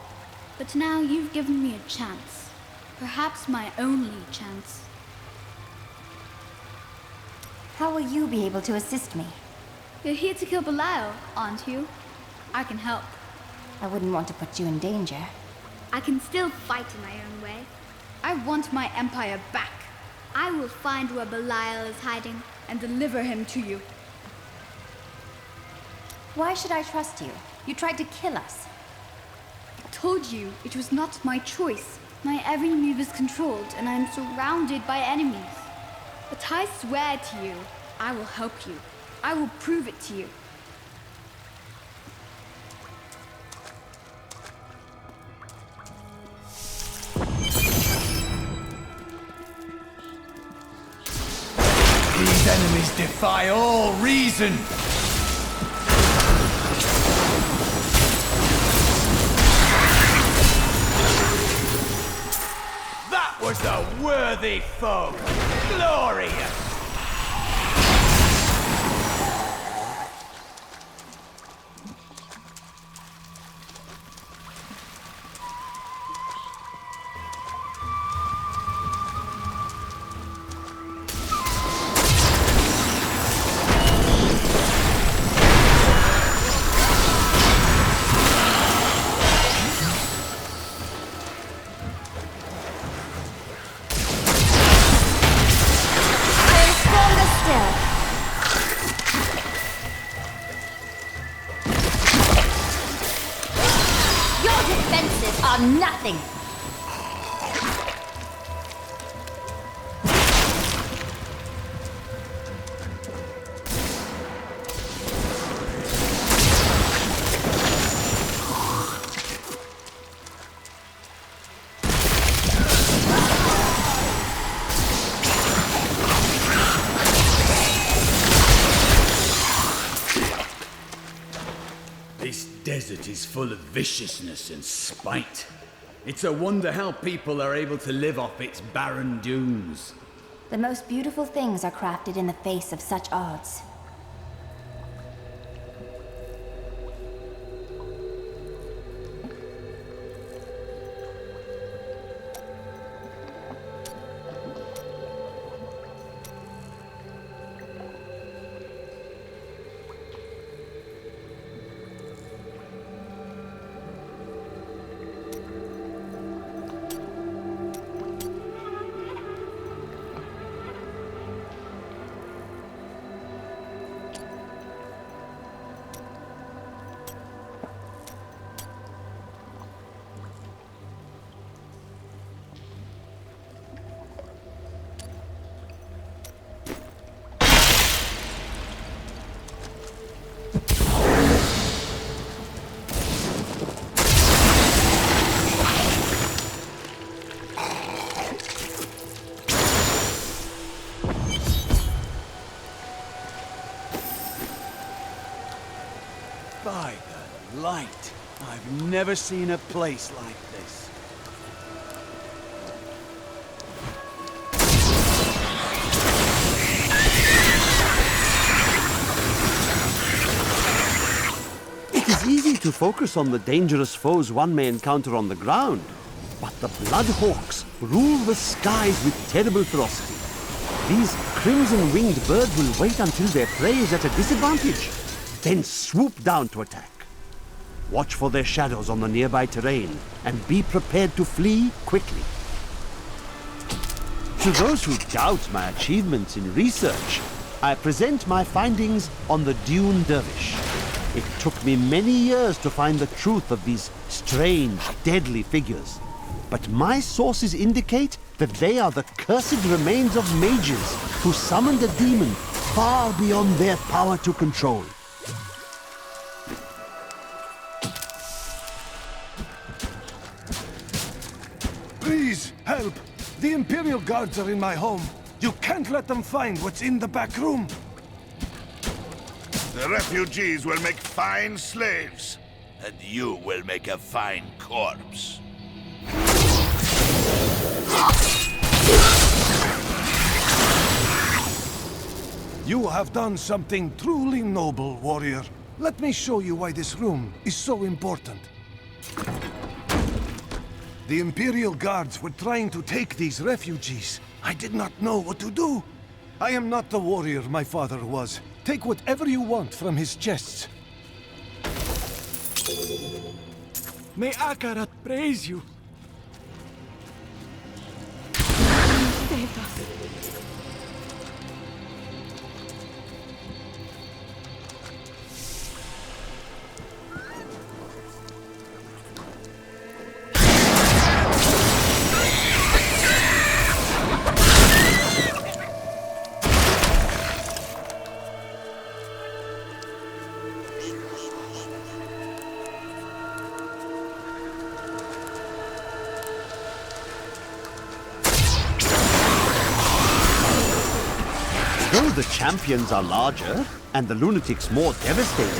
Speaker 17: But now you've given me a chance. Perhaps my only chance.
Speaker 6: How will you be able to assist me?
Speaker 17: You're here to kill Belial, aren't you? I can help.
Speaker 6: I wouldn't want to put you in danger.
Speaker 17: I can still fight in my own way. I want my empire back. I will find where Belial is hiding and deliver him to you.
Speaker 6: Why should I trust you? You tried to kill us.
Speaker 17: I told you it was not my choice. My every move is controlled and I am surrounded by enemies. But I swear to you, I will help you. I will prove it to you.
Speaker 16: These enemies defy all reason! That was a worthy foe! Glorious!
Speaker 15: Nothing!
Speaker 16: This desert is full of viciousness and spite. It's a wonder how people are able to live off its barren dunes.
Speaker 6: The most beautiful things are crafted in the face of such odds.
Speaker 16: By the light, I've never seen a place like this.
Speaker 12: It is easy to focus on the dangerous foes one may encounter on the ground, but the Bloodhawks rule the skies with terrible ferocity. These crimson-winged birds will wait until their prey is at a disadvantage, then swoop down to attack. Watch for their shadows on the nearby terrain, and be prepared to flee quickly. To those who doubt my achievements in research, I present my findings on the Dune Dervish. It took me many years to find the truth of these strange, deadly figures. But my sources indicate that they are the cursed remains of mages who summoned a demon far beyond their power to control.
Speaker 8: Please, help! The Imperial Guards are in my home. You can't let them find what's in the back room.
Speaker 13: The refugees will make fine slaves, and you will make a fine corpse.
Speaker 8: You have done something truly noble, warrior. Let me show you why this room is so important. The Imperial Guards were trying to take these refugees. I did not know what to do. I am not the warrior my father was. Take whatever you want from his chests.
Speaker 10: May Akarat praise you. Saved us.
Speaker 12: Though the champions are larger and the lunatics more devastating,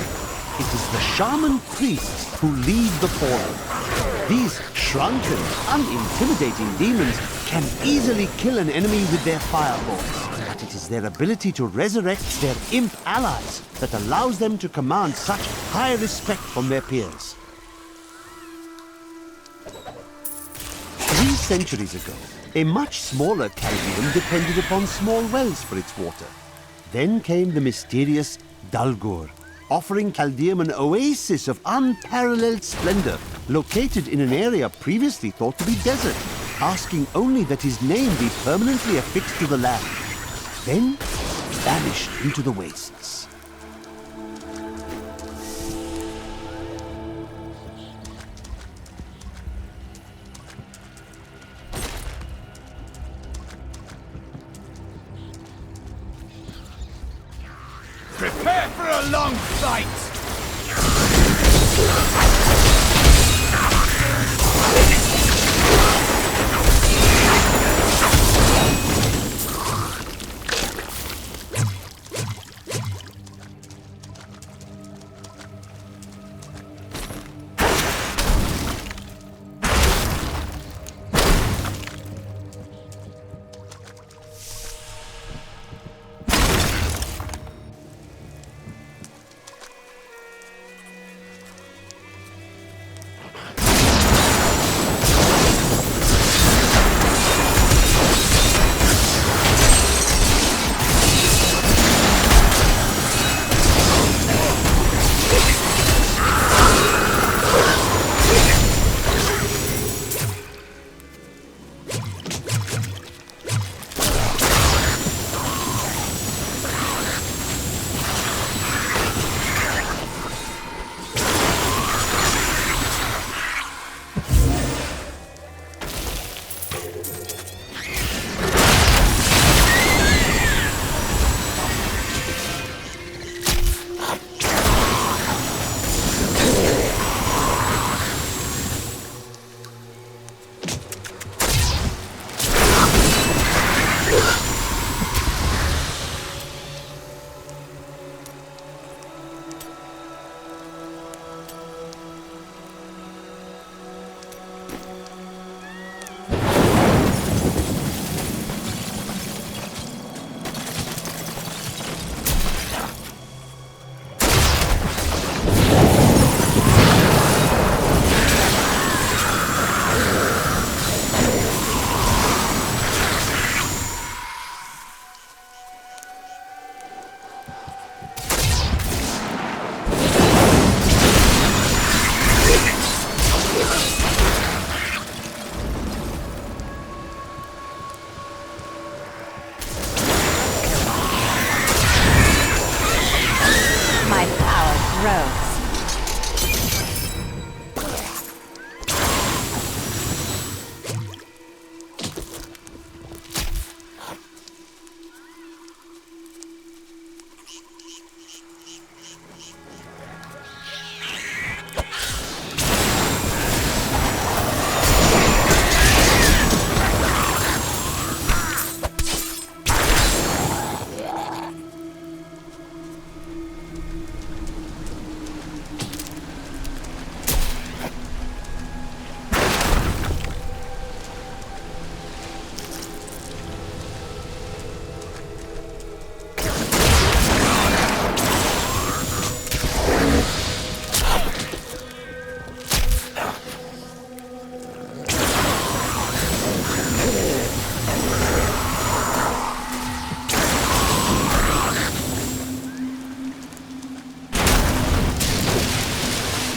Speaker 12: it is the shaman priests who lead the fallen. These shrunken, unintimidating demons can easily kill an enemy with their fireballs, but it is their ability to resurrect their imp allies that allows them to command such high respect from their peers. 3 centuries ago, a much smaller Caldeum depended upon small wells for its water. Then came the mysterious Dalgur, offering Caldeum an oasis of unparalleled splendor, located in an area previously thought to be desert, asking only that his name be permanently affixed to the land, then vanished into the wastes.
Speaker 10: Prepare for a long fight!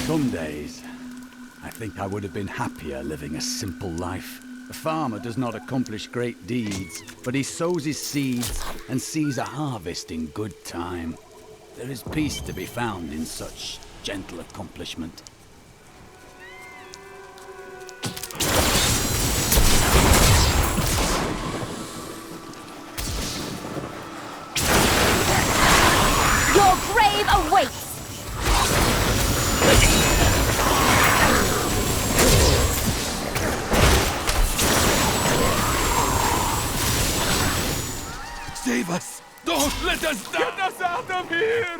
Speaker 10: Some days, I think I would have been happier living a simple life. A farmer does not accomplish great deeds, but he sows his seeds and sees a harvest in good time. There is peace to be found in such gentle accomplishment.
Speaker 15: Your grave awaits!
Speaker 8: Save us! Don't let Let us die! Get us out of here!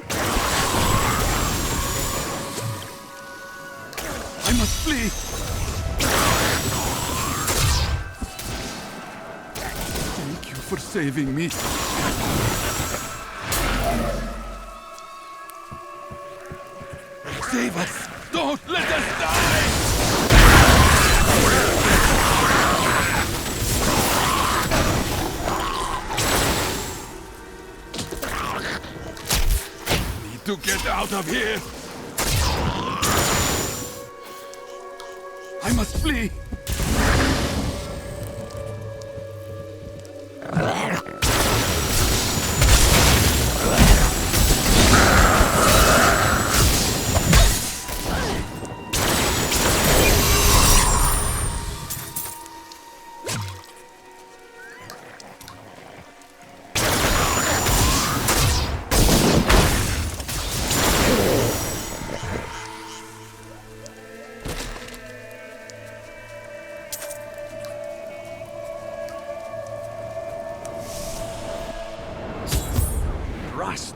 Speaker 8: I must flee! Thank you for saving me. Save us! Don't let us die! Need to get out of here! I must flee!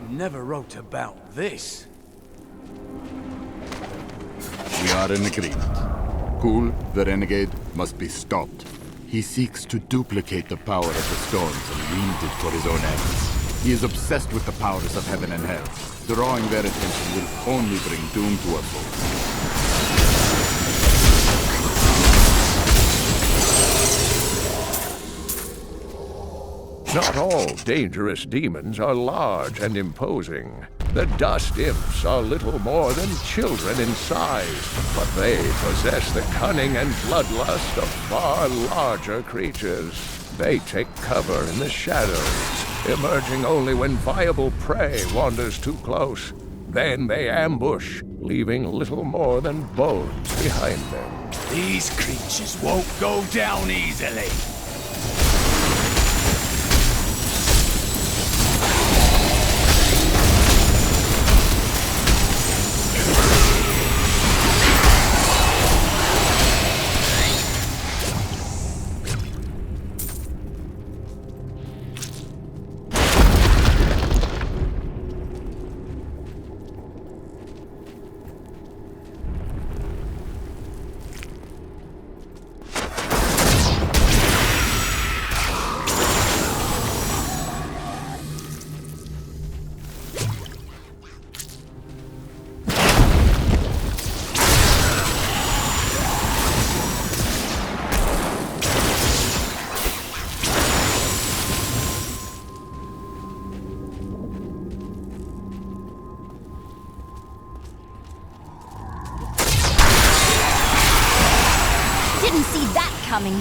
Speaker 10: Never wrote about this.
Speaker 14: We are in agreement. Kulle, the renegade, must be stopped. He seeks to duplicate the power of the stones and wield it for his own ends. He is obsessed with the powers of heaven and hell. Drawing their attention will only bring doom to us all.
Speaker 20: Not all dangerous demons are large and imposing. The dust imps are little more than children in size, but they possess the cunning and bloodlust of far larger creatures. They take cover in the shadows, emerging only when viable prey wanders too close. Then they ambush, leaving little more than bones behind them.
Speaker 10: These creatures won't go down easily.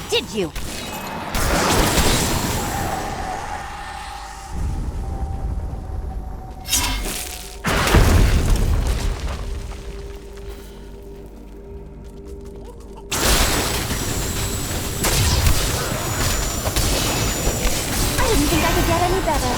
Speaker 6: Did you? I didn't think I could get any better.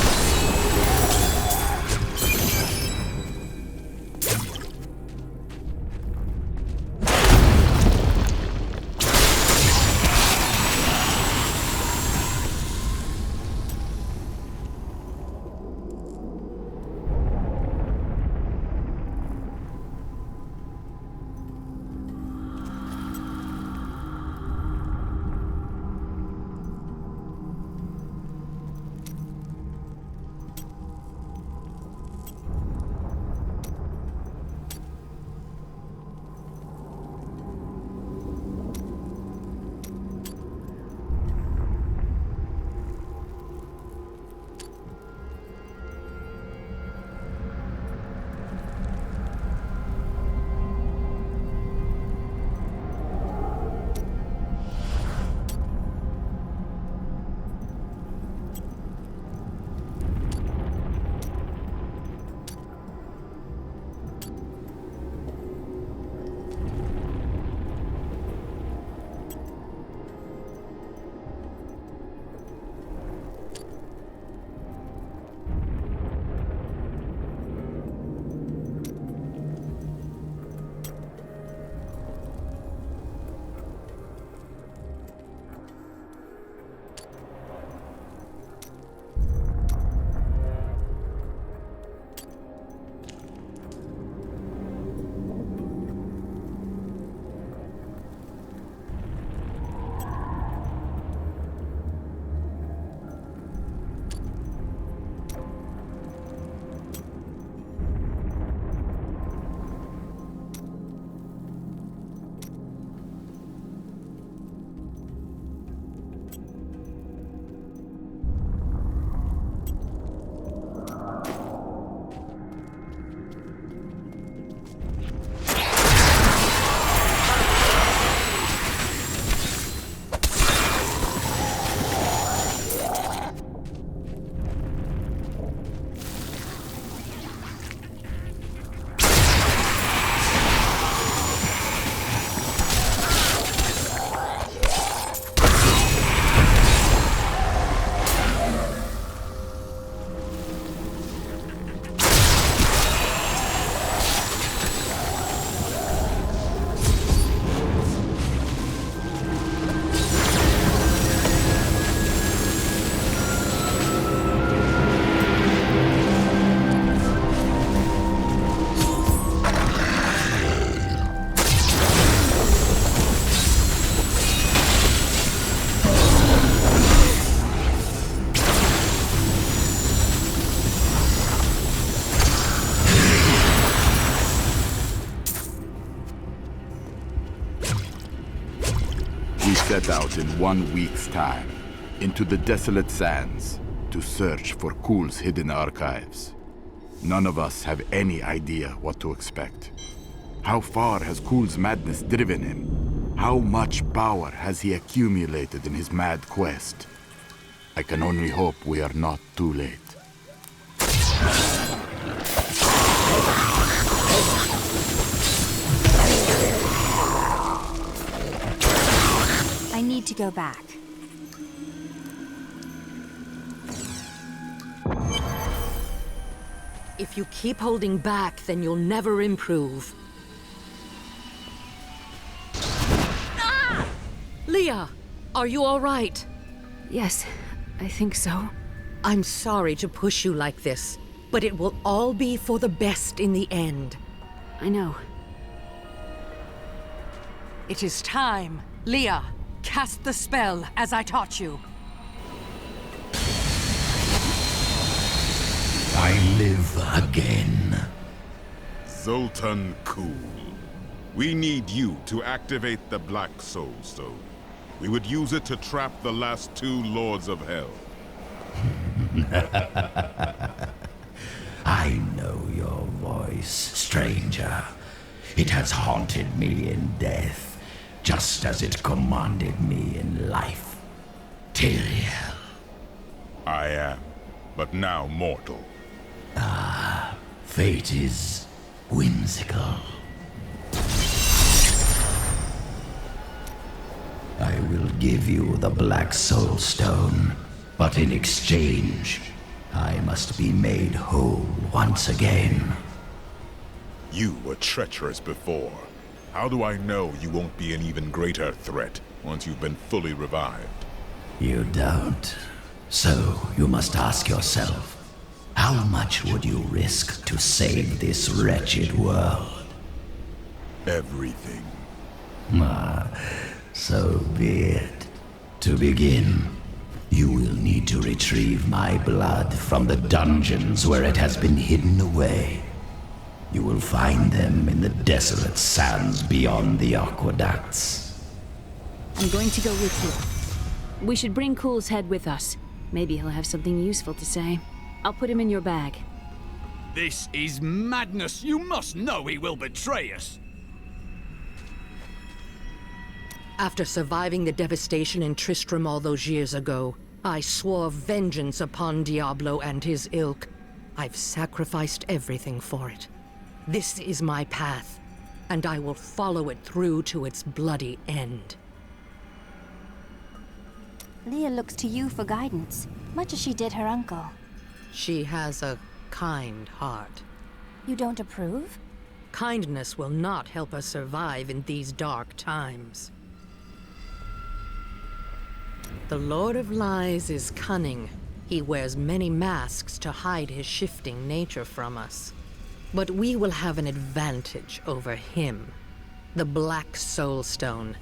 Speaker 14: set out in 1 week's time into the desolate sands to search for Kulle's hidden archives. None of us have any idea what to expect. How far has Kulle's madness driven him? How much power has he accumulated in his mad quest? I can only hope we are not too late.
Speaker 6: I need to go back.
Speaker 2: If you keep holding back, then you'll never improve. Ah! Leah, are you all right?
Speaker 19: Yes, I think so.
Speaker 2: I'm sorry to push you like this, but it will all be for the best in the end.
Speaker 19: I know.
Speaker 2: It is time. Leah, cast the spell as I taught you.
Speaker 1: I live again.
Speaker 11: Zoltun Kulle. We need you to activate the Black Soul Stone. We would use it to trap the last 2 Lords of Hell.
Speaker 1: I know your voice, stranger. It has haunted me in death, just as it commanded me in life. Tyrael.
Speaker 11: I am, but now mortal.
Speaker 1: Ah, fate is whimsical. I will give you the Black Soul Stone, but in exchange, I must be made whole once again.
Speaker 11: You were treacherous before. How do I know you won't be an even greater threat once you've been fully revived?
Speaker 1: You don't. So you must ask yourself, how much would you risk to save this wretched world?
Speaker 11: Everything.
Speaker 1: Ah, so be it. To begin, you will need to retrieve my blood from the dungeons where it has been hidden away. You will find them in the desolate sands beyond the aqueducts.
Speaker 21: I'm going to go with you. We should bring Kulle's head with us. Maybe he'll have something useful to say. I'll put him in your bag.
Speaker 16: This is madness! You must know he will betray us!
Speaker 2: After surviving the devastation in Tristram all those years ago, I swore vengeance upon Diablo and his ilk. I've sacrificed everything for it. This is my path, and I will follow it through to its bloody end.
Speaker 6: Leah looks to you for guidance, much as she did her uncle.
Speaker 2: She has a kind heart.
Speaker 6: You don't approve?
Speaker 2: Kindness will not help us survive in these dark times. The Lord of Lies is cunning. He wears many masks to hide his shifting nature from us. But we will have an advantage over him. The Black Soul Stone.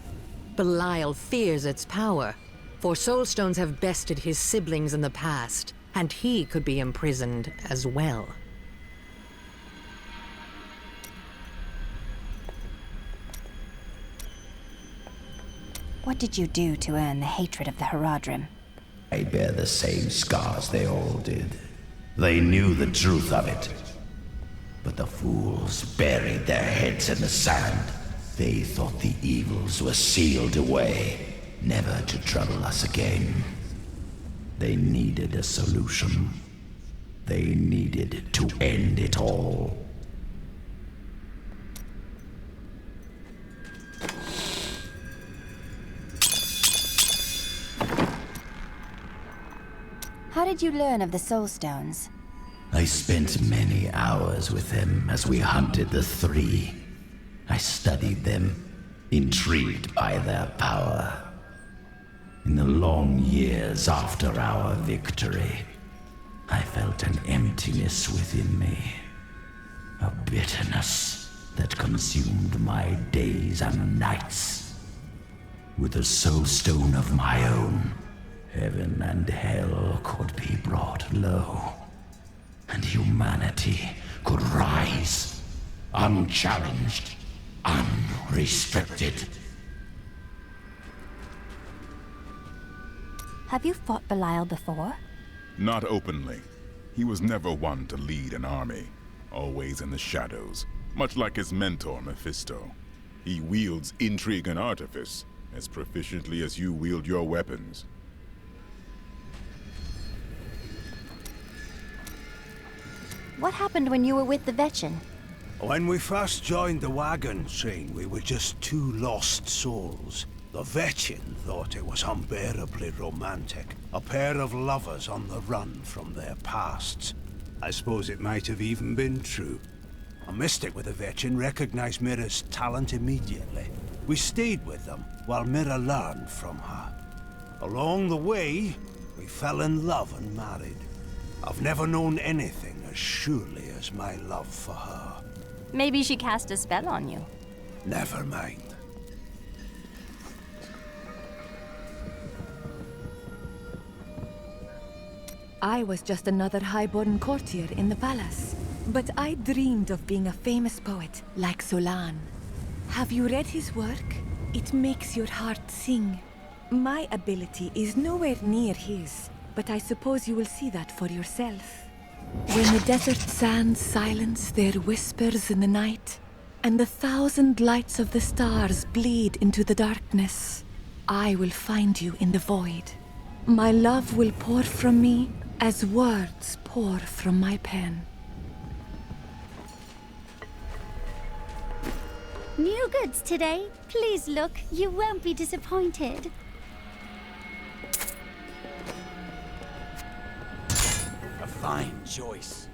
Speaker 2: Belial fears its power, for Soul Stones have bested his siblings in the past, and he could be imprisoned as well.
Speaker 6: What did you do to earn the hatred of the Haradrim?
Speaker 1: I bear the same scars they all did. They knew the truth of it. But the fools buried their heads in the sand. They thought the evils were sealed away, never to trouble us again. They needed a solution. They needed to end it all.
Speaker 6: How did you learn of the Soul Stones?
Speaker 1: I spent many hours with them as we hunted the three. I studied them, intrigued by their power. In the long years after our victory, I felt an emptiness within me. A bitterness that consumed my days and nights. With a soul stone of my own, heaven and hell could be brought low, and humanity could rise, unchallenged, unrestricted.
Speaker 6: Have you fought Belial before?
Speaker 11: Not openly. He was never one to lead an army. Always in the shadows, much like his mentor, Mephisto. He wields intrigue and artifice as proficiently as you wield your weapons.
Speaker 6: What happened when you were with the Vetchin?
Speaker 10: When we first joined the wagon train, we were just two lost souls. The Vetchin thought it was unbearably romantic. A pair of lovers on the run from their pasts. I suppose it might have even been true. A mystic with the Vetchin recognized Mira's talent immediately. We stayed with them while Mira learned from her. Along the way, we fell in love and married. I've never known anything as surely as my love for her.
Speaker 6: Maybe she cast a spell on you.
Speaker 10: Never mind.
Speaker 7: I was just another highborn courtier in the palace. But I dreamed of being a famous poet, like Zoltun. Have you read his work? It makes your heart sing. My ability is nowhere near his, but I suppose you will see that for yourself. When the desert sands silence their whispers in the night, and the 1,000 lights of the stars bleed into the darkness, I will find you in the void. My love will pour from me as words pour from my pen.
Speaker 17: New goods today. Please look, you won't be disappointed.
Speaker 10: A fine choice.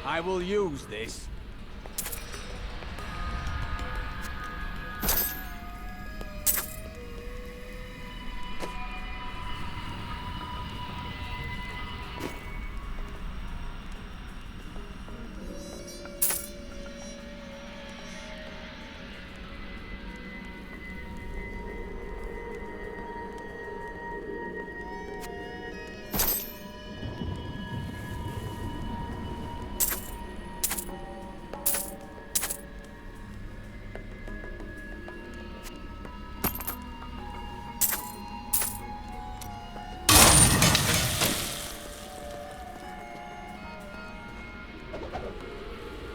Speaker 10: I will use this.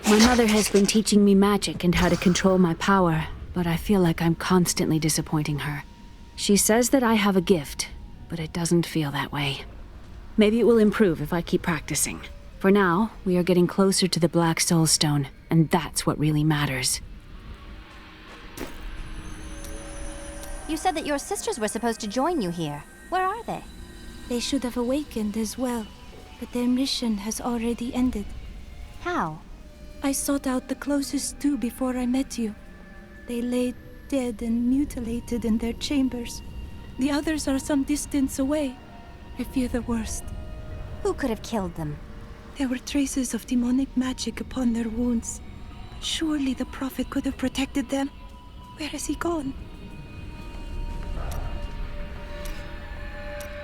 Speaker 21: My mother has been teaching me magic and how to control my power, but I feel like I'm constantly disappointing her. She says that I have a gift, but it doesn't feel that way. Maybe it will improve if I keep practicing. For now, we are getting closer to the Black Soul Stone, and that's what really matters.
Speaker 6: You said that your sisters were supposed to join you here. Where are they?
Speaker 3: They should have awakened as well, but their mission has already ended.
Speaker 6: How?
Speaker 3: I sought out the closest two before I met you. They lay dead and mutilated in their chambers. The others are some distance away. I fear the worst.
Speaker 6: Who could have killed them?
Speaker 3: There were traces of demonic magic upon their wounds. Surely the Prophet could have protected them. Where has he gone?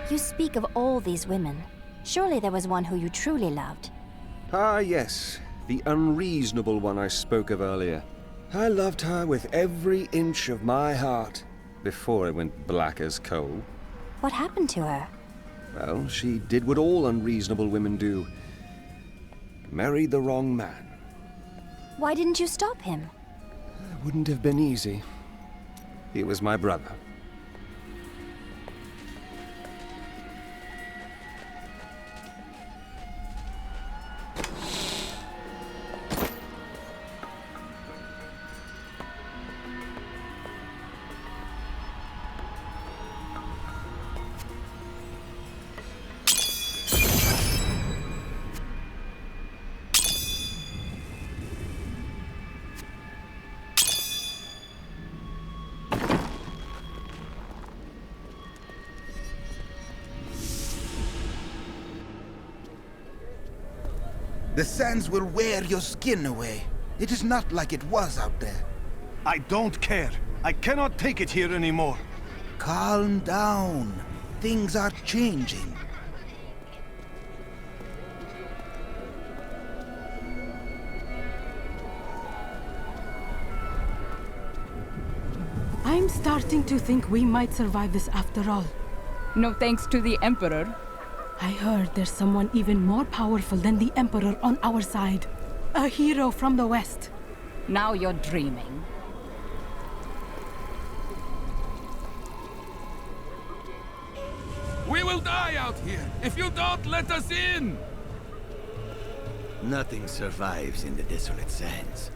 Speaker 6: You speak of all these women. Surely there was one who you truly loved.
Speaker 20: Ah, yes. The unreasonable one I spoke of earlier. I loved her with every inch of my heart before it went black as coal.
Speaker 6: What happened to her?
Speaker 20: Well, she did what all unreasonable women do. Married the wrong man.
Speaker 6: Why didn't you stop him?
Speaker 20: It wouldn't have been easy. He was my brother.
Speaker 4: The sands will wear your skin away. It is not like it was out there. I don't care. I cannot take it here anymore.
Speaker 5: Calm down. Things are changing.
Speaker 25: I'm starting to think we might survive this after all.
Speaker 9: No thanks to the Emperor.
Speaker 25: I heard there's someone even more powerful than the Emperor on our side. A hero from the West.
Speaker 9: Now you're dreaming.
Speaker 22: We will die out here if you don't let us in!
Speaker 10: Nothing survives in the desolate sands.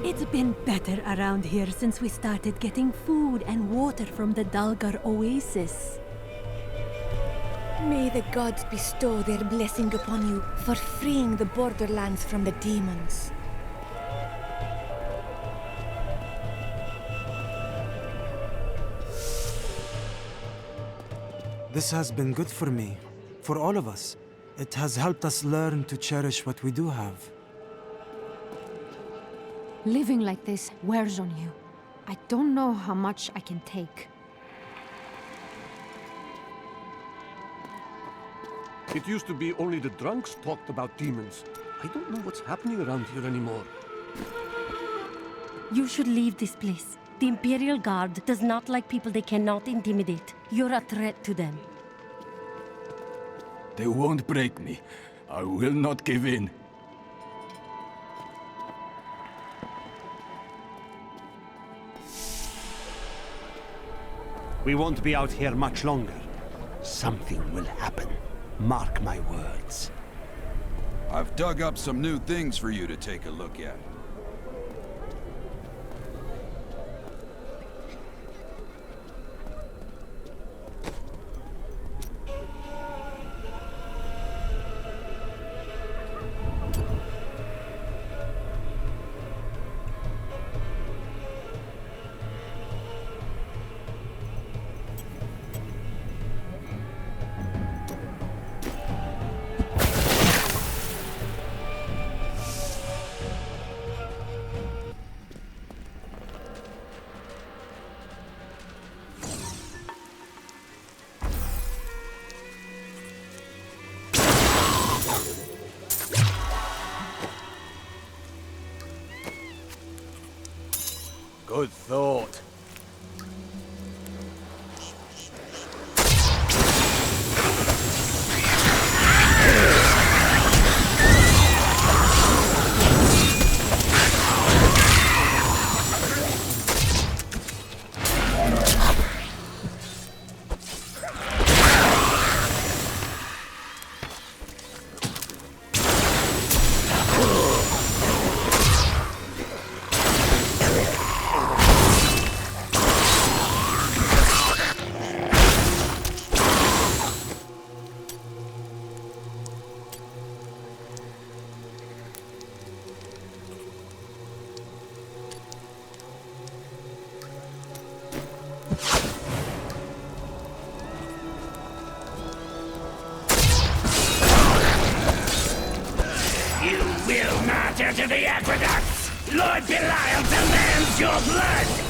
Speaker 25: It's been better around here since we started getting food and water from the Dalgar oasis.
Speaker 7: May the gods bestow their blessing upon you for freeing the borderlands from the demons.
Speaker 29: This has been good for me, for all of us. It has helped us learn to cherish what we do have.
Speaker 19: Living like this wears on you. I don't know how much I can take.
Speaker 23: It used to be only the drunks talked about demons. I don't know what's happening around here anymore.
Speaker 24: You should leave this place. The Imperial Guard does not like people they cannot intimidate. You're a threat to them.
Speaker 16: They won't break me. I will not give in.
Speaker 12: We won't be out here much longer. Something will happen. Mark my words.
Speaker 26: I've dug up some new things for you to take a look at.
Speaker 16: Good thought.
Speaker 10: To the aqueducts! Lord Belial demands your blood!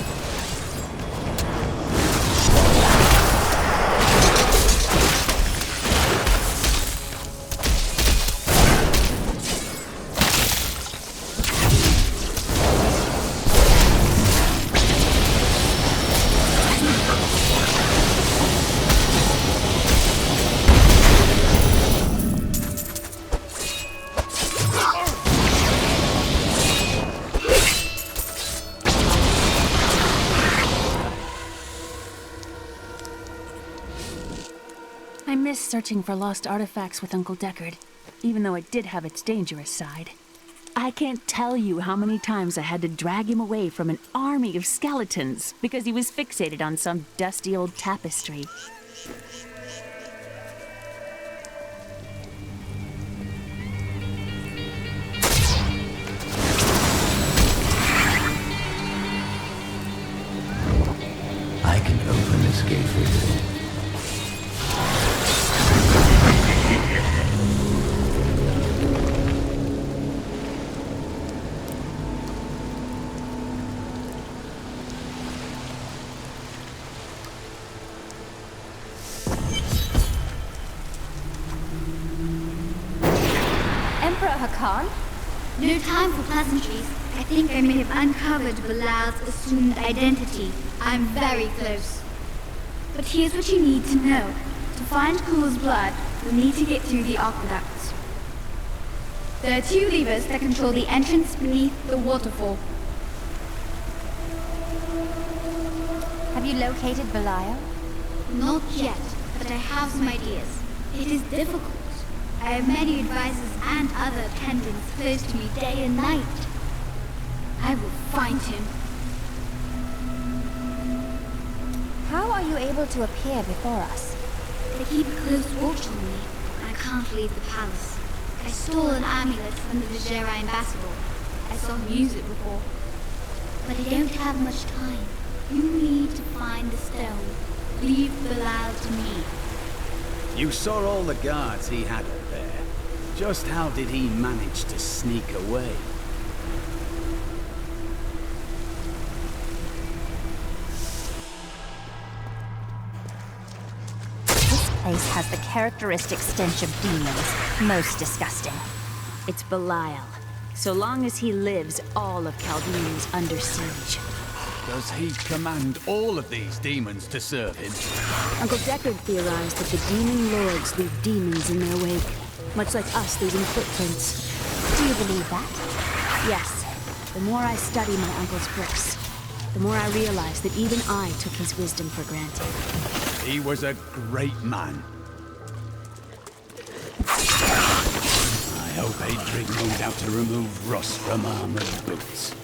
Speaker 21: Searching for lost artifacts with Uncle Deckard, even though it did have its dangerous side. I can't tell you how many times I had to drag him away from an army of skeletons because he was fixated on some dusty old tapestry.
Speaker 6: Emperor Hakan?
Speaker 17: No time for pleasantries. I think I may have uncovered Belial's assumed identity. I'm very close. But here's what you need to know. To find Kulle's blood, you'll need to get through the aqueducts. There are 2 levers that control the entrance beneath the waterfall.
Speaker 6: Have you located Belial?
Speaker 17: Not yet, but I have some ideas. It is difficult. I have many advisors and other attendants close to me day and night. I will find him.
Speaker 6: How are you able to appear before us?
Speaker 17: They keep a close watch on me, and I can't leave the palace. I stole an amulet from the Vigerai ambassador. I saw him use it before. But I don't have much time. You need to find the stone. Leave Belial to me.
Speaker 16: You saw all the guards he had up there. Just how did he manage to sneak away?
Speaker 6: This place has the characteristic stench of demons. Most disgusting.
Speaker 21: It's Belial. So long as he lives, all of Caldeum is under siege.
Speaker 16: Does he command all of these demons to serve him?
Speaker 21: Uncle Deckard theorized that the demon lords leave demons in their wake, much like us leaving footprints.
Speaker 6: Do you believe that?
Speaker 21: Yes. The more I study my uncle's books, the more I realize that even I took his wisdom for granted.
Speaker 16: He was a great man. I hope Adria knows how to remove rust from armored boots.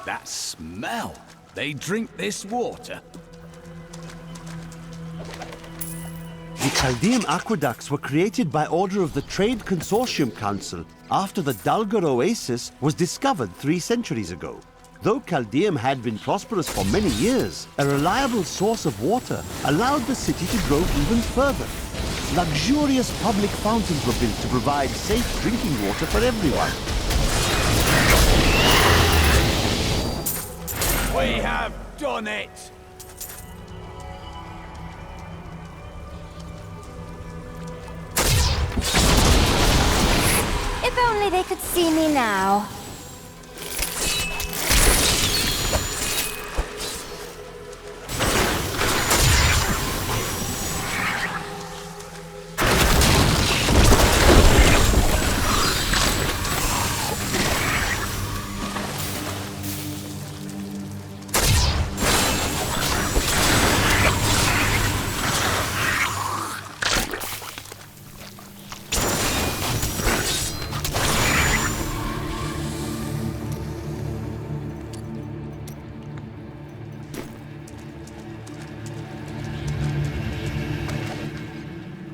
Speaker 16: That smell! They drink this water?
Speaker 12: The Caldeum aqueducts were created by order of the Trade Consortium Council after the Dalgar Oasis was discovered 3 centuries ago. Though Caldeum had been prosperous for many years, a reliable source of water allowed the city to grow even further. Luxurious public fountains were built to provide safe drinking water for everyone.
Speaker 16: We have done it!
Speaker 6: If only they could see me now.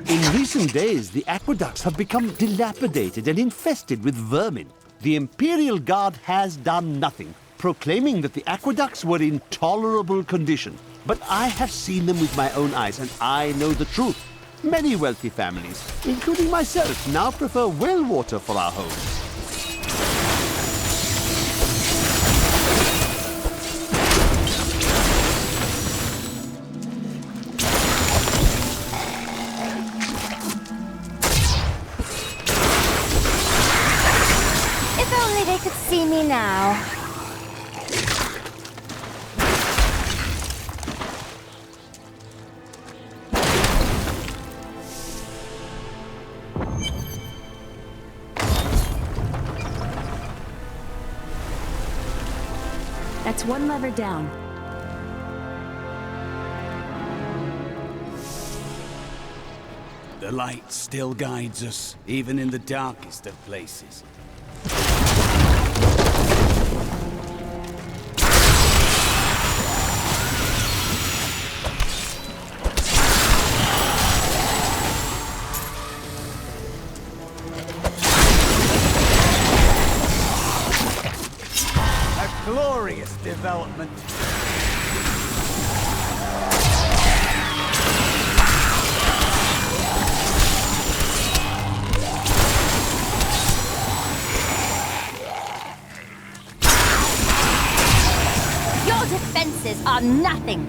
Speaker 12: In recent days, the aqueducts have become dilapidated and infested with vermin. The Imperial Guard has done nothing, proclaiming that the aqueducts were in tolerable condition. But I have seen them with my own eyes, and I know the truth. Many wealthy families, including myself, now prefer well water for our homes.
Speaker 6: They could see me now.
Speaker 21: That's one lever down.
Speaker 16: The light still guides us, even in the darkest of places.
Speaker 10: curious development.
Speaker 6: Your defenses are nothing.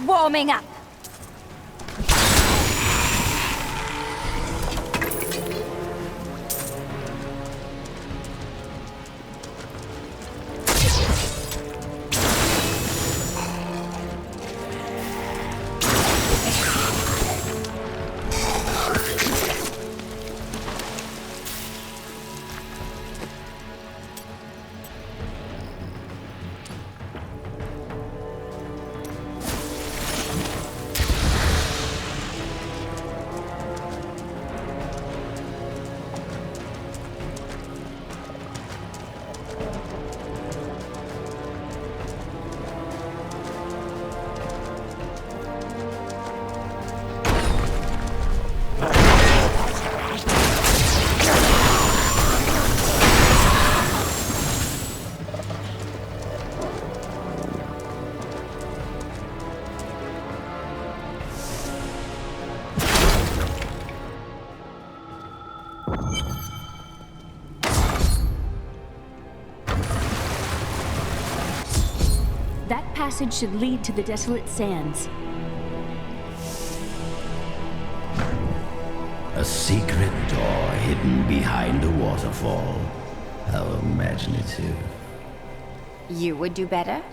Speaker 6: Warming up.
Speaker 21: That passage should lead to the desolate sands.
Speaker 1: A secret door hidden behind a waterfall. How imaginative.
Speaker 6: You would do better?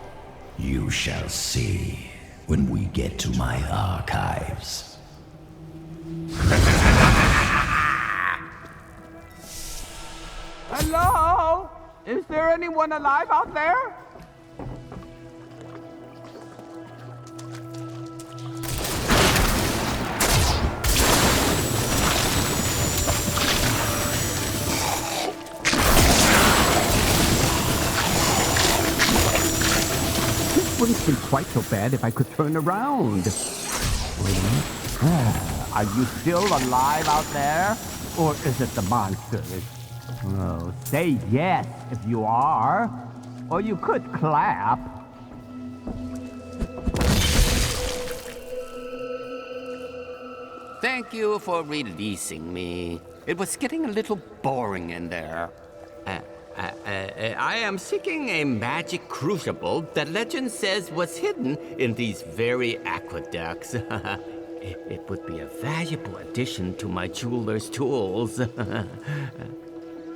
Speaker 1: You shall see when we get to my archives.
Speaker 10: Hello? Is there anyone alive out there?
Speaker 2: Wouldn't be quite so bad if I could turn around. Are you still alive out there? Or is it the monsters? Oh, say yes if you are. Or you could clap.
Speaker 8: Thank you for releasing me. It was getting a little boring in there. I am seeking a magic crucible that legend says was hidden in these very aqueducts. It would be a valuable addition to my jeweler's tools.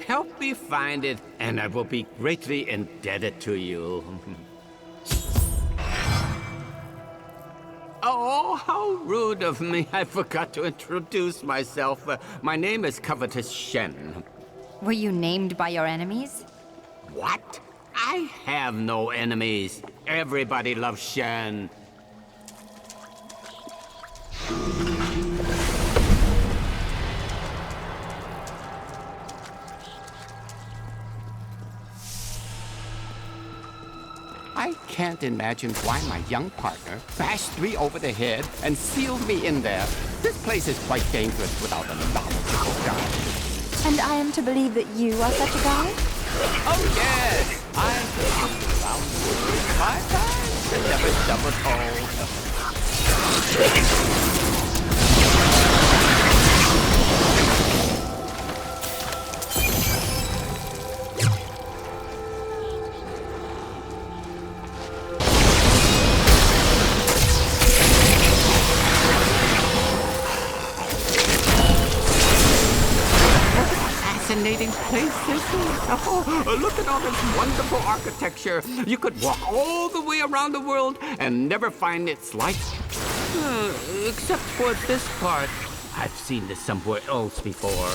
Speaker 8: Help me find it, and I will be greatly indebted to you. Oh, how rude of me. I forgot to introduce myself. My name is Covetous Shen.
Speaker 6: Were you named by your enemies?
Speaker 8: What? I have no enemies. Everybody loves Shen. I can't imagine why my young partner bashed me over the head and sealed me in there. This place is quite dangerous without a knowledgeable guide.
Speaker 6: And I am to believe that you are such a guy?
Speaker 8: Oh yes! I've been around the world 5 times and never stumbled home. Fascinating place this is. Oh, look at all this wonderful architecture. You could walk all the way around the world and never find its like. Except for this part. I've seen this somewhere else before.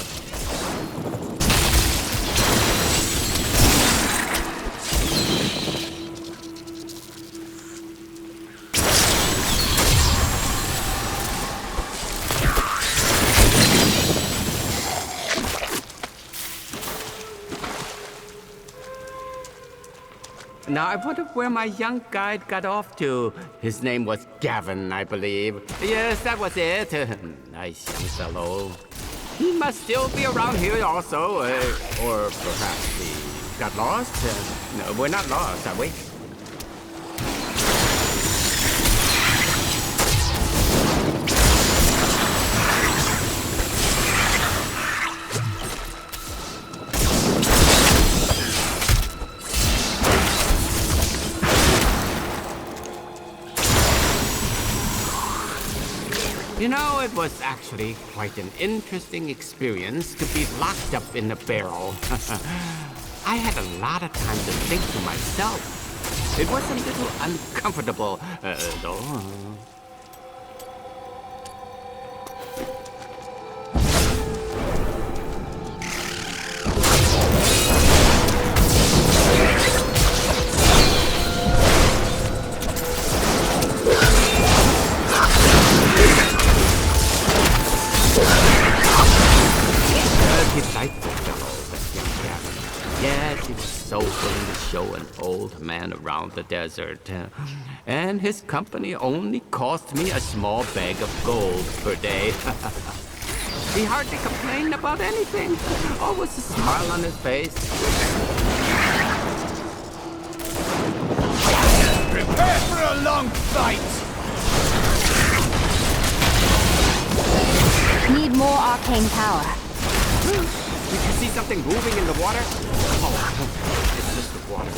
Speaker 8: Now, I wonder where my young guide got off to. His name was Gavin, I believe. Yes, that was it. Nice young fellow. He must still be around here also. Or perhaps he got lost? No, we're not lost, are we? You know, it was actually quite an interesting experience to be locked up in a barrel. I had a lot of time to think to myself. It was a little uncomfortable, though. Show an old man around the desert. And his company only cost me a small bag of gold per day. He hardly complained about anything. Always a smile on his face.
Speaker 10: Prepare for a long fight!
Speaker 6: Need more arcane power.
Speaker 8: Did you see something moving in the water? Oh, it's just the water.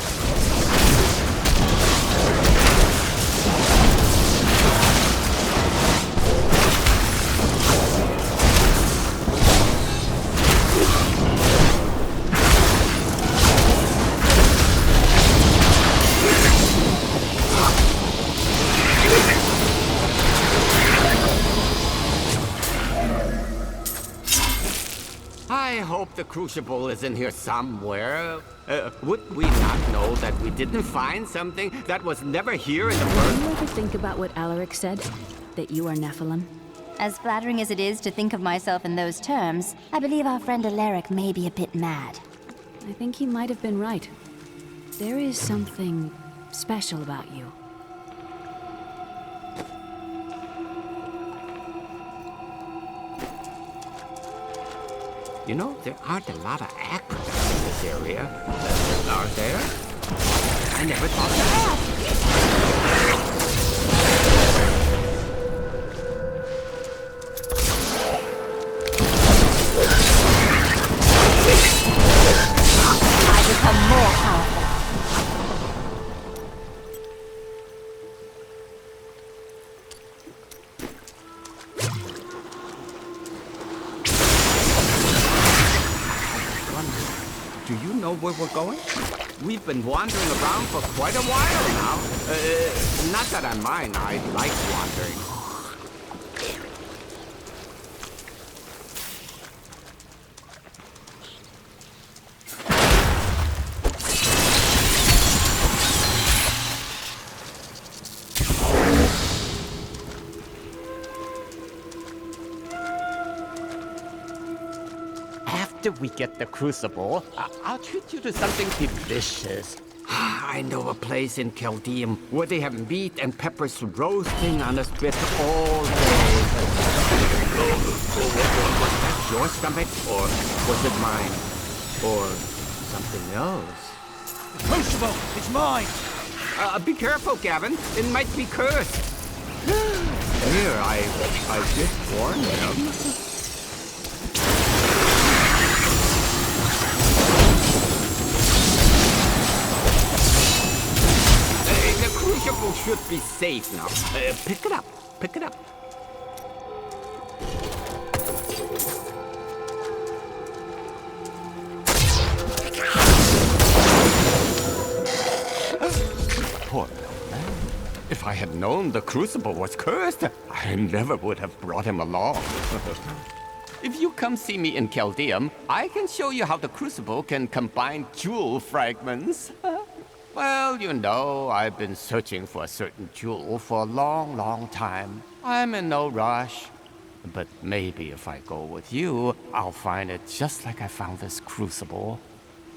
Speaker 8: I hope the crucible is in here somewhere. Would we not know that we didn't find something that was never here in the first?
Speaker 21: Do you ever think about what Alaric said? That you are Nephilim?
Speaker 6: As flattering as it is to think of myself in those terms, I believe our friend Alaric may be a bit mad.
Speaker 21: I think he might have been right. There is something special about you.
Speaker 8: You know, there aren't a lot of aqueducts in this area. Are there? I never thought to ask.
Speaker 6: I become more powerful.
Speaker 8: Do you know where we're going? We've been wandering around for quite a while now. Not that I mind, I like wandering. After we get the crucible, I'll treat you to something delicious. I know a place in Caldeum where they have meat and peppers roasting on a spit all day. What's that? your stomach, or was it mine? Or something else?
Speaker 10: The crucible! It's mine!
Speaker 8: Be careful, Gavin. It might be cursed. Here, I did warn them. The crucible should be safe now. Pick it up. Pick it up. Poor man. If I had known the crucible was cursed, I never would have brought him along. If you come see me in Caldeum, I can show you how the crucible can combine jewel fragments. Well, you know, I've been searching for a certain jewel for a long, long time. I'm in no rush. But maybe if I go with you, I'll find it just like I found this crucible.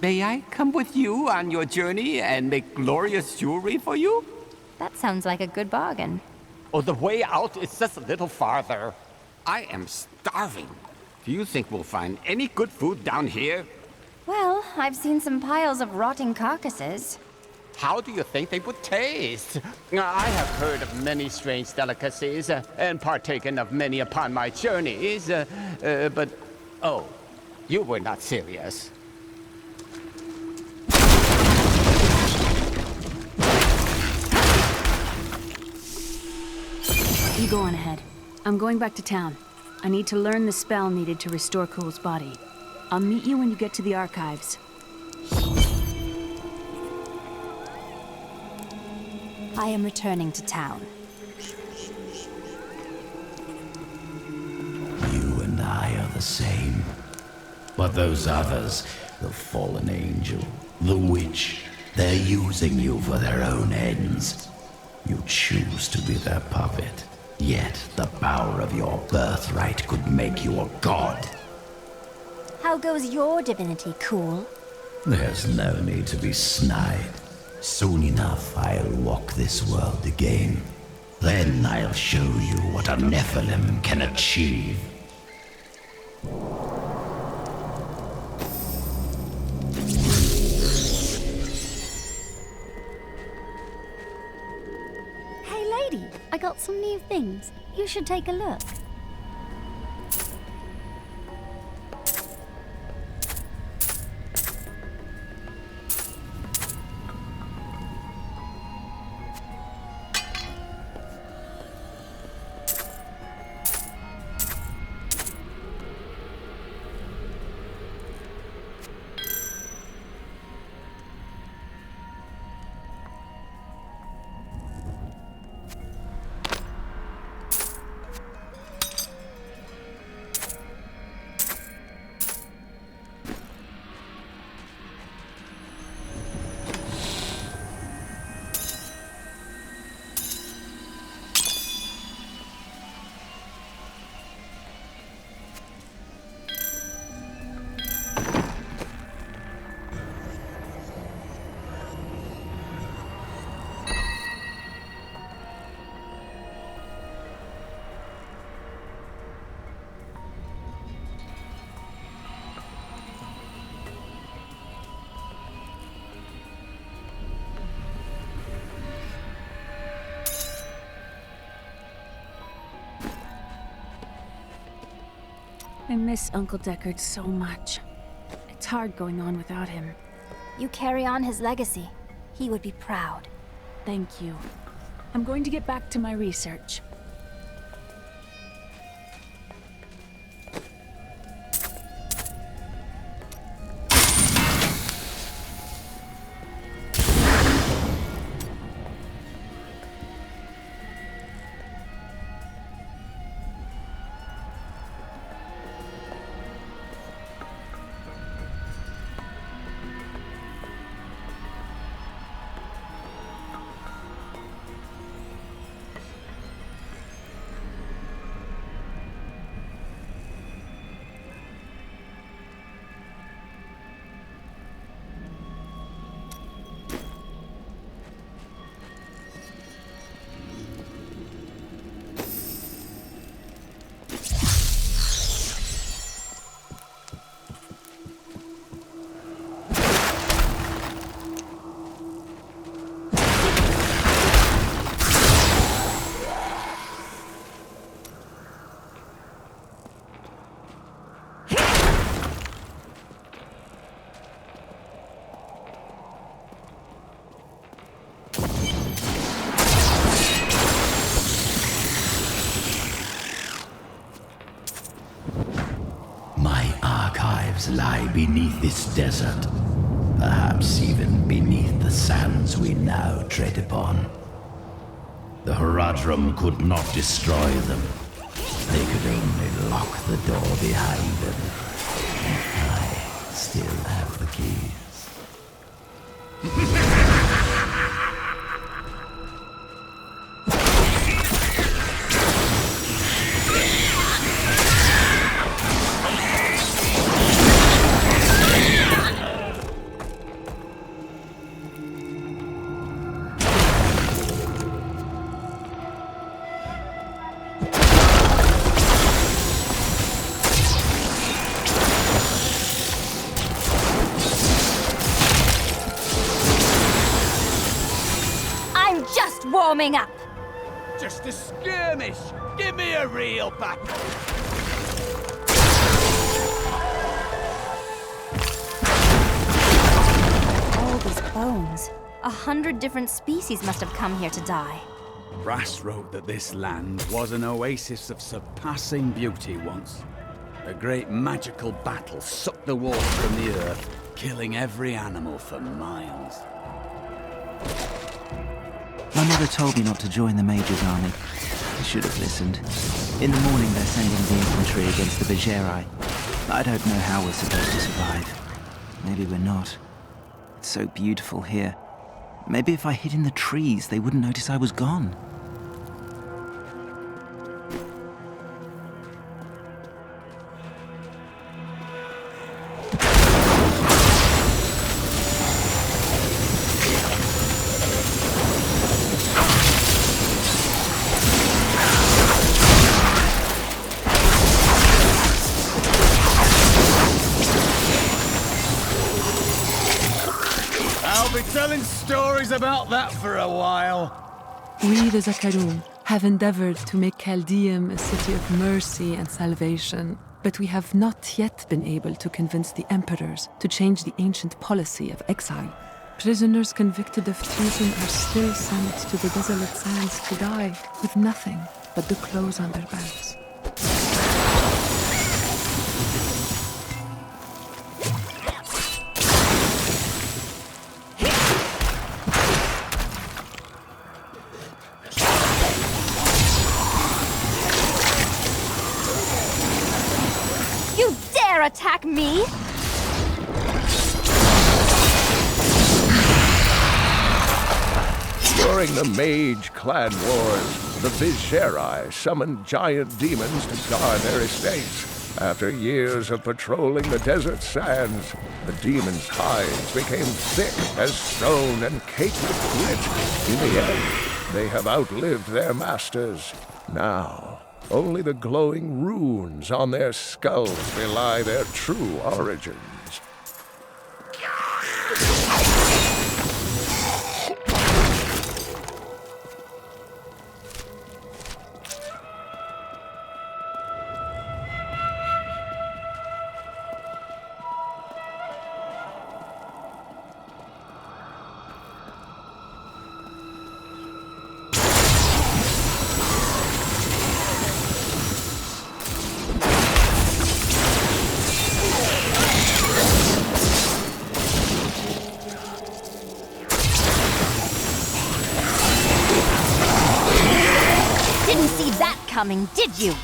Speaker 8: May I come with you on your journey and make glorious jewelry for you?
Speaker 6: That sounds like a good bargain.
Speaker 8: Oh, the way out is just a little farther. I am starving. Do you think we'll find any good food down here?
Speaker 6: Well, I've seen some piles of rotting carcasses.
Speaker 8: How do you think they would taste? I have heard of many strange delicacies and partaken of many upon my journeys, but... Oh, you were not serious.
Speaker 21: You go on ahead. I'm going back to town. I need to learn the spell needed to restore Kule's body. I'll meet you when you get to the archives.
Speaker 6: I am returning to town.
Speaker 1: You and I are the same. But those others, the fallen angel, the witch, they're using you for their own ends. You choose to be their puppet. Yet the power of your birthright could make you a god.
Speaker 6: How goes your divinity, Kule?
Speaker 1: There's no need to be snide. Soon enough, I'll walk this world again. Then I'll show you what a Nephilim can achieve.
Speaker 17: Hey lady, I got some new things. You should take a look.
Speaker 21: I miss Uncle Deckard so much. It's hard going on without him.
Speaker 6: You carry on his legacy. He would be proud.
Speaker 21: Thank you. I'm going to get back to my research.
Speaker 1: archives lie beneath this desert. Perhaps even beneath the sands we now tread upon. The Horadrim could not destroy them. They could only lock the door behind them. And I still have the keys.
Speaker 6: Warming up.
Speaker 10: Just a skirmish. Give me a real battle.
Speaker 6: All these bones. 100 different species must have come here to die.
Speaker 16: Brass wrote that this land was an oasis of surpassing beauty once. A great magical battle sucked the water from the earth, killing every animal for miles.
Speaker 3: My mother told me not to join the Major's army. I should have listened. In the morning they're sending the infantry against the Betrayal. I don't know how we're supposed to survive. Maybe we're not. It's so beautiful here. Maybe if I hid in the trees, they wouldn't notice I was gone.
Speaker 16: Telling stories about that for a while.
Speaker 11: We, the Zakarum, have endeavored to make Caldeum a city of mercy and salvation, but we have not yet been able to convince the emperors to change the ancient policy of exile. Prisoners convicted of treason are still sent to the desolate sands to die with nothing but the clothes on their backs.
Speaker 6: Attack me?
Speaker 13: During the Mage Clan Wars, the Betrayal summoned giant demons to guard their estates. After years of patrolling the desert sands, the demons' hides became thick as stone and caked with grit. In the end, they have outlived their masters. Now, only the glowing runes on their skulls belie their true origins.
Speaker 6: Coming, did you?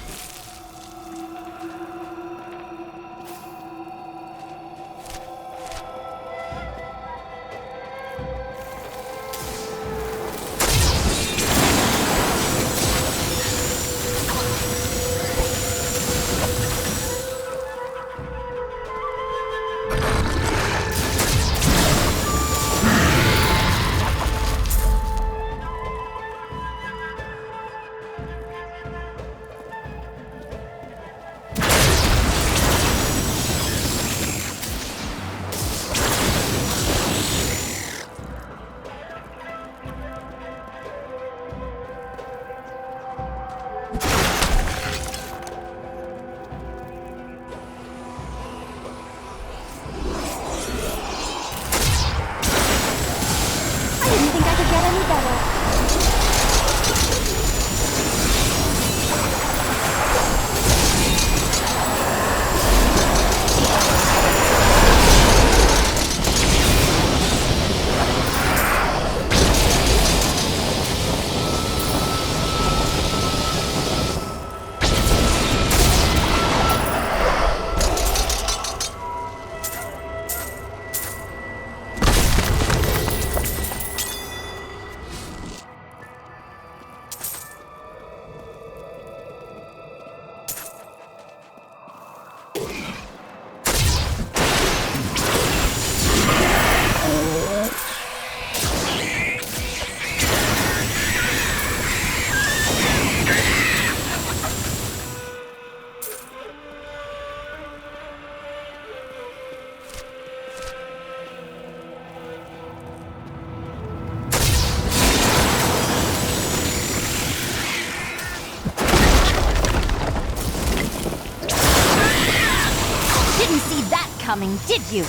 Speaker 6: coming, did you?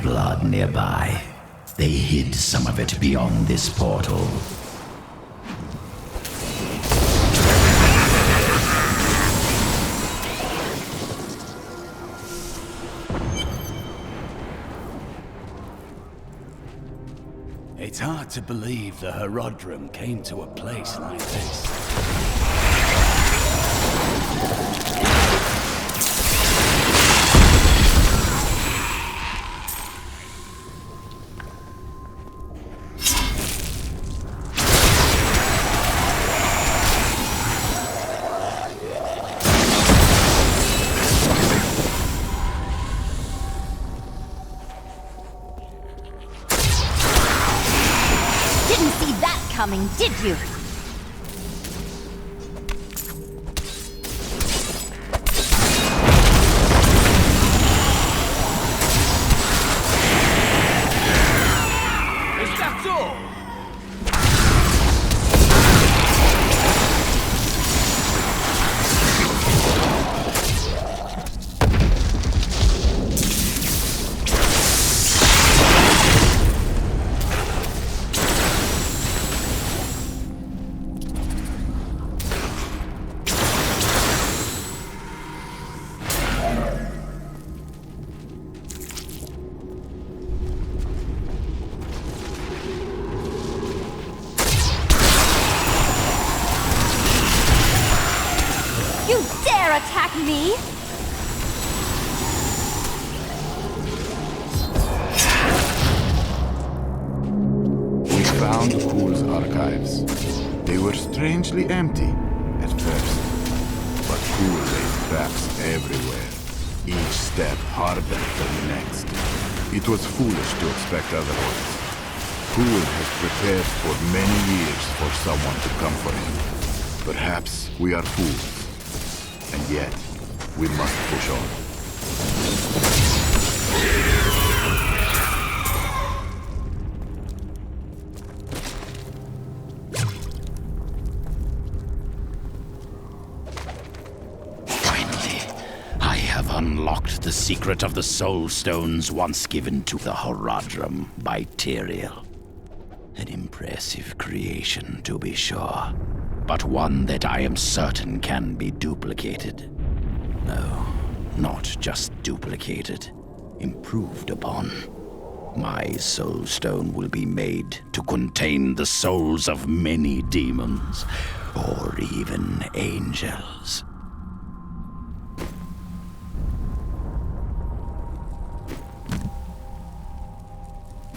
Speaker 1: Blood nearby. They hid some of it beyond this portal.
Speaker 16: It's hard to believe the Herodrum came to a place like this.
Speaker 6: Coming, did you?
Speaker 10: Is that all?
Speaker 6: Attack me?
Speaker 4: We found Kulle's archives. They were strangely empty at first, but Kulle laid traps everywhere, each step harder than the next. It was foolish to expect otherwise. Kulle has prepared for many years for someone to come for him. Perhaps we are fools. And yet, we must push on.
Speaker 1: Finally, I have unlocked the secret of the soul stones once given to the Herodrum by Betrayal. An impressive creation, to be sure, but one that I am certain can be duplicated. No, not just duplicated, improved upon. My soul stone will be made to contain the souls of many demons, or even angels.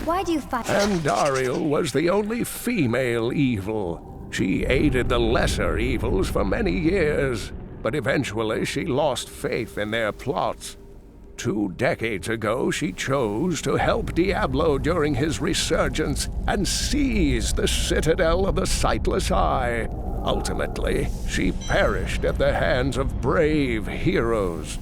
Speaker 6: Why do you fight?
Speaker 13: Andariel was the only female evil. She aided the lesser evils for many years, but eventually she lost faith in their plots. 2 decades ago, she chose to help Diablo during his resurgence and seize the citadel of the Sightless Eye. Ultimately, she perished at the hands of brave heroes.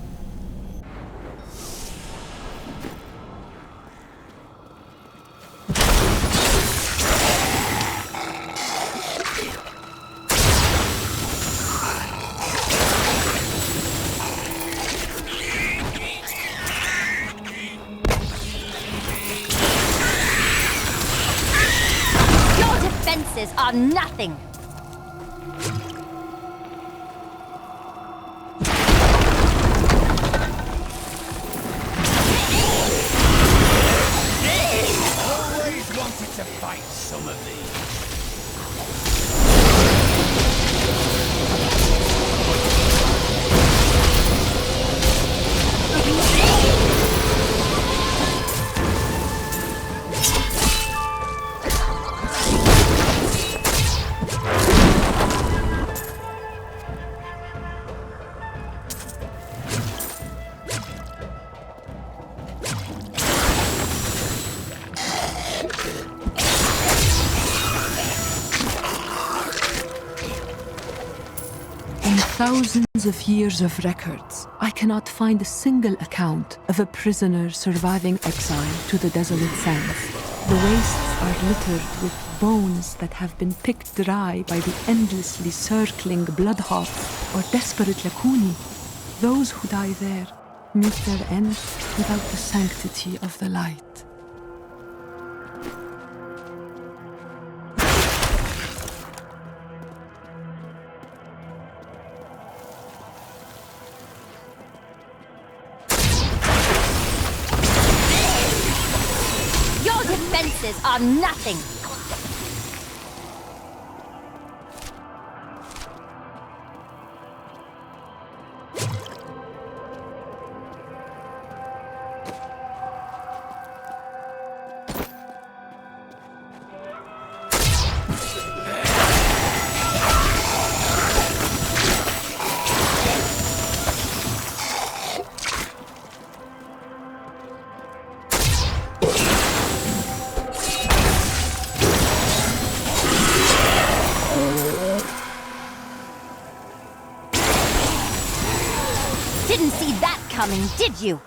Speaker 6: Are nothing.
Speaker 10: Always wanted to fight some of these.
Speaker 11: In thousands of years of records, I cannot find a single account of a prisoner surviving exile to the desolate sands. The wastes are littered with bones that have been picked dry by the endlessly circling bloodhawks or desperate Lakuni. Those who die there meet their end without the sanctity of the light.
Speaker 6: Your defenses are nothing! Didn't see that coming, did you?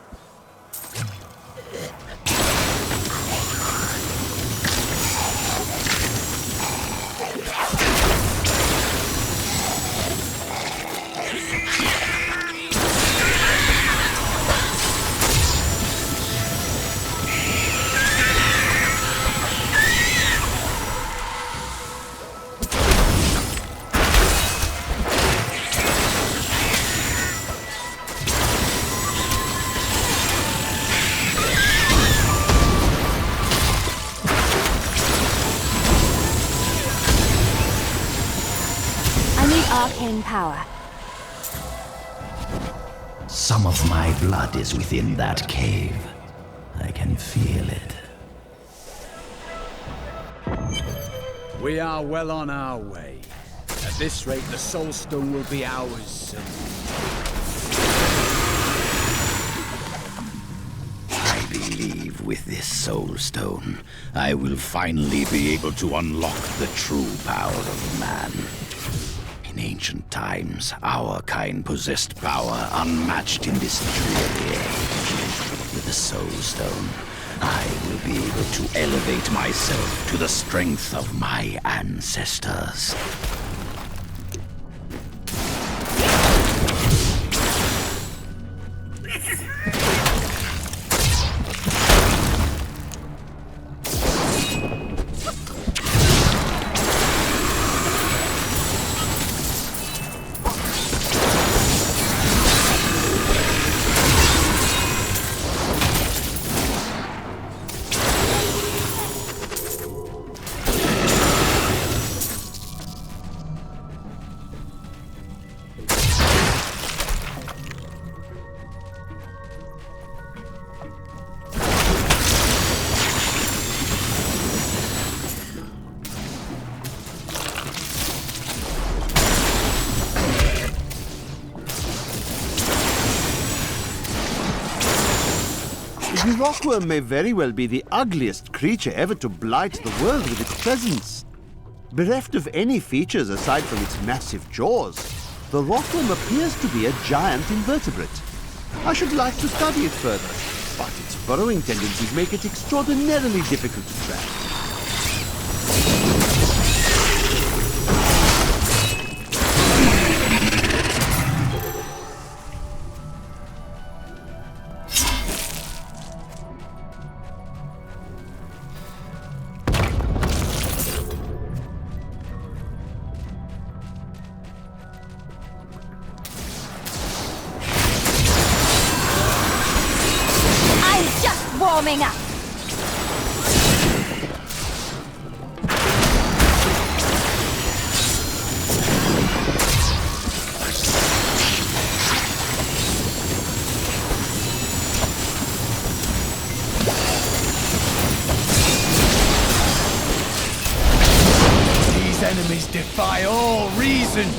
Speaker 6: Arcane power.
Speaker 1: Some of my blood is within that cave. I can feel it.
Speaker 16: We are well on our way. At this rate, the Soul Stone will be ours soon.
Speaker 1: I believe with this Soul Stone, I will finally be able to unlock the true power of man. In ancient times, our kind possessed power unmatched in this dreary age. With the Soul Stone, I will be able to elevate myself to the strength of my ancestors.
Speaker 12: The rockworm may very well be the ugliest creature ever to blight the world with its presence. Bereft of any features aside from its massive jaws, the rockworm appears to be a giant invertebrate. I should like to study it further, but its burrowing tendencies make it extraordinarily difficult to track.
Speaker 6: Warming up.
Speaker 10: These enemies defy all reason.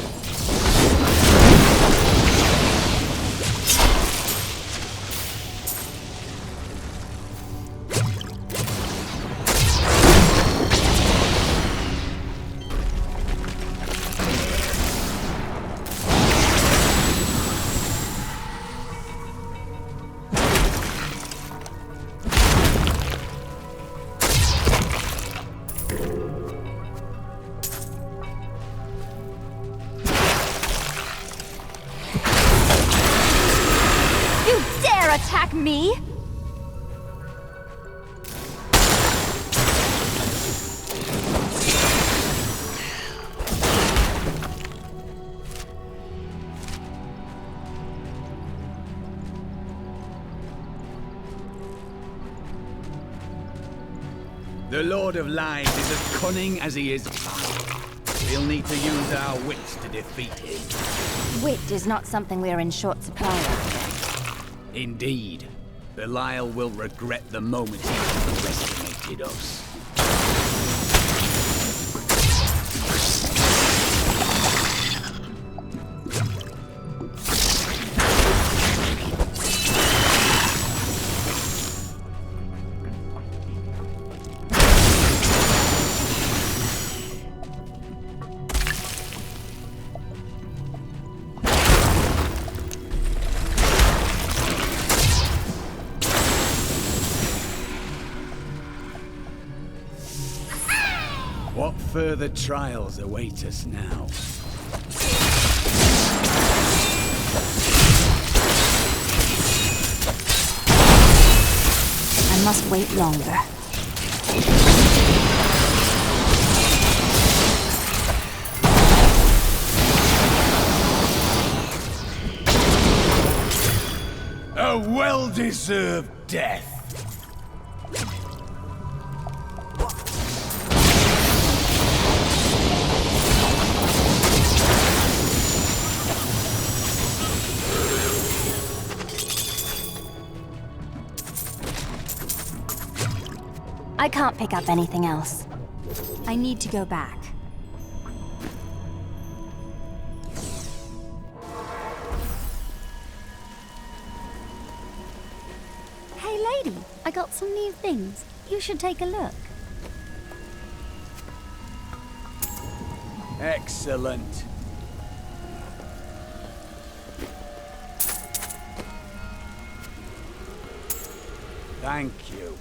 Speaker 6: attack me?
Speaker 16: The Lord of Lies is as cunning as he is vile. We'll need to use our wits to defeat him.
Speaker 6: Wit is not something we are in short supply of.
Speaker 16: Indeed. Belial will regret the moment he underestimated us. What further trials await us now?
Speaker 6: I must wait longer.
Speaker 16: A well-deserved death.
Speaker 6: I can't pick up anything else. I need to go back.
Speaker 24: Hey lady, I got some new things. You should take a look.
Speaker 16: Excellent. Thank you.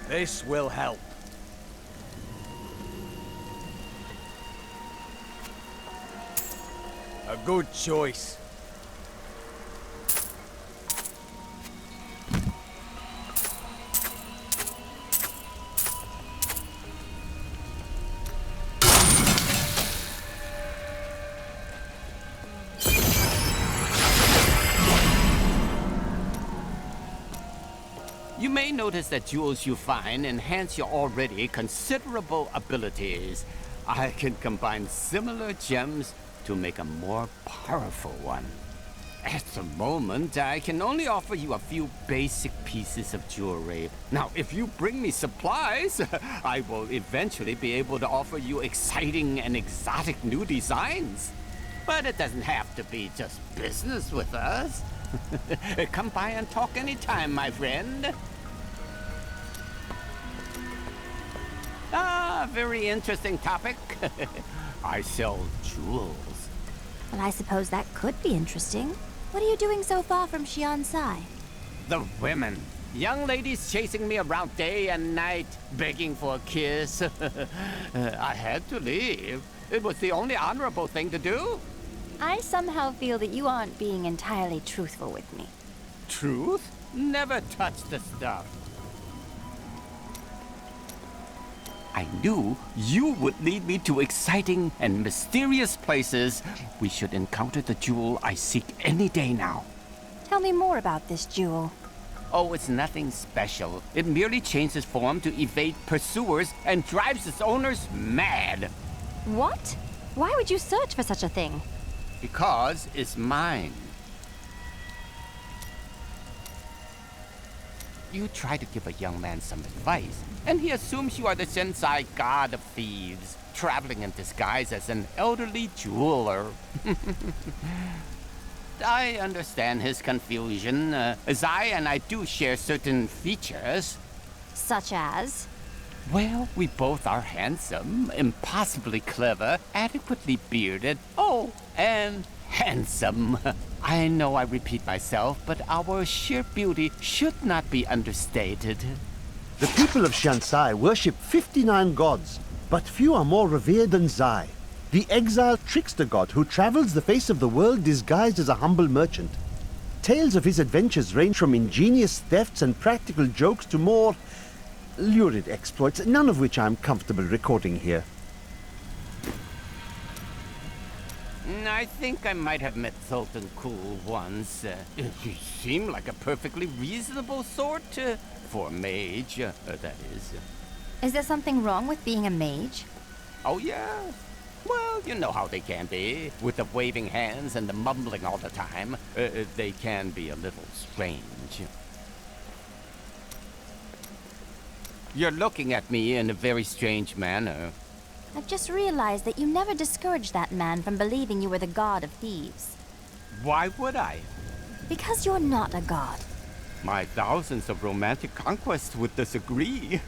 Speaker 16: This will help. A good choice.
Speaker 8: You may notice that jewels you find enhance your already considerable abilities. I can combine similar gems to make a more powerful one. At the moment, I can only offer you a few basic pieces of jewelry. Now, if you bring me supplies, I will eventually be able to offer you exciting and exotic new designs. But it doesn't have to be just business with us. Come by and talk anytime, my friend. Ah, very interesting topic. I sell jewels.
Speaker 6: Well, I suppose that could be interesting. What are you doing so far from Xiansai?
Speaker 8: The women. Young ladies chasing me around day and night, begging for a kiss. I had to leave. It was the only honorable thing to do.
Speaker 6: I somehow feel that you aren't being entirely truthful with me.
Speaker 8: Truth? Never touch the stuff. I knew you would lead me to exciting and mysterious places. We should encounter the jewel I seek any day now.
Speaker 6: Tell me more about this jewel.
Speaker 8: Oh, it's nothing special. It merely changes form to evade pursuers and drives its owners mad.
Speaker 6: What? Why would you search for such a thing?
Speaker 8: Because it's mine. You try to give a young man some advice, and he assumes you are the Shensai god of thieves, traveling in disguise as an elderly jeweler. I understand his confusion. Zai and I do share certain features.
Speaker 6: Such as?
Speaker 8: Well, we both are handsome, impossibly clever, adequately bearded, oh, and handsome. I know I repeat myself, but our sheer beauty should not be understated.
Speaker 12: The people of Shansai worship 59 gods, but few are more revered than Zai, the exiled trickster god who travels the face of the world disguised as a humble merchant. Tales of his adventures range from ingenious thefts and practical jokes to more lurid exploits, none of which I'm comfortable recording here.
Speaker 8: I think I might have met Zoltun Kulle once. He seemed like a perfectly reasonable sort, for a mage, that is.
Speaker 6: Is there something wrong with being a mage?
Speaker 8: Oh yeah? Well, you know how they can be. With the waving hands and the mumbling all the time. They can be a little strange. You're looking at me in a very strange manner.
Speaker 6: I've just realized that you never discouraged that man from believing you were the god of thieves.
Speaker 8: Why would I?
Speaker 6: Because you're not a god.
Speaker 8: My thousands of romantic conquests would disagree.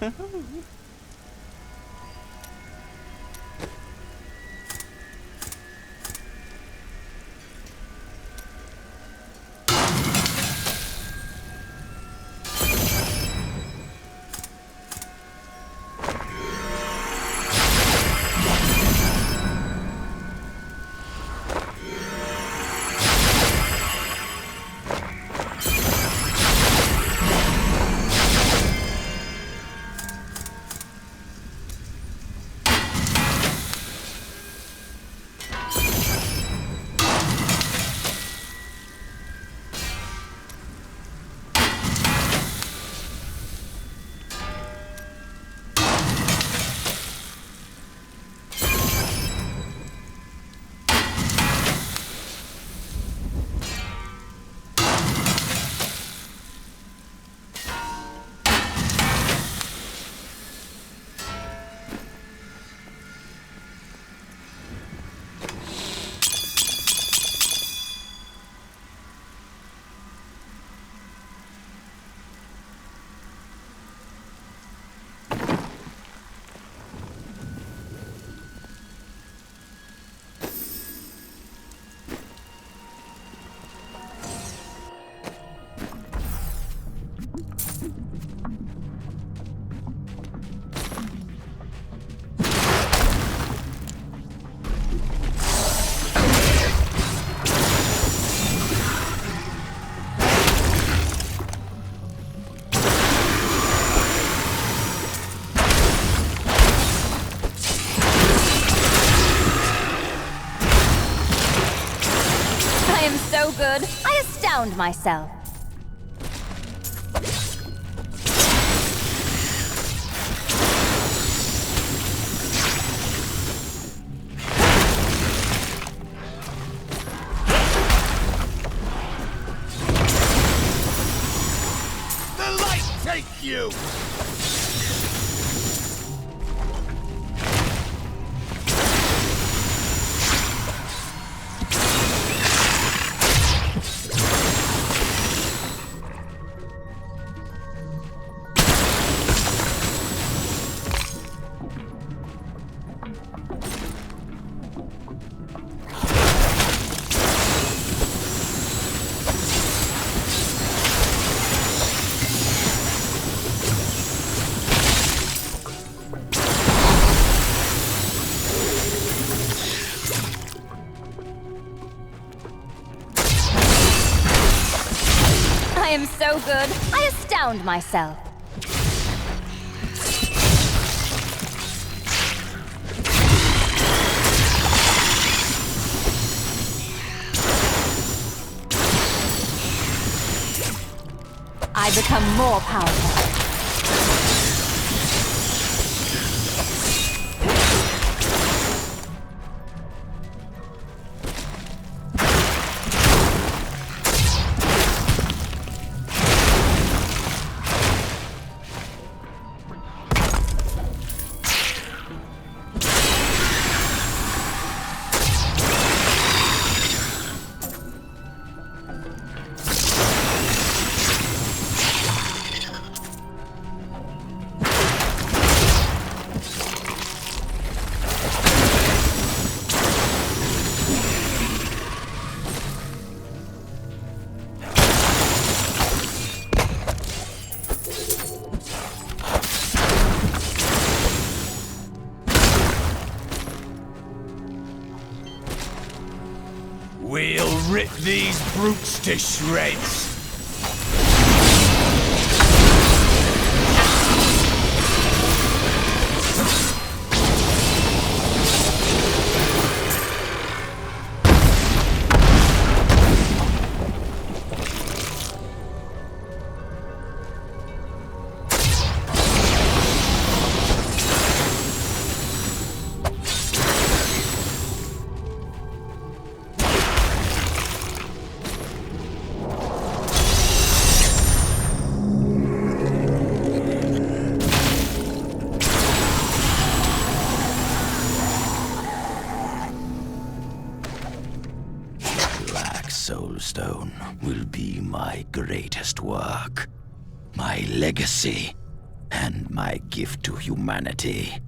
Speaker 6: So good, I astound myself.
Speaker 10: The light take you!
Speaker 6: I am so good, I astound myself. I become more powerful.
Speaker 10: We'll rip these brutes to shreds!
Speaker 1: Soulstone will be my greatest work, my legacy, and my gift to humanity.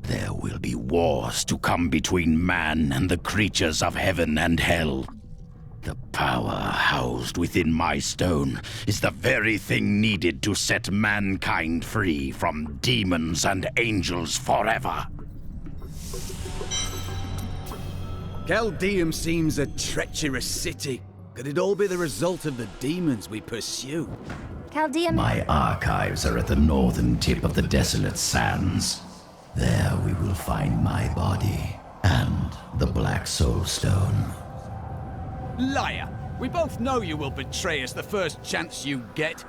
Speaker 1: There will be wars to come between man and the creatures of heaven and hell. The power housed within my stone is the very thing needed to set mankind free from demons and angels forever.
Speaker 16: Caldeum seems a treacherous city. Could it all be the result of the demons we pursue?
Speaker 6: Caldeum...
Speaker 1: My archives are at the northern tip of the desolate sands. There we will find my body and the Black Soul Stone.
Speaker 10: Liar! We both know you will betray us the first chance you get.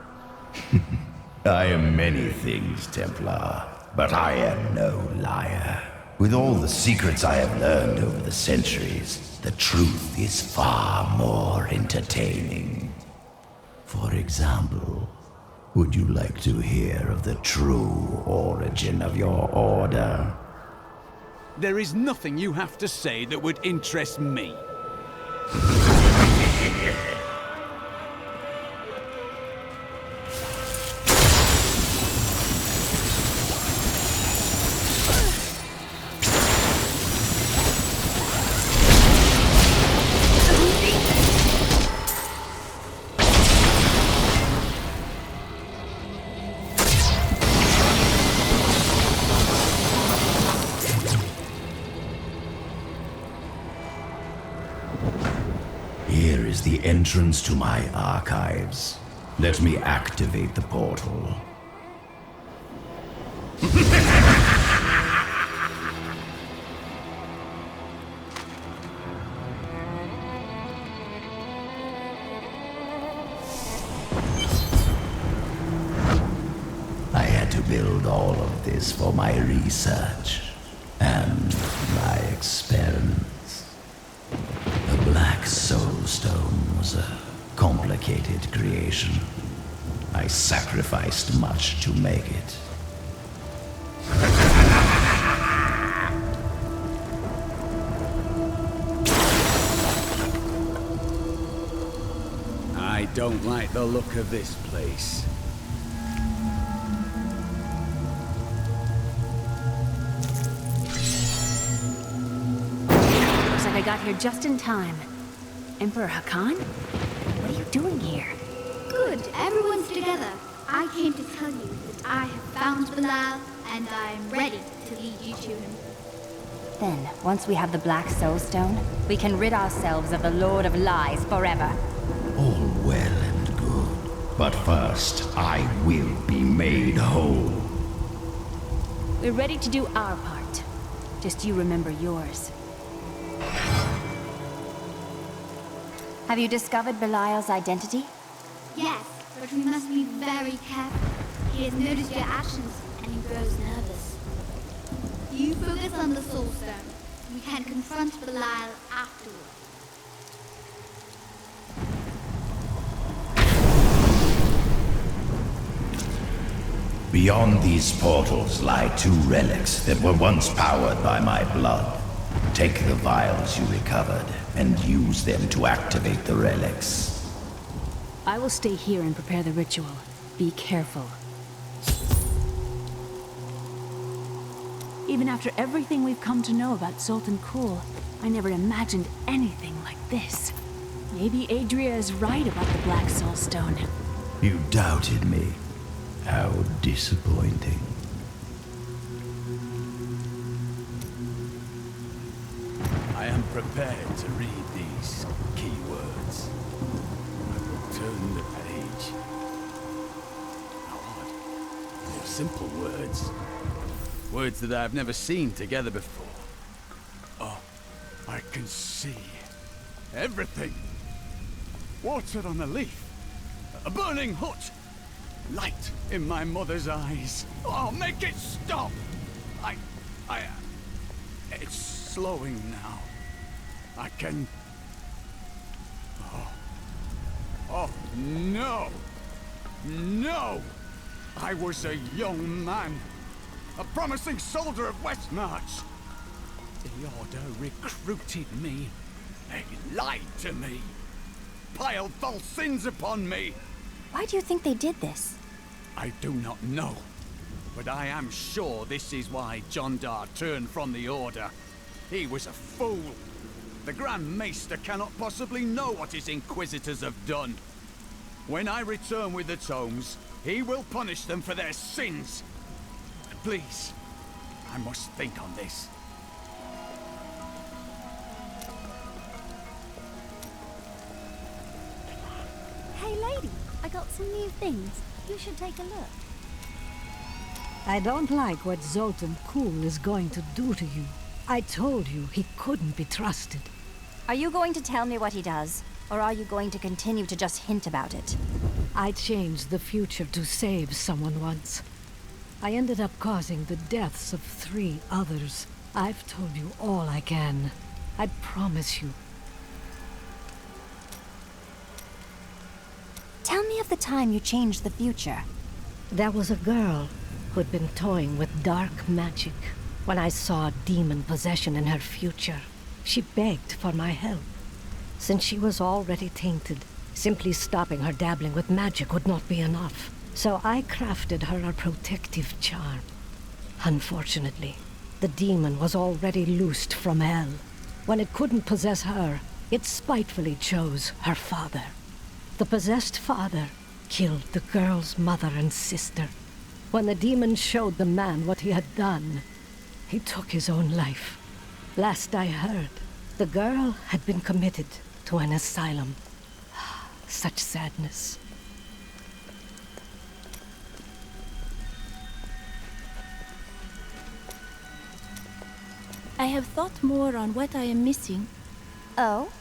Speaker 1: I am many things, Templar, but I am no liar. With all the secrets I have learned over the centuries, the truth is far more entertaining. For example, would you like to hear of the true origin of your order?
Speaker 10: There is nothing you have to say that would interest me.
Speaker 1: Here is the entrance to my archives. Let me activate the portal. I had to build all of this for my research and my experiments. The Black Soul Stone was a complicated creation. I sacrificed much to make it.
Speaker 16: I don't like the look of this place.
Speaker 21: Looks like I got here just in time. Emperor Hakan? What are you doing here?
Speaker 17: Good, everyone's together. I came to tell you that I have found Belial, and I am ready to lead you to him.
Speaker 6: Then, once we have the Black Soul Stone, we can rid ourselves of the Lord of Lies forever.
Speaker 1: All well and good, but first I will be made whole.
Speaker 21: We're ready to do our part. Just you remember yours.
Speaker 6: Have you discovered Belial's identity?
Speaker 17: Yes, but we must be very careful. He has noticed your actions, and he grows nervous. You focus on the Soul Stone. We can confront Belial afterwards.
Speaker 1: Beyond these portals lie two relics that were once powered by my blood. Take the vials you recovered and use them to activate the relics.
Speaker 21: I will stay here and prepare the ritual. Be careful. Even after everything we've come to know about Zoltun Kulle, I never imagined anything like this. Maybe Adria is right about the Black Soul Stone.
Speaker 1: You doubted me. How
Speaker 16: I am prepared to read these keywords. I will turn the page. How odd. They're simple words. Words that I've never seen together before. Oh, I can see everything. Water on a leaf. A burning hut. Light in my mother's eyes. Oh, make it stop! It's slowing now. I can... Oh, no! No! I was a young man. A promising soldier of Westmarch. The Order recruited me. They lied to me. Piled false sins upon me.
Speaker 6: Why do you think they did this?
Speaker 16: I do not know. But I am sure this is why Jondar turned from the Order. He was a fool. The Grand Maester cannot possibly know what his Inquisitors have done. When I return with the tomes, he will punish them for their sins. Please, I must think on this.
Speaker 5: Hey lady, I got some new things. You should take a look.
Speaker 9: I don't like what Zoltun Kulle is going to do to you. I told you he couldn't be trusted.
Speaker 6: Are you going to tell me what he does? Or are you going to continue to just hint about it?
Speaker 9: I changed the future to save someone once. I ended up causing the deaths of 3 others. I've told you all I can. I promise you.
Speaker 6: Tell me of the time you changed the future.
Speaker 9: There was a girl who'd been toying with dark magic. When I saw demon possession in her future, she begged for my help. Since she was already tainted, simply stopping her dabbling with magic would not be enough. So I crafted her a protective charm. Unfortunately, the demon was already loosed from hell. When it couldn't possess her, it spitefully chose her father. The possessed father killed the girl's mother and sister. When the demon showed the man what he had done, he took his own life. Last I heard, the girl had been committed to an asylum. Such sadness.
Speaker 14: I have thought more on what I am missing.
Speaker 6: Oh?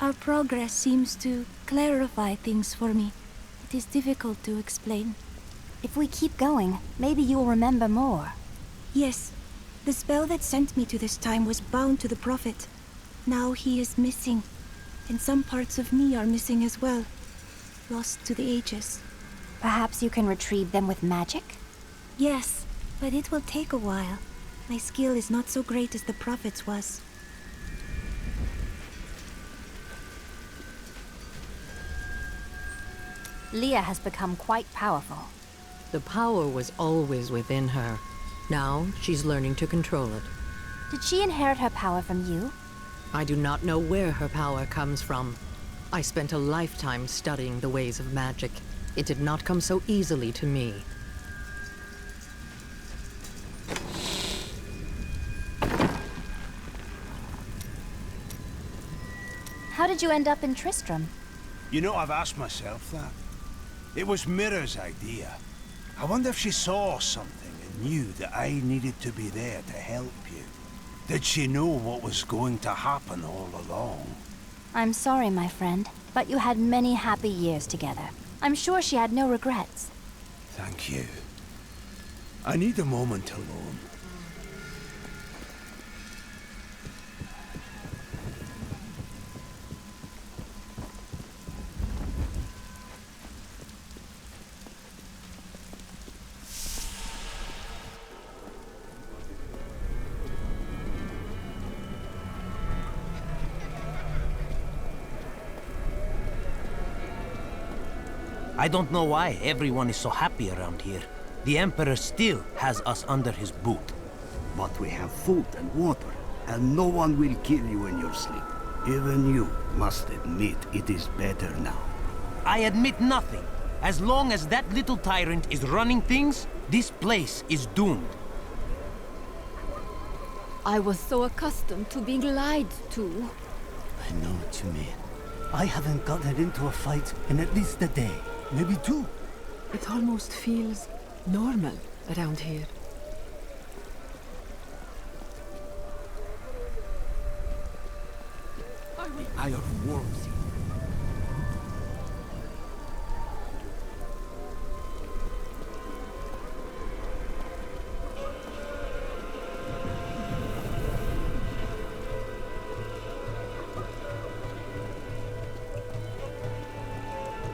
Speaker 14: Our progress seems to clarify things for me. It is difficult to explain.
Speaker 6: If we keep going, maybe you'll remember more.
Speaker 14: Yes. The spell that sent me to this time was bound to the Prophet. Now he is missing. And some parts of me are missing as well. Lost to the ages.
Speaker 6: Perhaps you can retrieve them with magic?
Speaker 14: Yes, but it will take a while. My skill is not so great as the Prophet's was.
Speaker 6: Leah has become quite powerful.
Speaker 15: The power was always within her. Now, she's learning to control it.
Speaker 6: Did she inherit her power from you?
Speaker 15: I do not know where her power comes from. I spent a lifetime studying the ways of magic. It did not come so easily to me.
Speaker 6: How did you end up in Tristram?
Speaker 10: You know, I've asked myself that. It was Mira's idea. I wonder if she saw something and knew that I needed to be there to help you. Did she know what was going to happen all along?
Speaker 6: I'm sorry, my friend, but you had many happy years together. I'm sure she had no regrets.
Speaker 10: Thank you. I need a moment alone.
Speaker 18: I don't know why everyone is so happy around here. The Emperor still has us under his boot.
Speaker 20: But we have food and water, and no one will kill you in your sleep. Even you must admit it is better now.
Speaker 18: I admit nothing. As long as that little tyrant is running things, this place is doomed.
Speaker 7: I was so accustomed to being lied to.
Speaker 20: I know what you mean. I haven't gotten into a fight in at least a day, maybe 2.
Speaker 11: It almost feels normal around here.
Speaker 10: The Iron Wolves.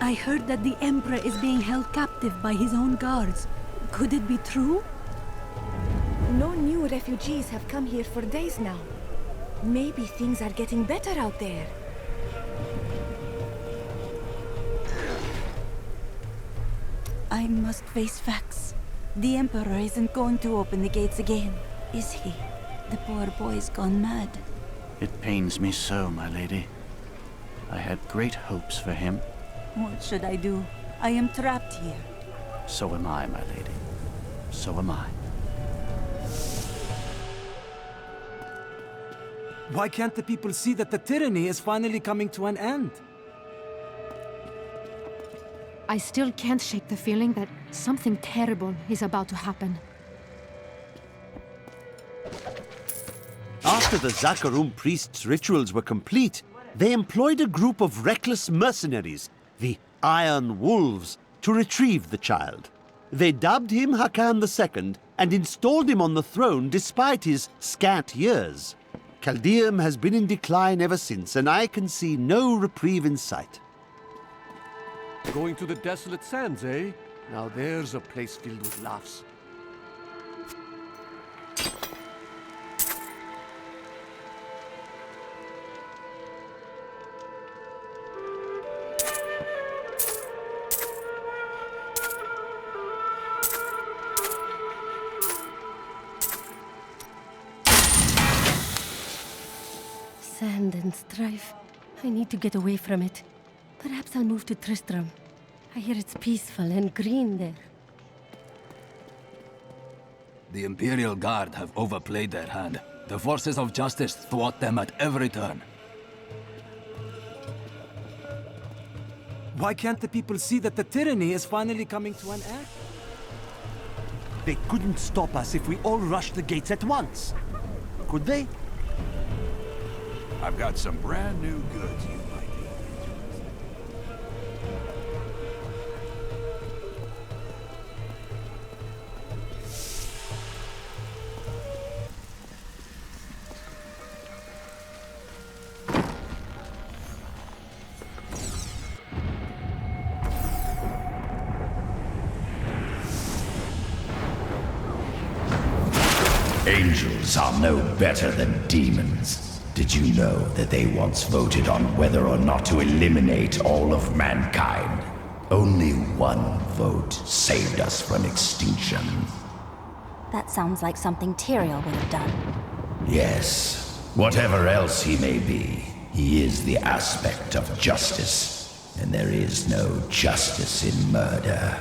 Speaker 24: I heard that the Emperor is being held captive by his own guards. Could it be true?
Speaker 14: No new refugees have come here for days now. Maybe things are getting better out there. I must face facts. The Emperor isn't going to open the gates again, is he? The poor boy's gone mad.
Speaker 19: It pains me so, my lady. I had great hopes for him.
Speaker 14: What should I do? I am trapped here.
Speaker 19: So am I, my lady. So am I.
Speaker 22: Why can't the people see that the tyranny is finally coming to an end?
Speaker 21: I still can't shake the feeling that something terrible is about to happen.
Speaker 12: After the Zakarum priests' rituals were complete, they employed a group of reckless mercenaries, the Iron Wolves, to retrieve the child. They dubbed him Hakan II and installed him on the throne despite his scant years. Caldeum has been in decline ever since, and I can see no reprieve in sight.
Speaker 23: Going to the desolate sands, eh? Now there's a place filled with laughs.
Speaker 24: Sand and strife. I need to get away from it. Perhaps I'll move to Tristram. I hear it's peaceful and green there.
Speaker 10: The Imperial Guard have overplayed their hand. The forces of justice thwart them at every turn.
Speaker 22: Why can't the people see that the tyranny is finally coming to an end?
Speaker 12: They couldn't stop us if we all rushed the gates at once. Could they?
Speaker 10: I've got some brand new goods you might be
Speaker 1: Angels are no better than demons. Did you know that they once voted on whether or not to eliminate all of mankind? Only one vote saved us from extinction.
Speaker 6: That sounds like something Tyrael would have done.
Speaker 1: Yes. Whatever else he may be, he is the aspect of justice. And there is no justice in murder.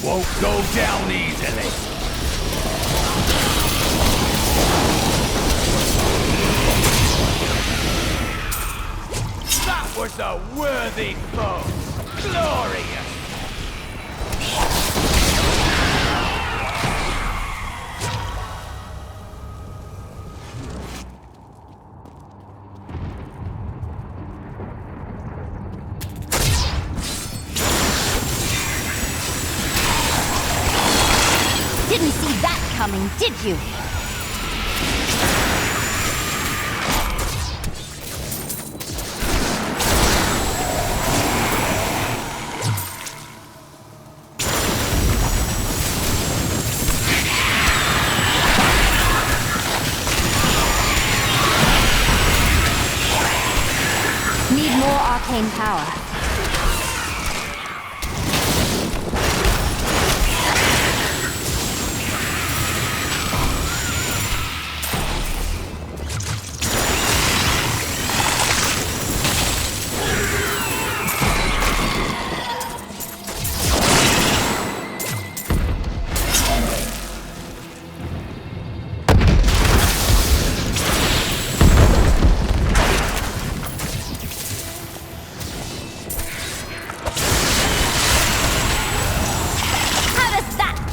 Speaker 10: won't go down easily. That was a worthy foe. Glorious.
Speaker 6: Didn't see that coming, did you? Need more arcane power.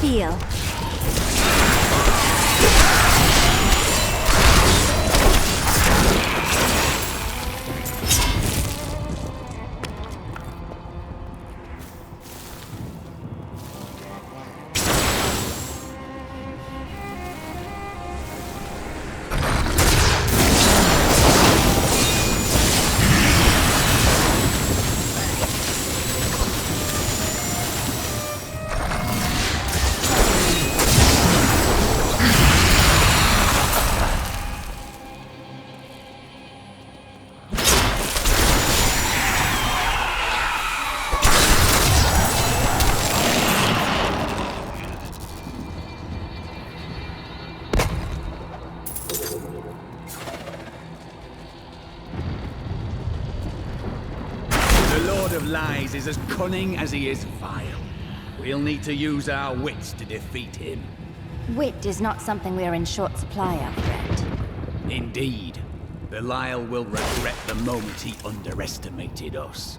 Speaker 6: feel.
Speaker 16: Lies is as cunning as he is vile. We'll need to use our wits to defeat him.
Speaker 6: Wit is not something we are in short supply of, friend.
Speaker 16: Indeed. Belial will regret the moment he underestimated us.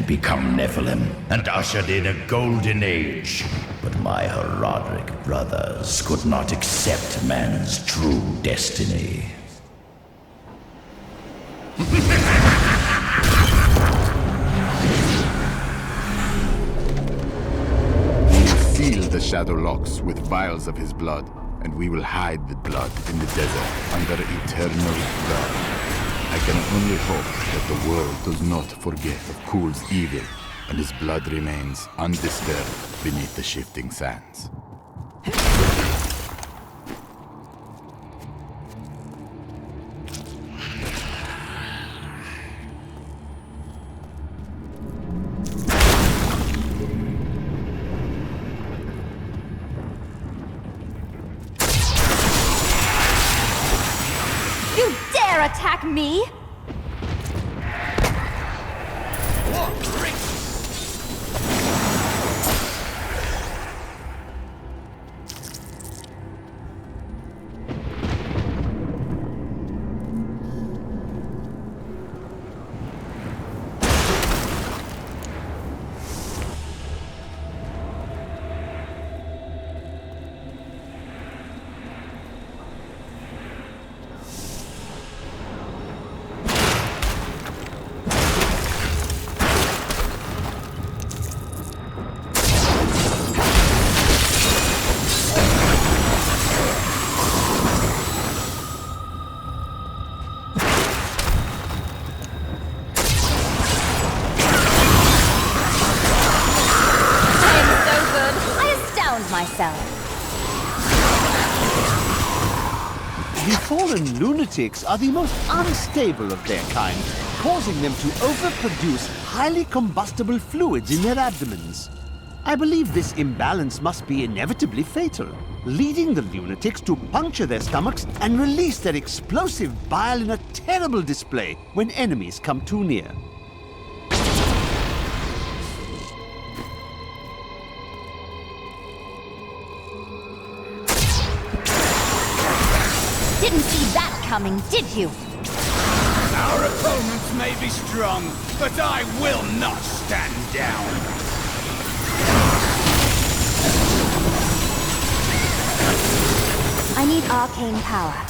Speaker 1: Become Nephilim and ushered in a golden age. But my Herodic brothers could not accept man's true destiny.
Speaker 2: We will seal the Shadow Locks with vials of his blood, and we will hide the blood in the desert under eternal guard. I can only hope that the world does not forget of Kul's evil, and his blood remains undisturbed beneath the shifting sands.
Speaker 6: You dare attack me?
Speaker 12: The fallen lunatics are the most unstable of their kind, causing them to overproduce highly combustible fluids in their abdomens. I believe this imbalance must be inevitably fatal, leading the lunatics to puncture their stomachs and release their explosive bile in a terrible display when enemies come too near.
Speaker 6: Didn't see that coming, did you?
Speaker 10: Our opponents may be strong, but I will not stand down.
Speaker 6: I need arcane power.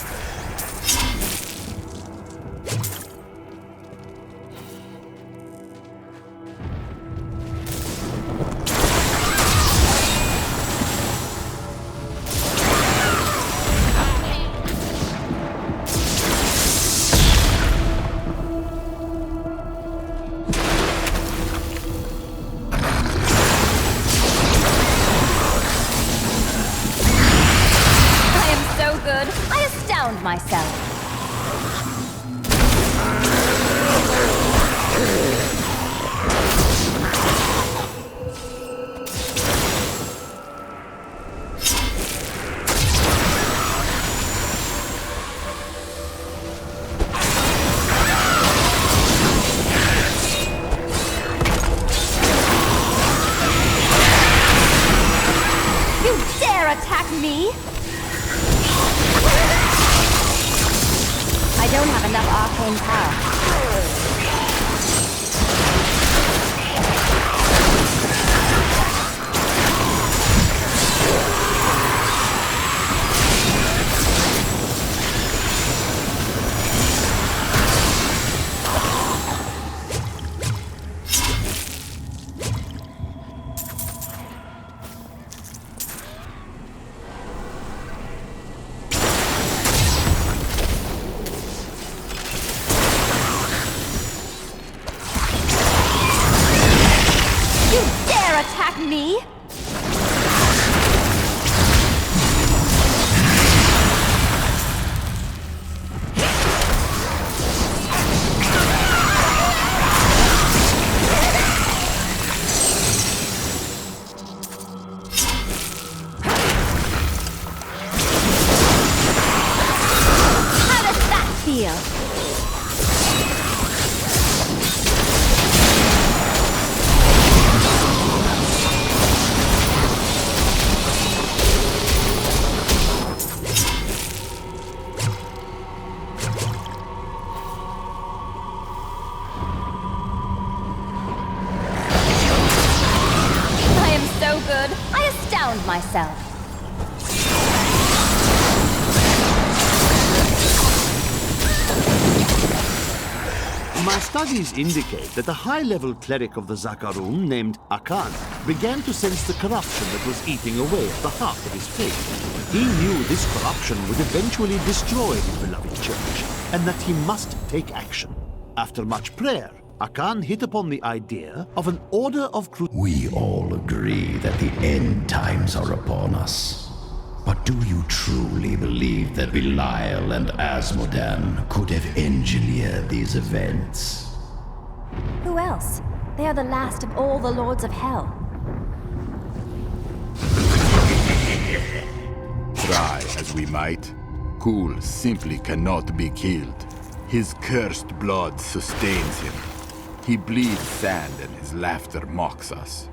Speaker 6: Myself. You dare attack me? I don't have enough arcane power. Me? How does that feel? Myself.
Speaker 12: My studies indicate that the high-level cleric of the Zakarum named Akan began to sense the corruption that was eating away at the heart of his faith. He knew this corruption would eventually destroy his beloved church, and that he must take action. After much prayer, Akan hit upon the idea of an order of
Speaker 1: We all agree that the end times are upon us. But do you truly believe that Belial and Azmodan could have engineered these events?
Speaker 6: Who else? They are the last of all the Lords of Hell.
Speaker 2: Try as we might, Kulle simply cannot be killed. His cursed blood sustains him. He bleeds sand and his laughter mocks us.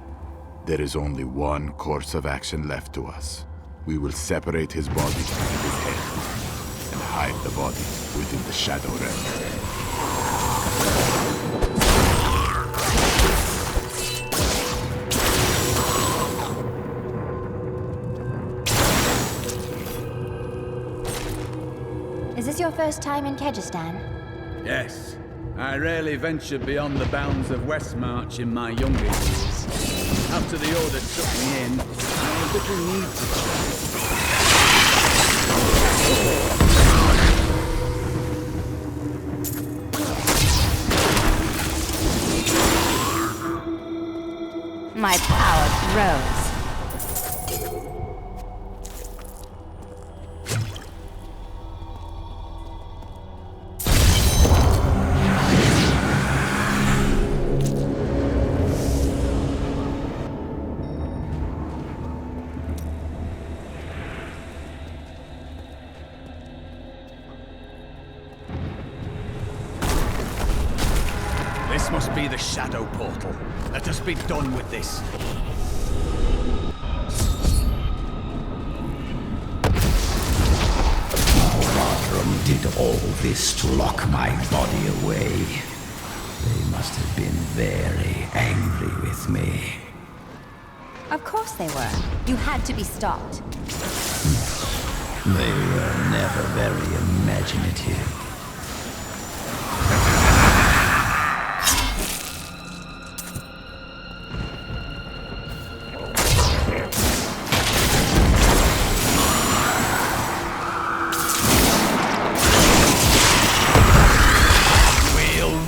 Speaker 2: There is only one course of action left to us. We will separate his body and his head, and hide the body within the Shadow Realm.
Speaker 6: Is this your first time in Kyrgyzstan?
Speaker 16: Yes. I rarely ventured beyond the bounds of Westmarch in my younger years. After the Order took me in, I had little need to
Speaker 6: My power grows.
Speaker 16: must be the shadow portal. Let us be done with this.
Speaker 1: Did all this to lock my body away. They must have been very angry with me.
Speaker 6: Of course they were. You had to be stopped.
Speaker 1: They were never very imaginative.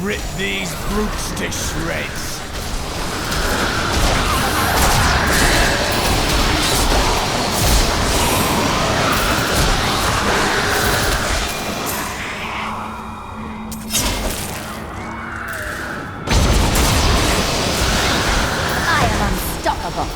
Speaker 16: Rip these brutes to shreds.
Speaker 6: I am unstoppable.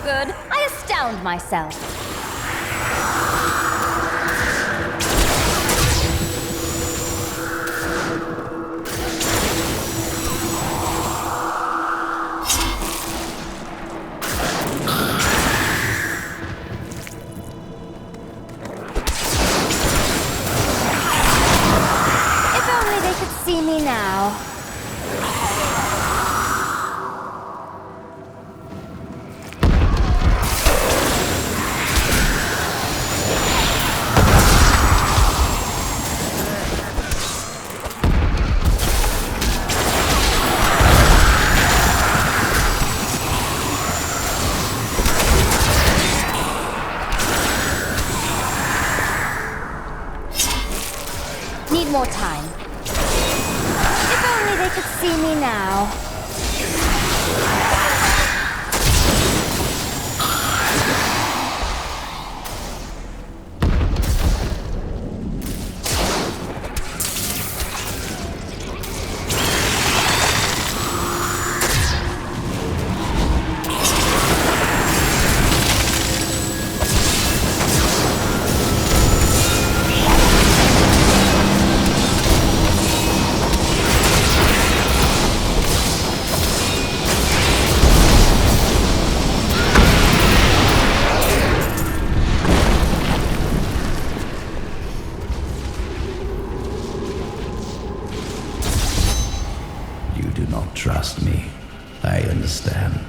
Speaker 6: Good. I astound myself. If only they could see me now. Need more time. If only they could see me now.
Speaker 1: Trust me, I understand.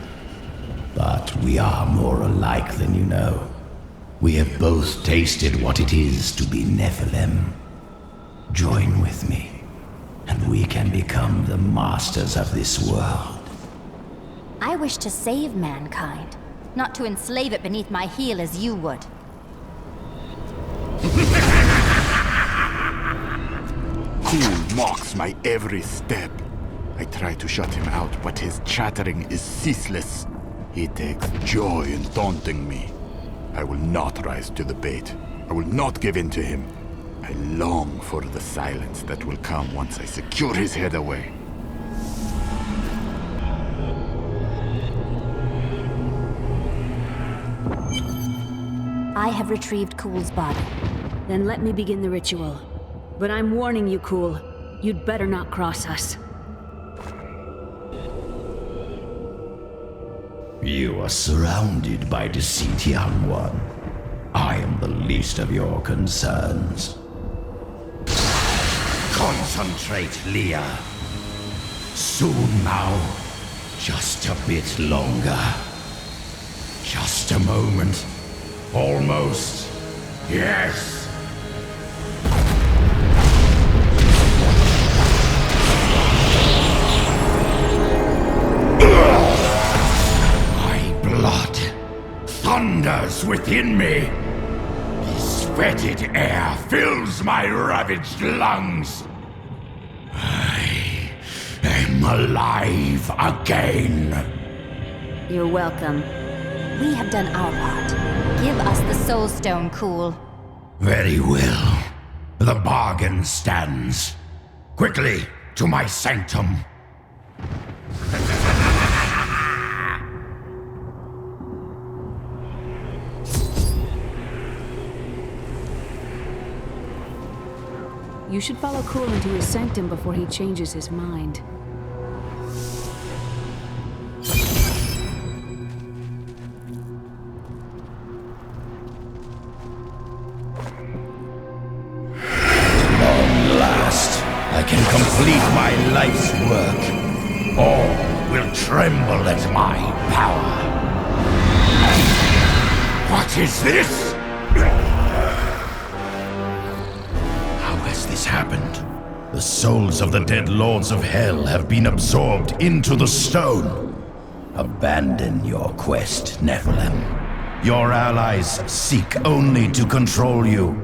Speaker 1: But we are more alike than you know. We have both tasted what it is to be Nephilim. Join with me, and we can become the masters of this world.
Speaker 6: I wish to save mankind, not to enslave it beneath my heel as you would.
Speaker 2: Kulle mocks my every step. I try to shut him out, but his chattering is ceaseless. He takes joy in taunting me. I will not rise to the bait. I will not give in to him. I long for the silence that will come once I secure his head away.
Speaker 21: I have retrieved Kulle's body. Then let me begin the ritual. But I'm warning you, Kulle. You'd better not cross us.
Speaker 1: You are surrounded by deceit, young one. I am the least of your concerns. Concentrate, Leah. Soon now. Just a bit longer. Just a moment. Almost. Yes. thunders within me. His fetid air fills my ravaged lungs. I am alive again.
Speaker 6: You're welcome. We have done our part. Give us the Soul Stone, Cool.
Speaker 1: Very well. The bargain stands. Quickly, to my sanctum.
Speaker 21: You should follow Cool into his sanctum before he changes his mind.
Speaker 1: I can complete my life's work. All will tremble at my power. What is this? How has this happened? The souls of the dead lords of hell have been absorbed into the stone. Abandon your quest, Nephilim. Your allies seek only to control you.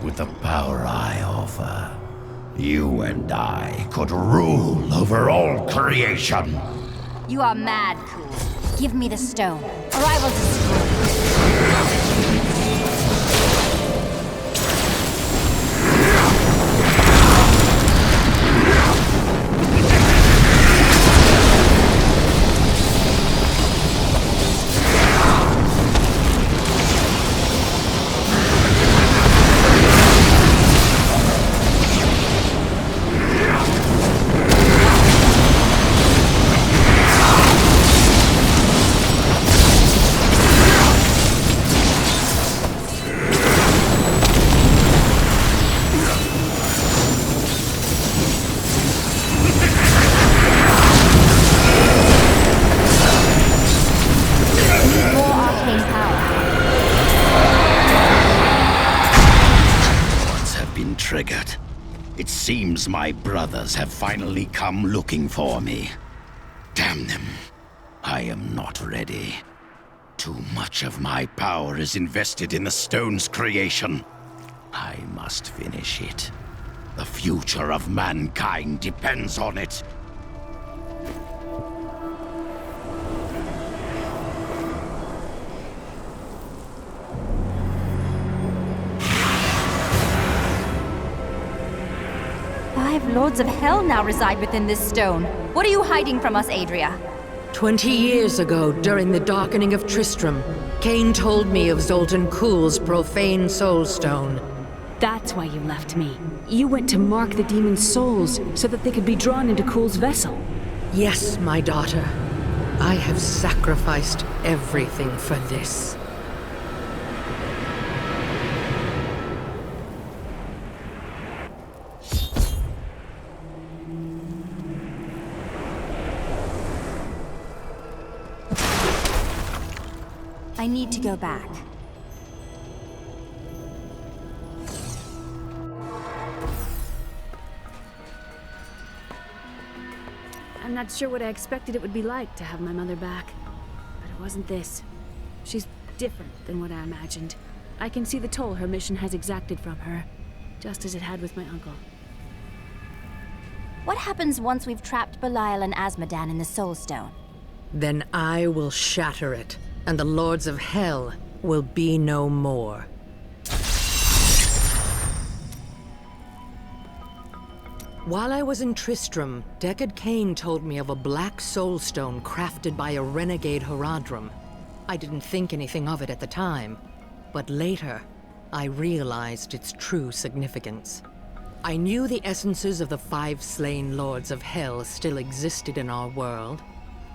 Speaker 1: With the power I offer, you and I could rule over all creation.
Speaker 6: You are mad, Cool. Give me the stone, or I will destroy you.
Speaker 1: It seems my brothers have finally come looking for me. Damn them. I am not ready. Too much of my power is invested in the stone's creation. I must finish it. The future of mankind depends on it.
Speaker 6: Lords of Hell now reside within this stone. What are you hiding from us, Adria?
Speaker 15: 20 years ago, during the darkening of Tristram, Cain told me of Zoltun Kulle's profane soul stone.
Speaker 21: That's why you left me. You went to mark the demon's souls so that they could be drawn into Kulle's vessel.
Speaker 15: Yes, my daughter. I have sacrificed everything for this.
Speaker 6: I need to go back.
Speaker 21: I'm not sure what I expected it would be like to have my mother back. But it wasn't this. She's different than what I imagined. I can see the toll her mission has exacted from her, just as it had with my uncle.
Speaker 6: What happens once we've trapped Belial and Azmodan in the Soul Stone?
Speaker 15: Then I will shatter it, and the Lords of Hell will be no more. While I was in Tristram, Deckard Cain told me of a black soulstone crafted by a renegade Haradrim. I didn't think anything of it at the time, but later, I realized its true significance. I knew the essences of the 5 slain Lords of Hell still existed in our world,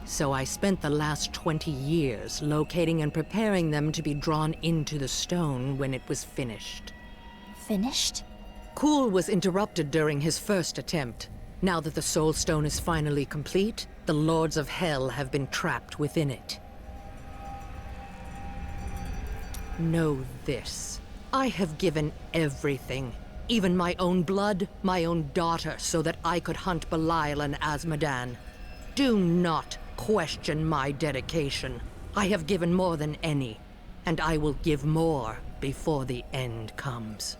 Speaker 15: so I spent the last 20 years locating and preparing them to be drawn into the stone when it was finished.
Speaker 6: Finished?
Speaker 15: Kulle was interrupted during his first attempt. Now that the Soul Stone is finally complete, the Lords of Hell have been trapped within it. Know this. I have given everything, even my own blood, my own daughter, so that I could hunt Belial and Azmodan. Do not question my dedication. I have given more than any, and I will give more before the end comes.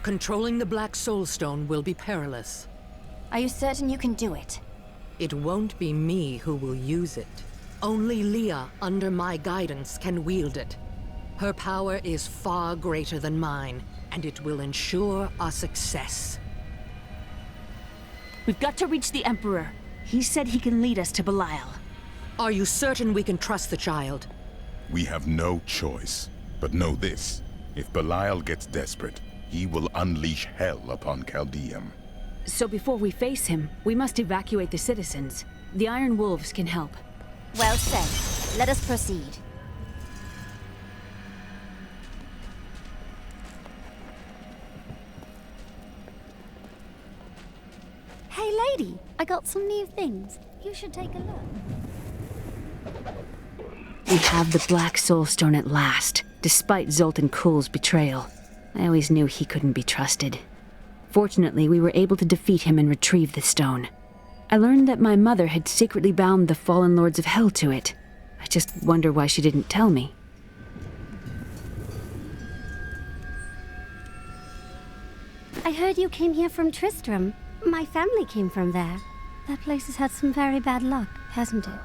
Speaker 15: Controlling the Black Soulstone will be perilous.
Speaker 6: Are you certain you can do it?
Speaker 15: It won't be me who will use it. Only Leah, under my guidance, can wield it. Her power is far greater than mine, and it will ensure our success.
Speaker 21: We've got to reach the Emperor. He said he can lead us to Belial.
Speaker 15: Are you certain we can trust the child?
Speaker 3: We have no choice. But know this, if Belial gets desperate, he will unleash hell upon Caldeum.
Speaker 21: So before we face him, we must evacuate the citizens. The Iron Wolves can help.
Speaker 6: Well said. Let us proceed.
Speaker 5: Hey lady, I got some new things. You should take a look.
Speaker 21: We have the Black Soulstone at last, despite Zoltun Kulle's betrayal. I always knew he couldn't be trusted. Fortunately, we were able to defeat him and retrieve the stone. I learned that my mother had secretly bound the fallen lords of hell to it. I just wonder why she didn't tell me.
Speaker 24: I heard you came here from Tristram. My family came from there. That place has had some very bad luck, hasn't it?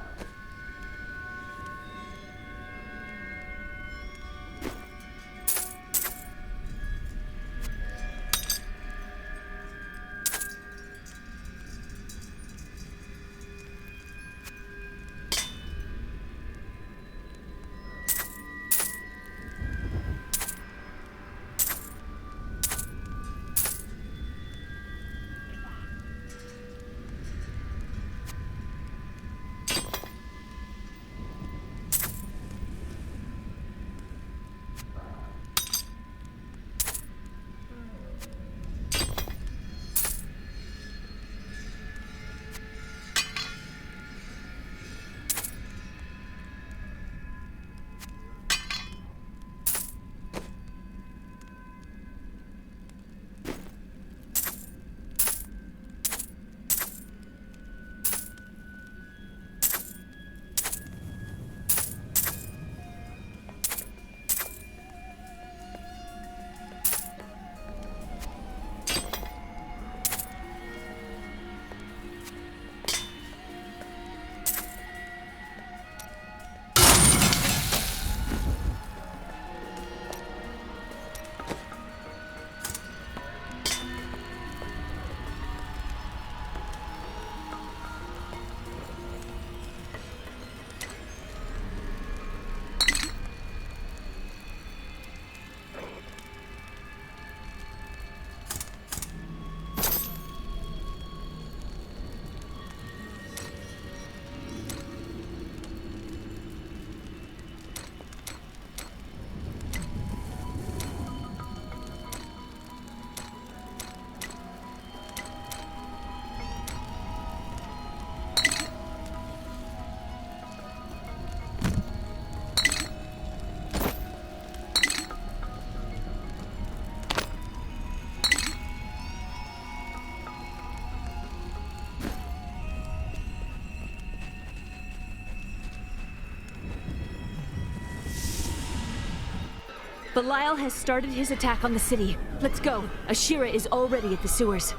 Speaker 21: Belial has started his attack on the city. Let's go. Ashira is already at the sewers.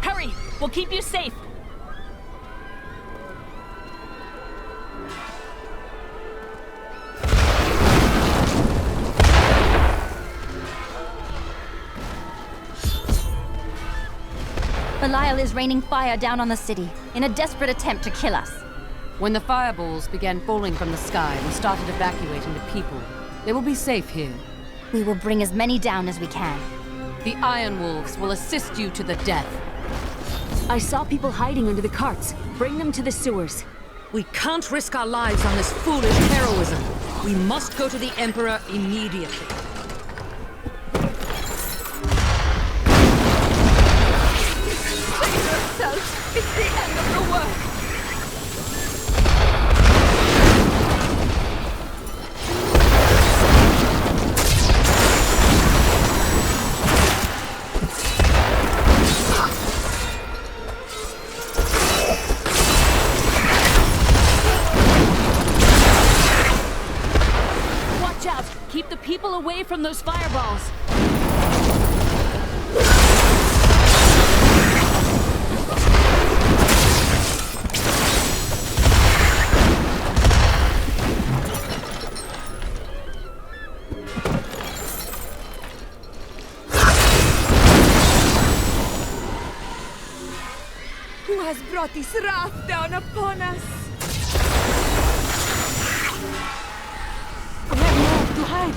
Speaker 21: Hurry! We'll keep you safe!
Speaker 6: Belial is raining fire down on the city in a desperate attempt to kill us.
Speaker 4: When the fireballs began falling from the sky, we started evacuating the people. They will be safe here.
Speaker 6: We will bring as many down as we can.
Speaker 4: The Iron Wolves will assist you to the death.
Speaker 21: I saw people hiding under the carts. Bring them to the sewers.
Speaker 15: We can't risk our lives on this foolish heroism. We must go to the Emperor immediately.
Speaker 7: Save yourself! It's the end of the work!
Speaker 21: Pull away from those fireballs!
Speaker 7: Who has brought this wrath down upon us?
Speaker 21: We have nowhere to hide.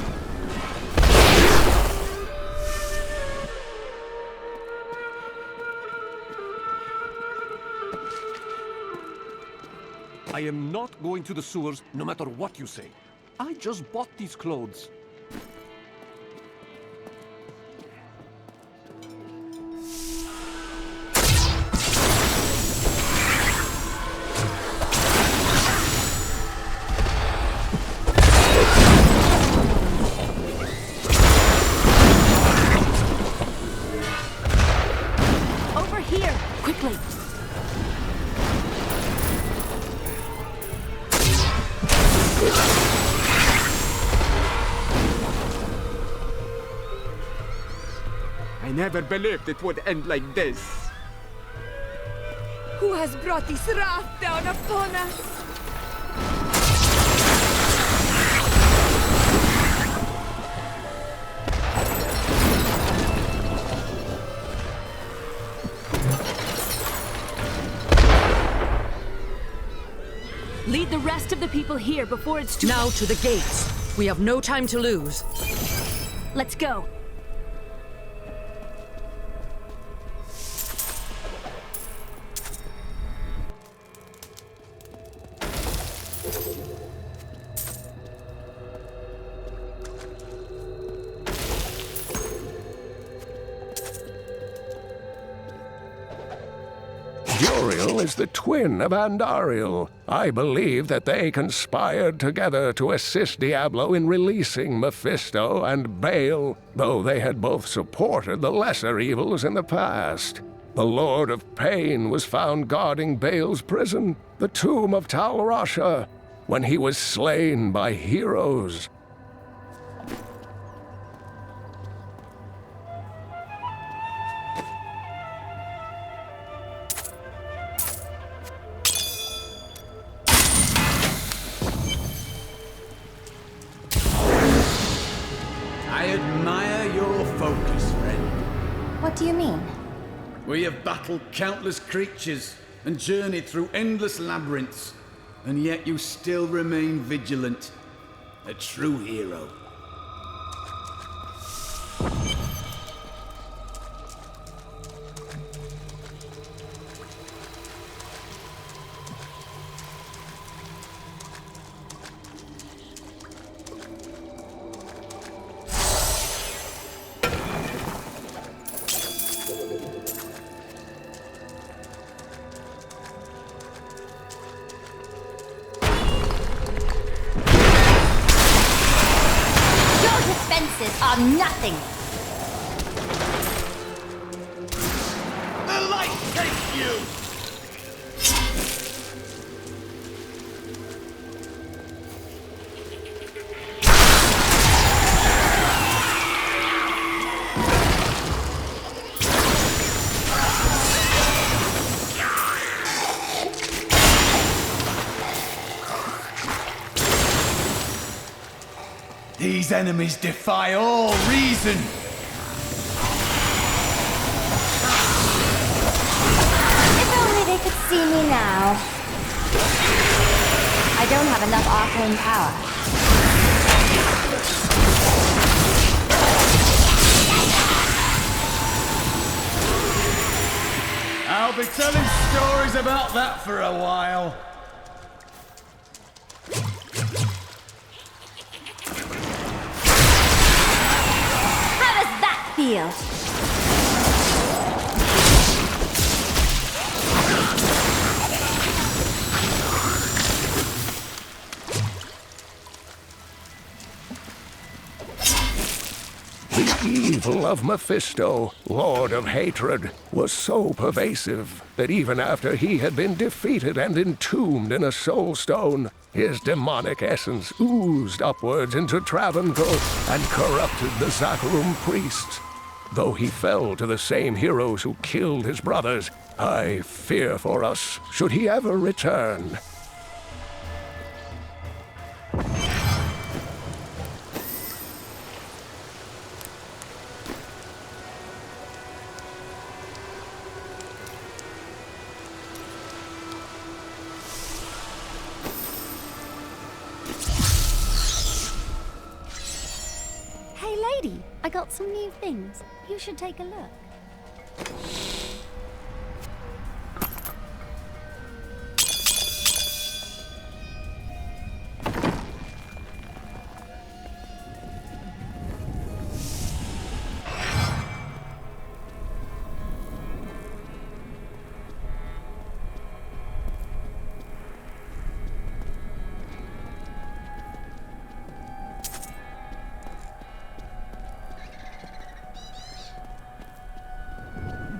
Speaker 23: I am not going to the sewers, no matter what you say. I just bought these clothes.
Speaker 21: Over here, quickly!
Speaker 8: I never believed it would end like this.
Speaker 7: Who has brought this wrath down upon us?
Speaker 21: Lead the rest of the people here before it's too...
Speaker 15: Now to the gates. We have no time to lose.
Speaker 21: Let's go.
Speaker 9: Uriel is the twin of Andariel. I believe that they conspired together to assist Diablo in releasing Mephisto and Baal, though they had both supported the lesser evils in the past. The Lord of Pain was found guarding Baal's prison, the tomb of Tal Rasha, when he was slain by heroes.
Speaker 16: I admire your focus, friend.
Speaker 6: What do you mean?
Speaker 16: We have battled countless creatures and journeyed through endless labyrinths, and yet you still remain vigilant. A true hero.
Speaker 6: Are nothing.
Speaker 10: The light takes you!
Speaker 16: These enemies defy all reason!
Speaker 6: If only they could see me now. I don't have enough arcane power.
Speaker 16: I'll be telling stories about that for a while.
Speaker 6: Feel.
Speaker 9: The example of Mephisto, Lord of Hatred, was so pervasive that even after he had been defeated and entombed in a soul stone, his demonic essence oozed upwards into Travancore and corrupted the Zakharum priests. Though he fell to the same heroes who killed his brothers, I fear for us should he ever return.
Speaker 5: Hey lady, I got some new things. You should take a look.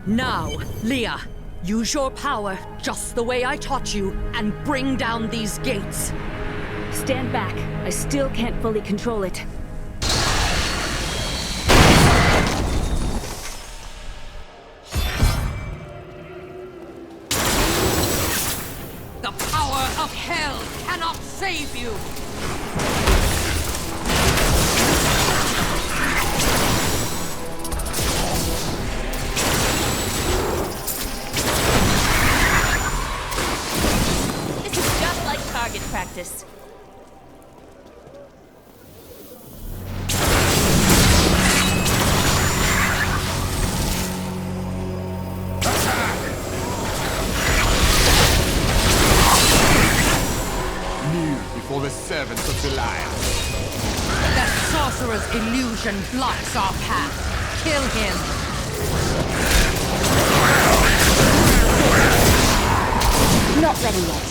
Speaker 15: Now, Leah, use your power just the way I taught you and bring down these gates.
Speaker 21: Stand back. I still can't fully control it.
Speaker 15: The power of hell cannot save you!
Speaker 13: Target practice.
Speaker 2: Kneel before the servants of Belial.
Speaker 15: That sorcerer's illusion blocks our path. Kill him.
Speaker 5: Not ready yet.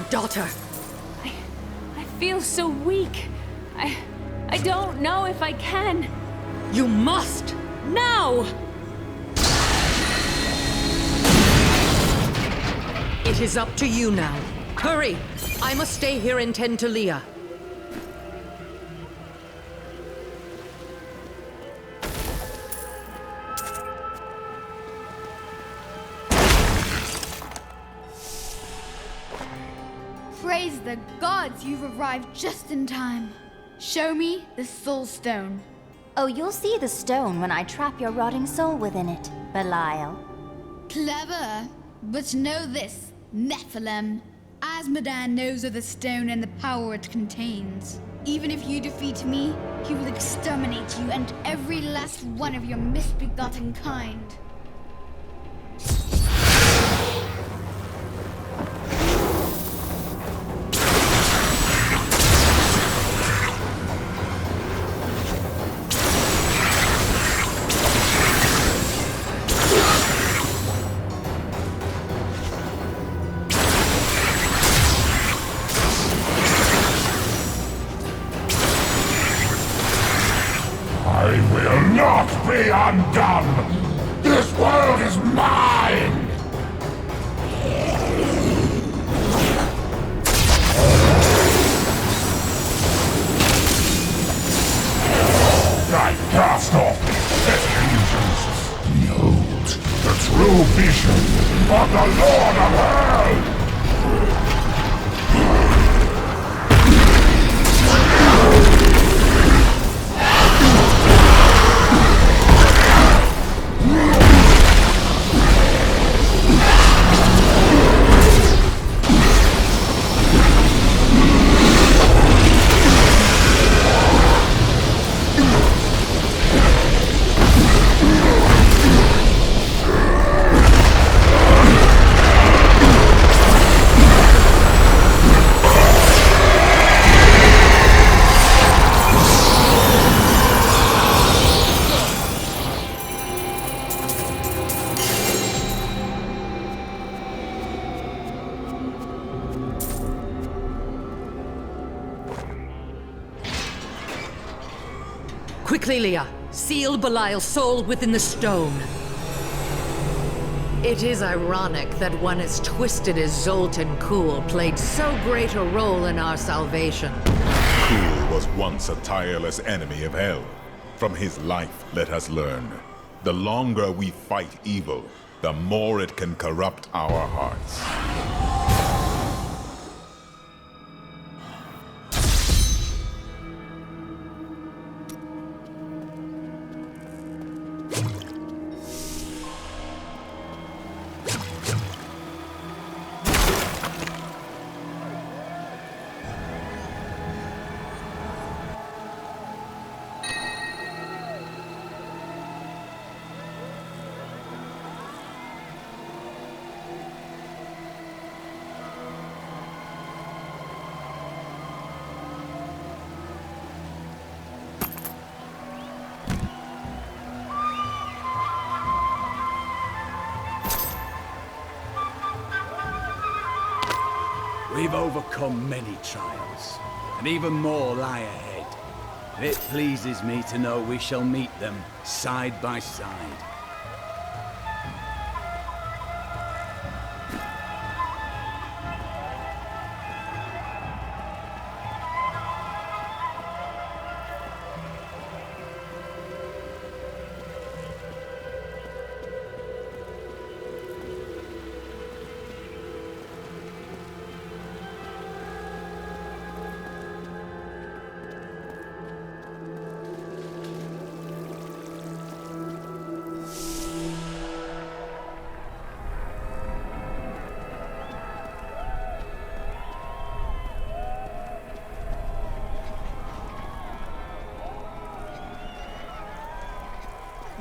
Speaker 15: Daughter.
Speaker 21: I feel so weak. I don't know if I can.
Speaker 15: You must! Now! It is up to you now. Hurry! I must stay here and tend to Leah.
Speaker 17: Praise the gods, you've arrived just in time. Show me the soul stone.
Speaker 6: Oh, you'll see the stone when I trap your rotting soul within it, Belial.
Speaker 17: Clever. But know this, Nephilim. Azmodan knows of the stone and the power it contains. Even if you defeat me, he will exterminate you and every last one of your misbegotten kind.
Speaker 9: Not be undone! This world is mine! I cast off illusions. Behold the true vision of the Lord of Hell!
Speaker 15: Clelia, seal Belial's soul within the stone. It is ironic that one as twisted as Zoltun Kulle played so great a role in our salvation.
Speaker 3: Kulle was once a tireless enemy of hell. From his life, let us learn. The longer we fight evil, the more it can corrupt our hearts.
Speaker 16: We've overcome many trials, and even more lie ahead. It pleases me to know we shall meet them side by side.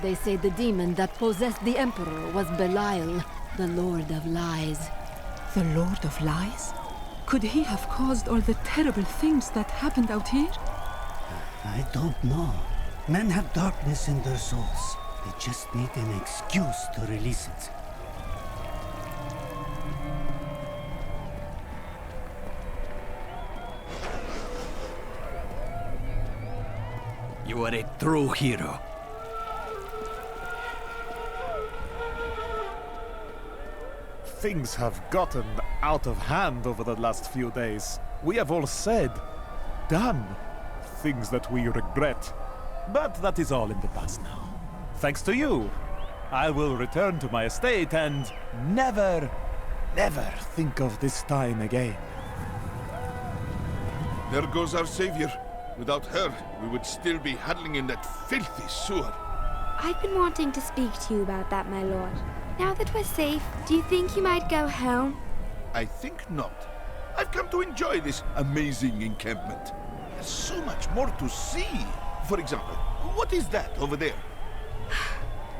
Speaker 11: They say the demon that possessed the Emperor was Belial, the Lord of Lies.
Speaker 14: The Lord of Lies? Could he have caused all the terrible things that happened out here?
Speaker 18: I don't know. Men have darkness in their souls. They just need an excuse to release it.
Speaker 16: You are a true hero.
Speaker 20: Things have gotten out of hand over the last few days. We have all said, done, things that we regret. But that is all in the past now. Thanks to you, I will return to my estate and never think of this time again.
Speaker 25: There goes our savior. Without her, we would still be huddling in that filthy sewer.
Speaker 26: I've been wanting to speak to you about that, my lord. Now that we're safe, do you think you might go home?
Speaker 25: I think not. I've come to enjoy this amazing encampment. There's so much more to see. For example, what is that over there?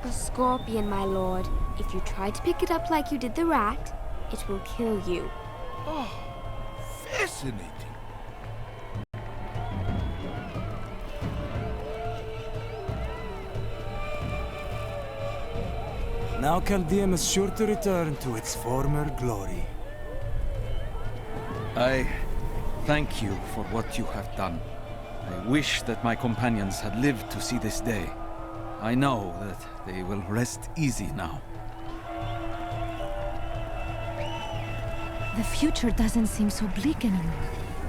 Speaker 26: A scorpion, my lord. If you try to pick it up like you did the rat, it will kill you.
Speaker 25: Oh, fascinating.
Speaker 22: Now Caldeum is sure to return to its former glory.
Speaker 27: I thank you for what you have done. I wish that my companions had lived to see this day. I know that they will rest easy now.
Speaker 11: The future doesn't seem so bleak anymore,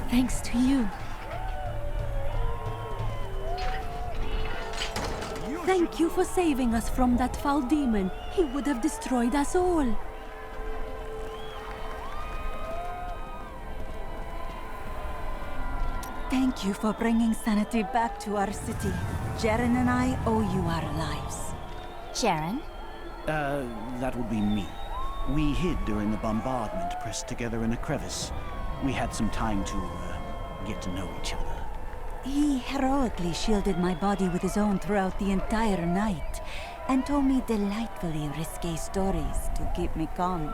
Speaker 11: thanks to you. Thank you for saving us from that foul demon. He would have destroyed us all.
Speaker 28: Thank you for bringing sanity back to our city. Jaren and I owe you our lives.
Speaker 6: Jaren?
Speaker 19: That would be me. We hid during the bombardment, pressed together in a crevice. We had some time to, get to know each other.
Speaker 28: He heroically shielded my body with his own throughout the entire night, and told me delightfully risque stories to keep me calm.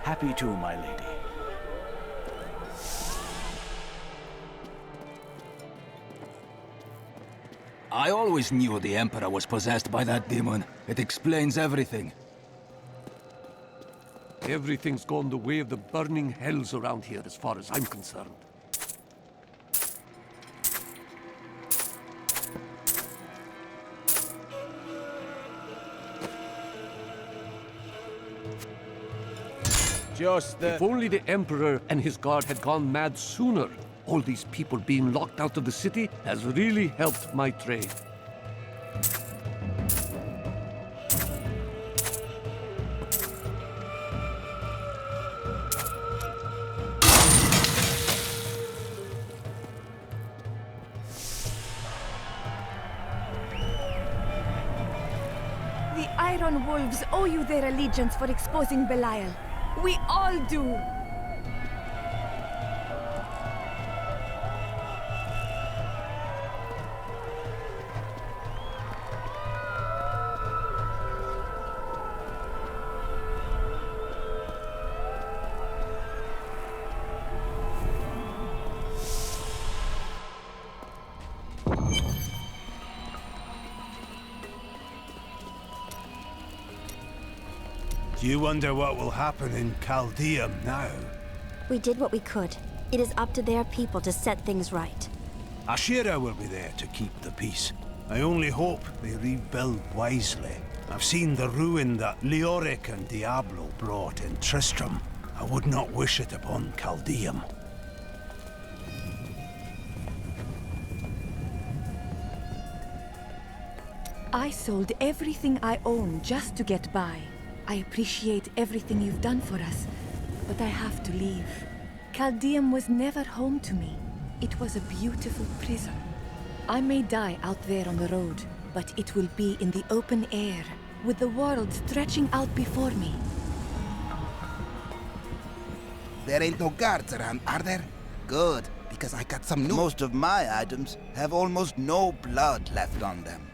Speaker 19: Happy to, my lady.
Speaker 10: I always knew the Emperor was possessed by that demon. It explains everything.
Speaker 23: Everything's gone the way of the burning hells around here as far as I'm concerned. If only the Emperor and his guard had gone mad sooner. All these people being locked out of the city has really helped my trade.
Speaker 11: The Iron Wolves owe you their allegiance for exposing Belial. We all do!
Speaker 18: Do you wonder what will happen in Caldeum now?
Speaker 6: We did what we could. It is up to their people to set things right.
Speaker 18: Ashira will be there to keep the peace. I only hope they rebuild wisely. I've seen the ruin that Leoric and Diablo brought in Tristram. I would not wish it upon Caldeum.
Speaker 11: I sold everything I own just to get by. I appreciate everything you've done for us, but I have to leave. Caldeum was never home to me. It was a beautiful prison. I may die out there on the road, but it will be in the open air, with the world stretching out before me.
Speaker 1: There ain't no guards around, are there? Good, because I got some new... Most of my items have almost no blood left on them.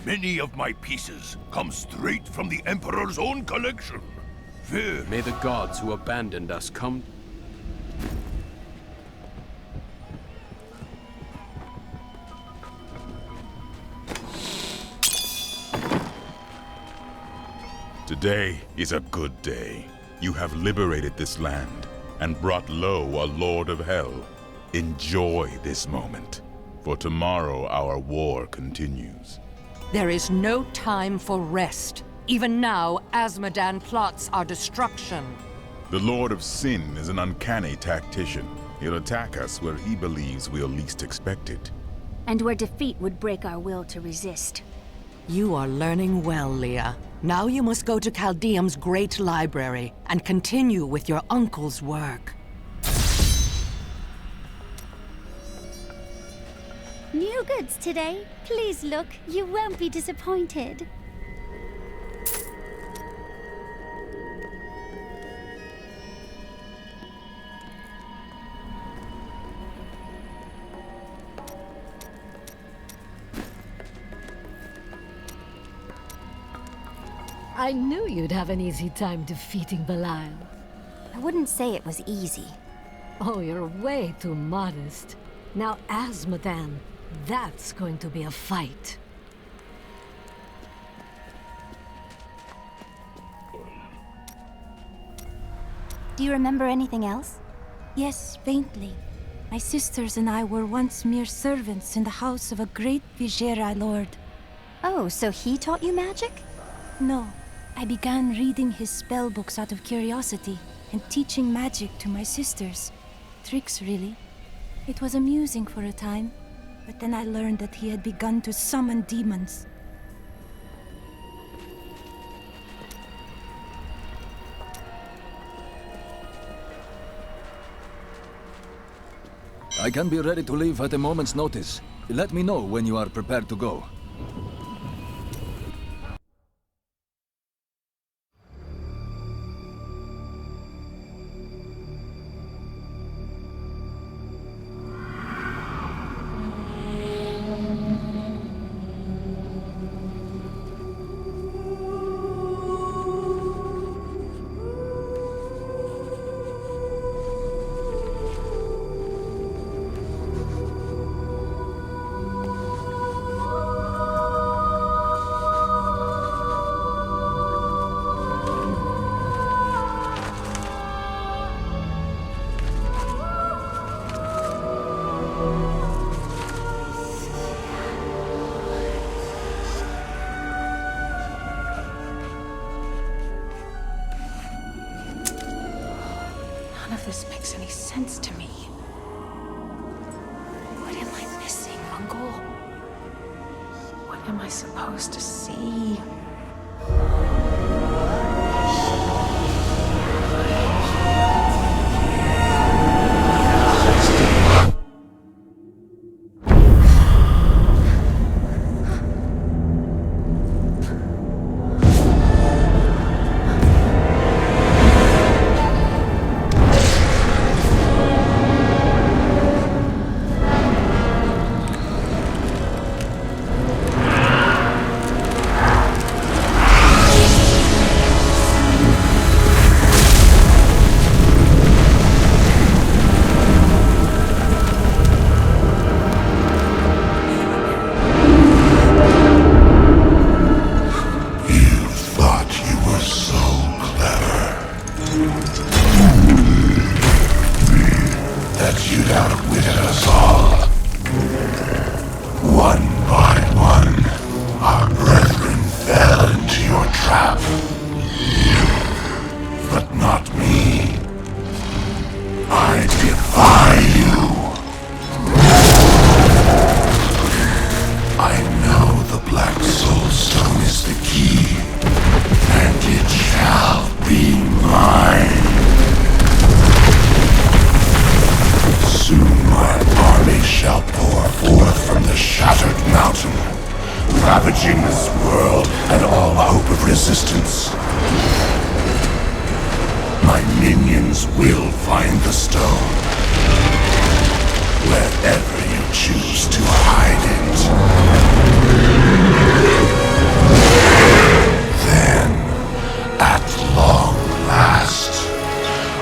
Speaker 2: Many of my pieces come straight from the Emperor's own collection. Fear.
Speaker 23: May the gods who abandoned us come...
Speaker 3: Today is a good day. You have liberated this land and brought low a Lord of Hell. Enjoy this moment, for tomorrow our war continues.
Speaker 15: There is no time for rest. Even now, Azmodan plots our destruction.
Speaker 3: The Lord of Sin is an uncanny tactician. He'll attack us where he believes we'll least expect it.
Speaker 5: And where defeat would break our will to resist.
Speaker 15: You are learning well, Leah. Now you must go to Caldeum's great library and continue with your uncle's work.
Speaker 5: New goods today. Please look, you won't be disappointed.
Speaker 11: I knew you'd have an easy time defeating Belial.
Speaker 6: I wouldn't say it was easy.
Speaker 11: Oh, you're way too modest. Now, Azmodan, that's going to be a fight.
Speaker 6: Do you remember anything else?
Speaker 28: Yes, faintly. My sisters and I were once mere servants in the house of a great Vizier lord.
Speaker 6: Oh, so he taught you magic?
Speaker 28: No. I began reading his spell books out of curiosity and teaching magic to my sisters. Tricks, really. It was amusing for a time, but then I learned that he had begun to summon demons.
Speaker 27: I can be ready to leave at a moment's notice. Let me know when you are prepared to go.
Speaker 14: of this makes any sense to me. What am I missing, Mongol? What am I supposed to see?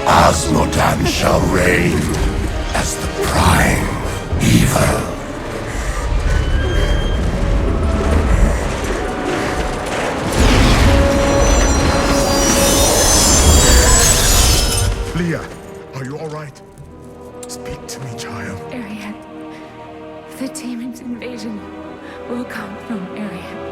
Speaker 4: Azmodan shall reign as the prime evil. Leah, are you all right? Speak to me, child.
Speaker 14: Arian. The demon's invasion will come from Arian.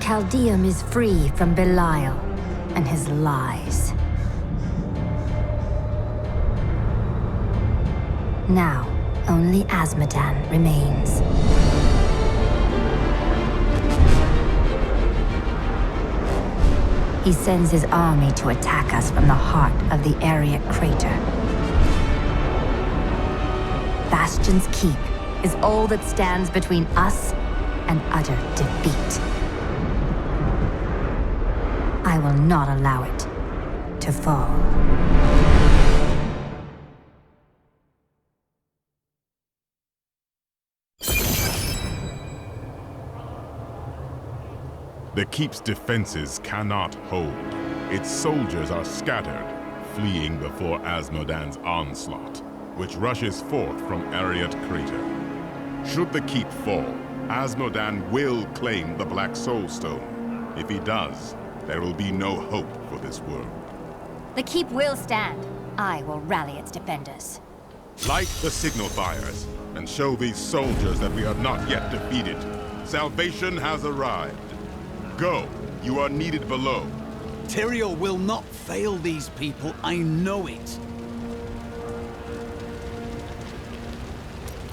Speaker 6: Caldeum is free from Belial and his lies. Now, only Azmodan remains. He sends his army to attack us from the heart of the Adria crater. Bastion's keep is all that stands between us and utter defeat. I will not allow it to fall.
Speaker 3: The keep's defenses cannot hold. Its soldiers are scattered, fleeing before Azmodan's onslaught, which rushes forth from Adria crater. Should the keep fall, Azmodan will claim the Black Soul Stone. If he does, there will be no hope for this world.
Speaker 6: The keep will stand. I will rally its defenders.
Speaker 3: Light the signal fires, and show these soldiers that we are not yet defeated. Salvation has arrived. Go, you are needed below.
Speaker 10: Tyrael will not fail these people, I know it.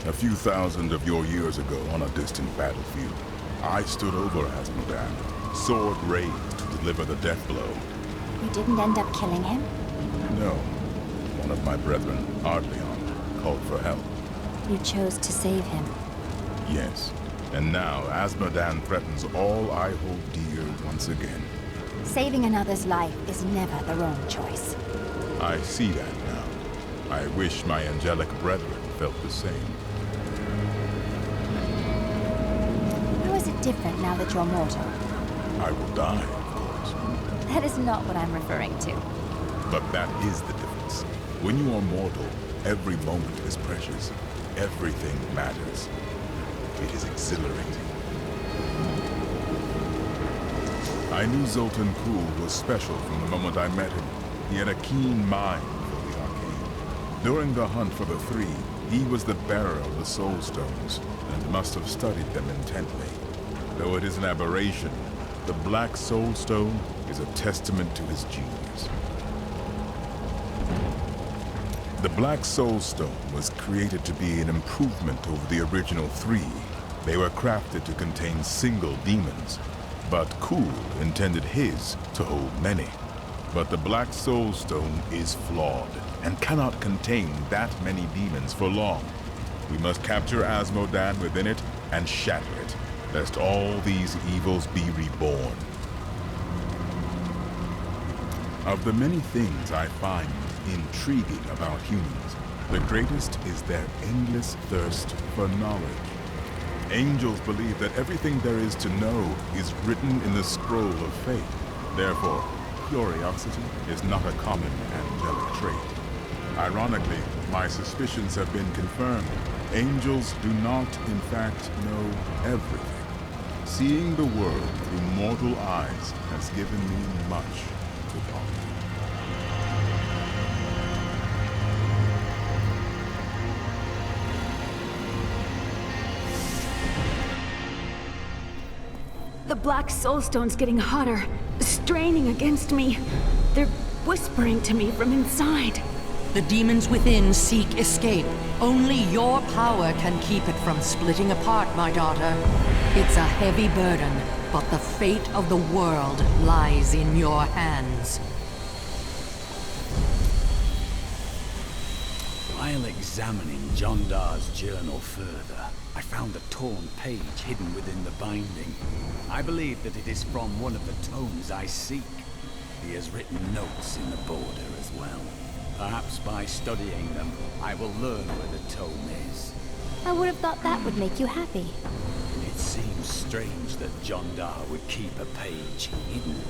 Speaker 3: A few thousand of your years ago, on a distant battlefield, I stood over Azmodan, sword raised to deliver the death blow.
Speaker 6: You didn't end up killing him?
Speaker 3: No. One of my brethren, Adria, called for help.
Speaker 6: You chose to save him.
Speaker 3: Yes. And now, Azmodan threatens all I hold dear once again.
Speaker 6: Saving another's life is never the wrong choice.
Speaker 3: I see that now. I wish my angelic brethren felt the same.
Speaker 6: How is it different now that you're mortal?
Speaker 3: I will die, of course.
Speaker 6: That is not what I'm referring to.
Speaker 3: But that is the difference. When you are mortal, every moment is precious. Everything matters. It is exhilarating. I knew Zoltun Kulle was special from the moment I met him. He had a keen mind for the arcane. During the hunt for the three, he was the bearer of the Soul Stones, and must have studied them intently. Though it is an aberration, the Black Soul Stone is a testament to his genius. The Black Soul Stone was created to be an improvement over the original three. They were crafted to contain single demons, but Kulle intended his to hold many. But the Black Soul Stone is flawed, and cannot contain that many demons for long. We must capture Azmodan within it and shatter it, lest all these evils be reborn. Of the many things I find intriguing about humans, the greatest is their endless thirst for knowledge. Angels believe that everything there is to know is written in the scroll of fate. Therefore, curiosity is not a common angelic trait. Ironically, my suspicions have been confirmed. Angels do not, in fact, know everything. Seeing the world through mortal eyes has given me much to ponder.
Speaker 5: The Black Soulstone's getting hotter, straining against me. They're whispering to me from inside.
Speaker 15: The demons within seek escape. Only your power can keep it from splitting apart, my daughter. It's a heavy burden, but the fate of the world lies in your hands.
Speaker 16: While examining Jondar's journal further, I found a torn page hidden within the binding. I believe that it is from one of the tomes I seek. He has written notes in the border as well. Perhaps by studying them, I will learn where the tome is.
Speaker 6: I would have thought that would make you happy.
Speaker 16: It seems strange that Jondar would keep a page hidden.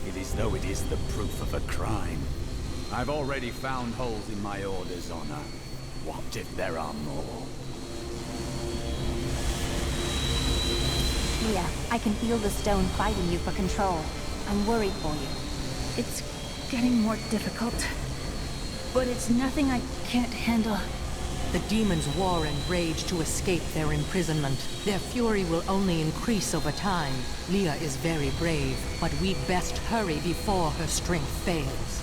Speaker 16: It is though it is the proof of a crime. I've already found holes in my order's honor. What if there are more?
Speaker 6: Mia, I can feel the stone fighting you for control. I'm worried for you.
Speaker 5: It's getting more difficult, but it's nothing I can't handle.
Speaker 15: The demons war and rage to escape their imprisonment. Their fury will only increase over time. Leah is very brave, but we'd best hurry before her strength fails.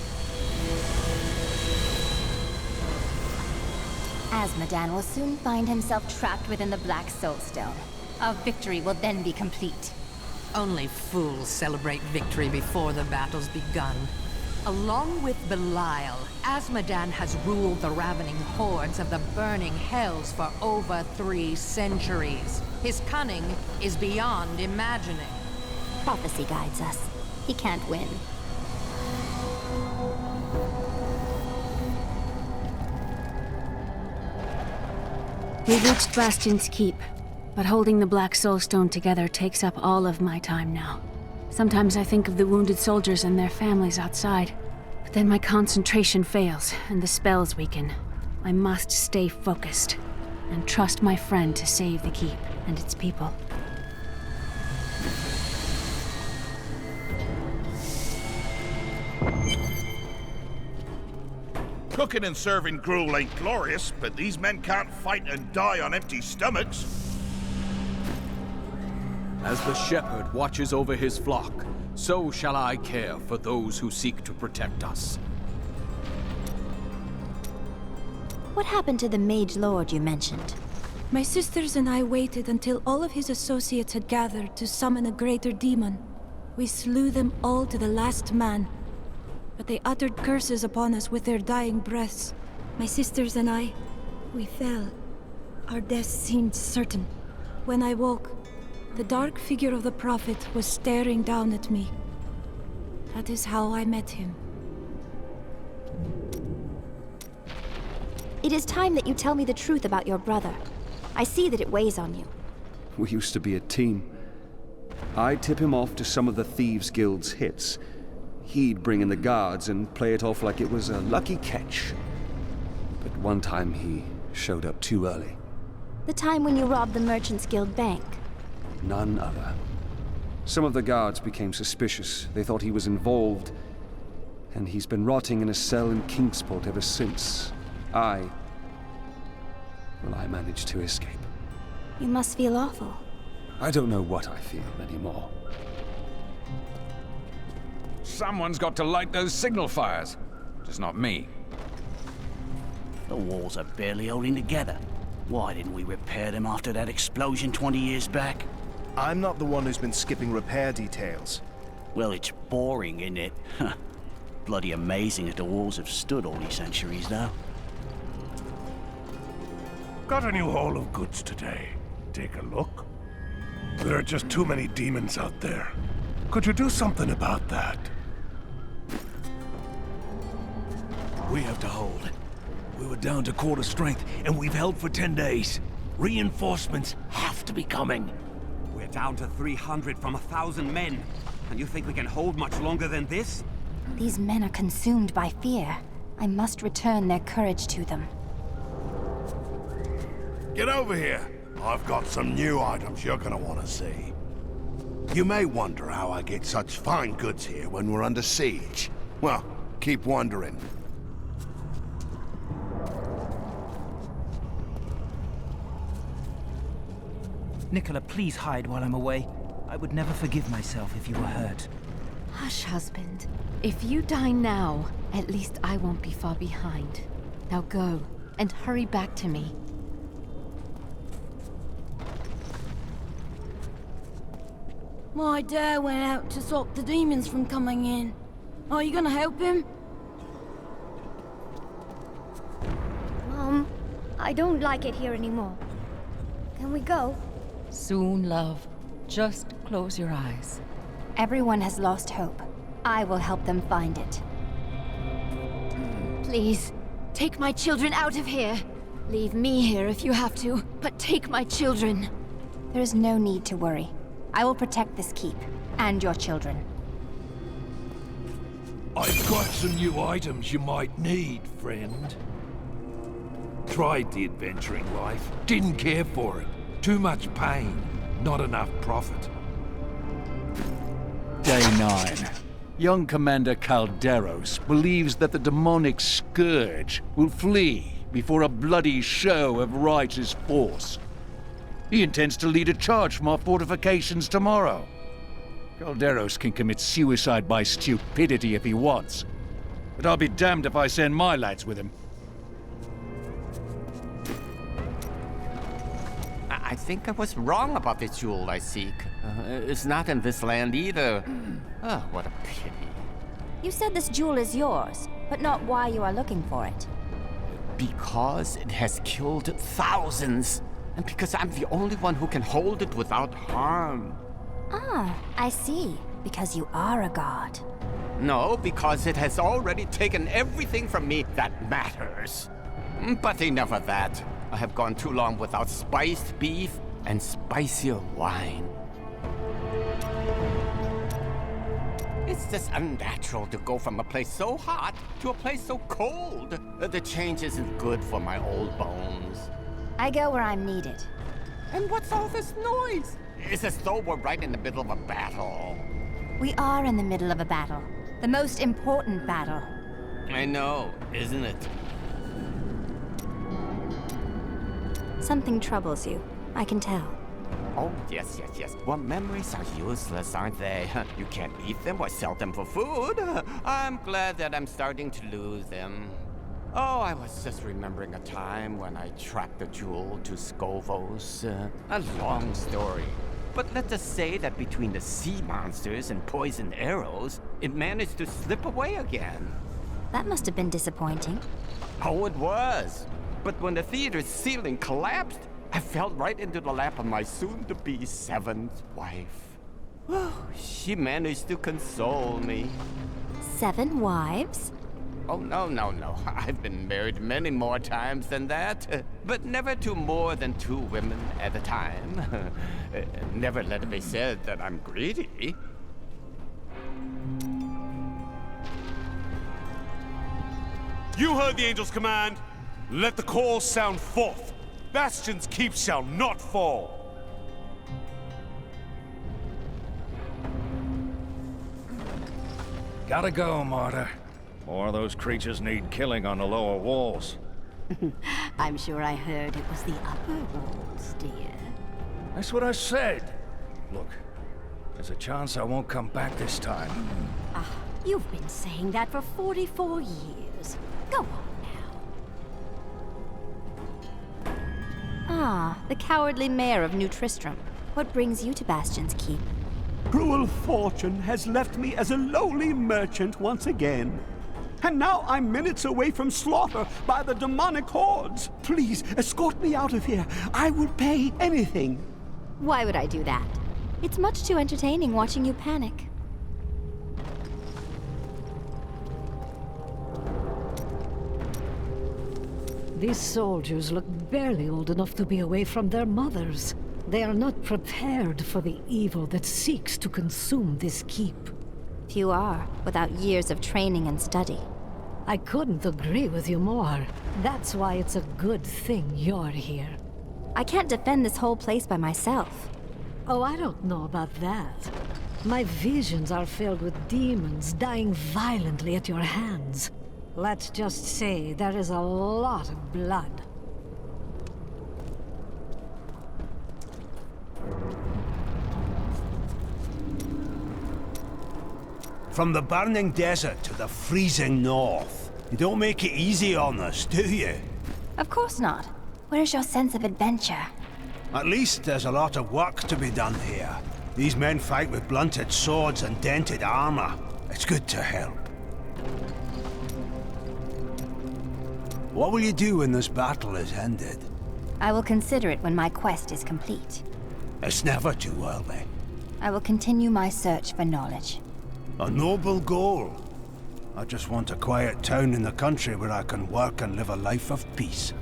Speaker 6: Azmodan will soon find himself trapped within the Black Soulstone. Our victory will then be complete.
Speaker 15: Only fools celebrate victory before the battle's begun. Along with Belial, Azmodan has ruled the ravening hordes of the burning hells for over 3 centuries. His cunning is beyond imagining.
Speaker 6: Prophecy guides us. He can't win.
Speaker 5: We reached Bastion's keep, but holding the Black Soulstone together takes up all of my time now. Sometimes I think of the wounded soldiers and their families outside, but then my concentration fails and the spells weaken. I must stay focused and trust my friend to save the keep and its people.
Speaker 2: Cooking and serving gruel ain't glorious, but these men can't fight and die on empty stomachs.
Speaker 27: As the shepherd watches over his flock, so shall I care for those who seek to protect us.
Speaker 6: What happened to the Mage Lord you mentioned?
Speaker 28: My sisters and I waited until all of his associates had gathered to summon a greater demon. We slew them all to the last man, but they uttered curses upon us with their dying breaths. My sisters and I, we fell. Our death seemed certain. When I woke, the dark figure of the Prophet was staring down at me. That is how I met him.
Speaker 6: It is time that you tell me the truth about your brother. I see that it weighs on you.
Speaker 7: We used to be a team. I'd tip him off to some of the Thieves Guild's hits. He'd bring in the guards and play it off like it was a lucky catch. But one time he showed up too early.
Speaker 6: The time when you robbed the Merchants Guild bank.
Speaker 7: None other. Some of the guards became suspicious. They thought he was involved, and he's been rotting in a cell in Kingsport ever since. I managed to escape.
Speaker 26: You must feel awful.
Speaker 7: I don't know what I feel anymore.
Speaker 27: Someone's got to light those signal fires. Just not me.
Speaker 19: The walls are barely holding together. Why didn't we repair them after that explosion 20 years back?
Speaker 8: I'm not the one who's been skipping repair details.
Speaker 19: Well, it's boring, isn't it? Bloody amazing that the walls have stood all these centuries, though.
Speaker 2: Got a new haul of goods today. Take a look. There are just too many demons out there. Could you do something about that?
Speaker 10: We have to hold. We were down to quarter strength, and we've held for 10 days. Reinforcements have to be coming.
Speaker 9: We're down to 300 from 1,000 men. And you think we can hold much longer than this?
Speaker 6: These men are consumed by fear. I must return their courage to them.
Speaker 25: Get over here. I've got some new items you're gonna want to see. You may wonder how I get such fine goods here when we're under siege. Well, keep wondering.
Speaker 12: Nicola, please hide while I'm away. I would never forgive myself if you were hurt.
Speaker 5: Hush, husband. If you die now, at least I won't be far behind. Now go, and hurry back to me.
Speaker 28: My dad went out to stop the demons from coming in. Are you gonna help him?
Speaker 26: Mom, I don't like it here anymore. Can we go?
Speaker 15: Soon, love. Just close your eyes.
Speaker 6: Everyone has lost hope. I will help them find it.
Speaker 5: Please, take my children out of here. Leave me here if you have to, but take my children.
Speaker 6: There is no need to worry. I will protect this keep, and your children.
Speaker 10: I've got some new items you might need, friend. Tried the adventuring life, didn't care for it. Too much pain, not enough profit.
Speaker 27: Day 9. Young Commander Calderos believes that the demonic scourge will flee before a bloody show of righteous force. He intends to lead a charge from our fortifications tomorrow. Calderos can commit suicide by stupidity if he wants, but I'll be damned if I send my lads with him.
Speaker 13: I think I was wrong about the jewel I seek. It's not in this land either. Oh, what a pity.
Speaker 6: You said this jewel is yours, but not why you are looking for it.
Speaker 13: Because it has killed thousands, and because I'm the only one who can hold it without harm.
Speaker 6: Ah, I see. Because you are a god.
Speaker 13: No, because it has already taken everything from me that matters. But enough of that. I have gone too long without spiced beef and spicier wine. It's just unnatural to go from a place so hot to a place so cold. The change isn't good for my old bones.
Speaker 6: I go where I'm needed.
Speaker 13: And what's all this noise? It's as though we're right in the middle of a battle.
Speaker 6: We are in the middle of a battle. The most important battle.
Speaker 13: I know, isn't it?
Speaker 26: Something troubles you. I can tell.
Speaker 13: Oh, yes. Well, memories are useless, aren't they? You can't eat them or sell them for food. I'm glad that I'm starting to lose them. Oh, I was just remembering a time when I tracked the jewel to Skovos. A long story. But let's just say that between the sea monsters and poison arrows, it managed to slip away again.
Speaker 6: That must have been disappointing.
Speaker 13: Oh, it was. But when the theater's ceiling collapsed, I fell right into the lap of my soon-to-be 7th wife. She managed to console me.
Speaker 6: 7 wives?
Speaker 13: Oh, no. I've been married many more times than that. But never to more than 2 women at a time. Never let it be said that I'm greedy.
Speaker 17: You heard the angel's command. Let the call sound forth. Bastion's keep shall not fall.
Speaker 1: Gotta go, Marta. More of those creatures need killing on the lower walls.
Speaker 11: I'm sure I heard it was the upper walls, dear.
Speaker 1: That's what I said. Look, there's a chance I won't come back this time.
Speaker 11: You've been saying that for 44 years. Go on
Speaker 6: now. The cowardly mayor of New Tristram. What brings you to Bastion's Keep?
Speaker 18: Cruel fortune has left me as a lowly merchant once again. And now I'm minutes away from slaughter by the demonic hordes. Please, escort me out of here. I will pay anything.
Speaker 6: Why would I do that? It's much too entertaining watching you panic.
Speaker 20: These soldiers look barely old enough to be away from their mothers. They are not prepared for the evil that seeks to consume this keep.
Speaker 6: Few are, without years of training and study.
Speaker 20: I couldn't agree with you more. That's why it's a good thing you're here.
Speaker 6: I can't defend this whole place by myself.
Speaker 20: Oh, I don't know about that. My visions are filled with demons dying violently at your hands. Let's just say there is a lot of blood.
Speaker 10: From the burning desert to the freezing north. You don't make it easy on us, do you?
Speaker 6: Of course not. Where's your sense of adventure?
Speaker 10: At least there's a lot of work to be done here. These men fight with blunted swords and dented armor. It's good to help. What will you do when this battle is ended?
Speaker 6: I will consider it when my quest is complete.
Speaker 10: It's never too early.
Speaker 6: I will continue my search for knowledge.
Speaker 10: A noble goal. I just want a quiet town in the country where I can work and live a life of peace.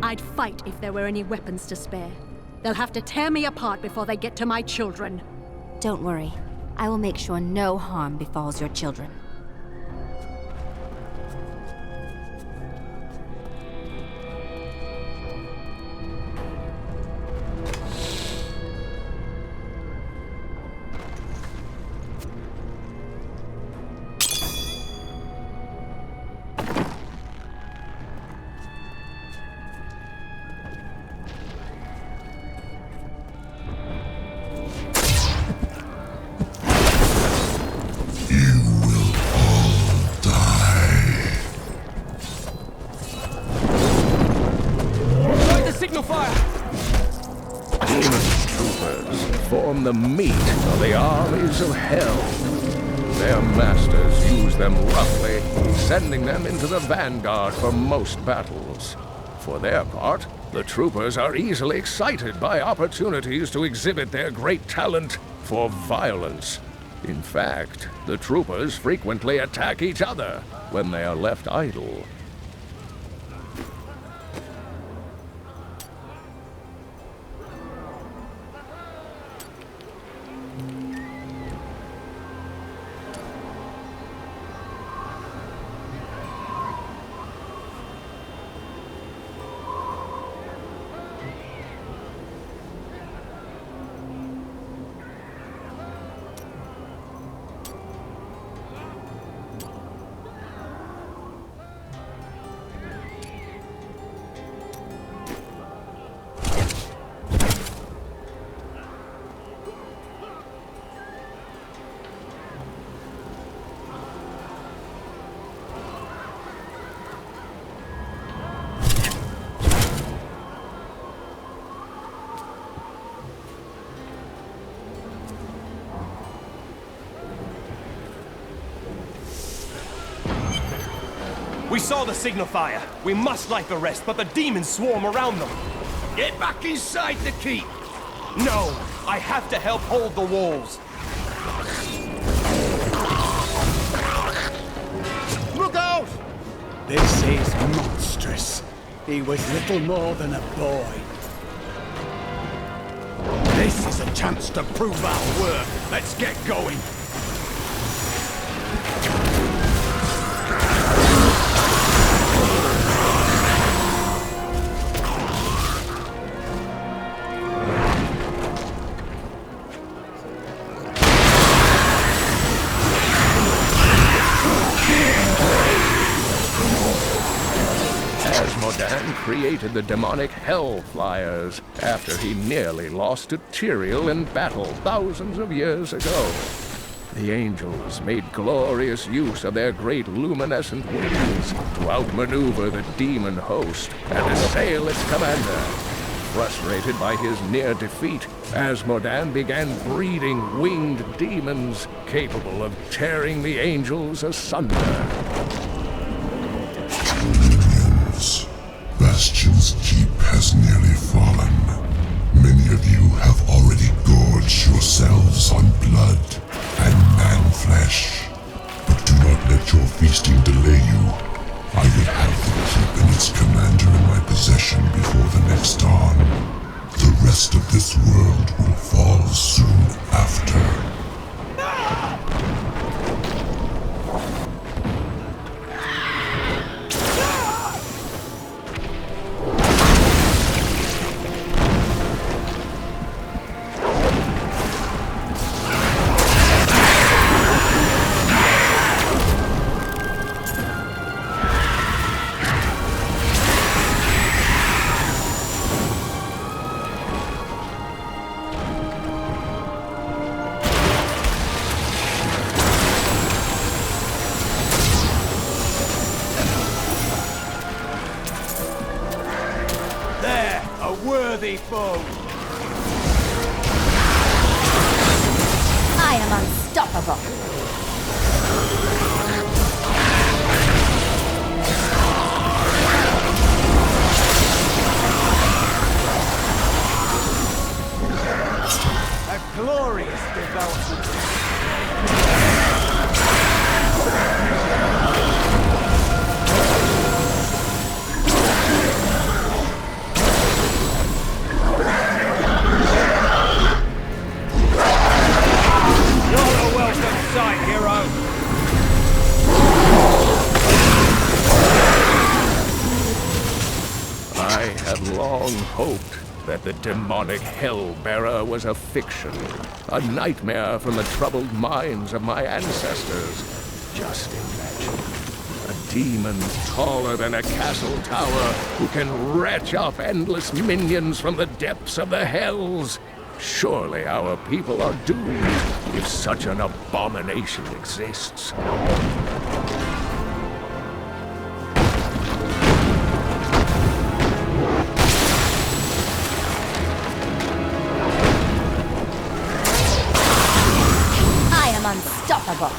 Speaker 21: I'd fight if there were any weapons to spare. They'll have to tear me apart before they get to my children.
Speaker 6: Don't worry. I will make sure no harm befalls your children.
Speaker 27: The meat of the armies of hell. Their masters use them roughly, sending them into the vanguard for most battles. For their part, the troopers are easily excited by opportunities to exhibit their great talent for violence. In fact, the troopers frequently attack each other when they are left idle.
Speaker 22: We saw the signal fire. We must light the rest, but the demons swarm around them.
Speaker 10: Get back inside the keep!
Speaker 22: No! I have to help hold the walls.
Speaker 10: Look out!
Speaker 18: This is monstrous. He was little more than a boy.
Speaker 10: This is a chance to prove our worth. Let's get going.
Speaker 3: Azmodan created the demonic Hellflyers after he nearly lost to Tyrael in battle thousands of years ago. The angels made glorious use of their great luminescent wings to outmaneuver the demon host and assail its commander. Frustrated by his near defeat, Azmodan began breeding winged demons capable of tearing the angels asunder.
Speaker 4: Minions, Bastion's keep has nearly fallen. Many of you have already gorged yourselves on blood and man-flesh. But do not let your feasting delay you. I will have the keep and its commander in my possession before the next dawn. The rest of this world will fall soon after.
Speaker 6: I am unstoppable.
Speaker 10: A glorious development.
Speaker 3: I had long hoped that the demonic Hellbearer was a fiction, a nightmare from the troubled minds of my ancestors. Just imagine, a demon taller than a castle tower who can retch up endless minions from the depths of the hells. Surely our people are doomed if such an abomination exists.
Speaker 6: Unstoppable.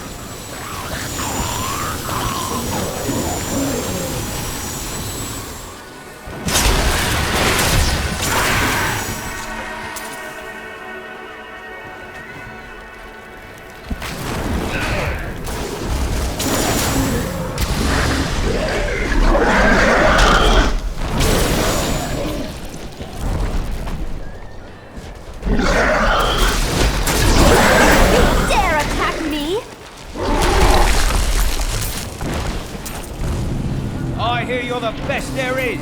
Speaker 10: You're the best there is!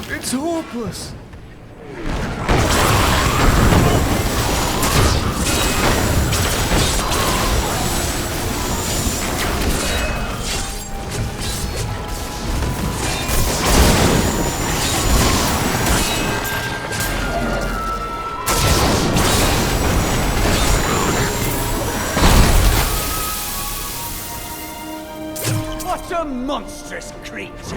Speaker 1: It's hopeless!
Speaker 10: What a monstrous creature!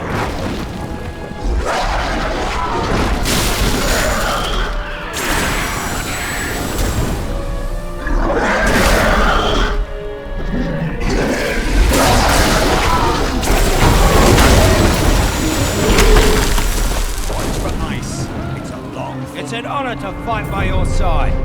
Speaker 10: Watch for ice. It's a long thing. It's an honor to fight by your side.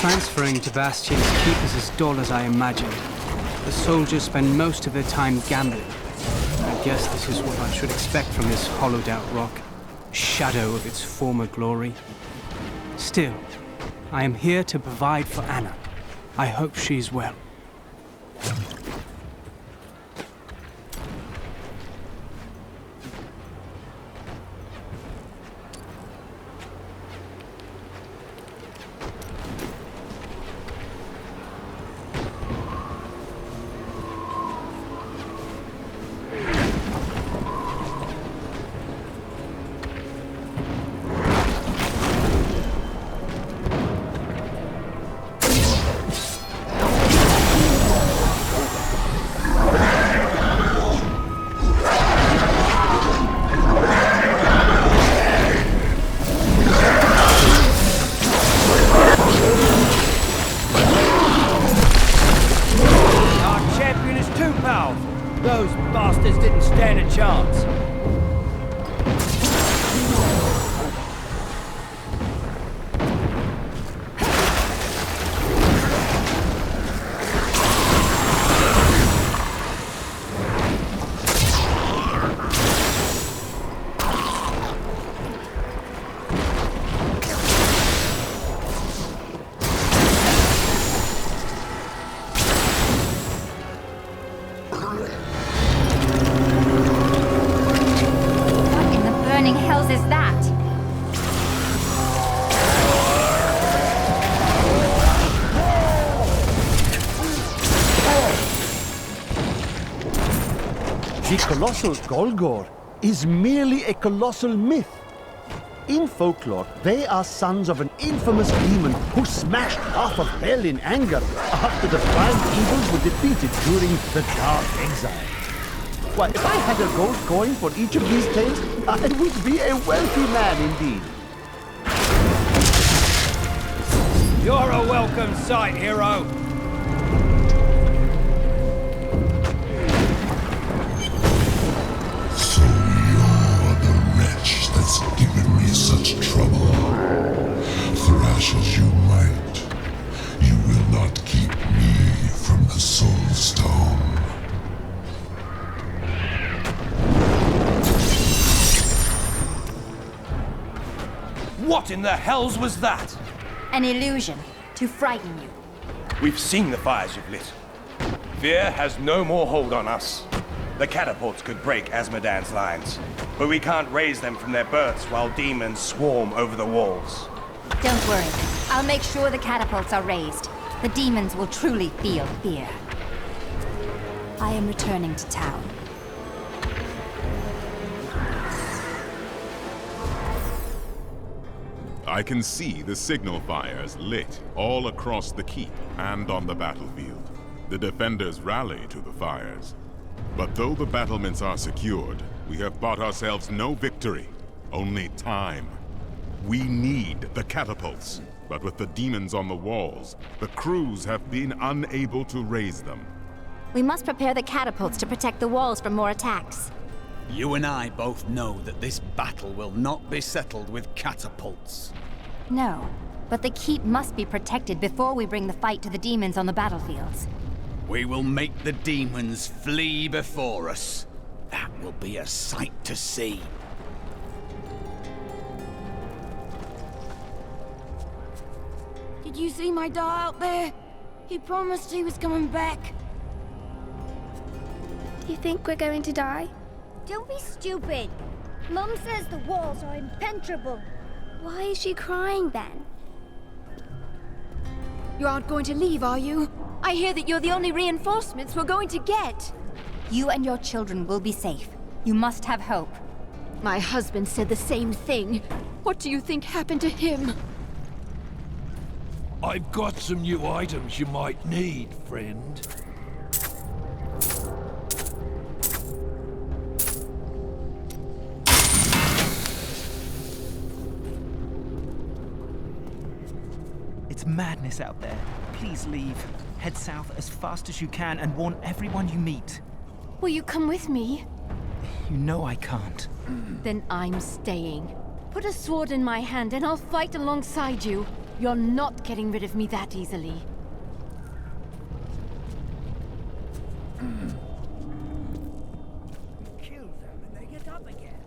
Speaker 2: Transferring to Bastion's keep is as dull as I imagined. The soldiers spend most of their time gambling. I guess this is what I should expect from this hollowed-out rock. Shadow of its former glory. Still, I am here to provide for Anna. I hope she's well.
Speaker 7: The colossal Golgor is merely a colossal myth. In folklore, they are sons of an infamous demon who smashed half of hell in anger after the prime evils were defeated during the Dark Exile. Why, if I had a gold coin for each of these tales, I would be a wealthy man indeed.
Speaker 10: You're a welcome sight, hero!
Speaker 4: So you're the wretch that's given me such trouble. Thrash as you might, you will not keep me from the Soul Stone.
Speaker 22: What in the hells was that?
Speaker 6: An illusion, to frighten you.
Speaker 22: We've seen the fires you've lit. Fear has no more hold on us. The catapults could break Azmodan's lines, but we can't raise them from their berths while demons swarm over the walls.
Speaker 6: Don't worry. I'll make sure the catapults are raised. The demons will truly feel fear. I am returning to town.
Speaker 8: I can see the signal fires lit all across the keep and on the battlefield. The defenders rally to the fires. But though the battlements are secured, we have bought ourselves no victory, only time. We need the catapults, but with the demons on the walls, the crews have been unable to raise them.
Speaker 6: We must prepare the catapults to protect the walls from more attacks.
Speaker 10: You and I both know that this battle will not be settled with catapults.
Speaker 6: No, but the keep must be protected before we bring the fight to the demons on the battlefields.
Speaker 10: We will make the demons flee before us. That will be a sight to see.
Speaker 14: Did you see my dad out there? He promised he was coming back.
Speaker 26: Do you think we're going to die?
Speaker 11: Don't be stupid. Mum says the walls are impenetrable.
Speaker 26: Why is she crying then?
Speaker 21: You aren't going to leave, are you? I hear that you're the only reinforcements we're going to get.
Speaker 6: You and your children will be safe. You must have hope.
Speaker 21: My husband said the same thing. What do you think happened to him?
Speaker 1: I've got some new items you might need, friend.
Speaker 12: It's madness out there. Please leave. Head south as fast as you can and warn everyone you meet.
Speaker 21: Will you come with me?
Speaker 12: You know I can't.
Speaker 21: Then I'm staying. Put a sword in my hand and I'll fight alongside you. You're not getting rid of me that easily.
Speaker 10: Kill them and they get up again.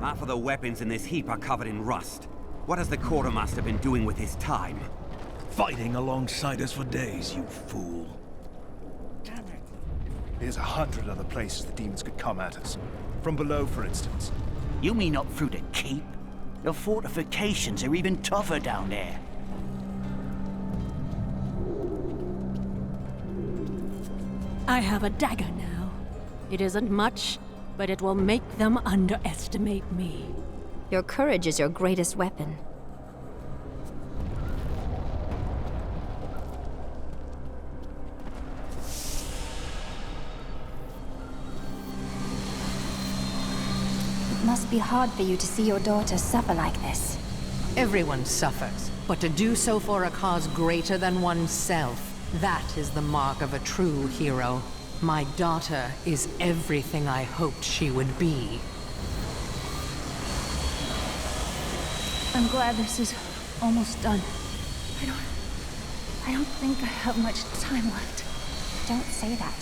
Speaker 9: Half of the weapons in this heap are covered in rust. What has the quartermaster been doing with his time?
Speaker 10: Fighting alongside us for days, you fool.
Speaker 15: Damn it. There's 100 other places the demons could come at us. From below, for instance.
Speaker 10: You mean up through the keep? The fortifications are even tougher down there.
Speaker 21: I have a dagger now. It isn't much, but it will make them underestimate me.
Speaker 6: Your courage is your greatest weapon. It must be hard for you to see your daughter suffer like this.
Speaker 16: Everyone suffers, but to do so for a cause greater than oneself, that is the mark of a true hero. My daughter is everything I hoped she would be.
Speaker 5: I'm glad this is almost done. I don't think I have much time left.
Speaker 6: Don't say that.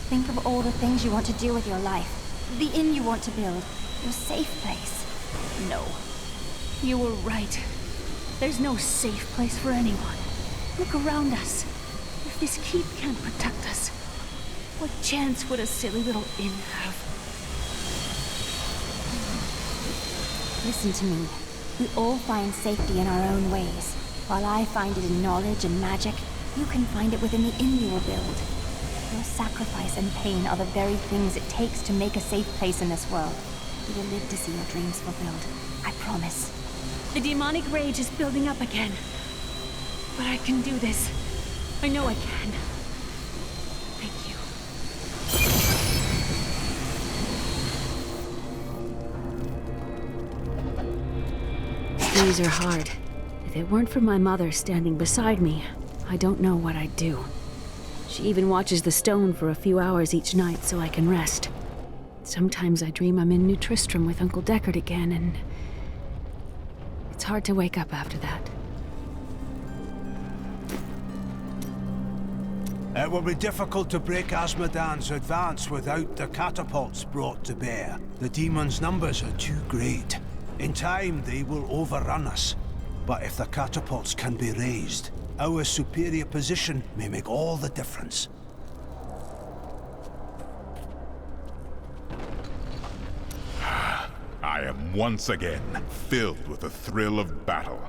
Speaker 6: Think of all the things you want to do with your life. The inn you want to build. Your safe place.
Speaker 5: No. You were right. There's no safe place for anyone. Look around us. If this keep can't protect us, what chance would a silly little inn have?
Speaker 6: Listen to me. We all find safety in our own ways. While I find it in knowledge and magic, you can find it within the inn you will build. Your sacrifice and pain are the very things it takes to make a safe place in this world. You will live to see your dreams fulfilled. I promise.
Speaker 5: The demonic rage is building up again. But I can do this. I know I can. Thank you. Days are hard. If it weren't for my mother standing beside me, I don't know what I'd do. She even watches the stone for a few hours each night so I can rest. Sometimes I dream I'm in New Tristram with Uncle Deckard again, and it's hard to wake up after that.
Speaker 10: It will be difficult to break Azmodan's advance without the catapults brought to bear. The demons' numbers are too great. In time, they will overrun us. But if the catapults can be raised, our superior position may make all the difference.
Speaker 8: I am once again filled with the thrill of battle.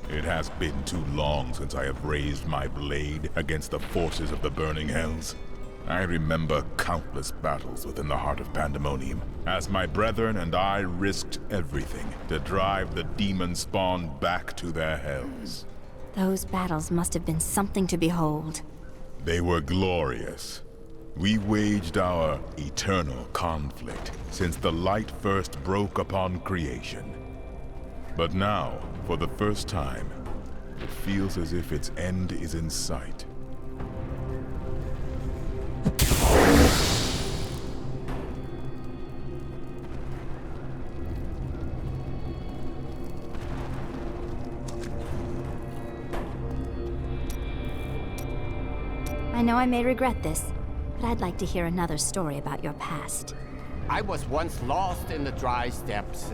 Speaker 8: It has been too long since I have raised my blade against the forces of the burning hells. I remember countless battles within the heart of Pandemonium, as my brethren and I risked everything to drive the demon spawn back to their hells.
Speaker 6: Those battles must have been something to behold.
Speaker 8: They were glorious. We waged our eternal conflict since the light first broke upon creation. But now, for the first time, it feels as if its end is in sight.
Speaker 6: I know I may regret this, but I'd like to hear another story about your past.
Speaker 13: I was once lost in the dry steppes.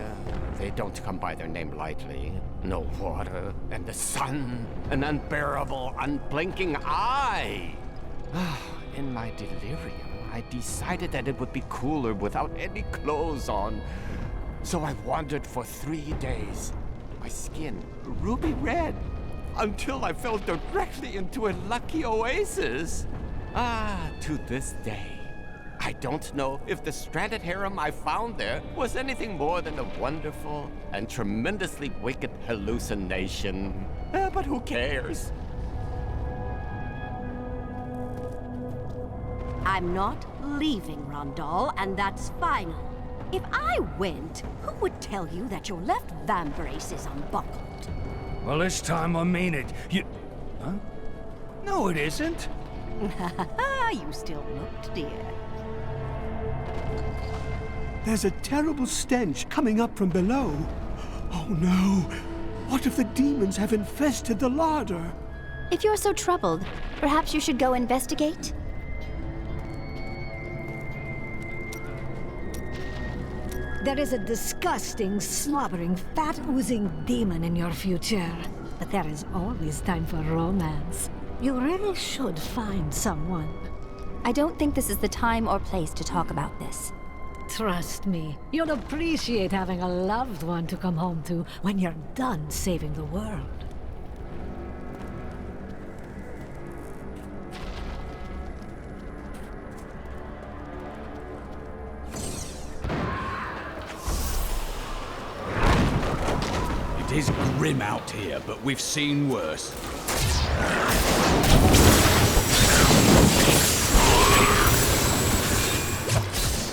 Speaker 13: They don't come by their name lightly. No water, and the sun, an unbearable, unblinking eye. In my delirium, I decided that it would be cooler without any clothes on. So I wandered for 3 days. My skin ruby red, until I fell directly into a lucky oasis. To this day, I don't know if the stranded harem I found there was anything more than a wonderful and tremendously wicked hallucination. But who cares?
Speaker 11: I'm not leaving, Rondal, and that's final. If I went, who would tell you that your left vambrace is unbuckled?
Speaker 1: Well, this time I mean it. You... Huh? No, it isn't.
Speaker 11: You still looked, dear.
Speaker 18: There's a terrible stench coming up from below. Oh no! What if the demons have infested the larder?
Speaker 6: If you're so troubled, perhaps you should go investigate?
Speaker 17: There is a disgusting, slobbering, fat-oozing demon in your future. But there is always time for romance. You really should find someone.
Speaker 6: I don't think this is the time or place to talk about this.
Speaker 17: Trust me, you'll appreciate having a loved one to come home to when you're done saving the world.
Speaker 10: It is grim out here, but we've seen worse.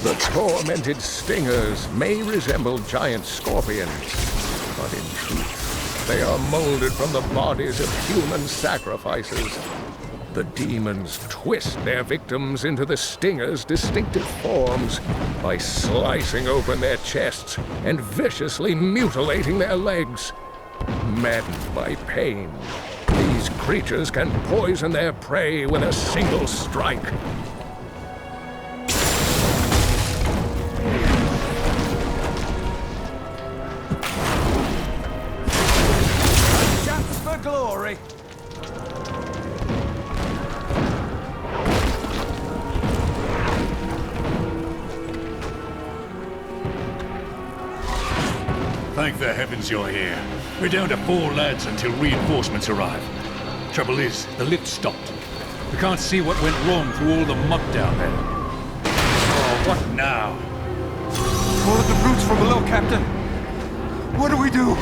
Speaker 3: The tormented stingers may resemble giant scorpions, but in truth, they are molded from the bodies of human sacrifices. The demons twist their victims into the stingers' distinctive forms by slicing open their chests and viciously mutilating their legs. Maddened by pain, these creatures can poison their prey with a single strike.
Speaker 10: Chance for glory!
Speaker 19: Thank the heavens you're here. We're down to 4 lads until reinforcements arrive. Trouble is, the lift stopped. We can't see what went wrong through all the muck down there. Oh, what now?
Speaker 10: More of the brutes from below, Captain. What do we do?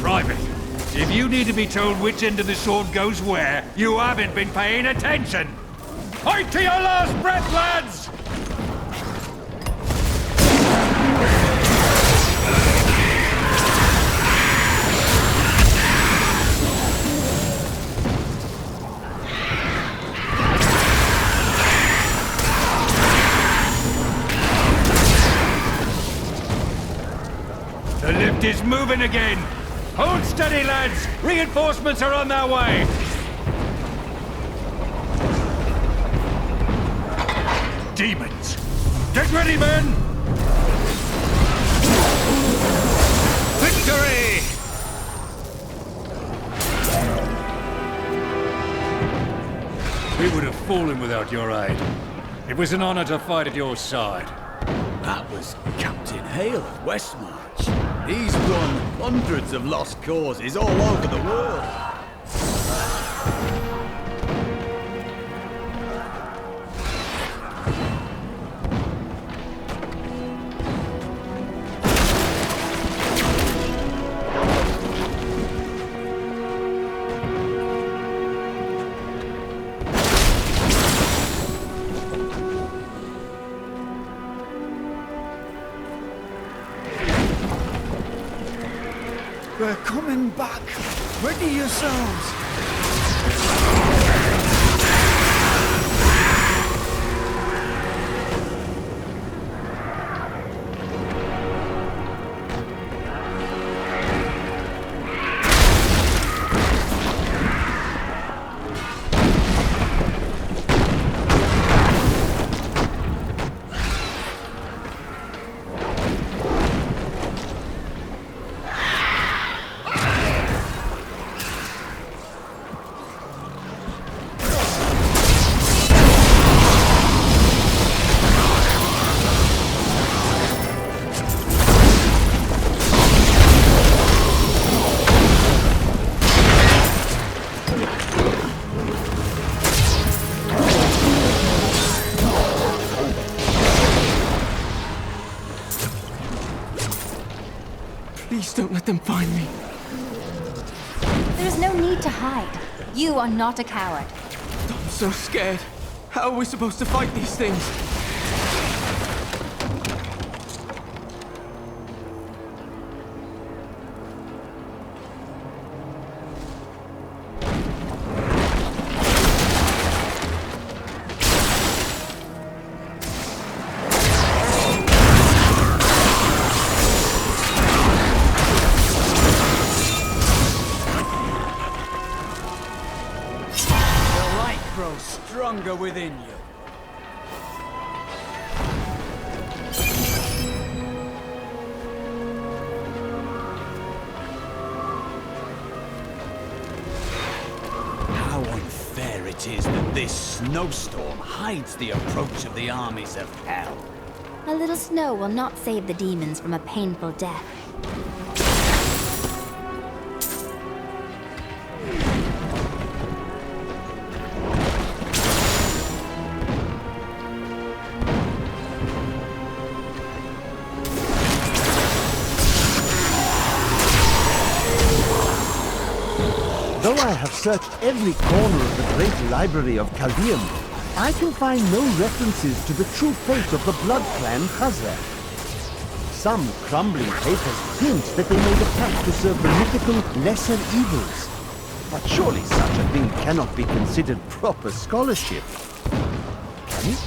Speaker 19: Private, if you need to be told which end of the sword goes where, you haven't been paying attention! Fight to your last breath, lads! The lift is moving again! Hold steady, lads! Reinforcements are on their way! Demons! Get ready, men! Victory! We would have fallen without your aid. It was an honor to fight at your side.
Speaker 10: That was Captain Hale of Westmarch. He's won hundreds of lost causes all over the world.
Speaker 1: We're coming back. Ready yourselves.
Speaker 2: Please don't let them find me.
Speaker 6: There's no need to hide. You are not a coward.
Speaker 2: I'm so scared. How are we supposed to fight these things?
Speaker 10: grow stronger within you. How unfair it is that this snowstorm hides the approach of the armies of hell.
Speaker 6: A little snow will not save the demons from a painful death.
Speaker 4: Though I have searched every corner of the great library of Caldeum, I can find no references to the true fate of the Blood Clan Khazar. Some crumbling papers hint that they made a pact to serve the mythical lesser evils. But surely such a thing cannot be considered proper scholarship. Can it?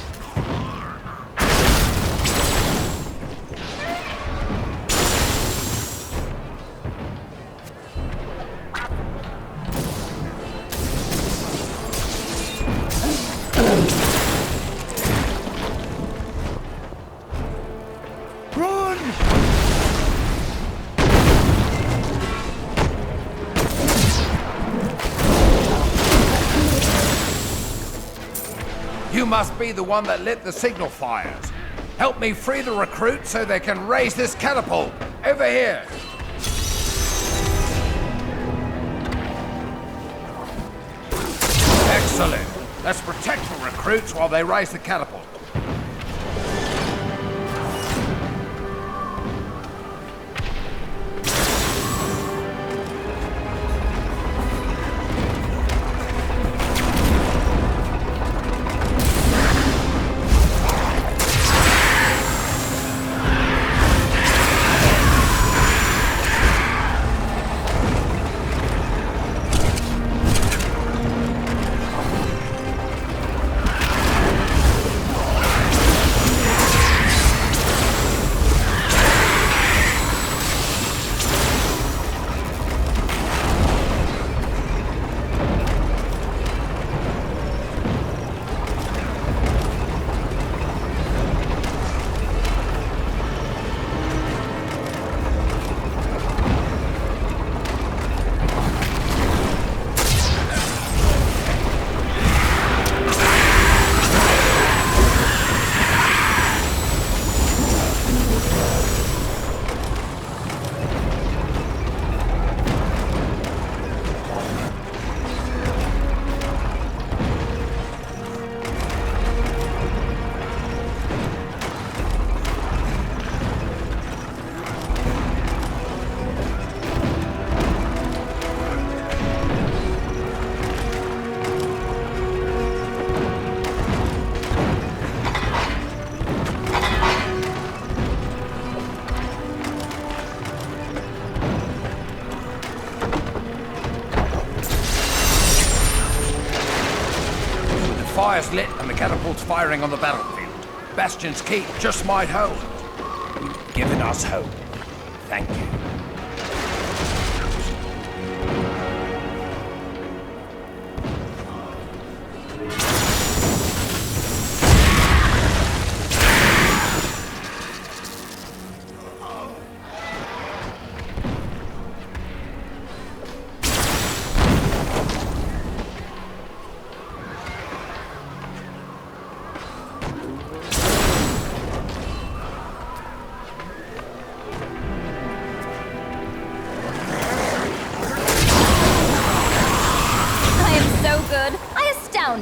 Speaker 3: You must be the one that lit the signal fires. Help me free the recruits so they can raise this catapult. Over here. Excellent. Let's protect the recruits while they raise the catapult. Fire's lit and the catapult's firing on the battlefield. Bastion's keep just might hold. You've given us hope. Thank you.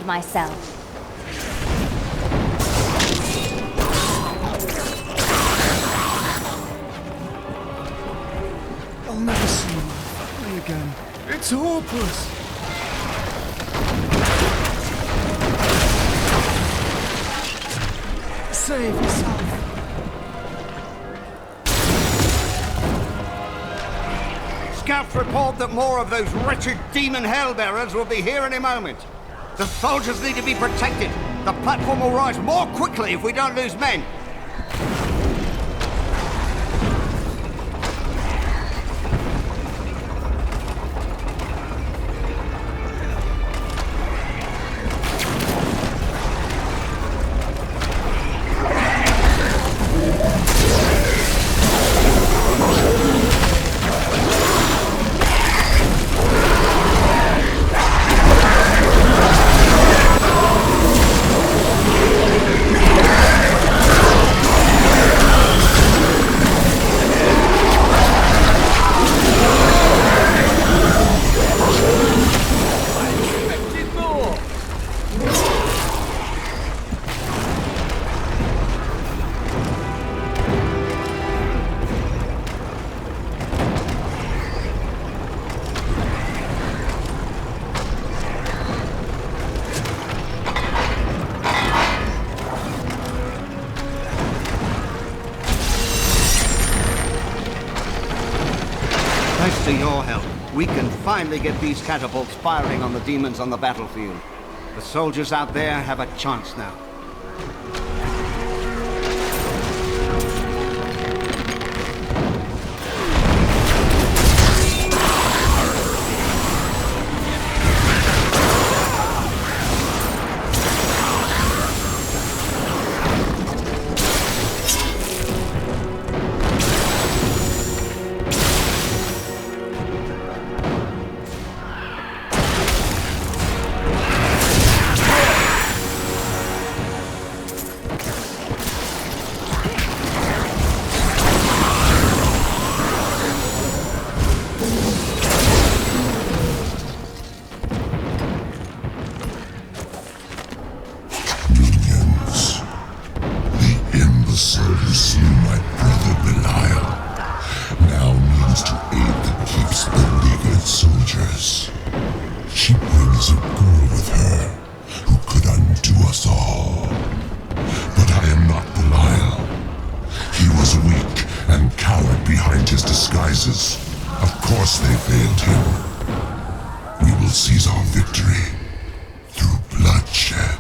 Speaker 6: Myself.
Speaker 1: I'll never see my family again. It's hopeless. Save yourself.
Speaker 18: Scouts report that more of those wretched demon hellbearers will be here any moment. The soldiers need to be protected. The platform will rise more quickly if we don't lose men.
Speaker 7: to your help, we can finally get these catapults firing on the demons on the battlefield. The soldiers out there have a chance now.
Speaker 20: who slew my brother Belial, now means to aid the keep's beleaguered soldiers. She brings a girl with her who could undo us all. But I am not Belial. He was weak and cowered behind his disguises. Of course they failed him. We will seize our victory through bloodshed.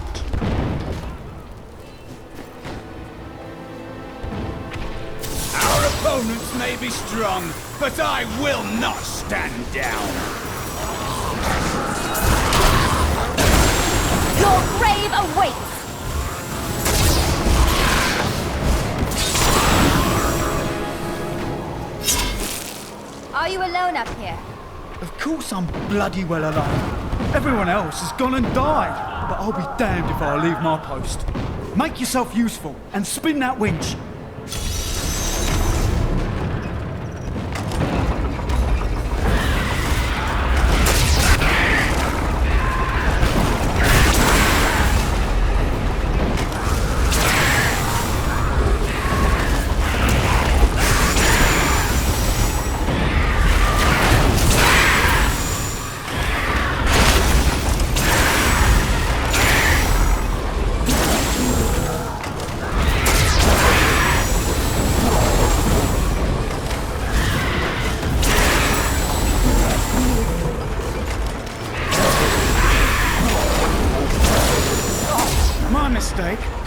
Speaker 10: Our opponents may be strong, but I will not stand down.
Speaker 6: Your grave awaits! Are you alone up here?
Speaker 22: Of course I'm bloody well alive. Everyone else has gone and died. But I'll be damned if I leave my post. Make yourself useful and spin that winch.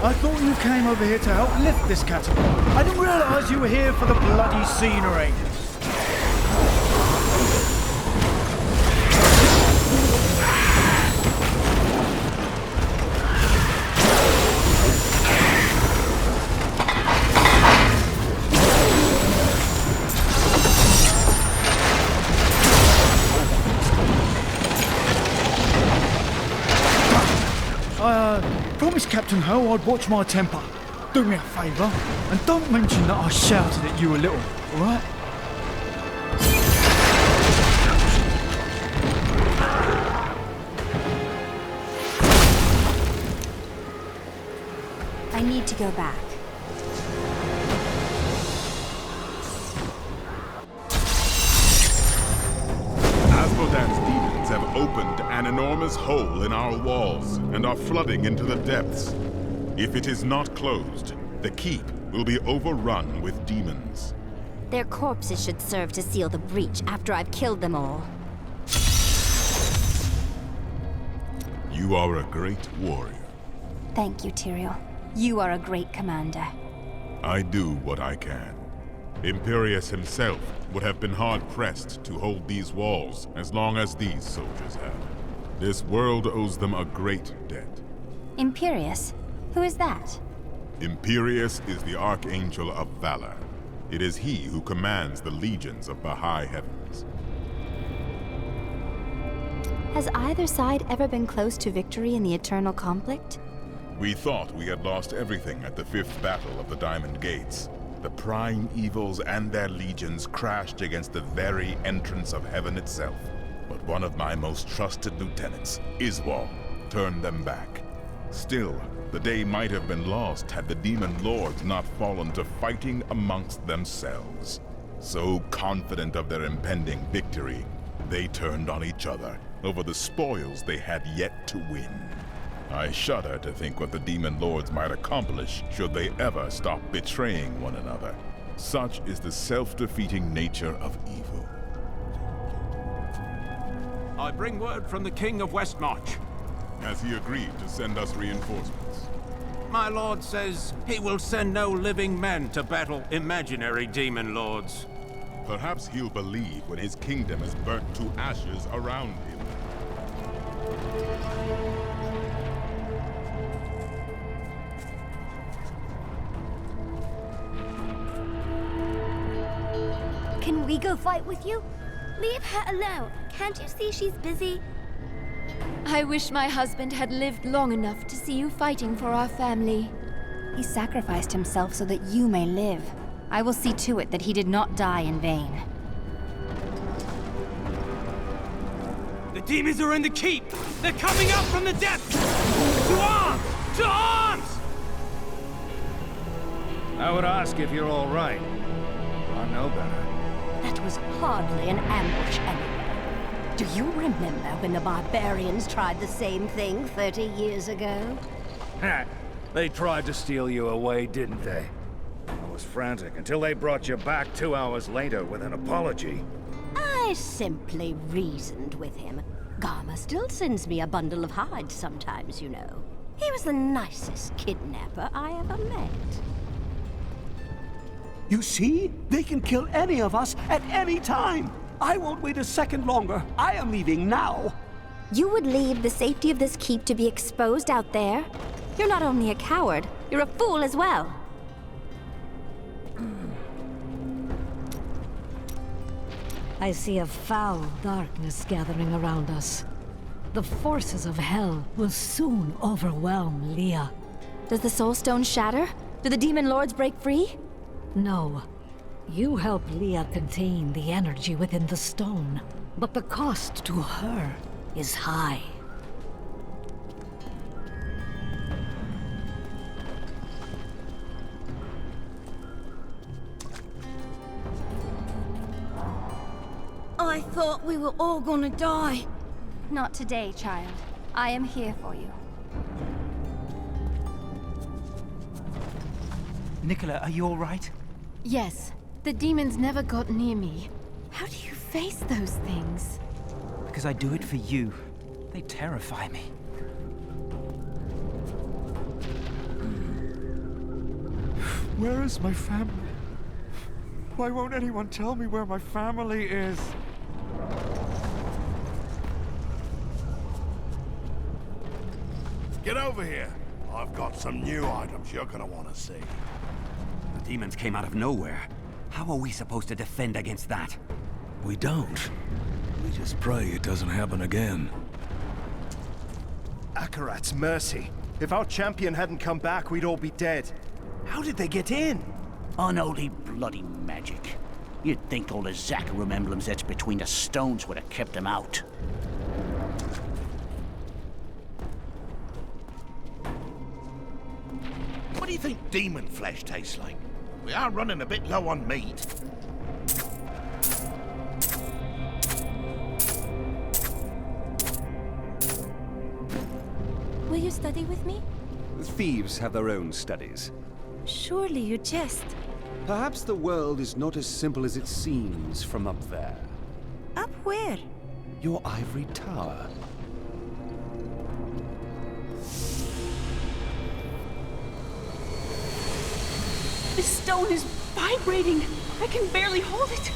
Speaker 22: I thought you came over here to help lift this catapult. I didn't realize you were here for the bloody scenery. Promise Captain Ho I'd watch my temper. Do me a favour, and don't mention that I shouted at you a little, alright?
Speaker 6: I need to go back.
Speaker 8: Azmodan's demons have opened an enormous hole in our walls and are flooding into the depths. If it is not closed, the keep will be overrun with demons.
Speaker 6: Their corpses should serve to seal the breach after I've killed them all.
Speaker 8: You are a great warrior.
Speaker 6: Thank you, Tyrael. You are a great commander.
Speaker 8: I do what I can. Imperius himself would have been hard-pressed to hold these walls as long as these soldiers have. This world owes them a great debt.
Speaker 6: Imperius? Who is that?
Speaker 8: Imperius is the Archangel of Valor. It is he who commands the legions of the high heavens.
Speaker 6: Has either side ever been close to victory in the eternal conflict?
Speaker 8: We thought we had lost everything at the 5th battle of the Diamond Gates. The prime evils and their legions crashed against the very entrance of heaven itself. But one of my most trusted lieutenants, Iswal, turned them back. Still, the day might have been lost had the demon lords not fallen to fighting amongst themselves. So confident of their impending victory, they turned on each other over the spoils they had yet to win. I shudder to think what the demon lords might accomplish should they ever stop betraying one another. Such is the self-defeating nature of evil.
Speaker 12: I bring word from the King of Westmarch.
Speaker 8: Has he agreed to send us reinforcements?
Speaker 12: My lord says he will send no living men to battle imaginary demon lords.
Speaker 8: Perhaps he'll believe when his kingdom is burnt to ashes around him.
Speaker 14: Can we go fight with you? Leave her alone. Can't you see she's busy?
Speaker 6: I wish my husband had lived long enough to see you fighting for our family. He sacrificed himself so that you may live. I will see to it that he did not die in vain.
Speaker 10: The demons are in the keep! They're coming up from the depths! To arms! To arms!
Speaker 1: I would ask if you're all right. I know better.
Speaker 11: That was hardly an ambush anyway. Do you remember when the barbarians tried the same thing 30 years ago?
Speaker 1: Ha! They tried to steal you away, didn't they? I was frantic until they brought you back 2 hours later with an apology.
Speaker 11: I simply reasoned with him. Garma still sends me a bundle of hides sometimes, you know. He was the nicest kidnapper I ever met.
Speaker 18: You see? They can kill any of us at any time! I won't wait a second longer. I am leaving now.
Speaker 6: You would leave the safety of this keep to be exposed out there? You're not only a coward, you're a fool as well.
Speaker 17: I see a foul darkness gathering around us. The forces of hell will soon overwhelm Leah.
Speaker 6: Does the Soul Stone shatter? Do the demon lords break free?
Speaker 17: No. You help Leah contain the energy within the stone, but the cost to her is high.
Speaker 14: I thought we were all gonna die.
Speaker 6: Not today, child. I am here for you.
Speaker 2: Nicola, are you all right?
Speaker 6: Yes. The demons never got near me. How do you face those things?
Speaker 2: Because I do it for you. They terrify me.
Speaker 23: Where is my family? Why won't anyone tell me where my family is?
Speaker 10: Get over here. I've got some new items you're gonna want to see.
Speaker 9: The demons came out of nowhere. How are we supposed to defend against that?
Speaker 1: We don't. We just pray it doesn't happen again.
Speaker 15: Akarat's mercy. If our champion hadn't come back, we'd all be dead. How did they get in?
Speaker 24: Unholy bloody magic. You'd think all the Zakarum emblems etched between the stones would have kept them out.
Speaker 10: What do you think demon flesh tastes like? We are running a bit low on meat.
Speaker 6: Will you study with me?
Speaker 25: Thieves have their own studies.
Speaker 6: Surely you jest.
Speaker 25: Perhaps the world is not as simple as it seems from up there.
Speaker 14: Up where?
Speaker 25: Your ivory tower.
Speaker 21: This stone is vibrating. I can barely hold it.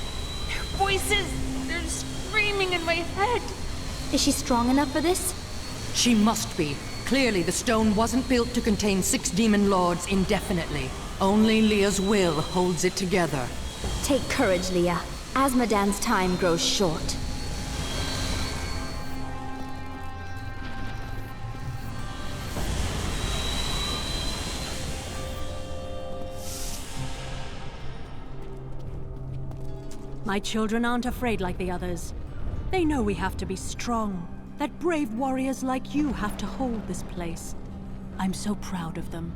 Speaker 21: Their voices, they're screaming in my head.
Speaker 6: Is she strong enough for this?
Speaker 16: She must be. Clearly, the stone wasn't built to contain 6 demon lords indefinitely. Only Leah's will holds it together.
Speaker 6: Take courage, Leah. Azmodan's time grows short.
Speaker 21: My children aren't afraid like the others. They know we have to be strong. That brave warriors like you have to hold this place. I'm so proud of them.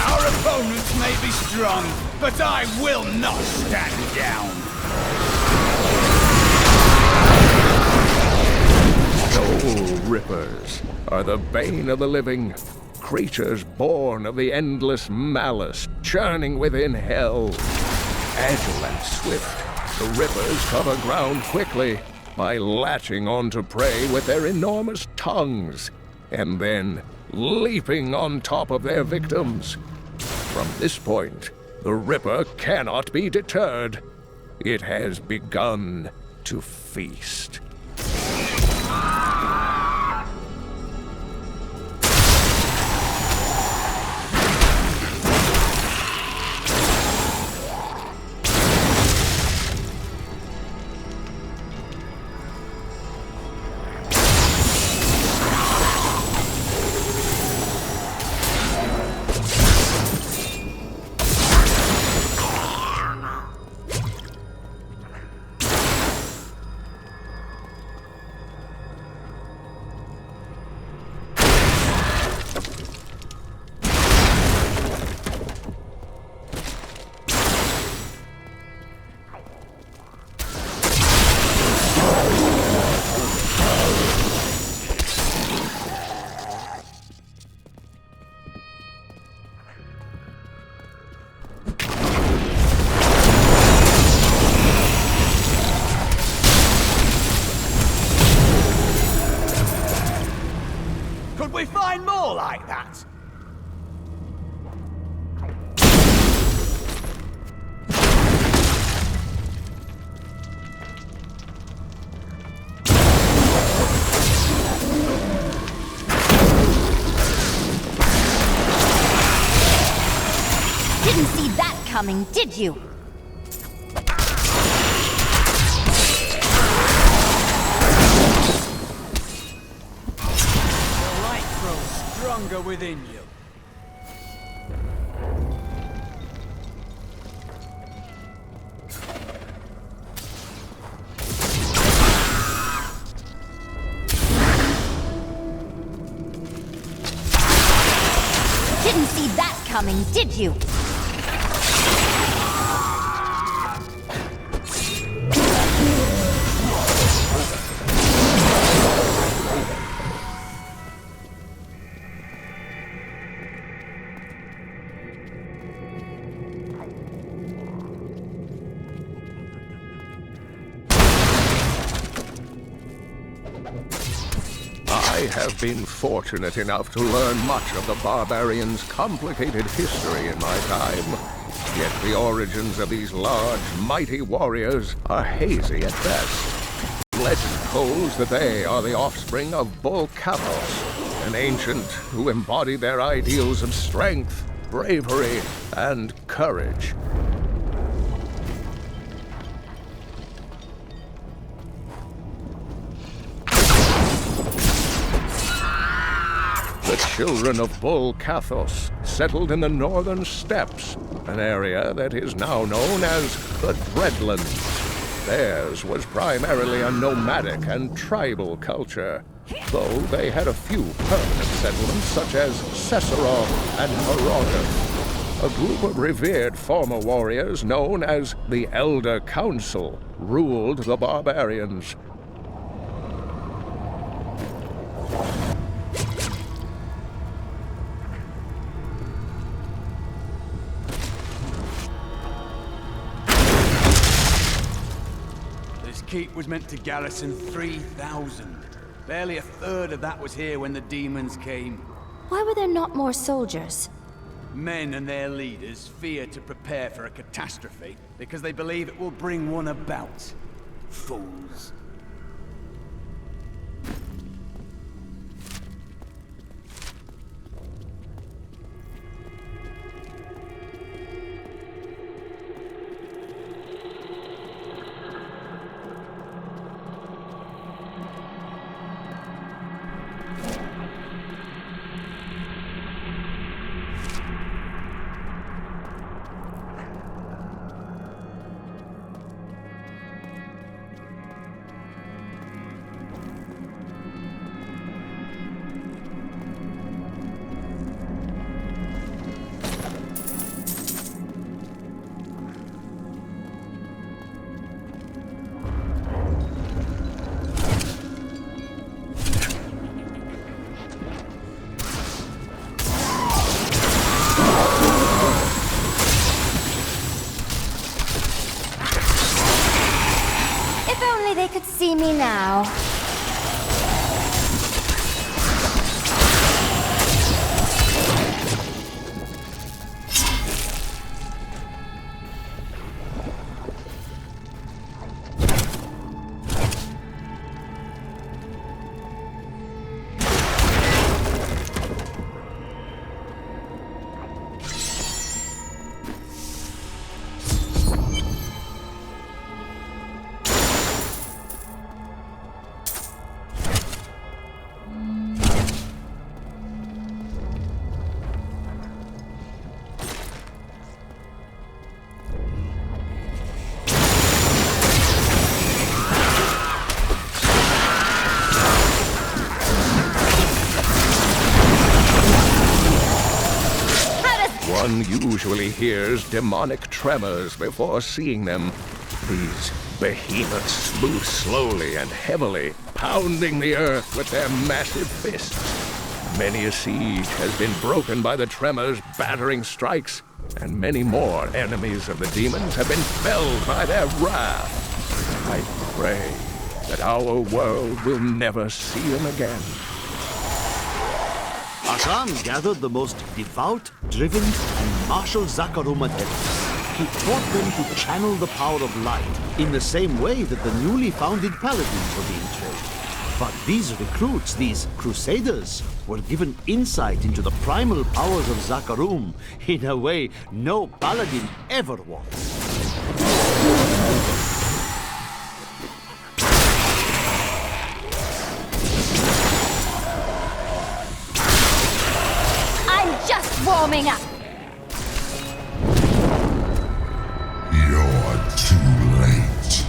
Speaker 10: Our opponents may be strong, but I will not stand down.
Speaker 3: Rippers are the bane of the living, creatures born of the endless malice churning within hell. Agile and swift, the Rippers cover ground quickly by latching onto prey with their enormous tongues, and then leaping on top of their victims. From this point, the Ripper cannot be deterred. It has begun to feast.
Speaker 10: Could we find more like that?
Speaker 6: Didn't see that coming, did you?
Speaker 10: Stronger within you.
Speaker 6: Didn't see that coming, did you?
Speaker 3: I have been fortunate enough to learn much of the barbarians' complicated history in my time. Yet the origins of these large, mighty warriors are hazy at best. Legend holds that they are the offspring of Bull Cathos, an ancient who embodied their ideals of strength, bravery, and courage. The children of Bull Cathos settled in the northern steppes, an area that is now known as the Dreadlands. Theirs was primarily a nomadic and tribal culture, though they had a few permanent settlements such as Cesarov and Marauder. A group of revered former warriors known as the Elder Council ruled the barbarians.
Speaker 10: Keep was meant to garrison 3,000. Barely a third of that was here when the demons came.
Speaker 6: Why were there not more soldiers?
Speaker 10: Men and their leaders fear to prepare for a catastrophe because they believe it will bring one about. Fools.
Speaker 14: me now.
Speaker 3: One usually hears demonic tremors before seeing them. These behemoths move slowly and heavily, pounding the earth with their massive fists. Many a siege has been broken by the tremors' battering strikes, and many more enemies of the demons have been felled by their wrath. I pray that our world will never see them again.
Speaker 4: Hassan gathered the most devout, driven, and martial Zakarum adepts. He taught them to channel the power of light in the same way that the newly founded paladins were being trained. But these recruits, these crusaders, were given insight into the primal powers of Zakarum in a way no paladin ever was.
Speaker 6: Warming up.
Speaker 20: You're too late.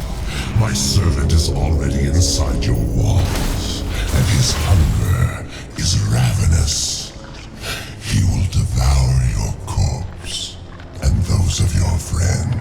Speaker 20: My servant is already inside your walls, and his hunger is ravenous. He will devour your corpse and those of your friends.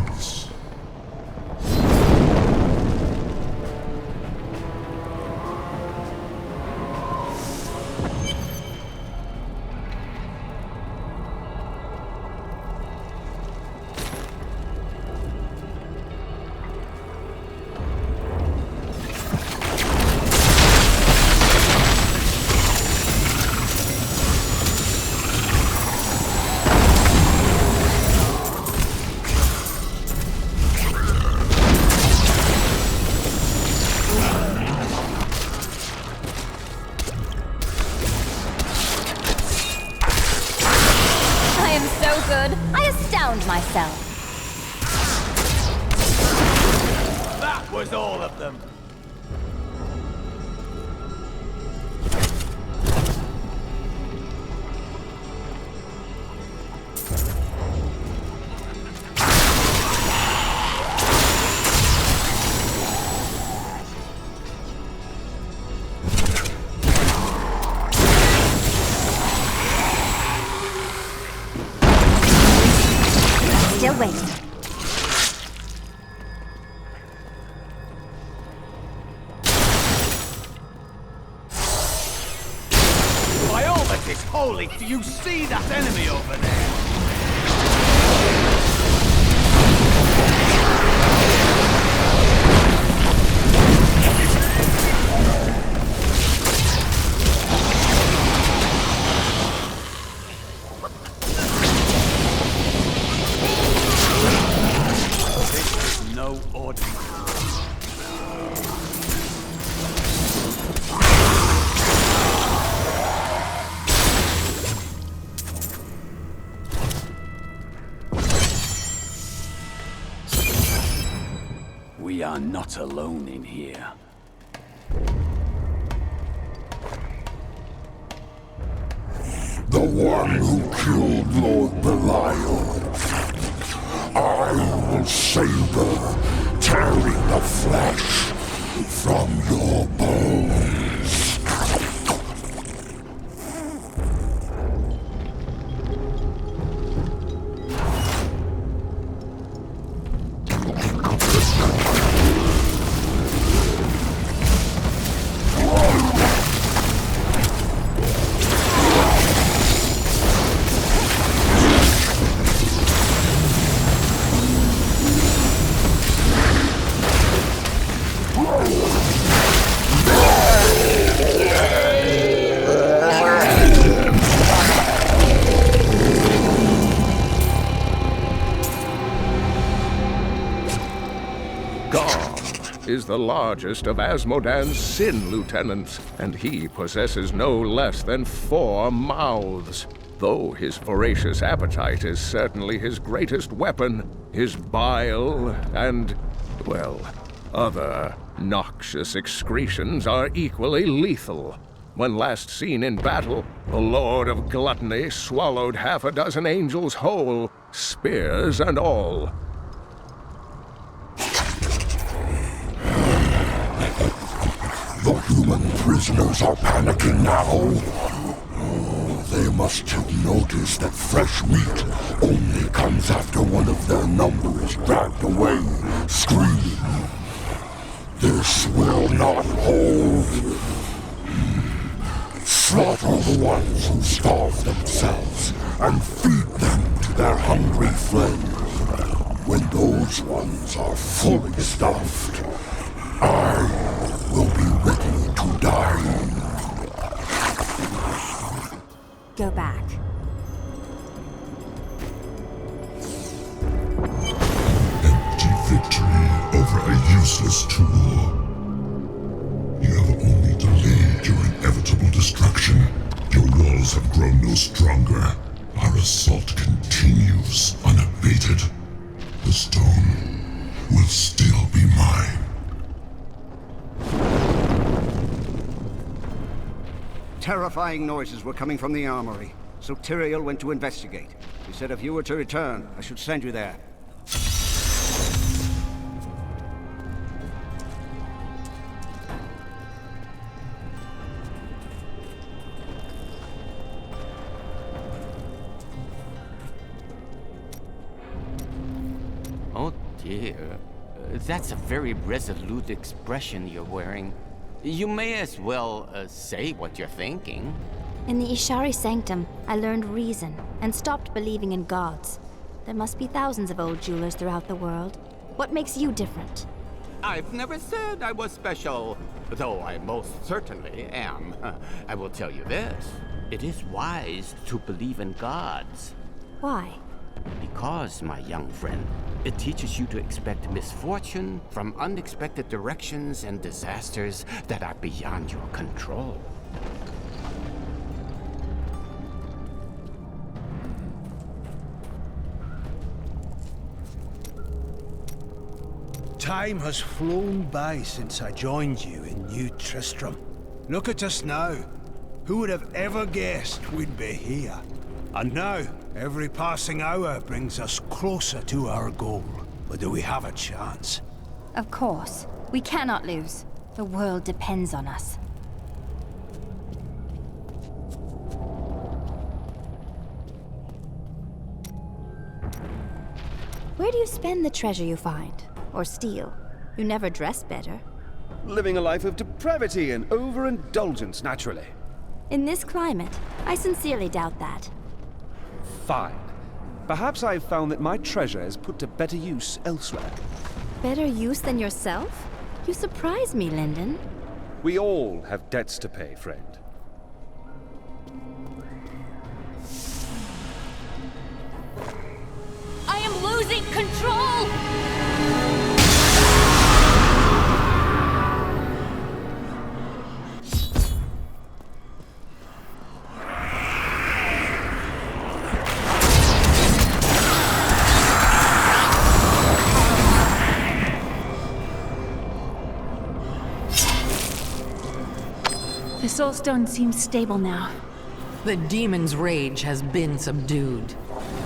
Speaker 6: Myself.
Speaker 10: That was all of them.
Speaker 6: Still waiting.
Speaker 10: By all that is holy, do you see that enemy over there? We are not alone in here.
Speaker 20: The one who killed Lord Belial. I will savor, tearing the flesh from your bones.
Speaker 3: is the largest of Azmodan's sin lieutenants, and he possesses no less than 4 mouths. Though his voracious appetite is certainly his greatest weapon, his bile and, well, other noxious excretions are equally lethal. When last seen in battle, the Lord of Gluttony swallowed 6 angels whole, spears and all.
Speaker 20: The human prisoners are panicking now. They must have noticed that fresh meat only comes after one of their number is dragged away, screaming. This will not hold. Slaughter the ones who starve themselves and feed them to their hungry friends. When those ones are fully stuffed, I will be ready to die.
Speaker 6: Go back.
Speaker 20: Empty victory over a useless tool. You have only delayed your inevitable destruction. Your walls have grown no stronger. Our assault continues unabated. The stone will still be mine.
Speaker 5: Terrifying noises were coming from the armory, so Tyrael went to investigate. He said if you were to return, I should send you there.
Speaker 7: Oh dear. That's a very resolute expression you're wearing. You may as well say what you're thinking.
Speaker 6: In the Ishari Sanctum, I learned reason and stopped believing in gods. There must be thousands of old jewelers throughout the world. What makes you different?
Speaker 7: I've never said I was special, though I most certainly am. I will tell you this. It is wise to believe in gods.
Speaker 6: Why?
Speaker 7: Because, my young friend, it teaches you to expect misfortune from unexpected directions and disasters that are beyond your control.
Speaker 13: Time has flown by since I joined you in New Tristram. Look at us now. Who would have ever guessed we'd be here? And now, every passing hour brings us closer to our goal. But do we have a chance?
Speaker 6: Of course. We cannot lose. The world depends on us. Where do you spend the treasure you find? Or steal? You never dress better.
Speaker 15: Living a life of depravity and overindulgence, naturally.
Speaker 6: In this climate, I sincerely doubt that.
Speaker 15: Fine. Perhaps I've found that my treasure is put to better use elsewhere.
Speaker 6: Better use than yourself? You surprise me, Lyndon.
Speaker 15: We all have debts to pay, friend.
Speaker 14: I am losing control!
Speaker 21: The Soul Stone seems stable now.
Speaker 16: The demon's rage has been subdued.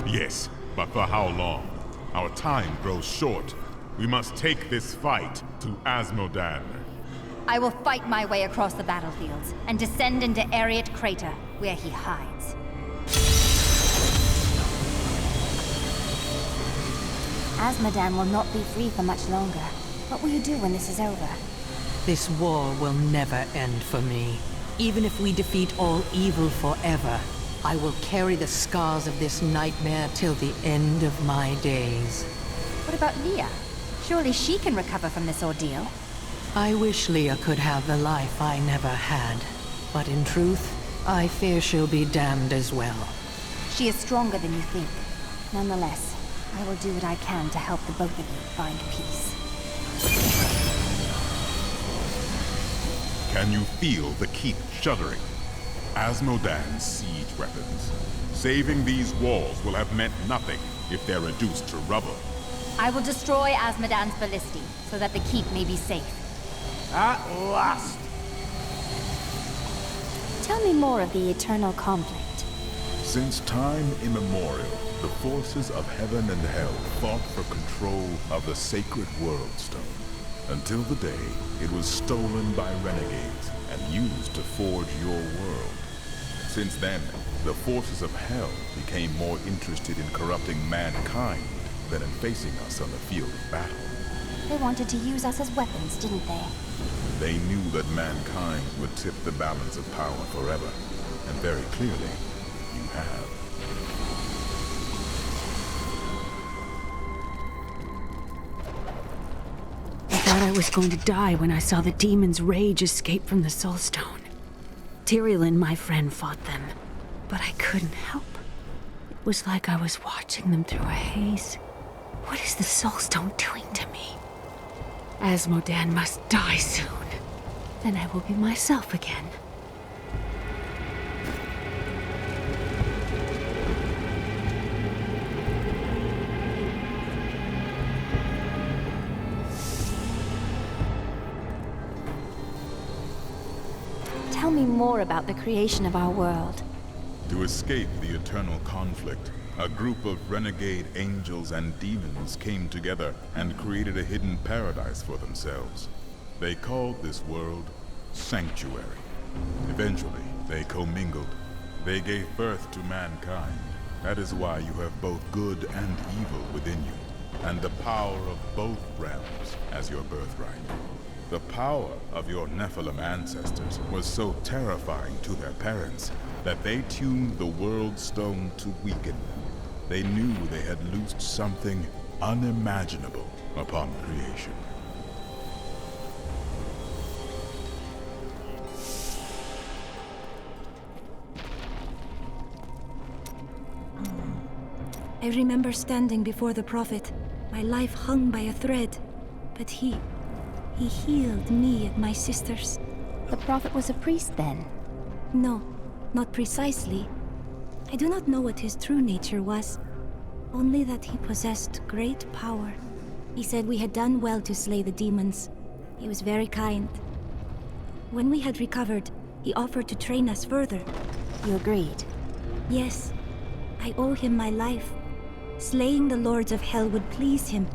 Speaker 8: Yes, but for how long? Our time grows short. We must take this fight to Azmodan.
Speaker 6: I will fight my way across the battlefields and descend into Ariat Crater, where he hides. Azmodan will not be free for much longer. What will you do when this is over?
Speaker 16: This war will never end for me. Even if we defeat all evil forever, I will carry the scars of this nightmare till the end of my days.
Speaker 6: What about Leah? Surely she can recover from this ordeal.
Speaker 16: I wish Leah could have the life I never had. But in truth, I fear she'll be damned as well.
Speaker 6: She is stronger than you think. Nonetheless, I will do what I can to help the both of you find peace.
Speaker 8: Can you feel the keep shuddering? Azmodan's siege weapons. Saving these walls will have meant nothing if they're reduced to rubble.
Speaker 6: I will destroy Azmodan's ballistae, so that the keep may be safe.
Speaker 10: At last!
Speaker 6: Tell me more of the eternal conflict.
Speaker 11: Since time immemorial, the forces of heaven and hell fought for control of the sacred World Stone, until the day it was stolen by renegades and used to forge your world. Since then, the forces of hell became more interested in corrupting mankind than in facing us on the field of battle.
Speaker 6: They wanted to use us as weapons, didn't they?
Speaker 11: They knew that mankind would tip the balance of power forever, and very clearly, you have.
Speaker 21: I thought I was going to die when I saw the demon's rage escape from the Soulstone. Tyrael and my friend fought them, but I couldn't help. It was like I was watching them through a haze. What is the Soulstone doing to me? Azmodan must die soon. Then I will be myself again.
Speaker 6: Tell me more about the creation of our world.
Speaker 11: To escape the eternal conflict, a group of renegade angels and demons came together and created a hidden paradise for themselves. They called this world Sanctuary. Eventually, they commingled. They gave birth to mankind. That is why you have both good and evil within you, and the power of both realms as your birthright. The power of your Nephilim ancestors was so terrifying to their parents that they tuned the World Stone to weaken them. They knew they had loosed something unimaginable upon creation.
Speaker 21: I remember standing before the Prophet, my life hung by a thread, but he healed me and my sisters.
Speaker 6: The Prophet was a priest then?
Speaker 21: No, not precisely. I do not know what his true nature was, only that he possessed great power. He said we had done well to slay the demons. He was very kind. When we had recovered, he offered to train us further.
Speaker 6: You agreed?
Speaker 21: Yes. I owe him my life. Slaying the Lords of Hell would please him.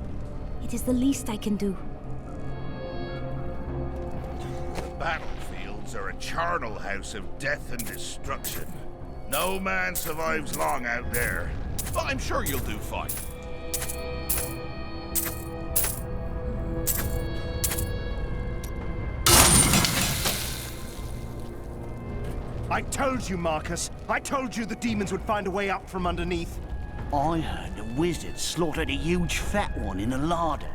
Speaker 21: It is the least I can do.
Speaker 12: The battlefields are a charnel house of death and destruction. No man survives long out there. But I'm sure you'll do fine.
Speaker 15: I told you, Marcus. I told you the demons would find a way up from underneath.
Speaker 24: I heard the wizard slaughtered a huge fat one in the larder.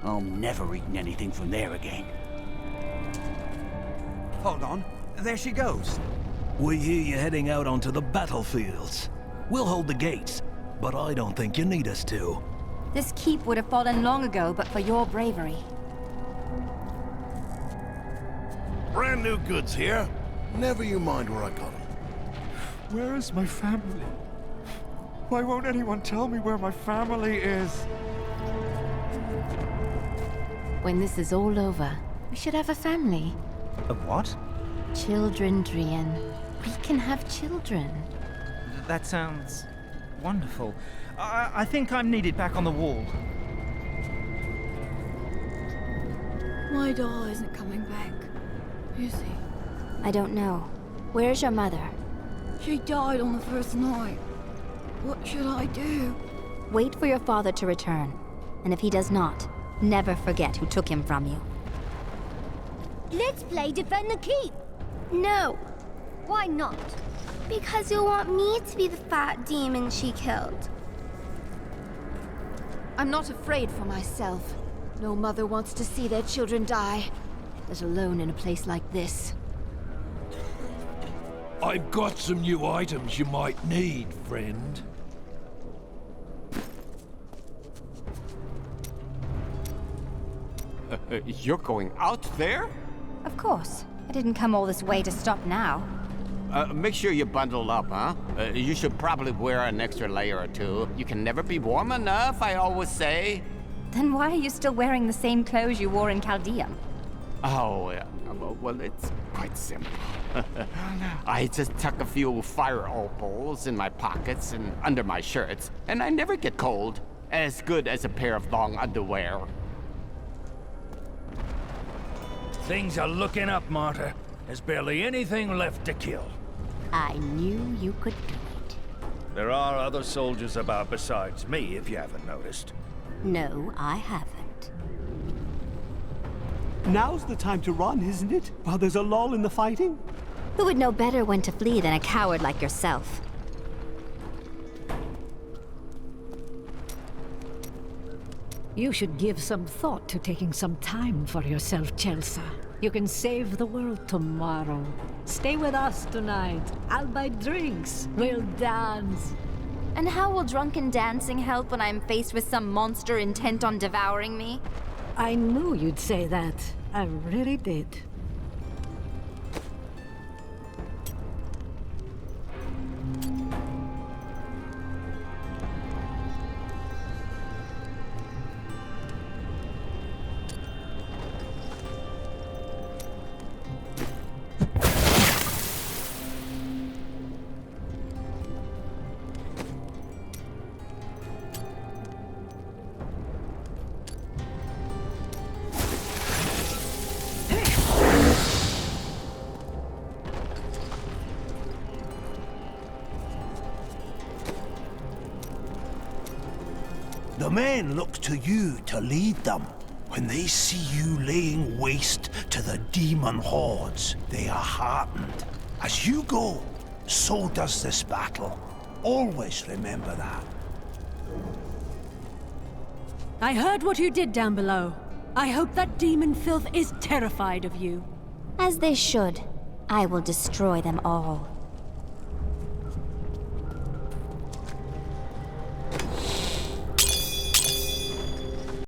Speaker 24: I'm never eating anything from there again.
Speaker 9: Hold on. There she goes.
Speaker 18: We hear you heading out onto the battlefields. We'll hold the gates, but I don't think you need us to.
Speaker 6: This keep would have fallen long ago, but for your bravery.
Speaker 25: Brand new goods here. Never you mind where I got them.
Speaker 23: Where is my family? Why won't anyone tell me where my family is?
Speaker 6: When this is all over, we should have a family.
Speaker 9: A what?
Speaker 6: Children, Drian. We can have children.
Speaker 9: That sounds wonderful. I think I'm needed back on the wall.
Speaker 21: My doll isn't coming back, is he?
Speaker 6: I don't know. Where's your mother?
Speaker 21: She died on the first night. What should I do?
Speaker 6: Wait for your father to return. And if he does not, never forget who took him from you.
Speaker 14: Let's play Defend the Keep. No. Why not? Because you'll want me to be the fat demon she killed.
Speaker 6: I'm not afraid for myself. No mother wants to see their children die, let alone in a place like this.
Speaker 19: I've got some new items you might need, friend.
Speaker 7: You're going out there?
Speaker 6: Of course. I didn't come all this way to stop now.
Speaker 7: Make sure you bundle up, huh? You should probably wear an extra layer or two. You can never be warm enough, I always say.
Speaker 6: Then why are you still wearing the same clothes you wore in Caldeum?
Speaker 7: Oh, yeah. Well, it's quite simple. I just tuck a few fire opals in my pockets and under my shirts, and I never get cold. As good as a pair of long underwear.
Speaker 19: Things are looking up, Martyr. There's barely anything left to kill.
Speaker 6: I knew you could do it.
Speaker 19: There are other soldiers about besides me, if you haven't noticed.
Speaker 6: No, I haven't.
Speaker 1: Now's the time to run, isn't it? While there's a lull in the fighting?
Speaker 6: Who would know better when to flee than a coward like yourself?
Speaker 2: You should give some thought to taking some time for yourself, Chelsea. You can save the world tomorrow. Stay with us tonight. I'll buy drinks. We'll dance.
Speaker 6: And how will drunken dancing help when I'm faced with some monster intent on devouring me?
Speaker 2: I knew you'd say that. I really did.
Speaker 13: The men look to you to lead them. When they see you laying waste to the demon hordes, they are heartened. As you go, so does this battle. Always remember that.
Speaker 21: I heard what you did down below. I hope that demon filth is terrified of you.
Speaker 6: As they should. I will destroy them all.